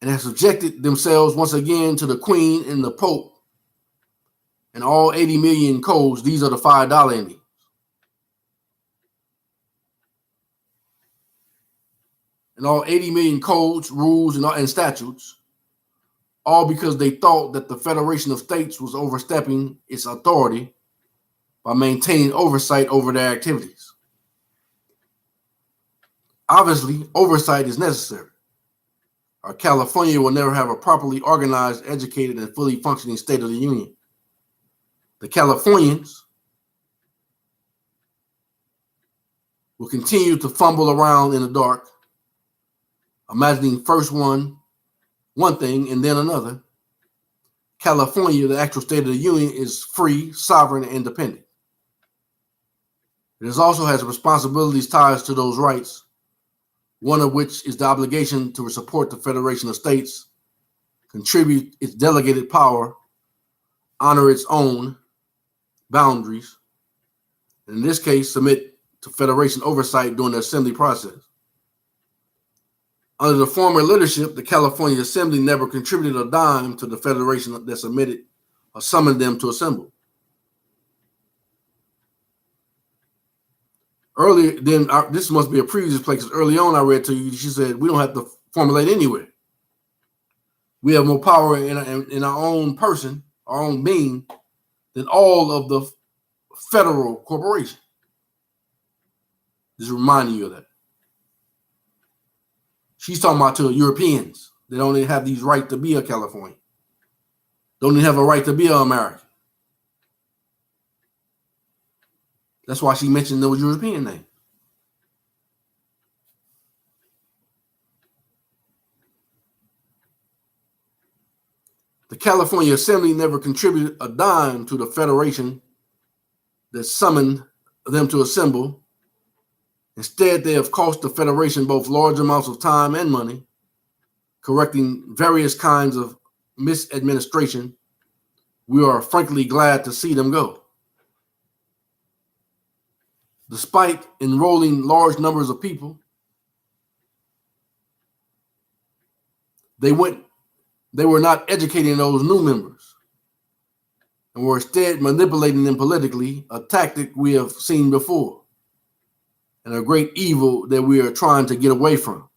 and have subjected themselves once again to the Queen and the Pope and all 80 million codes. These are the $5 Indians. And all 80 million codes, rules, and statutes, all because they thought that the Federation of States was overstepping its authority by maintaining oversight over their activities. Obviously, oversight is necessary, or California will never have a properly organized, educated, and fully functioning state of the Union. The Californians will continue to fumble around in the dark, imagining first one thing and then another. California, the actual state of the Union, is free, sovereign, and independent. It also has responsibilities tied to those rights, one of which is the obligation to support the Federation of States, contribute its delegated power, honor its own boundaries, and in this case, submit to Federation oversight during the assembly process. Under the former leadership, the California Assembly never contributed a dime to the Federation that submitted or summoned them to assemble. Earlier, this must be a previous place, because early on I read to you, she said, we don't have to formulate anywhere. We have more power in our own person, our own being, than all of the federal corporation. Just reminding you of that. She's talking about to Europeans. They don't even have these right to be a Californian. Don't even have a right to be an American. That's why she mentioned those European names. The California Assembly never contributed a dime to the Federation that summoned them to assemble. Instead, they have cost the Federation both large amounts of time and money, correcting various kinds of misadministration. We are frankly glad to see them go. Despite enrolling large numbers of people, they were not educating those new members and were instead manipulating them politically, a tactic we have seen before, and a great evil that we are trying to get away from.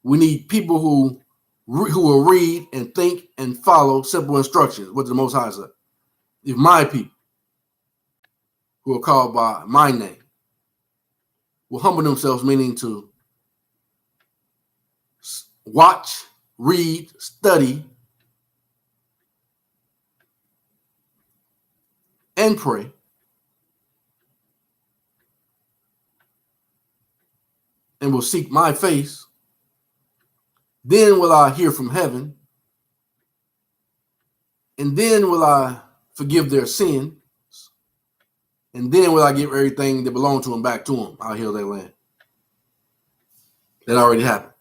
We need people who will read and think and follow simple instructions, what the Most High said. If my people, who are called by my name, will humble themselves, meaning to watch, read, study, and pray, and will seek my face, then will I hear from heaven, and then will I forgive their sin, and then will I give everything that belonged to them back to them. I'll heal their land. That already happened.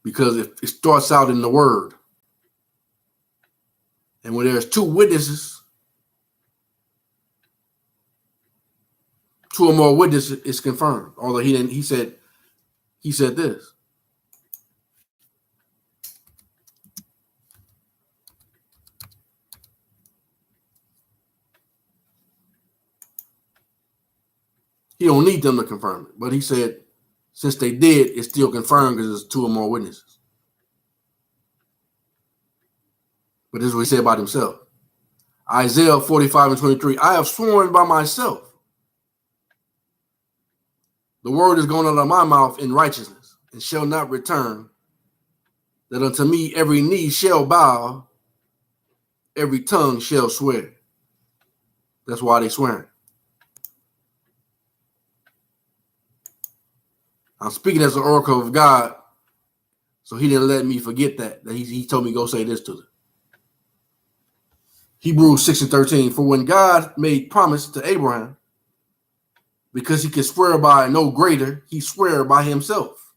Because it starts out in the word. And when there's two witnesses, two or more witnesses, it's confirmed. Although he said he said this. He don't need them to confirm it. But he said, since they did, it's still confirmed because there's 2 or more witnesses. But this is what he said about himself. Isaiah 45:23, I have sworn by myself. The word is going out of my mouth in righteousness and shall not return, that unto me every knee shall bow, every tongue shall swear. That's why they swearing. I'm speaking as an oracle of God, so he didn't let me forget that he told me go say this to them. Hebrews 6:13, for when God made promise to Abraham, because he could swear by no greater, he swore by himself.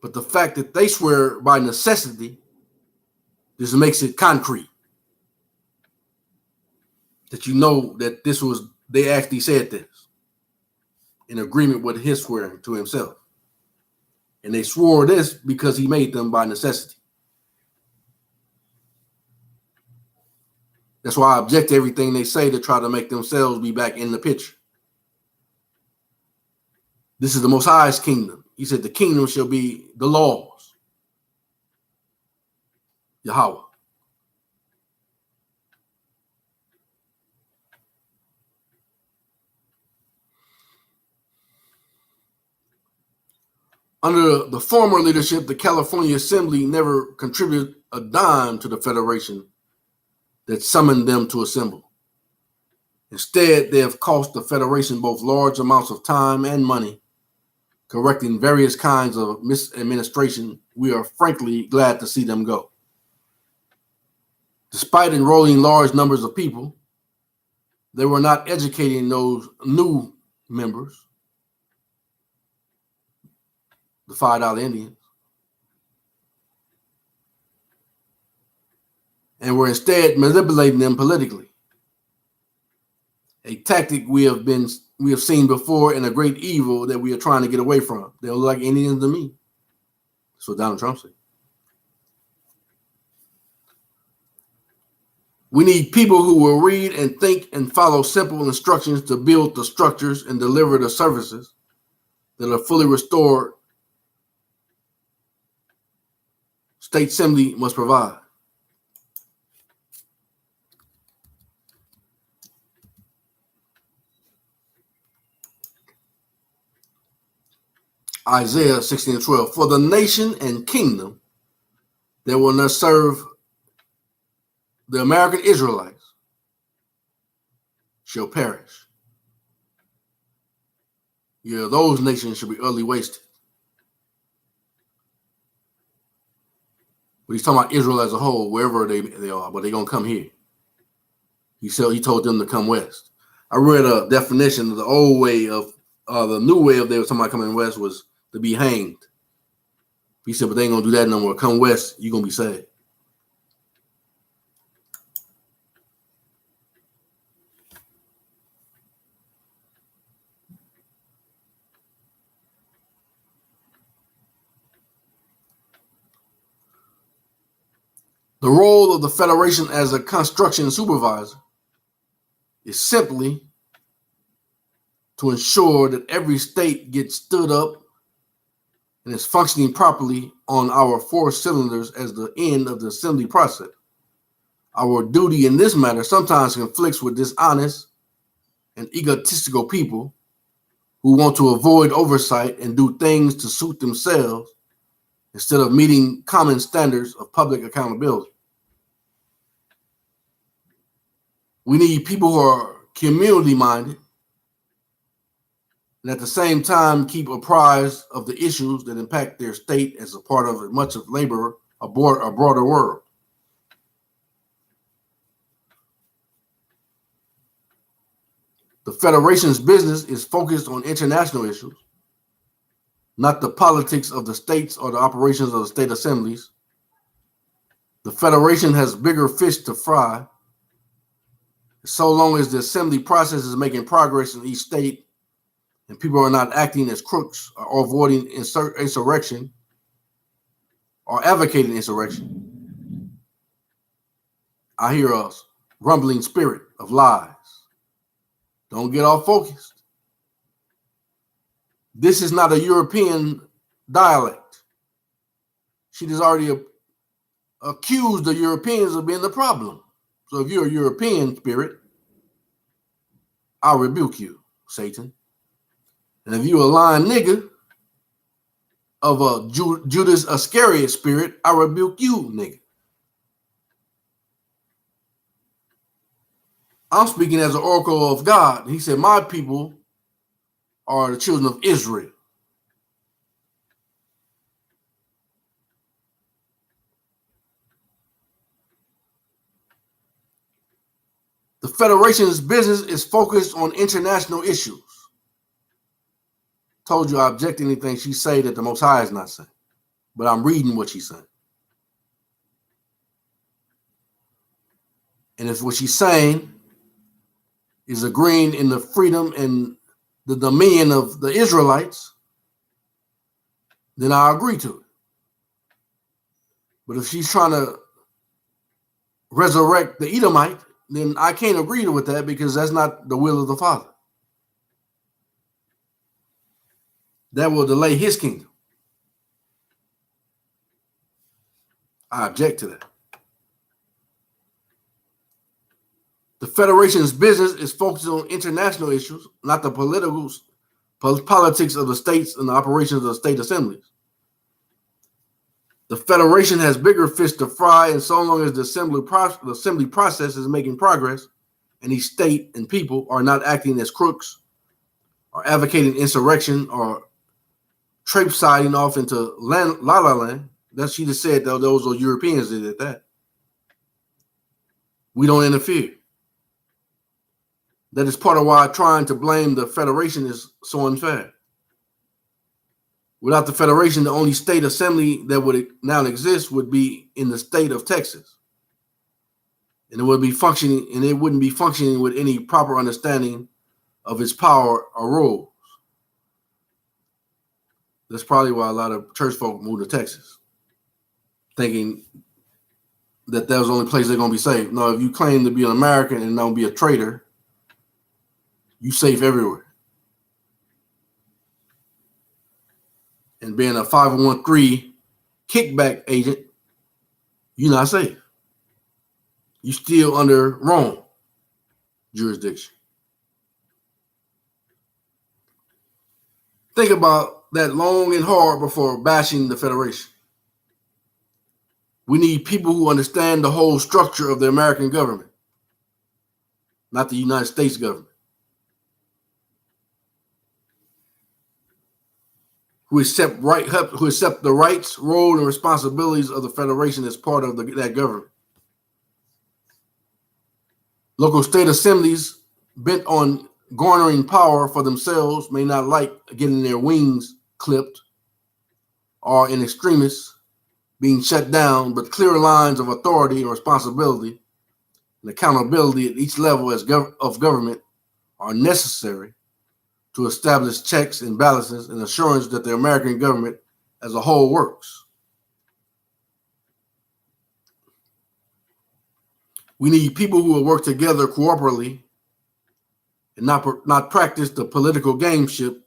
But the fact that they swear by necessity just makes it concrete. That you know that they actually said this in agreement with his swearing to himself. And they swore this because he made them by necessity. That's why I object to everything they say to try to make themselves be back in the picture. This is the Most High's kingdom. He said the kingdom shall be the laws. Yahweh. Under the former leadership, the California Assembly never contributed a dime to the Federation that summoned them to assemble. Instead, they have cost the Federation both large amounts of time and money, correcting various kinds of misadministration. We are frankly glad to see them go. Despite enrolling large numbers of people, they were not educating those new members, the $5 Indians, and were instead manipulating them politically. A tactic we have seen before and a great evil that we are trying to get away from. They don't look like Indians to me. That's what Donald Trump said. We need people who will read and think and follow simple instructions to build the structures and deliver the services that are fully restored. State Assembly must provide. Isaiah 16:12, for the nation and kingdom that will not serve the American Israelites shall perish. Yeah, those nations should be utterly wasted. But he's talking about Israel as a whole, wherever they are, but they're going to come here. He told them to come west. I read a definition of the old way of, the new way of they were talking about coming west was to be hanged. He said, but they ain't going to do that no more. Come west, you're going to be saved. The role of the Federation as a construction supervisor is simply to ensure that every state gets stood up and is functioning properly on our 4 cylinders as the end of the assembly process. Our duty in this matter sometimes conflicts with dishonest and egotistical people who want to avoid oversight and do things to suit themselves instead of meeting common standards of public accountability. We need people who are community-minded and at the same time keep apprised of the issues that impact their state as a part of much of labor, a broader world. The Federation's business is focused on international issues, not the politics of the states or the operations of the state assemblies. The Federation has bigger fish to fry. So long as the assembly process is making progress in each state and people are not acting as crooks or avoiding insurrection or advocating insurrection, I hear a rumbling spirit of lies. Don't get off focused. This is not a European dialect. She has already accused the Europeans of being the problem. So if you're a European spirit, I'll rebuke you, Satan. And if you're a lying nigga of a Judas Iscariot spirit, I rebuke you, nigga. I'm speaking as an oracle of God. He said, my people are the children of Israel. The Federation's business is focused on international issues. Told you I object to anything she say that the Most High is not saying, but I'm reading what she's saying. And if what she's saying is agreeing in the freedom and the dominion of the Israelites, then I agree to it. But if she's trying to resurrect the Edomite, then I can't agree with that because that's not the will of the Father. That will delay his kingdom. I object to that. The Federation's business is focused on international issues, not the politics of the states and the operations of the state assemblies. The Federation has bigger fish to fry, and so long as the assembly process is making progress, and each state and people are not acting as crooks or advocating insurrection or traipsing off into la la land, that she just said though those are Europeans that did that. We don't interfere. That is part of why trying to blame the Federation is so unfair. Without the Federation, the only state assembly that would now exist would be in the state of Texas. And it would be functioning, and it wouldn't be functioning with any proper understanding of its power or rules. That's probably why a lot of church folk moved to Texas, thinking that was the only place they're going to be safe. No, if you claim to be an American and don't be a traitor, you safe everywhere. And being a 501(c) kickback agent, you're not safe. You're still under Rome jurisdiction. Think about that long and hard before bashing the Federation. We need people who understand the whole structure of the American government, not the United States government. Who accept the rights, role, and responsibilities of the Federation as part of that government. Local state assemblies bent on garnering power for themselves may not like getting their wings clipped or in extremists being shut down, but clear lines of authority and responsibility and accountability at each level of government are necessary to establish checks and balances and assurance that the American government as a whole works. We need people who will work together cooperatively and not practice the political gameship,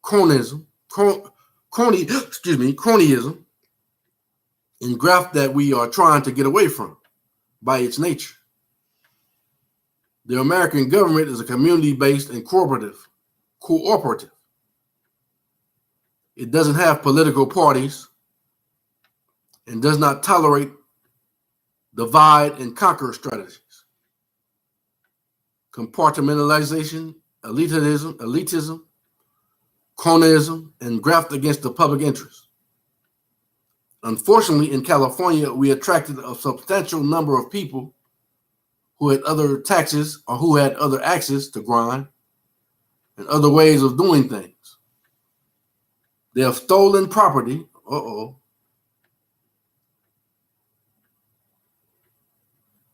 cronyism, and graft that we are trying to get away from by its nature. The American government is a community-based and cooperative. It doesn't have political parties and does not tolerate divide and conquer strategies. Compartmentalization, elitism, cronyism, and graft against the public interest. Unfortunately, in California, we attracted a substantial number of people who had other taxes or who had other access to grind and other ways of doing things. They have stolen property.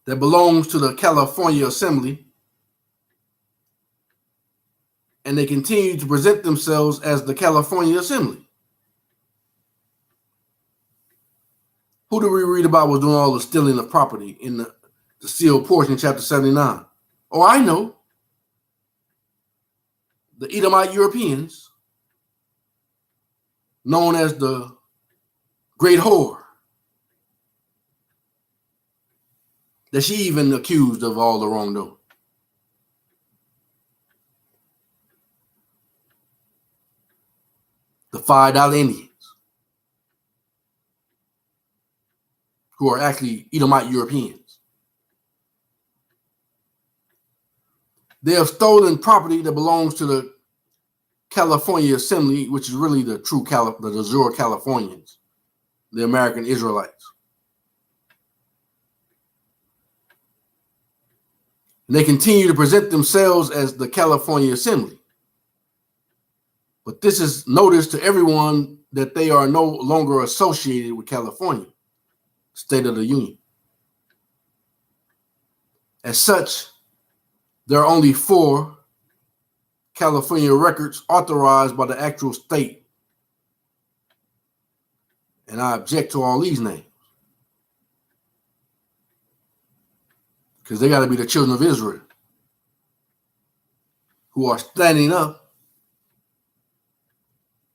That belongs to the California Assembly and they continue to present themselves as the California Assembly. Who do we read about was doing all the stealing of property in the sealed portion, chapter 79? Oh, I know. The Edomite Europeans, known as the Great Whore, that she even accused of all the wrongdoing. The $5 Indians, who are actually Edomite Europeans. They have stolen property that belongs to the California Assembly, which is really the true the jure Californians, the American Israelites. And they continue to present themselves as the California Assembly. But this is notice to everyone that they are no longer associated with California, State of the Union. As such, there are only 4 California records authorized by the actual state. And I object to all these names, because they got to be the children of Israel who are standing up,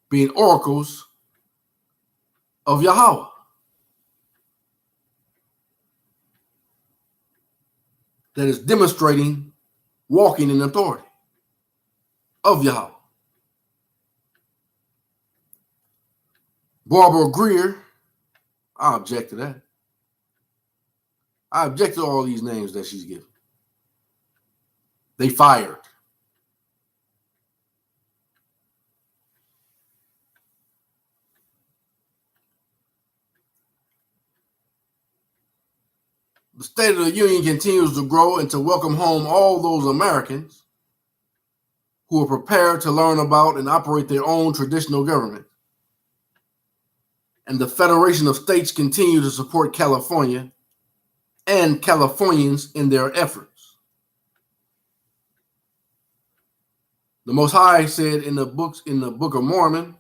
being oracles of Yahweh. That is demonstrating walking in authority of Yahweh. Barbara Greer, I object to that. I object to all these names that she's given. They fired. The State of the Union continues to grow and to welcome home all those Americans who are prepared to learn about and operate their own traditional government. And the Federation of States continue to support California and Californians in their efforts. The Most High said in the Book of Mormon,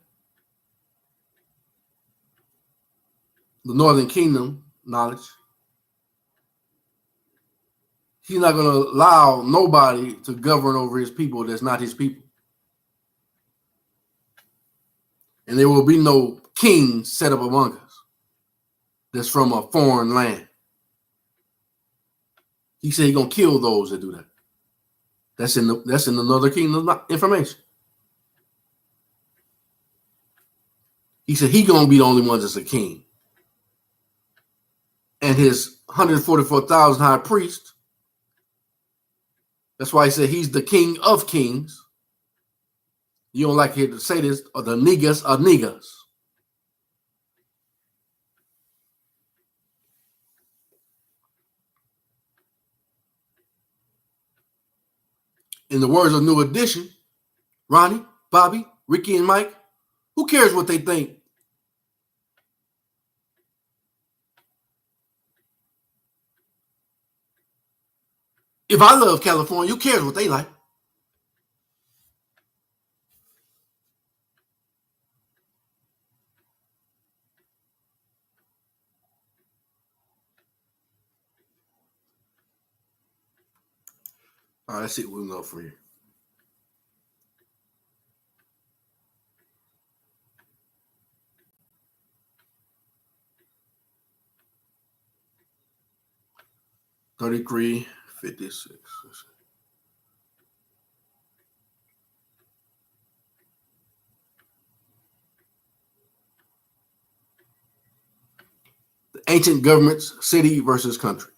the Northern Kingdom knowledge, he's not going to allow nobody to govern over his people that's not his people. And there will be no king set up among us that's from a foreign land. He said he's going to kill those that do that. That's in the Northern Kingdom information. He said he's going to be the only one that's a king. And his 144,000 high priests, that's why he said he's the King of Kings. You don't like to hear to say this, or the niggas are niggas. In the words of New Edition, Ronnie, Bobby, Ricky, and Mike, who cares what they think? If I love California, who cares what they like? All right, let's see what we can go for here. $33.56. The ancient governments, city versus country.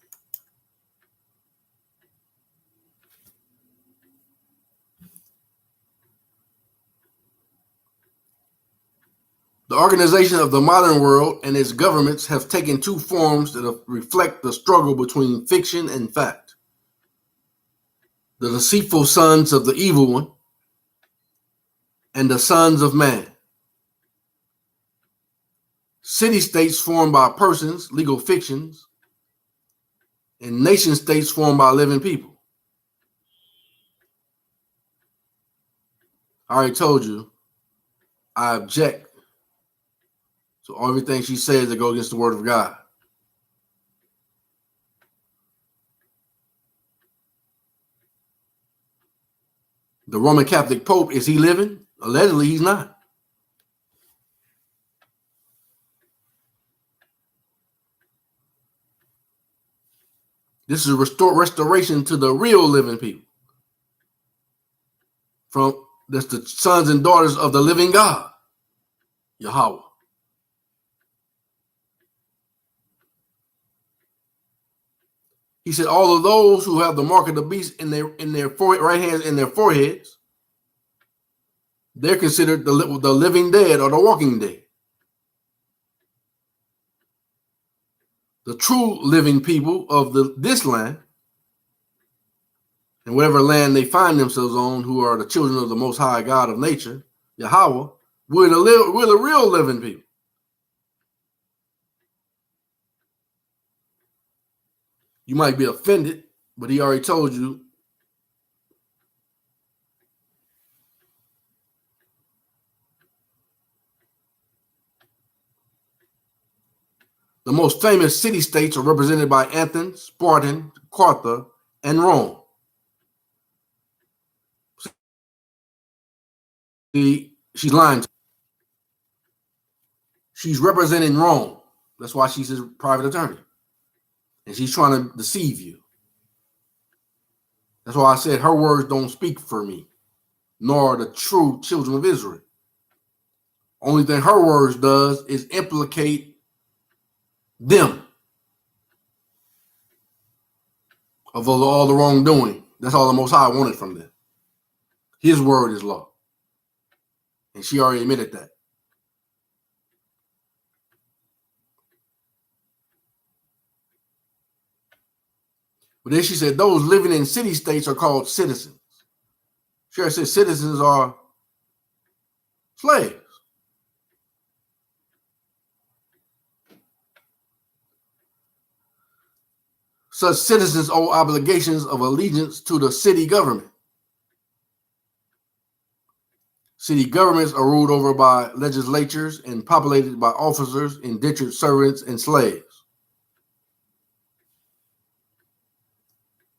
The organization of the modern world and its governments have taken 2 forms that reflect the struggle between fiction and fact. The deceitful sons of the evil one and the sons of man. City-states formed by persons, legal fictions, and nation-states formed by living people. already told you, I object to everything she says that goes against the word of God. The Roman Catholic Pope, is he living? Allegedly, he's not. This is restoration to the real living people. That's the sons and daughters of the living God, Yahweh. He said, all of those who have the mark of the beast in their right hands and their foreheads, they're considered the living dead or the walking dead. The true living people of this land, and whatever land they find themselves on, who are the children of the Most High God of nature, Yahweh, we're the real living people. You might be offended, but he already told you. The most famous city-states are represented by Athens, Spartan, Carthage, and Rome. She's lying. She's representing Rome. That's why she's his private attorney. And she's trying to deceive you. That's why I said her words don't speak for me, nor the true children of Israel. Only thing her words does is implicate them of all the wrongdoing. That's all the Most High wanted from them. His word is law. And she already admitted that. But then she said those living in city-states are called citizens. She said citizens are slaves. Such citizens owe obligations of allegiance to the city government. City governments are ruled over by legislatures and populated by officers, indentured servants, and slaves.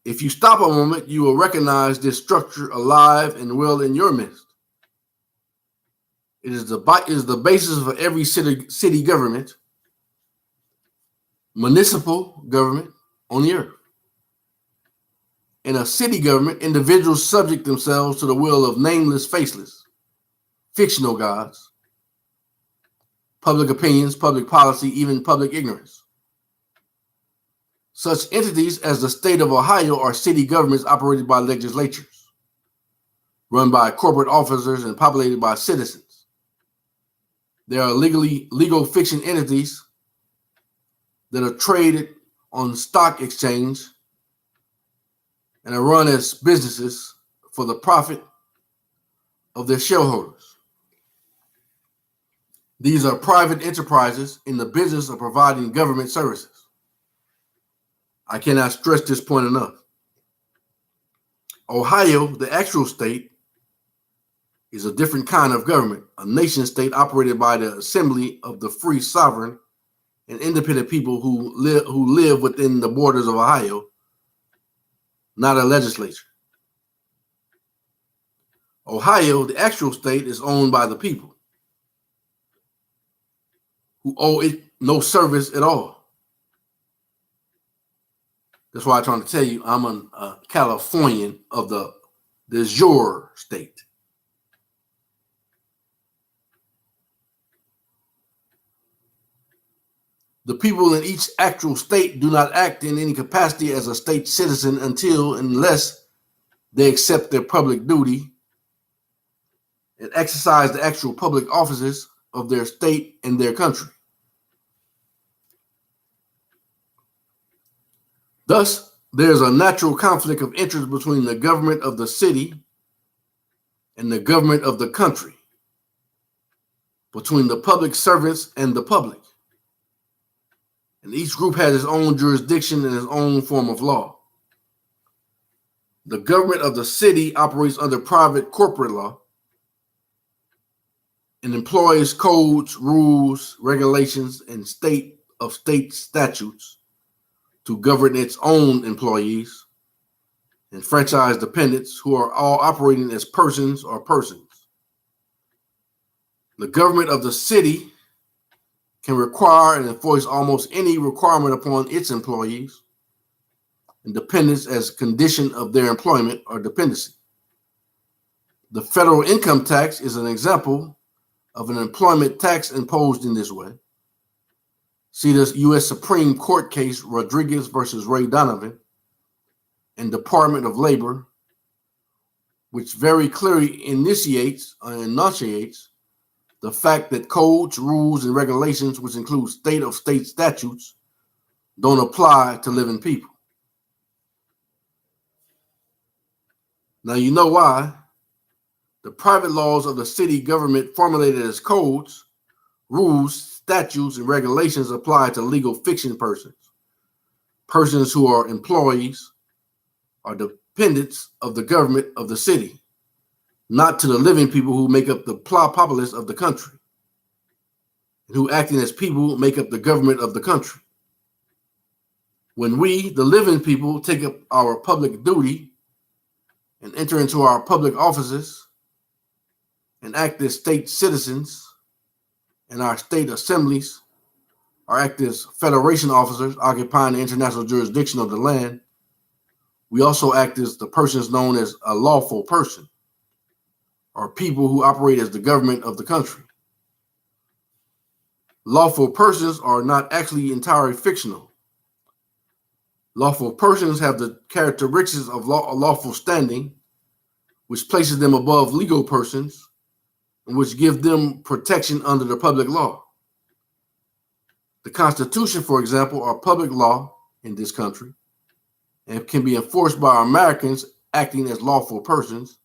If you stop a moment, you will recognize this structure alive and well in your midst. It is the basis of every city government, municipal government on the earth. In a city government, individuals subject themselves to the will of nameless, faceless, fictional gods, public opinions, public policy, even public ignorance. Such entities as the state of Ohio are city governments operated by legislatures, run by corporate officers and populated by citizens. They are legal fiction entities that are traded on stock exchange and are run as businesses for the profit of their shareholders. These are private enterprises in the business of providing government services. I cannot stress this point enough. Ohio, the actual state, is a different kind of government, a nation state operated by the assembly of the free, sovereign, and independent people who live within the borders of Ohio, not a legislature. Ohio, the actual state, is owned by the people who owe it no service at all. That's why I'm trying to tell you I'm a Californian of the jure state. The people in each actual state do not act in any capacity as a state citizen unless they accept their public duty and exercise the actual public offices of their state and their country. Thus, there's a natural conflict of interest between the government of the city and the government of the country, between the public servants and the public. And each group has its own jurisdiction and its own form of law. The government of the city operates under private corporate law, and employs codes, rules, regulations, and state statutes to govern its own employees and franchise dependents who are all operating as persons or persons. The government of the city can require and enforce almost any requirement upon its employees and dependents as a condition of their employment or dependency. The federal income tax is an example of an employment tax imposed in this way. See the U.S. Supreme Court case Rodriguez versus Ray Donovan and Department of Labor, which very clearly enunciates the fact that codes, rules, and regulations, which include state statutes, don't apply to living people. Now you know why. The private laws of the city government formulated as codes, rules, statutes, and regulations apply to legal fiction persons who are employees or dependents of the government of the city, not to the living people who make up the populace of the country, and who acting as people make up the government of the country. When we, the living people, take up our public duty and enter into our public offices and act as state citizens, and our state assemblies or act as federation officers occupying the international jurisdiction of the land, we also act as the persons known as a lawful person, or people who operate as the government of the country. Lawful persons are not actually entirely fictional. Lawful persons have the characteristics of lawful standing, which places them above legal persons, and which give them protection under the public law. The Constitution, for example, are public law in this country and can be enforced by Americans acting as lawful persons,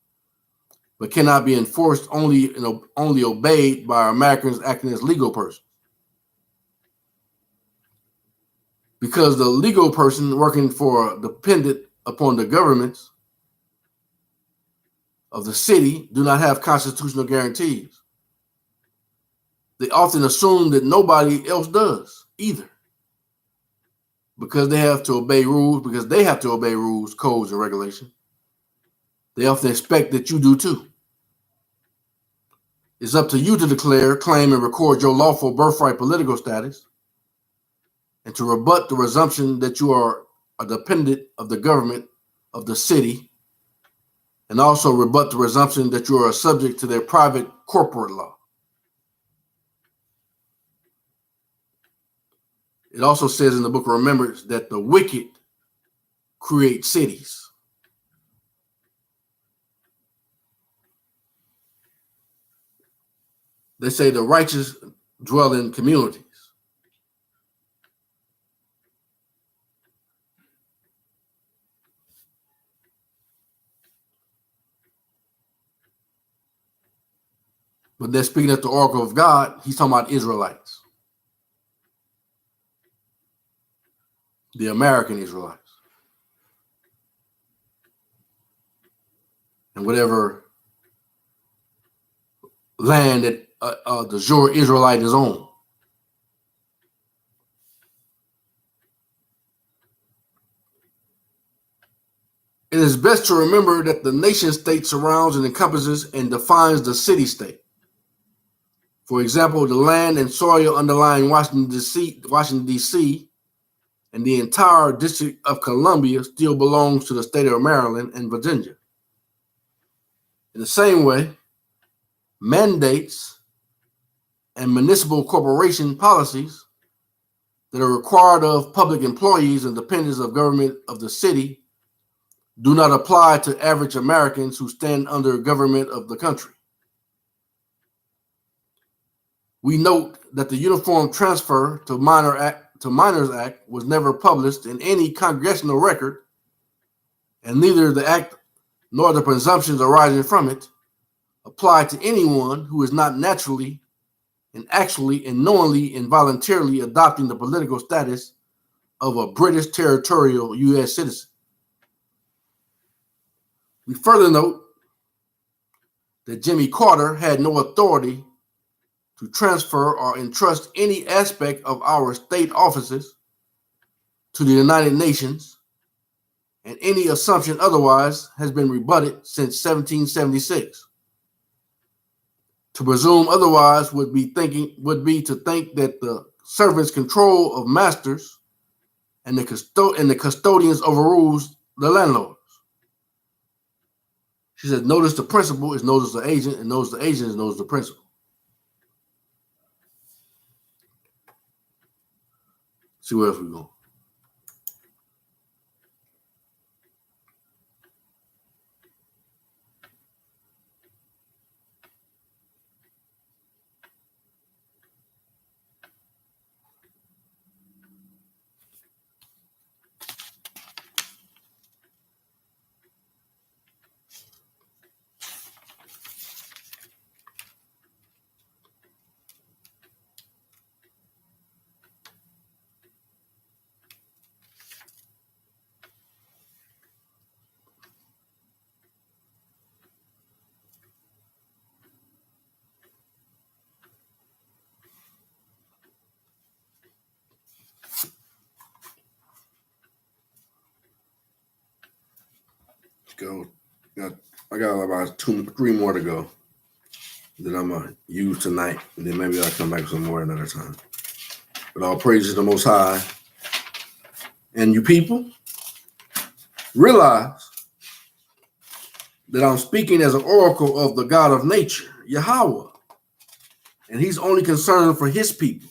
but cannot be enforced only obeyed by Americans acting as legal persons. Because the legal person working for dependent upon the governments of the city do not have constitutional guarantees. They often assume that nobody else does either, because they have to obey rules, codes, and regulations. They often expect that you do too. It's up to you to declare, claim, and record your lawful birthright political status, and to rebut the presumption that you are a dependent of the government of the city, and also rebut the presumption that you are subject to their private corporate law. It also says in the book of Remembrance that the wicked create cities. They say the righteous dwell in communities. But they're speaking at the oracle of God. He's talking about Israelites, the American Israelites, and whatever land that the jure Israelite is on. It is best to remember that the nation state surrounds and encompasses and defines the city state. For example, the land and soil underlying Washington, D.C., and the entire District of Columbia still belongs to the state of Maryland and Virginia. In the same way, mandates and municipal corporation policies that are required of public employees and dependents of government of the city do not apply to average Americans who stand under government of the country. We note that the Uniform Transfer to Minors Act was never published in any congressional record, and neither the act nor the presumptions arising from it apply to anyone who is not naturally and actually and knowingly and voluntarily adopting the political status of a British territorial U.S. citizen. We further note that Jimmy Carter had no authority to transfer or entrust any aspect of our state offices to the United Nations, and any assumption otherwise has been rebutted since 1776. To presume otherwise would be to think that the servants' control of masters and the custodians overrules the landlords. She says, notice the principal is notice the agent, and notice the agent is notice the principal. See where else we go. Go. I got about 3 more to go that I'm going to use tonight, and then maybe I'll come back some more another time. But all praise to the Most High. And you people, realize that I'm speaking as an oracle of the God of nature, Yahweh, and he's only concerned for his people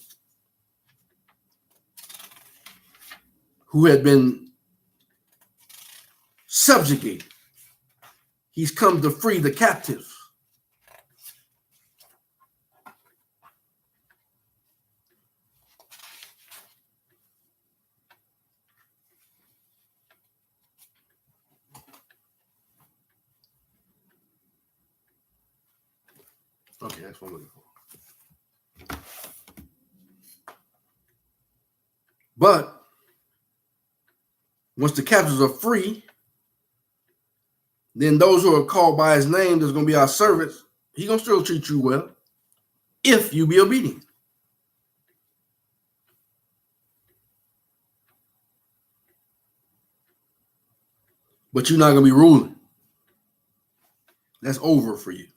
who had been subjugated. He's come to free the captives. Okay, that's what I'm looking for. But once the captives are free, then those who are called by his name, that's going to be our servants, he's going to still treat you well if you be obedient. But you're not going to be ruling. That's over for you.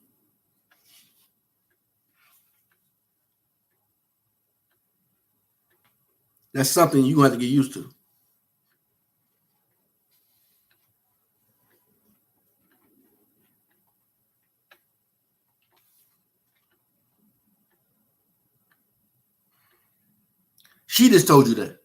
That's something you're going to have to get used to. She just told you that.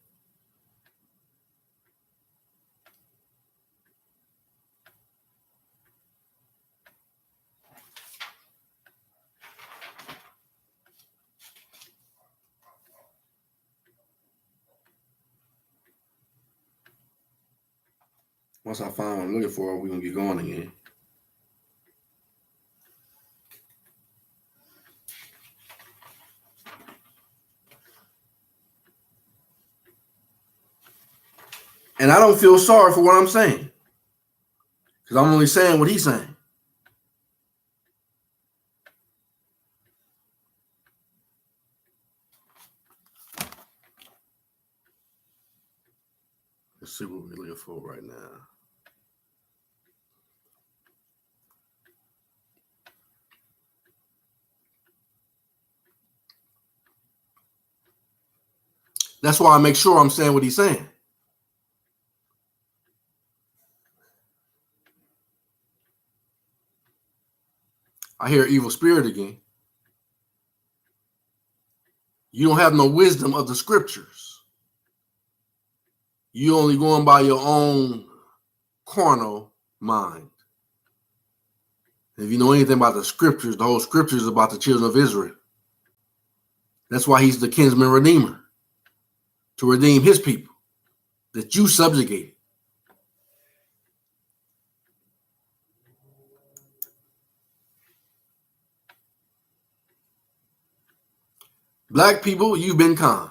Once I find what I'm looking for, we're going to get going again. And I don't feel sorry for what I'm saying, because I'm only saying what he's saying. Let's see what we're looking for right now. That's why I make sure I'm saying what he's saying. I hear evil spirit again. You don't have no wisdom of the scriptures. You only going by your own carnal mind. If you know anything about the scriptures, the whole scripture is about the children of Israel. That's why he's the kinsman redeemer, to redeem his people that you subjugated. Black people, you've been conned.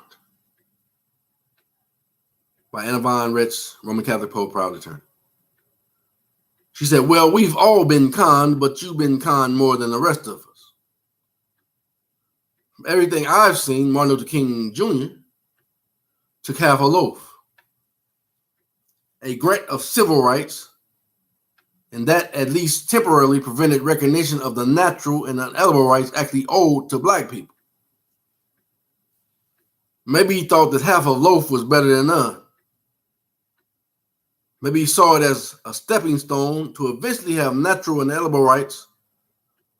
By Anna Von Retz, Roman Catholic Pope, proud attorney. She said, well, we've all been conned, but you've been conned more than the rest of us. Everything I've seen, Martin Luther King Jr. took half a loaf, a grant of civil rights, and that at least temporarily prevented recognition of the natural and unalienable rights actually owed to black people. Maybe he thought that half a loaf was better than none. Maybe he saw it as a stepping stone to eventually have natural and inalienable rights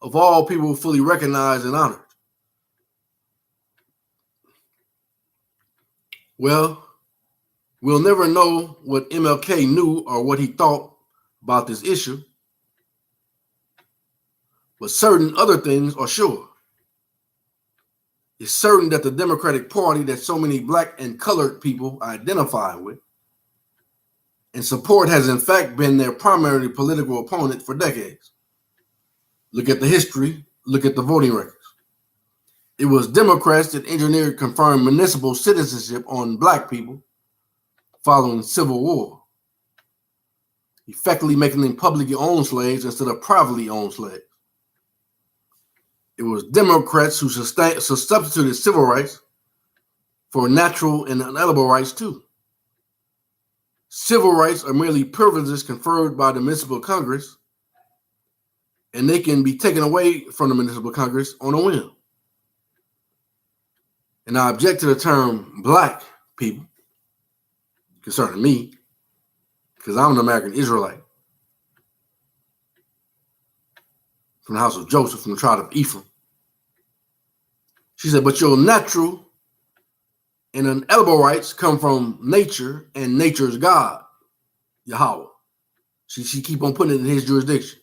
of all people fully recognized and honored. Well, we'll never know what MLK knew or what he thought about this issue, but certain other things are sure. It's certain that the Democratic Party that so many black and colored people identify with and support has in fact been their primary political opponent for decades. Look at the history, look at the voting records. It was Democrats that engineered confirmed municipal citizenship on black people following Civil War, effectively making them publicly owned slaves instead of privately owned slaves. It was Democrats who substituted civil rights for natural and unalienable rights too. Civil rights are merely privileges conferred by the municipal Congress, and they can be taken away from the municipal Congress on a whim. And I object to the term black people concerning me, because I'm an American Israelite from the house of Joseph, from the tribe of Ephraim. She said, but your natural and unalienable rights come from nature and nature's God, Yahweh. She keep on putting it in his jurisdiction.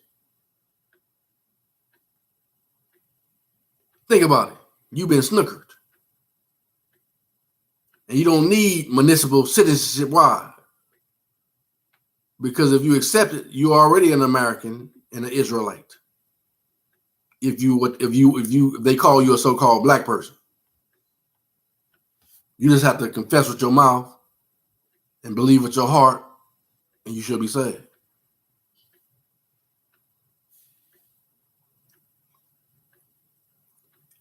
Think about it. You've been snookered. And you don't need municipal citizenship. Why? Because if you accept it, you're already an American and an Israelite. If they call you a so-called black person, you just have to confess with your mouth and believe with your heart, and you should be saved.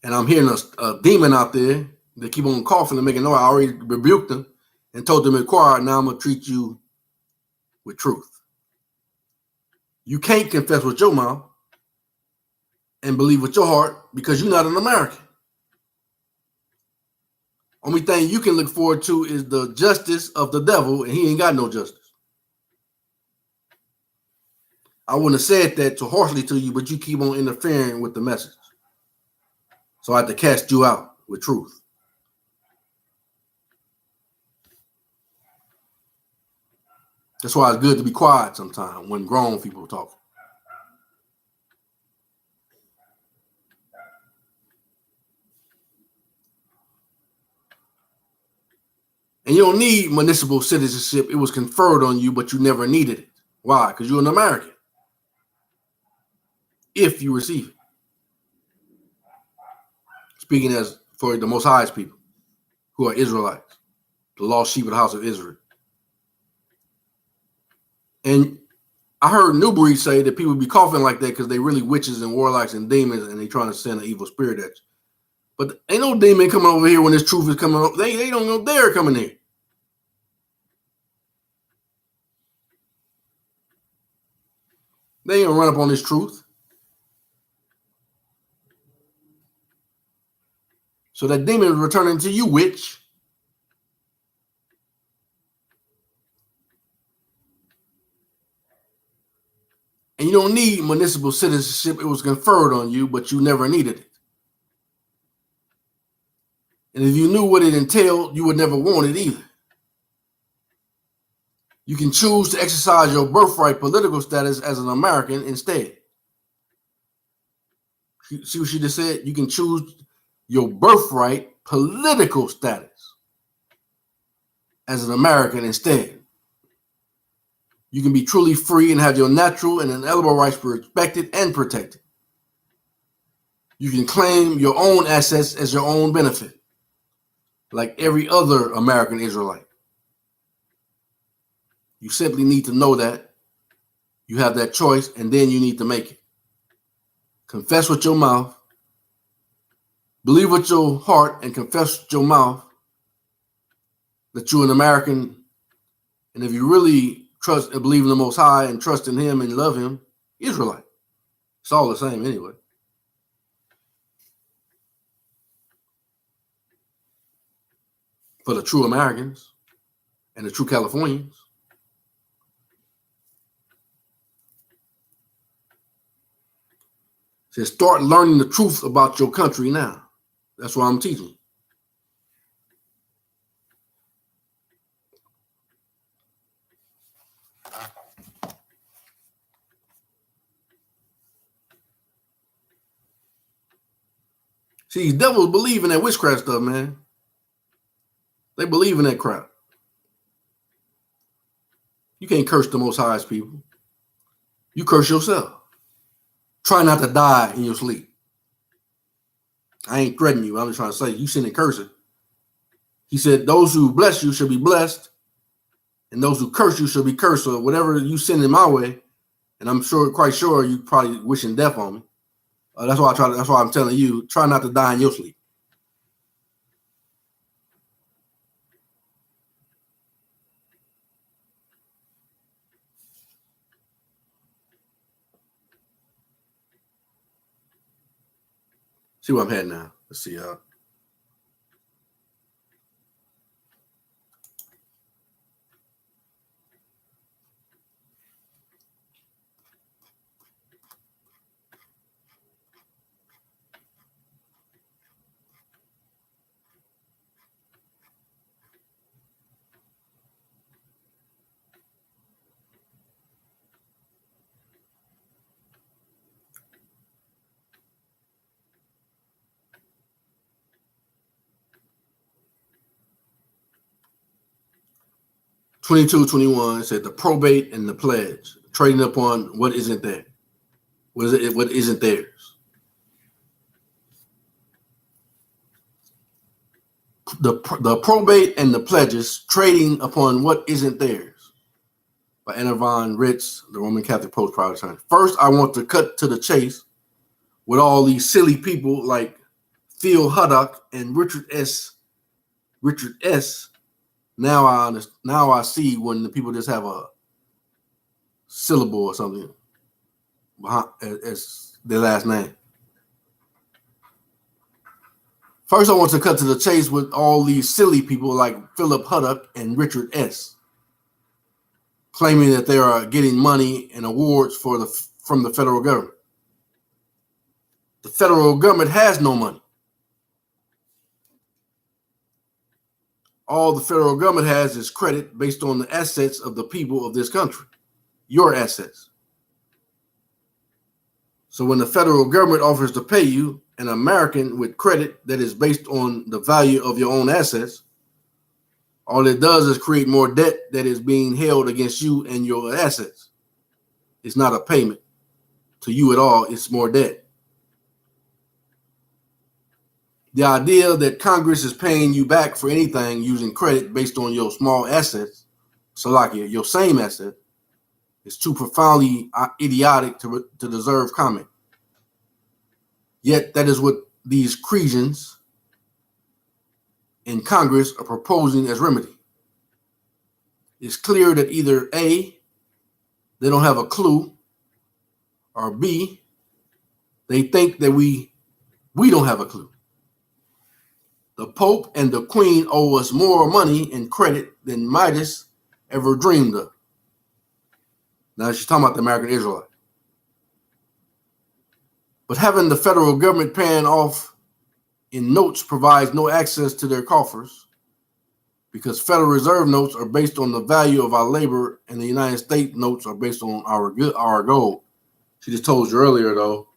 And I'm hearing a demon out there that keep on coughing and making noise. I already rebuked them and told them to be quiet. Now I'm going to treat you with truth. You can't confess with your mouth and believe with your heart because you're not an American. Only thing you can look forward to is the justice of the devil, and he ain't got no justice. I wouldn't have said that too harshly to you, but you keep on interfering with the message. So I had to cast you out with truth. That's why it's good to be quiet sometimes when grown people talk. And you don't need municipal citizenship. It was conferred on you, but you never needed it. Why? Because you're an American. If you receive it. Speaking as for the Most High's people, who are Israelites, the lost sheep of the house of Israel. And I heard Newbury say that people be coughing like that because they really witches and warlocks and demons, and they trying to send an evil spirit at you. But ain't no demon coming over here when this truth is coming up. They don't know they're coming here. They ain't gonna run up on this truth. So that demon is returning to you, witch. And you don't need municipal citizenship. It was conferred on you, but you never needed it. And if you knew what it entailed, you would never want it either. You can choose to exercise your birthright political status as an American instead. See what she just said? You can choose your birthright political status as an American instead. You can be truly free and have your natural and inalienable rights respected and protected. You can claim your own assets as your own benefit, like every other American Israelite. You simply need to know that you have that choice, and then you need to make it. Confess with your mouth, believe with your heart and confess with your mouth that you're an American, and if you really trust and believe in the Most High and trust in Him and love Him, Israelite. It's all the same anyway. For the true Americans and the true Californians. So start learning the truth about your country now. That's what I'm teaching. See, these devils believe in that witchcraft stuff, man. They believe in that crap. You can't curse the Most High's people. You curse yourself. Try not to die in your sleep. I ain't threatening you. I'm just trying to say you sin and curse it. He said, those who bless you shall be blessed, and those who curse you shall be cursed. Or whatever you send in my way, and I'm quite sure you probably wishing death on me. That's why I'm telling you, try not to die in your sleep. See where I'm heading now. Let's see. 22:21 said the probate and the pledge, trading upon what isn't there. What isn't theirs? The probate and the pledges, trading upon what isn't theirs. By Anna Von Ritz, the Roman Catholic Post-Protestant. First, I want to cut to the chase with all these silly people like Phil Huddock and Richard S. Now I see when the people just have a syllable or something as their last name. First, I want to cut to the chase with all these silly people like Philip Huddock and Richard S. claiming that they are getting money and awards from the federal government. The federal government has no money. All the federal government has is credit based on the assets of the people of this country, your assets. So when the federal government offers to pay you an American with credit that is based on the value of your own assets, all it does is create more debt that is being held against you and your assets. It's not a payment to you at all. It's more debt. The idea that Congress is paying you back for anything using credit based on your small assets, so like your same asset, is too profoundly idiotic to deserve comment. Yet that is what these Cretans in Congress are proposing as remedy. It's clear that either A, they don't have a clue, or B, they think that we don't have a clue. The Pope and the Queen owe us more money and credit than Midas ever dreamed of. Now she's talking about the American Israelite. But having the federal government paying off in notes provides no access to their coffers because Federal Reserve notes are based on the value of our labor and the United States notes are based on our gold. She just told you earlier, though,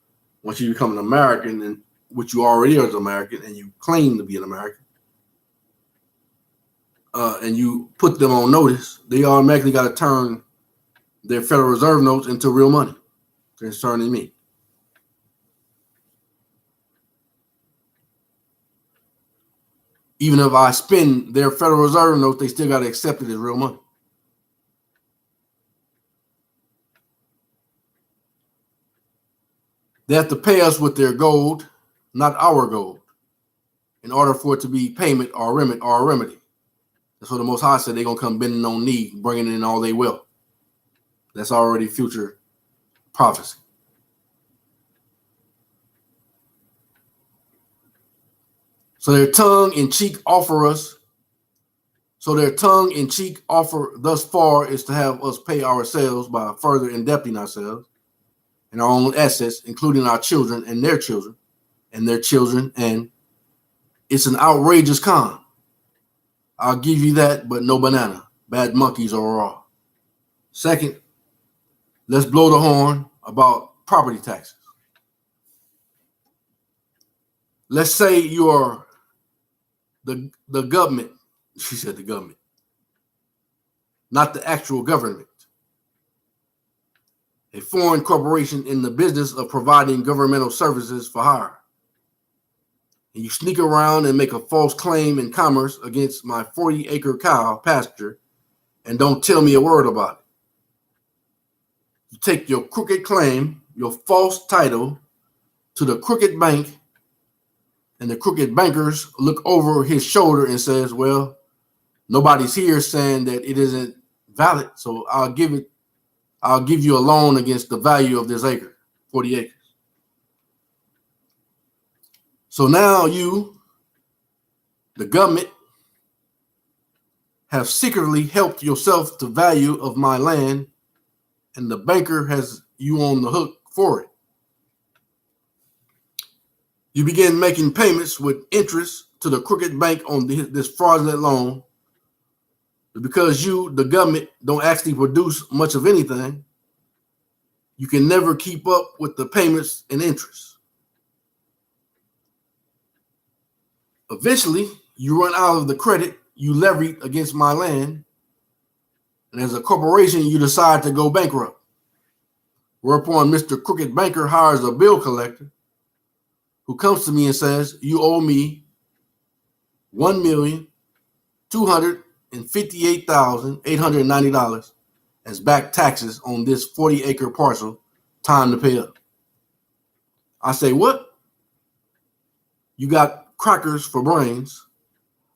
once you become an American, and which you already are as an American, and you claim to be an American, and you put them on notice, they automatically got to turn their Federal Reserve notes into real money concerning me. Even if I spend their Federal Reserve notes, they still got to accept it as real money. They have to pay us with their gold, not our gold. in order for it to be payment or remedy. That's what the Most High said. They're going to come bending on knee, bringing in all they will. That's already future prophecy. So their tongue-in-cheek offer thus far is to have us pay ourselves by further indebting ourselves and our own assets, including our children and their children, and it's an outrageous con. I'll give you that, but no banana. Bad monkeys overall. Second, let's blow the horn about property taxes. Let's say you are the government. She said the government, not the actual government. A foreign corporation in the business of providing governmental services for hire. And you sneak around and make a false claim in commerce against my 40-acre cow pasture and don't tell me a word about it. You take your crooked claim, your false title, to the crooked bank, and the crooked bankers look over his shoulder and says, well, nobody's here saying that it isn't valid, so I'll give you a loan against the value of this acre, 40 acres. So now you, the government, have secretly helped yourself the value of my land, and the banker has you on the hook for it. You begin making payments with interest to the crooked bank on this fraudulent loan. Because you, the government, don't actually produce much of anything, you can never keep up with the payments and interest. Eventually, you run out of the credit you levied against my land, and as a corporation, you decide to go bankrupt. Whereupon Mr. Crooked Banker hires a bill collector who comes to me and says, you owe me $1,258,890 as back taxes on this 40-acre parcel. Time to pay up. I say, what? You got crackers for brains.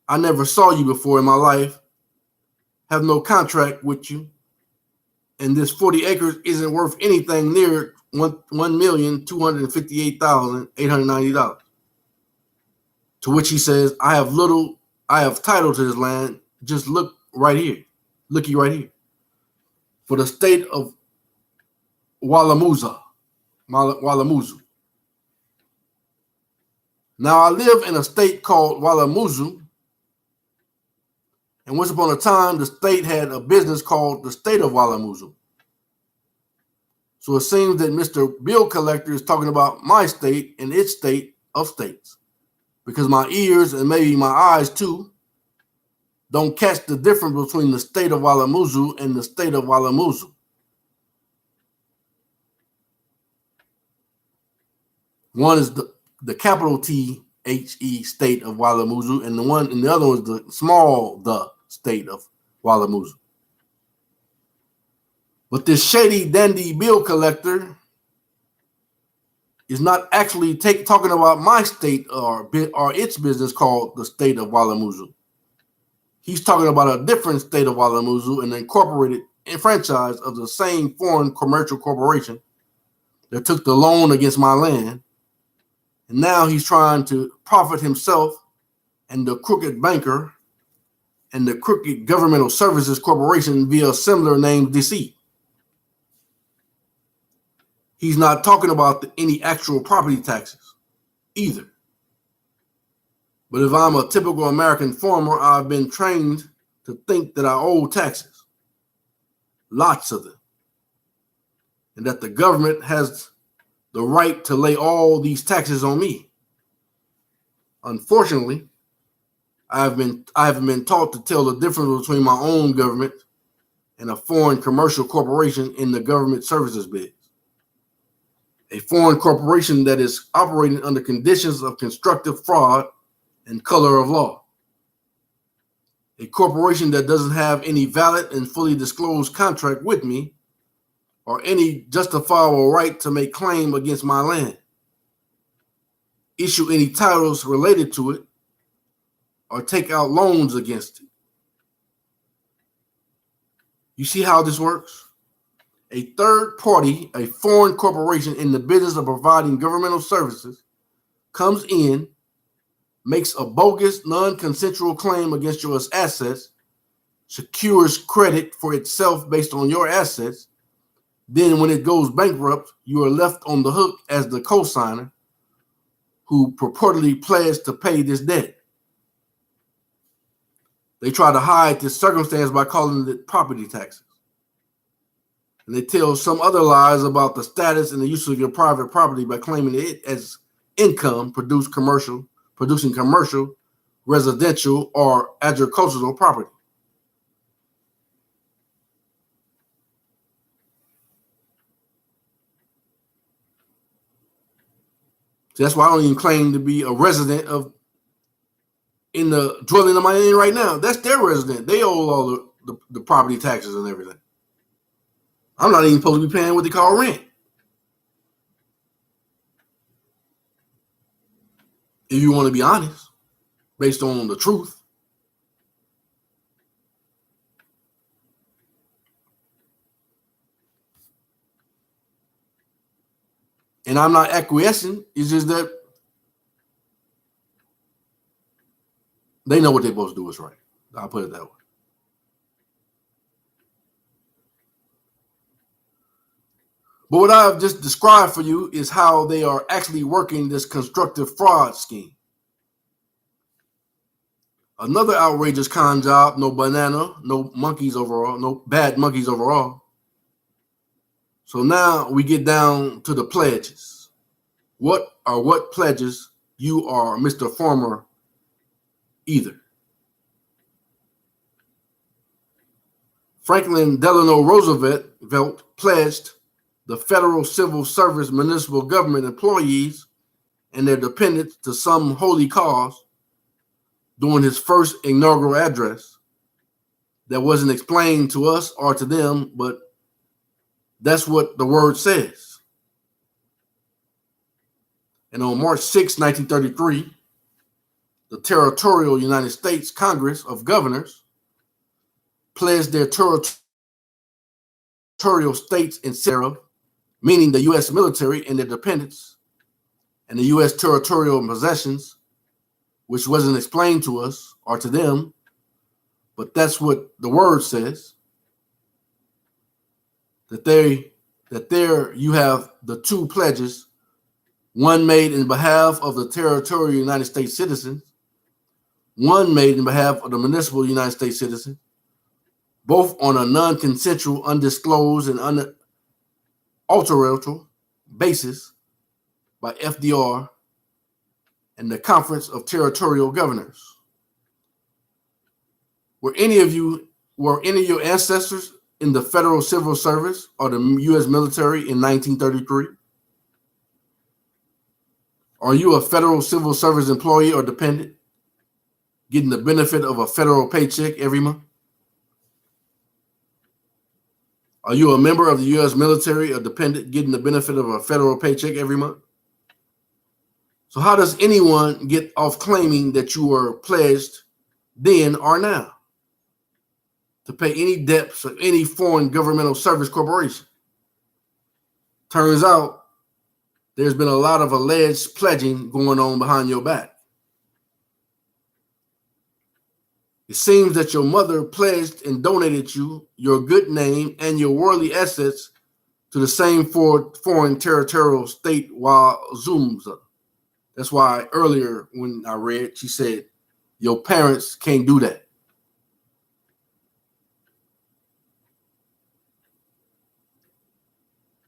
I never saw you before in my life. Have no contract with you. And this 40 acres isn't worth anything near $1,258,890. To which he says, I have title to this land. Just look right here. Looky right here. For the state of Walamuzu. Now I live in a state called Walamuzu, and once upon a time, the state had a business called the state of Walamuzu. So it seems that Mr. Bill Collector is talking about my state and its state of states, because my ears and maybe my eyes too don't catch the difference between the state of Walamuzu and the state of Walamuzu. One is the capital T-H-E state of Walamuzu, and the other one is the small the state of Walamuzu. But this shady dandy bill collector is not actually talking about my state or its business called the state of Walamuzu. He's talking about a different state of Walamuzu, an incorporated franchise of the same foreign commercial corporation that took the loan against my land. And now he's trying to profit himself and the crooked banker and the crooked governmental services corporation via similar named deceit. He's not talking about any actual property taxes either. But if I'm a typical American farmer, I've been trained to think that I owe taxes, lots of them, and that the government has the right to lay all these taxes on me. Unfortunately, I haven't been taught to tell the difference between my own government and a foreign commercial corporation in the government services biz. A foreign corporation that is operating under conditions of constructive fraud and color of law. A corporation that doesn't have any valid and fully disclosed contract with me or any justifiable right to make claim against my land, issue any titles related to it, or take out loans against it. You see how this works? A third party, a foreign corporation in the business of providing governmental services, comes in, makes a bogus, non-consensual claim against your assets, secures credit for itself based on your assets. Then when it goes bankrupt, you are left on the hook as the co-signer who purportedly pledged to pay this debt. They try to hide this circumstance by calling it property taxes. And they tell some other lies about the status and the use of your private property by claiming it as income producing commercial, residential, or agricultural property. So that's why I don't even claim to be a resident in the dwelling I'm in right now. That's their resident. They owe all the property taxes and everything. I'm not even supposed to be paying what they call rent. If you want to be honest, based on the truth. And I'm not acquiescing. It's just that they know what they're supposed to do is right. I'll put it that way. But what I've just described for you is how they are actually working this constructive fraud scheme. Another outrageous con job, no banana, no monkeys overall, no bad monkeys overall. So now we get down to the pledges. What pledges you are, Mr. Farmer, either? Franklin Delano Roosevelt pledged the federal civil service municipal government employees and their dependents to some holy cause during his first inaugural address that wasn't explained to us or to them, but that's what the word says. And on March 6, 1933, the territorial United States Congress of Governors pledged their territorial states and cities, meaning the U.S. military and their dependents, and the U.S. territorial possessions, which wasn't explained to us or to them, but that's what the word says. That there you have the two pledges, one made in behalf of the territorial United States citizens, one made in behalf of the municipal United States citizens, both on a non-consensual, undisclosed, and unalterable basis by FDR and the Conference of Territorial Governors. Were any of your ancestors in the Federal Civil Service or the U.S. military in 1933? Are you a Federal Civil Service employee or dependent, getting the benefit of a federal paycheck every month? Are you a member of the U.S. military or dependent, getting the benefit of a federal paycheck every month? So how does anyone get off claiming that you were pledged then or now to pay any debts of any foreign governmental service corporation? Turns out there's been a lot of alleged pledging going on behind your back. It seems that your mother pledged and donated you, your good name, and your worldly assets to the same foreign territorial state while Zooms up. That's why earlier when I read, she said, your parents can't do that.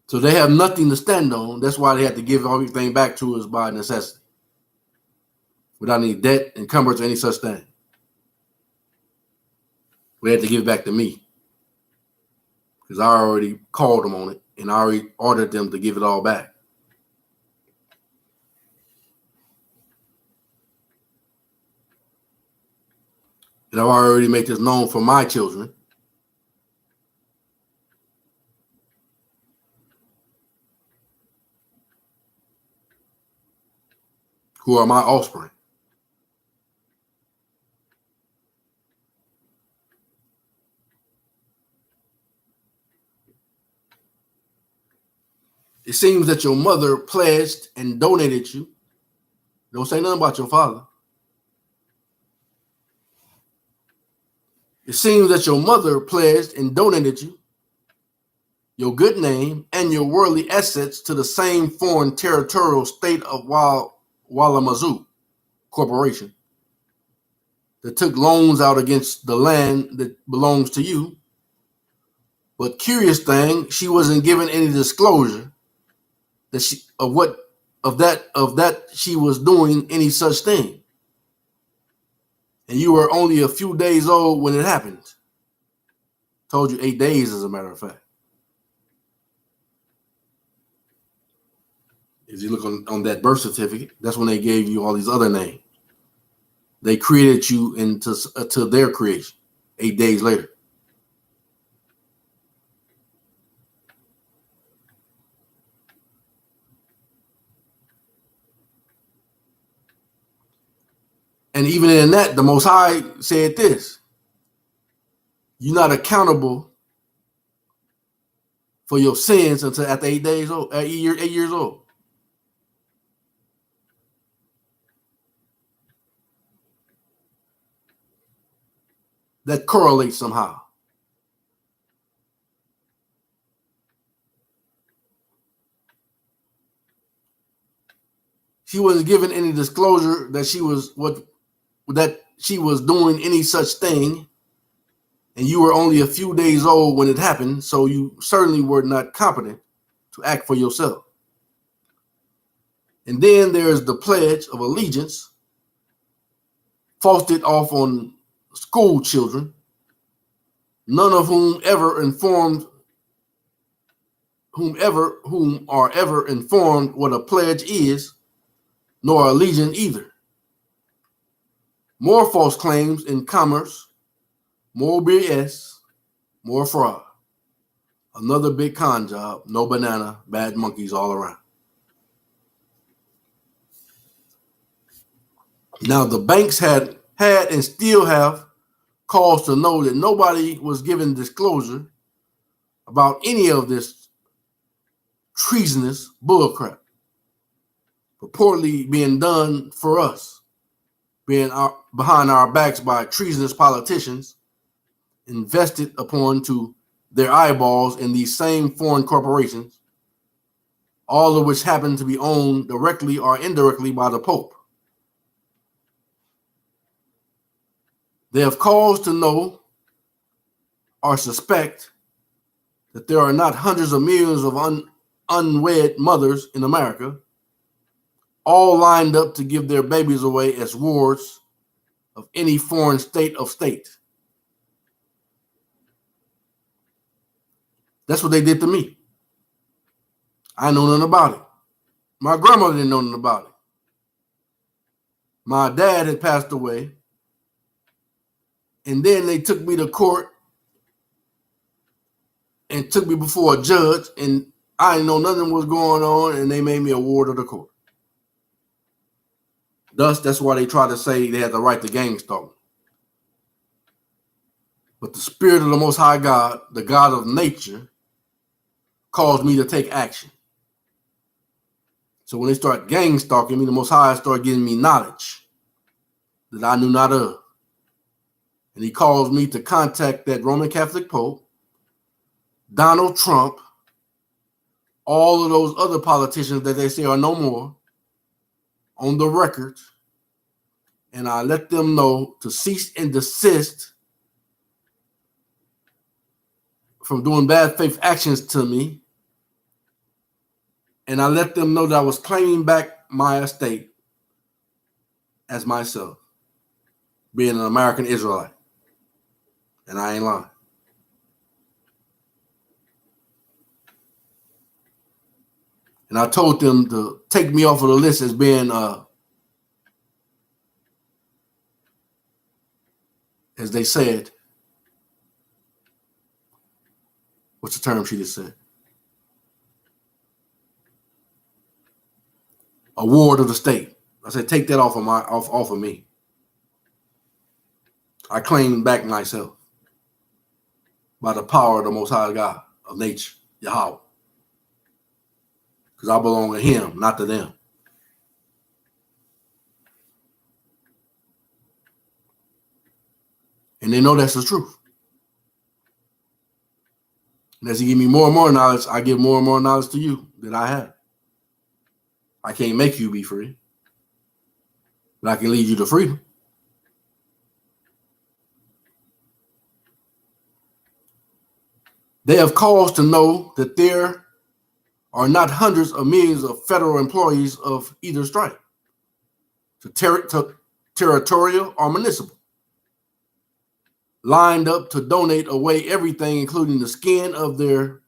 So they have nothing to stand on. That's why they had to give everything back to us by necessity, without any debt, encumbrance, or any such thing. They had to give it back to me because I already called them on it and I already ordered them to give it all back. And I've already made this known for my children, who are my offspring. It seems that your mother pledged and donated you. Don't say nothing about your father. It seems that your mother pledged and donated you, your good name, and your worldly assets to the same foreign territorial state of Walamazoo Corporation that took loans out against the land that belongs to you. But curious thing, she wasn't given any disclosure that she was doing any such thing. And you were only a few days old when it happened. Told you 8 days, as a matter of fact. If you look on that birth certificate, that's when they gave you all these other names. They created you to their creation 8 days later. And even in that, the Most High said this: you're not accountable for your sins until after 8 days old, 8 years old. That correlates somehow. She wasn't given any disclosure that she was doing any such thing, and you were only a few days old when it happened, so you certainly were not competent to act for yourself. And then there's the Pledge of Allegiance, foisted off on school children, none of whom are ever informed what a pledge is, nor allegiance either. More false claims in commerce, more BS, more fraud. Another big con job, no banana, bad monkeys all around. Now, the banks had and still have cause to know that nobody was given disclosure about any of this treasonous bullcrap purportedly being done for us, being behind our backs by treasonous politicians invested upon to their eyeballs in these same foreign corporations, all of which happen to be owned directly or indirectly by the Pope. They have cause to know or suspect that there are not hundreds of millions of unwed mothers in America, all lined up to give their babies away as wards of any foreign state of state. That's what they did to me. I know nothing about it. My grandmother didn't know nothing about it. My dad had passed away. And then they took me to court and took me before a judge, and I didn't know nothing was going on, and they made me a ward of the court. Thus, that's why they try to say they had the right to gang stalk me. But the Spirit of the Most High God, the God of nature, caused me to take action. So when they start gang stalking me, the Most High started giving me knowledge that I knew not of. And he caused me to contact that Roman Catholic Pope, Donald Trump, all of those other politicians that they say are no more on the record. And I let them know to cease and desist from doing bad faith actions to me. And I let them know that I was claiming back my estate as myself, being an American Israelite. And I ain't lying. And I told them to take me off of the list as being, as they said, what's the term she just said? A ward of the state. I said, take that off of me. I claim back myself by the power of the Most High God of nature, Yahweh. because I belong to him, not to them. And they know that's the truth. And as he give me more and more knowledge, I give more and more knowledge to you that I have. I can't make you be free, but I can lead you to freedom. They have cause to know that there are not hundreds of millions of federal employees of either stripe, territorial or municipal, lined up to donate away everything, including the skin of their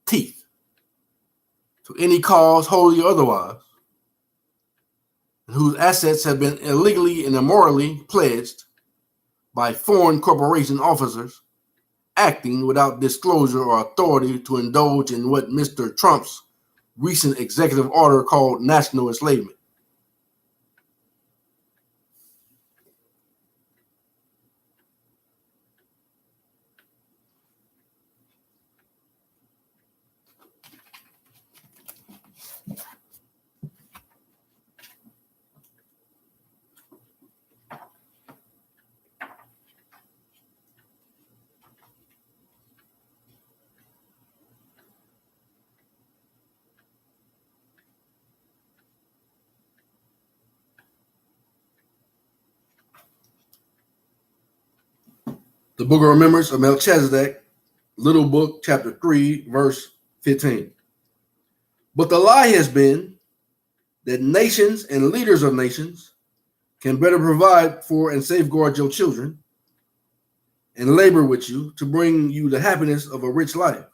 teeth, to any cause, wholly or otherwise, and whose assets have been illegally and immorally pledged by foreign corporation officers acting without disclosure or authority to indulge in what Mr. Trump's recent executive order called national enslavement. The Book of Remembrance of Melchizedek, Little Book, chapter 3, verse 15. But the lie has been that nations and leaders of nations can better provide for and safeguard your children and labor with you to bring you the happiness of a rich life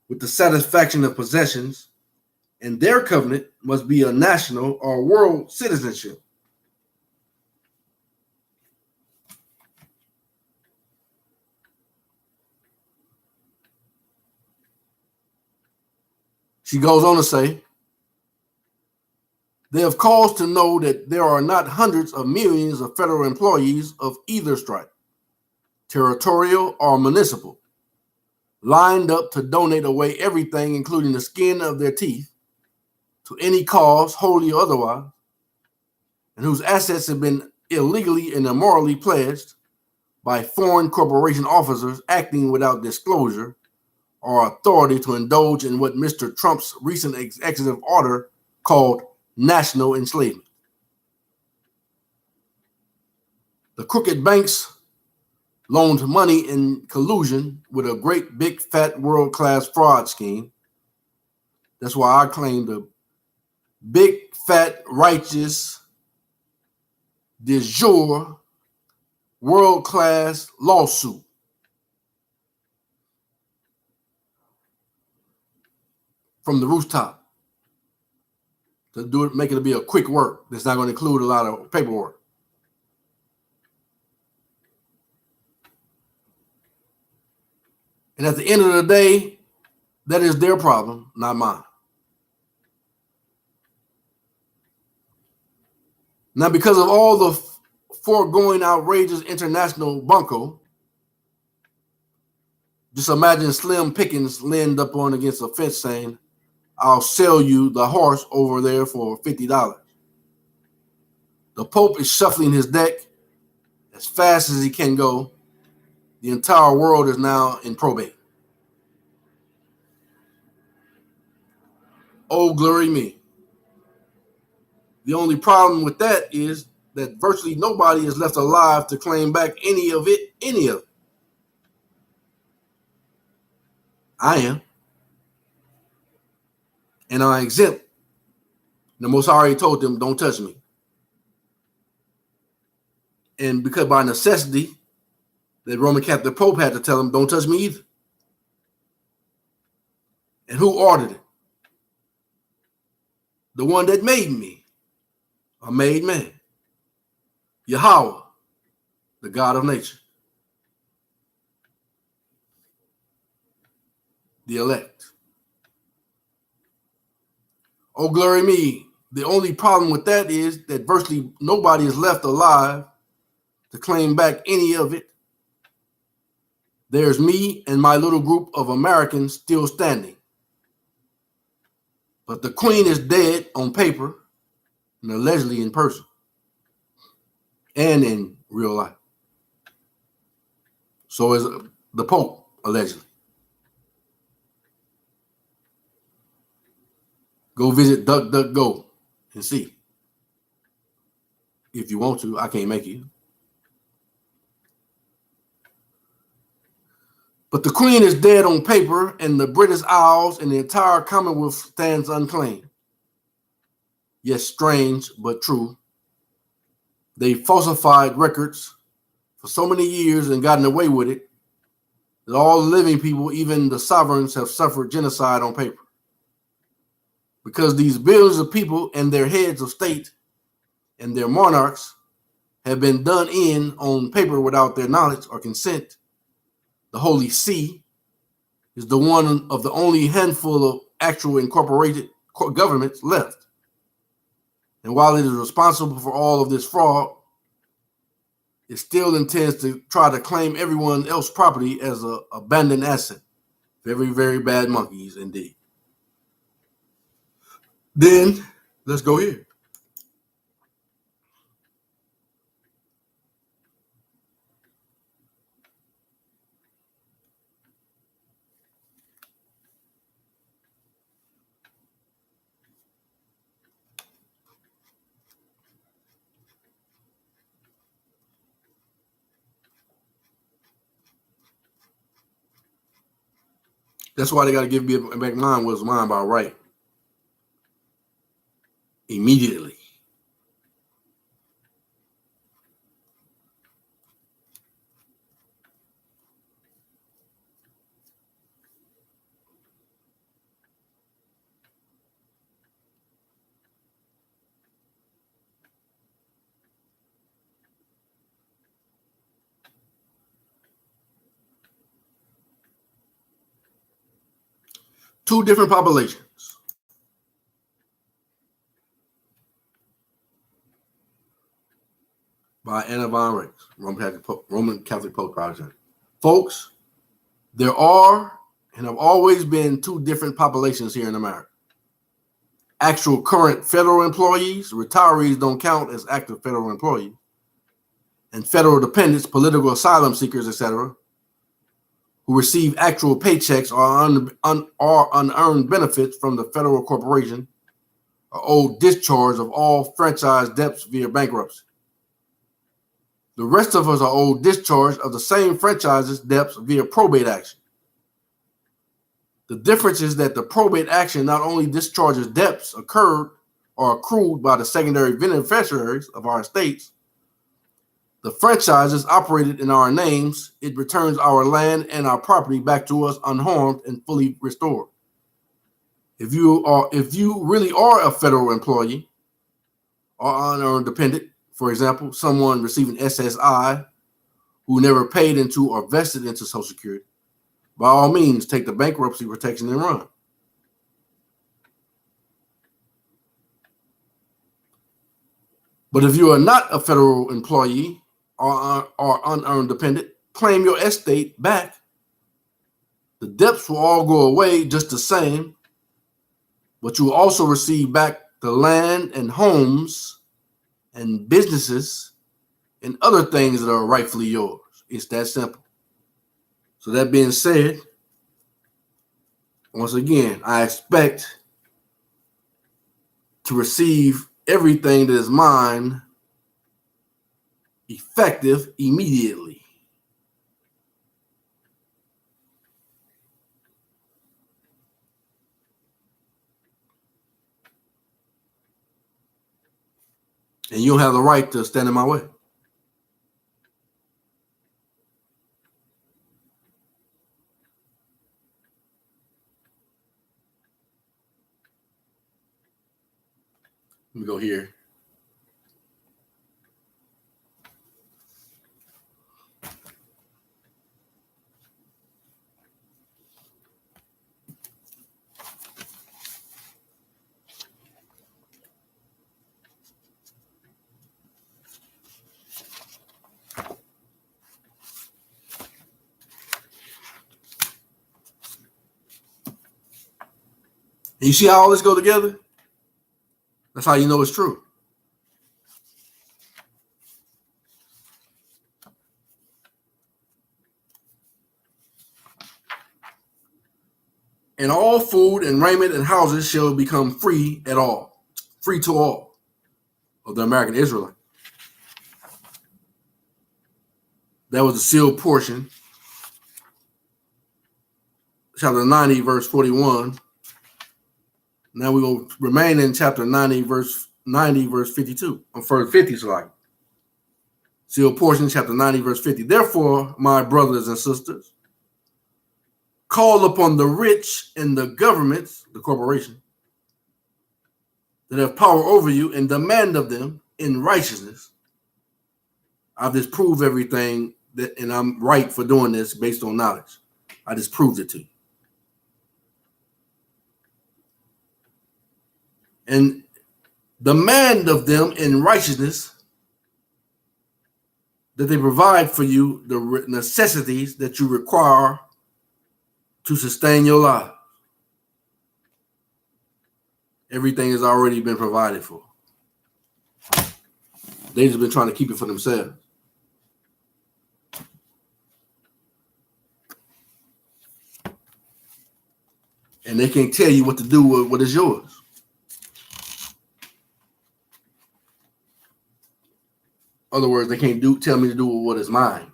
with the satisfaction of possessions, and their covenant must be a national or world citizenship. She goes on to say, they have cause to know that there are not hundreds of millions of federal employees of either stripe, territorial or municipal, lined up to donate away everything, including the skin of their teeth, to any cause, wholly or otherwise, and whose assets have been illegally and immorally pledged by foreign corporation officers acting without disclosure or authority to indulge in what Mr. Trump's recent executive order called national enslavement. The crooked banks loaned money in collusion with a great big fat world-class fraud scheme. That's why I claim the big fat righteous de jure world-class lawsuit. From the rooftop to do it, make it be a quick work that's not going to include a lot of paperwork. And at the end of the day, that is their problem, not mine. Now, because of all the foregoing outrageous international bunco, just imagine Slim Pickens leaned up on against a fence saying, I'll sell you the horse over there for $50. The Pope is shuffling his deck as fast as he can go. The entire world is now in probate. Oh, glory me. The only problem with that is that virtually nobody is left alive to claim back any of it. I am. And I'm exempt. The Most High already told them, don't touch me. And because by necessity, the Roman Catholic Pope had to tell them, don't touch me either. And who ordered it? The one that made me, a made man. Yahweh, the God of nature. The elect. Oh, glory me. The only problem with that is that virtually nobody is left alive to claim back any of it. There's me and my little group of Americans still standing. But the queen is dead on paper and allegedly in person and in real life. So is the Pope, allegedly. Go visit DuckDuckGo and see. If you want to, I can't make you. But the queen is dead on paper, and the British Isles and the entire Commonwealth stands unclaimed. Yes, strange, but true. They falsified records for so many years and gotten away with it that all living people, even the sovereigns, have suffered genocide on paper. Because these billions of people and their heads of state and their monarchs have been done in on paper without their knowledge or consent, the Holy See is the one of the only handful of actual incorporated governments left. And while it is responsible for all of this fraud, it still intends to try to claim everyone else's property as an abandoned asset. Very, very bad monkeys indeed. Then, let's go here. That's why they got to give me back mine was mine by right. Immediately. Two different populations. By Anna von Rex, Roman Catholic Pope Protestant. Folks, there are and have always been two different populations here in America. Actual current federal employees, retirees don't count as active federal employees, and federal dependents, political asylum seekers, etc., who receive actual paychecks or unearned benefits from the federal corporation are owed discharge of all franchise debts via bankruptcy. The rest of us are owed discharge of the same franchise's debts via probate action. The difference is that the probate action not only discharges debts occurred or accrued by the secondary beneficiaries of our estates, the franchises operated in our names, it returns our land and our property back to us unharmed and fully restored. If you really are a federal employee or unearned dependent, for example, someone receiving SSI who never paid into or vested into Social Security, by all means, take the bankruptcy protection and run. But if you are not a federal employee or unearned dependent, claim your estate back. The debts will all go away just the same, but you will also receive back the land and homes and businesses and other things that are rightfully yours. It's that simple. So that being said, once again, I expect to receive everything that is mine effective immediately. And you don't have the right to stand in my way. Let me go here. And you see how all this go together? That's how you know it's true. And all food and raiment and houses shall become free to all of the American Israelite. That was the sealed portion. Chapter 90, verse 41. Now we will remain in chapter 90, verse 52. Verse 50, so sealed portion, chapter 90, verse 50. Therefore, my brothers and sisters, call upon the rich and the governments, the corporation, that have power over you, and demand of them in righteousness. I've disproved everything and I'm right for doing this based on knowledge. I just proved it to you. And demand of them in righteousness that they provide for you the necessities that you require to sustain your life. Everything has already been provided for. They've just been trying to keep it for themselves. And they can't tell you what to do with what is yours. In other words, they can't tell me to do with what is mine.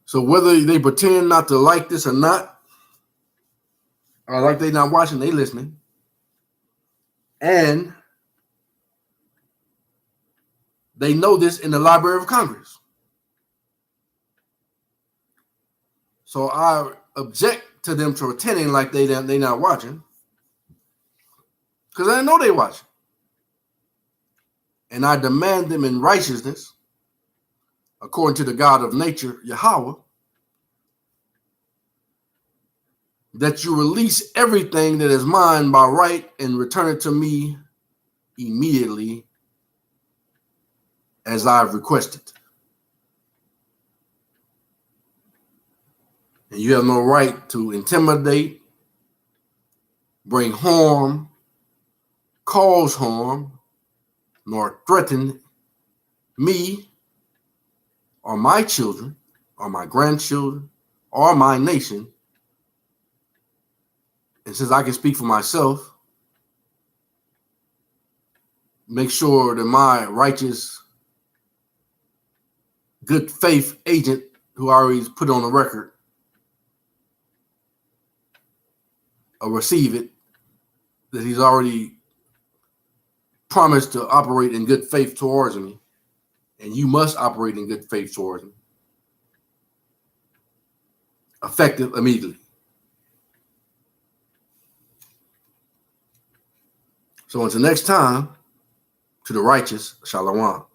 So whether they pretend not to like this or not, or like they're not watching, they listening. And they know this in the Library of Congress. So I object to them pretending like they not watching, because I know they watching. And I demand them in righteousness, according to the God of nature, Yahweh, that you release everything that is mine by right and return it to me immediately as I've requested. And you have no right to intimidate, bring harm, cause harm, nor threaten me or my children or my grandchildren or my nation. And since I can speak for myself, make sure that my righteous, good faith agent, who I already put on the record, or receive it, that he's already promised to operate in good faith towards me. And you must operate in good faith towards me. Effective immediately. So until next time, to the righteous, Shalom.